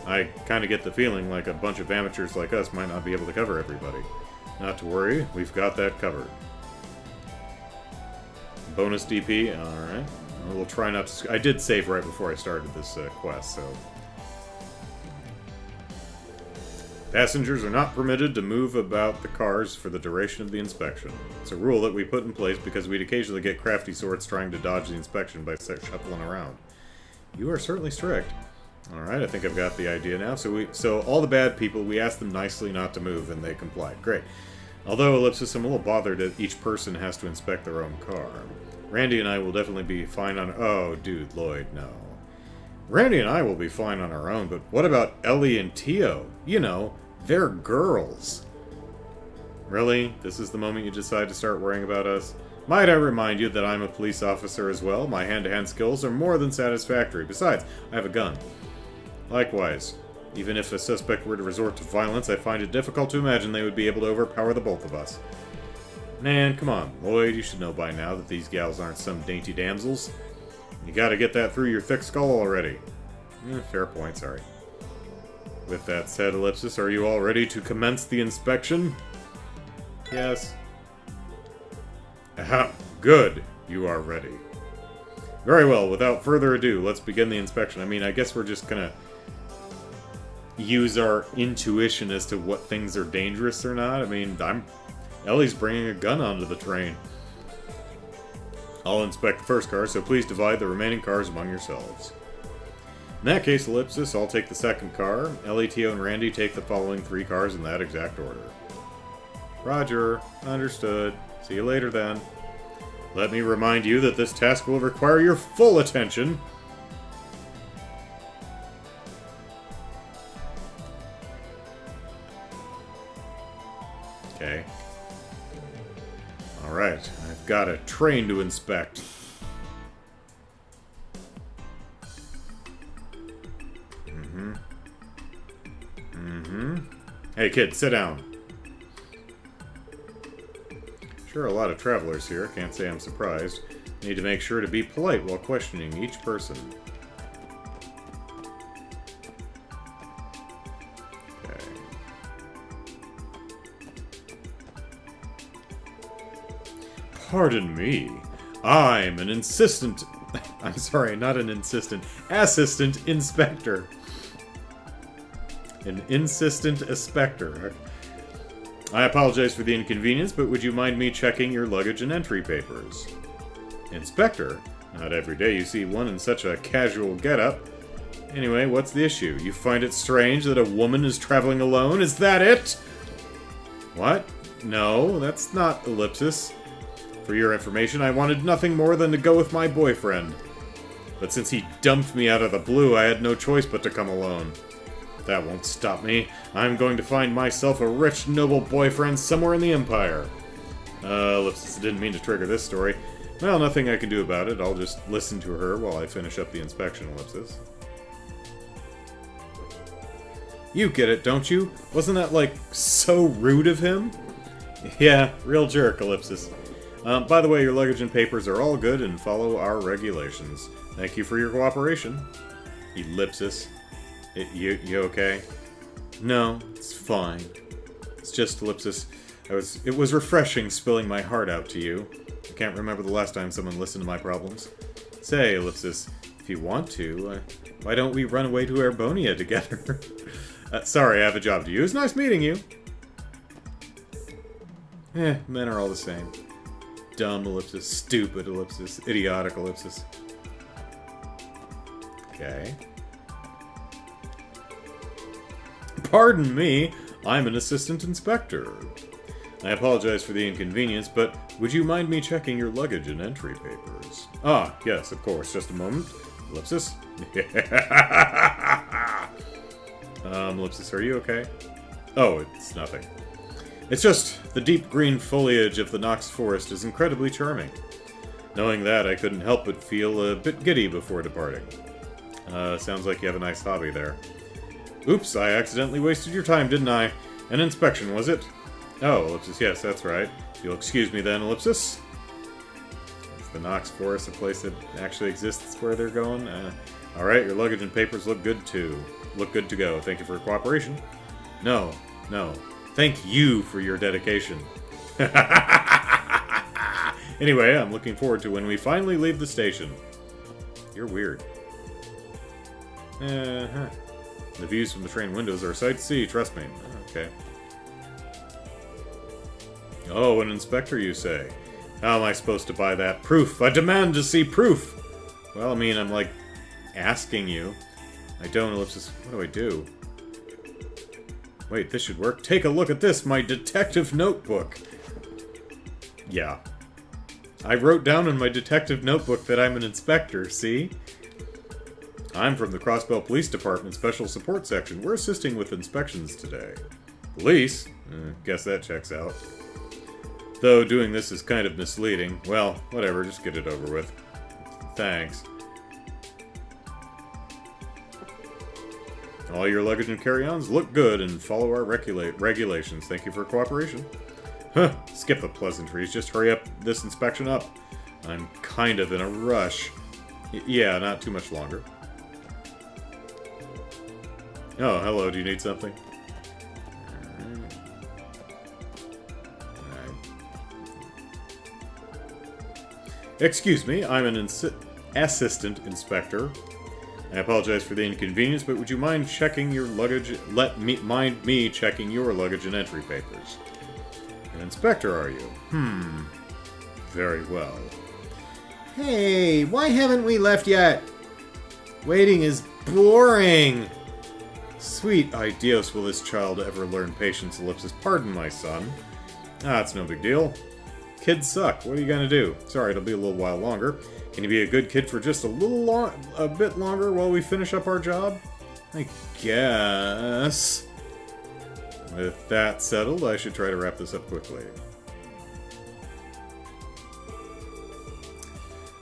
I kind of get the feeling like a bunch of amateurs like us might not be able to cover everybody. Not to worry, we've got that covered. Bonus DP, alright. We'll try not to... I did save right before I started this quest, so... Passengers are not permitted to move about the cars for the duration of the inspection. It's a rule that we put in place because we'd occasionally get crafty sorts trying to dodge the inspection by shuffling around. You are certainly strict. Alright, I think I've got the idea now. So all the bad people, we asked them nicely not to move, and they complied. Great. Although, Ellipsis, I'm a little bothered that each person has to inspect their own car. Randy and I will definitely be fine on... Oh, dude, Lloyd, no. Randy and I will be fine on our own, but what about Ellie and Tio? You know, they're girls. Really? This is the moment you decide to start worrying about us? Might I remind you that I'm a police officer as well? My hand-to-hand skills are more than satisfactory. Besides, I have a gun. Likewise, even if a suspect were to resort to violence, I find it difficult to imagine they would be able to overpower the both of us. Man, come on, Lloyd, you should know by now that these gals aren't some dainty damsels. You gotta get that through your thick skull already. Fair point, sorry. With that said, Ellipsis, are you all ready to commence the inspection? Yes. Aha, good. You are ready. Very well, without further ado, let's begin the inspection. I mean, I guess we're just gonna use our intuition as to what things are dangerous or not. I mean, Ellie's bringing a gun onto the train. I'll inspect the first car, so please divide the remaining cars among yourselves. In that case, Ellipsis, I'll take the second car. Ellie, Tio, and Randy take the following 3 cars in that exact order. Roger. Understood. See you later, then. Let me remind you that this task will require your full attention. Okay. Alright, I've got a train to inspect. Hey kid, sit down. Sure, a lot of travelers here, can't say I'm surprised. Need to make sure to be polite while questioning each person. Okay. Pardon me. I'm an insistent... I'm sorry, not an insistent. Assistant inspector. An insistent inspector. I apologize for the inconvenience, but would you mind me checking your luggage and entry papers? Inspector? Not every day you see one in such a casual getup. Anyway, what's the issue? You find it strange that a woman is traveling alone? Is that it? What? No, that's not Ellipsis. For your information, I wanted nothing more than to go with my boyfriend. But since he dumped me out of the blue, I had no choice but to come alone. That won't stop me. I'm going to find myself a rich, noble boyfriend somewhere in the Empire. Ellipsis, didn't mean to trigger this story. Well, nothing I can do about it. I'll just listen to her while I finish up the inspection, Ellipsis. You get it, don't you? Wasn't that, like, so rude of him? Yeah, real jerk, Ellipsis. By the way, your luggage and papers are all good and follow our regulations. Thank you for your cooperation. Ellipsis. You okay? No, it's fine. It's just, Ellipsis, it was refreshing spilling my heart out to you. I can't remember the last time someone listened to my problems. Say, Ellipsis, if you want to, why don't we run away to Erbonia together? Sorry, I have a job to do. It's nice meeting you. Men are all the same. Dumb Ellipsis, stupid Ellipsis, idiotic Ellipsis. Okay. Pardon me, I'm an assistant inspector. I apologize for the inconvenience, but would you mind me checking your luggage and entry papers? Ah, yes, of course, just a moment. Ellipsis? Ellipsis, are you okay? Oh, it's nothing. It's just, the deep green foliage of the Nox Forest is incredibly charming. Knowing that, I couldn't help but feel a bit giddy before departing. Sounds like you have a nice hobby there. Oops, I accidentally wasted your time, didn't I? An inspection, was it? Oh, Ellipsis, yes, that's right. If you'll excuse me then, Ellipsis. Is the Nox Forest a place that actually exists where they're going? Alright, your luggage and papers look good too. Look good to go. Thank you for your cooperation. No. Thank you for your dedication. Anyway, I'm looking forward to when we finally leave the station. You're weird. The views from the train windows are a sight to see, trust me. Okay. Oh, an inspector, you say? How am I supposed to buy that? Proof! I demand to see proof! Well, I mean, I'm, like, asking you. I don't, Ellipsis. What do I do? Wait, this should work. Take a look at this, my detective notebook. Yeah. I wrote down in my detective notebook that I'm an inspector, see? I'm from the Crossbell Police Department Special Support Section. We're assisting with inspections today. Police? Guess that checks out. Though doing this is kind of misleading. Well, whatever, just get it over with. Thanks. All your luggage and carry-ons look good and follow our regulations. Thank you for cooperation. Huh, skip the pleasantries. Just hurry up this inspection up. I'm kind of in a rush. Yeah, not too much longer. Oh, hello, do you need something? Alright. Excuse me, I'm an assistant inspector. I apologize for the inconvenience, but would you mind checking your luggage? Mind me checking your luggage and entry papers. An inspector, are you? Very well. Hey, why haven't we left yet? Waiting is boring. Sweet ideos, will this child ever learn patience, Ellipsis? Pardon my son. Ah, it's no big deal. Kids suck. What are you gonna do? Sorry, it'll be a little while longer. Can you be a good kid for just a bit longer while we finish up our job? I guess. With that settled, I should try to wrap this up quickly.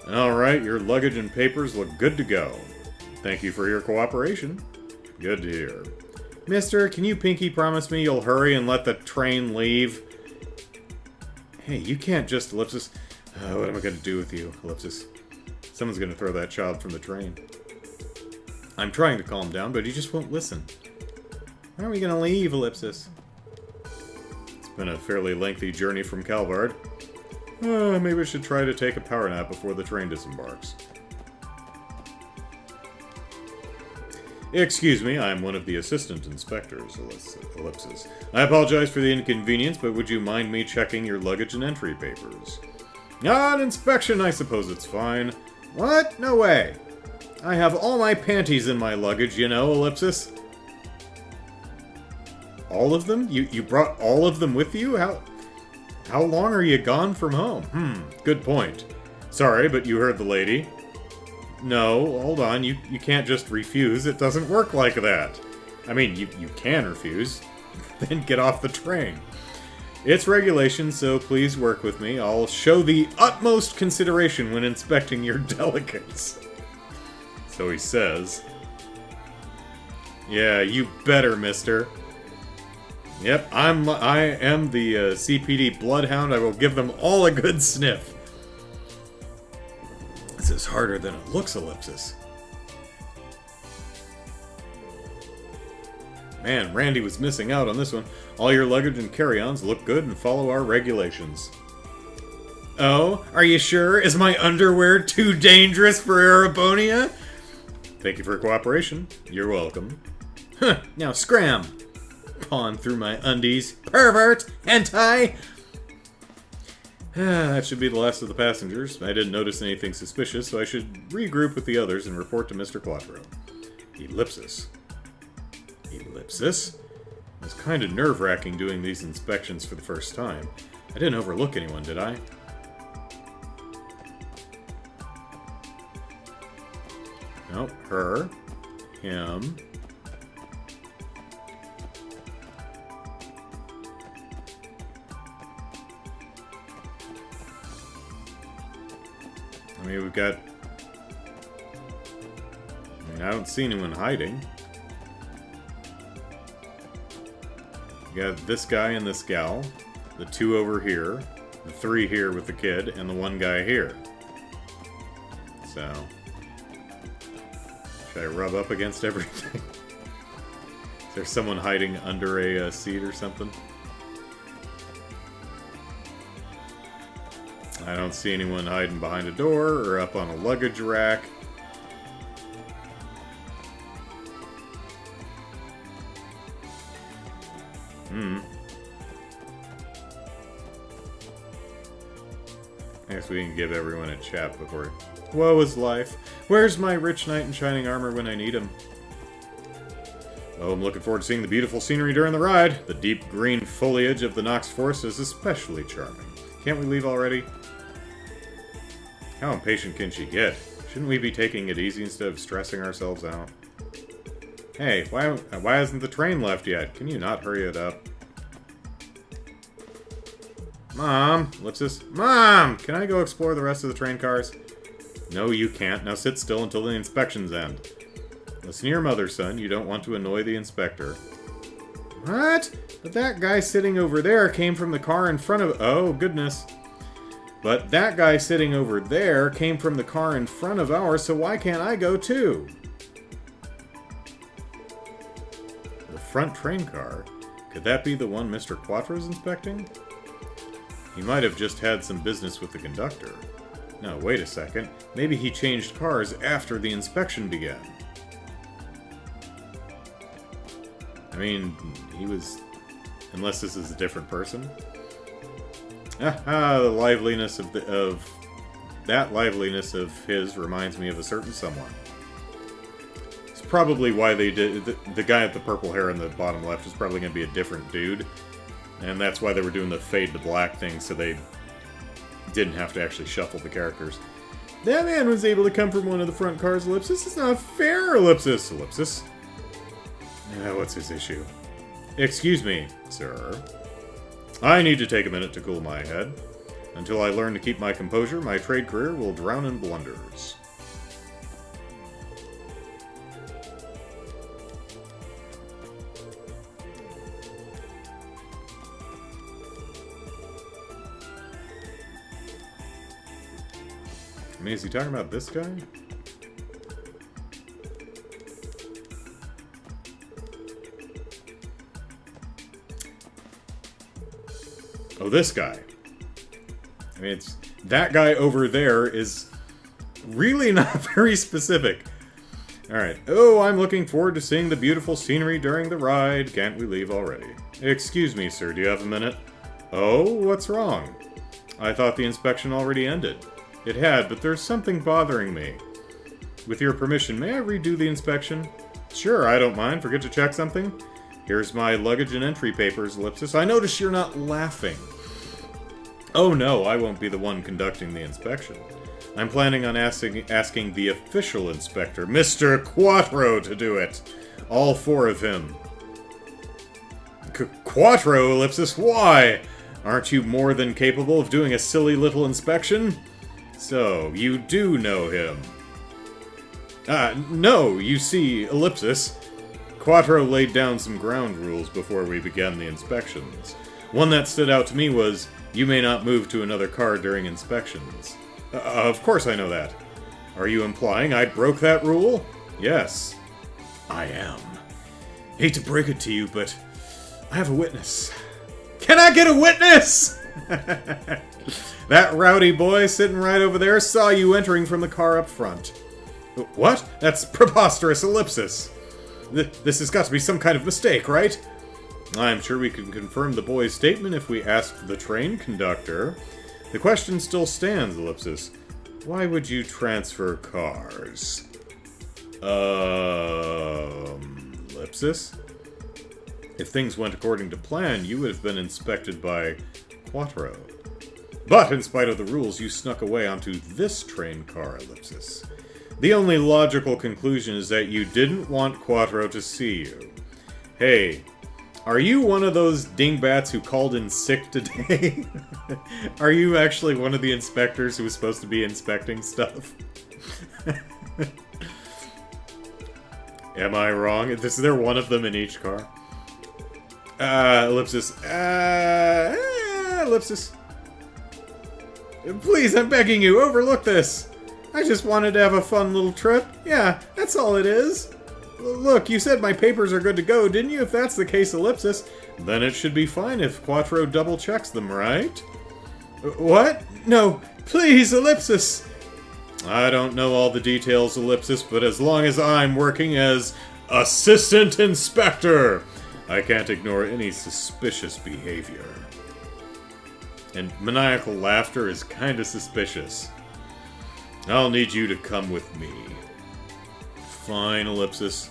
Alright, your luggage and papers look good to go. Thank you for your cooperation. Good to hear. Mister, can you pinky promise me you'll hurry and let the train leave? Hey, you can't just, Ellipsis. What am I going to do with you, Ellipsis? Someone's going to throw that child from the train. I'm trying to calm down, but he just won't listen. When are we going to leave, Ellipsis? It's been a fairly lengthy journey from Calvard. Maybe we should try to take a power nap before the train disembarks. Excuse me, I'm one of the assistant inspectors, Ellipsis. I apologize for the inconvenience, but would you mind me checking your luggage and entry papers? An inspection, I suppose it's fine. What? No way. I have all my panties in my luggage, you know, Ellipsis. All of them? You brought all of them with you? How long are you gone from home? Good point. Sorry, but you heard the lady. No, hold on, you can't just refuse. It doesn't work like that. I mean, you can refuse. Then get off the train. It's regulation, so please work with me. I'll show the utmost consideration when inspecting your delicates. So he says. Yeah, you better, mister. Yep, I am the CPD bloodhound. I will give them all a good sniff. This is harder than it looks, Ellipsis. Man, Randy was missing out on this one. All your luggage and carry-ons look good and follow our regulations. Oh, are you sure? Is my underwear too dangerous for Erebonian? Thank you for your cooperation. You're welcome. Huh, now scram! Pawn through my undies. Pervert! Hentai! That should be the last of the passengers. I didn't notice anything suspicious, so I should regroup with the others and report to Mr. Quattro. Ellipsis. Ellipsis? It was kind of nerve-wracking doing these inspections for the first time. I didn't overlook anyone, did I? Nope. Her. Him. I mean, we've got... I don't see anyone hiding. We got this guy and this gal. The two over here. The three here with the kid. And the one guy here. So... should I rub up against everything? Is there someone hiding under a seat or something? I don't see anyone hiding behind a door or up on a luggage rack. I guess we can give everyone a chat before... Woe is life. Where's my rich knight in shining armor when I need him? Oh, I'm looking forward to seeing the beautiful scenery during the ride. The deep green foliage of the Nox Forest is especially charming. Can't we leave already? How impatient can she get? Shouldn't we be taking it easy instead of stressing ourselves out? Hey, why hasn't the train left yet? Can you not hurry it up? Mom! Ellipsis. Mom! Can I go explore the rest of the train cars? No, you can't. Now sit still until the inspections end. Listen to your mother, son. You don't want to annoy the inspector. What? But that guy sitting over there came from the car in front of... Oh, goodness. But that guy sitting over there came from the car in front of ours, so why can't I go too? The front train car? Could that be the one Mr. Quattro's inspecting? He might have just had some business with the conductor. No, wait a second. Maybe he changed cars after the inspection began. I mean, he was... Unless this is a different person. The liveliness of that liveliness of his reminds me of a certain someone. It's probably why they did... The guy with the purple hair in the bottom left is probably going to be a different dude. And that's why they were doing the fade to black thing, so they didn't have to actually shuffle the characters. That man was able to come from one of the front cars, Ellipsis. It's not fair, Ellipsis. Ellipsis. What's his issue? Excuse me, sir. I need to take a minute to cool my head. Until I learn to keep my composure, my trade career will drown in blunders. I mean, is he talking about this guy? Oh, this guy. I mean, it's... That guy over there is really not very specific. Alright. Oh, I'm looking forward to seeing the beautiful scenery during the ride. Can't we leave already? Excuse me, sir. Do you have a minute? Oh, what's wrong? I thought the inspection already ended. It had, but there's something bothering me. With your permission, may I redo the inspection? Sure, I don't mind. Forget to check something? Here's my luggage and entry papers, Ellipsis. I notice you're not laughing. Oh no, I won't be the one conducting the inspection. I'm planning on asking the official inspector, Mr. Quattro, to do it. All four of him. Quattro, Ellipsis, why? Aren't you more than capable of doing a silly little inspection? So, you do know him. No, you see, Ellipsis. Quattro laid down some ground rules before we began the inspections. One that stood out to me was, you may not move to another car during inspections. Of course I know that. Are you implying I broke that rule? Yes. I am. Hate to break it to you, but I have a witness. Can I get a witness? That rowdy boy sitting right over there saw you entering from the car up front. What? That's preposterous, Ellipsis. This has got to be some kind of mistake, right? I'm sure we can confirm the boy's statement if we ask the train conductor. The question still stands, Ellipsis. Why would you transfer cars? Ellipsis? If things went according to plan, you would have been inspected by Quattro. But in spite of the rules, you snuck away onto this train car, Ellipsis. The only logical conclusion is that you didn't want Quattro to see you. Hey, are you one of those dingbats who called in sick today? Are you actually one of the inspectors who was supposed to be inspecting stuff? Am I wrong? Is there one of them in each car? Ellipsis. Ellipsis. Please, I'm begging you, overlook this. I just wanted to have a fun little trip. Yeah, that's all it is. Look, you said my papers are good to go, didn't you? If that's the case, Ellipsis, then it should be fine if Quattro double-checks them, right? What? No, please, Ellipsis! I don't know all the details, Ellipsis, but as long as I'm working as Assistant Inspector, I can't ignore any suspicious behavior. And maniacal laughter is kinda suspicious. I'll need you to come with me. Fine, Ellipsis.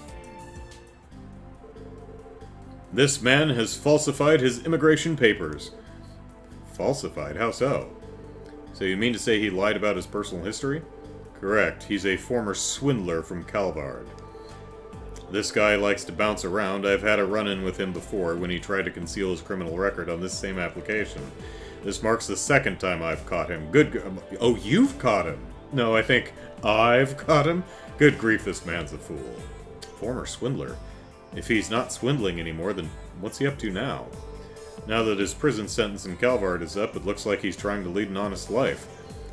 This man has falsified his immigration papers. Falsified? How so? So you mean to say he lied about his personal history? Correct. He's a former swindler from Calvard. This guy likes to bounce around. I've had a run-in with him before when he tried to conceal his criminal record on this same application. This marks the second time I've caught him. Oh, you've caught him? No, I think I've caught him? Good grief, this man's a fool. Former swindler? If he's not swindling anymore, then what's he up to now? Now that his prison sentence in Calvard is up, it looks like he's trying to lead an honest life.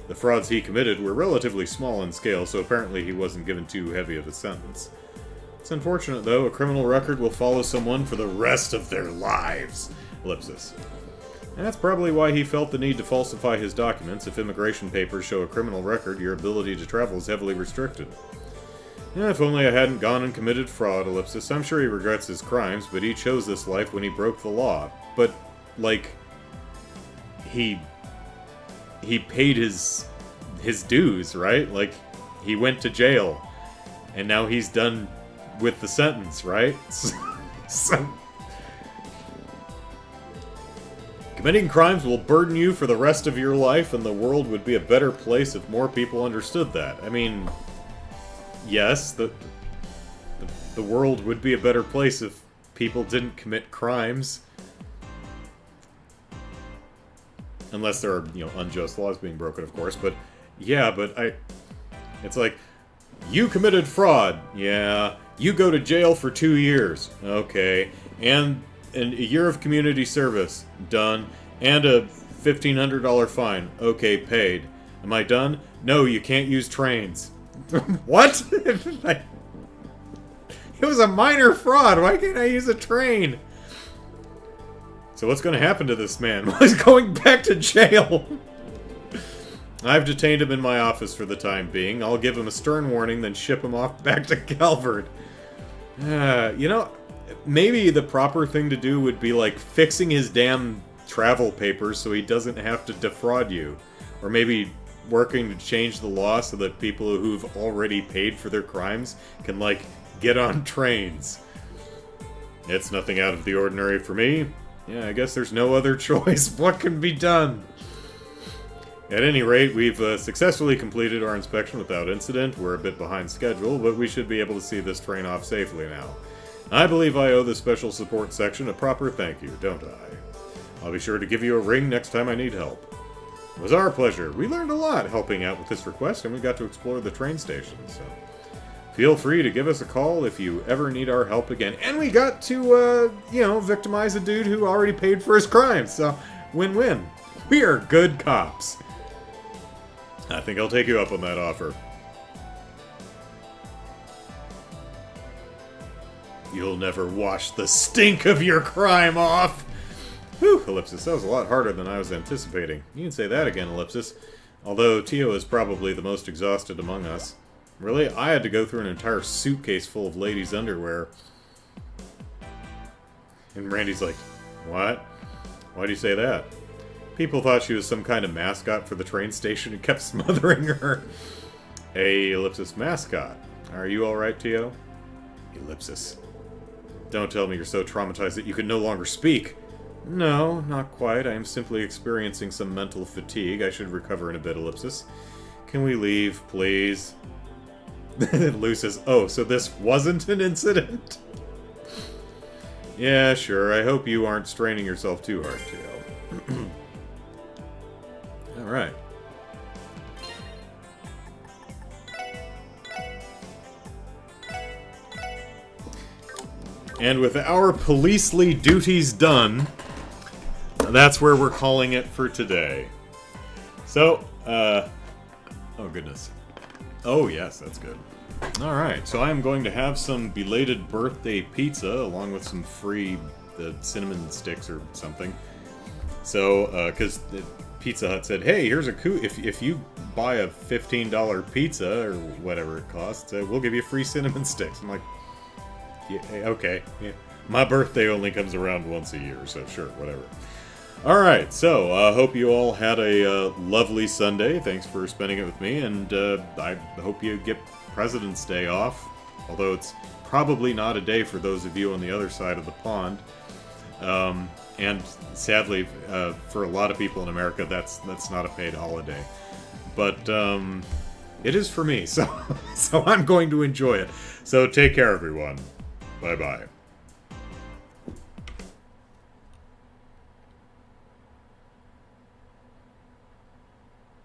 The frauds he committed were relatively small in scale, so apparently he wasn't given too heavy of a sentence. It's unfortunate, though. A criminal record will follow someone for the rest of their lives. Ellipsis. And that's probably why he felt the need to falsify his documents. If immigration papers show a criminal record, your ability to travel is heavily restricted. Yeah, if only I hadn't gone and committed fraud, Ellipsis. I'm sure he regrets his crimes, but he chose this life when he broke the law. But, like, he paid his dues, right? Like, he went to jail, and now he's done with the sentence, right? So, committing crimes will burden you for the rest of your life, and the world would be a better place if more people understood that. I mean, yes, the world would be a better place if people didn't commit crimes. Unless there are, unjust laws being broken, of course. But, yeah, it's like, you committed fraud. Yeah. You go to jail for 2 years. Okay. And a year of community service. Done. And a $1,500 fine. Okay, paid. Am I done? No, you can't use trains. What? It was a minor fraud. Why can't I use a train? So what's going to happen to this man? Well, he's going back to jail. I've detained him in my office for the time being. I'll give him a stern warning, then ship him off back to Calvard. Maybe the proper thing to do would be, like, fixing his damn travel papers so he doesn't have to defraud you. Or maybe working to change the law so that people who've already paid for their crimes can, like, get on trains. It's nothing out of the ordinary for me. Yeah, I guess there's no other choice. What can be done? At any rate, we've successfully completed our inspection without incident. We're a bit behind schedule, but we should be able to see this train off safely now. I believe I owe the Special Support Section a proper thank you, don't I? I'll be sure to give you a ring next time I need help. It was our pleasure. We learned a lot helping out with this request, and we got to explore the train station, so feel free to give us a call if you ever need our help again. And we got to, victimize a dude who already paid for his crimes, so win-win. We are good cops. I think I'll take you up on that offer. You'll never wash the stink of your crime off! Whew, Ellipsis, that was a lot harder than I was anticipating. You can say that again, Ellipsis. Although Tio is probably the most exhausted among us. Really? I had to go through an entire suitcase full of ladies' underwear. And Randy's like, what? Why do you say that? People thought she was some kind of mascot for the train station and kept smothering her. Hey, Ellipsis mascot. Are you alright, Tio? Ellipsis. Don't tell me you're so traumatized that you can no longer speak. No, not quite. I am simply experiencing some mental fatigue. I should recover in a bit, Ellipsis. Can we leave, please? Lou says, oh, so this wasn't an incident? Yeah, sure. I hope you aren't straining yourself too hard, Tio. Alright. And with our policely duties done, that's where we're calling it for today. So, oh goodness. Oh yes, that's good. Alright, so I am going to have some belated birthday pizza along with some free cinnamon sticks or something. So, because Pizza Hut said, hey, here's a if you buy a $15 pizza or whatever it costs, we'll give you free cinnamon sticks. I'm like, yeah, okay. Yeah. My birthday only comes around once a year, so sure, whatever. Alright, so I hope you all had a lovely Sunday. Thanks for spending it with me, and I hope you get President's Day off, although it's probably not a day for those of you on the other side of the pond. And sadly, for a lot of people in America, that's not a paid holiday. But it is for me, so I'm going to enjoy it. So take care, everyone. Bye-bye.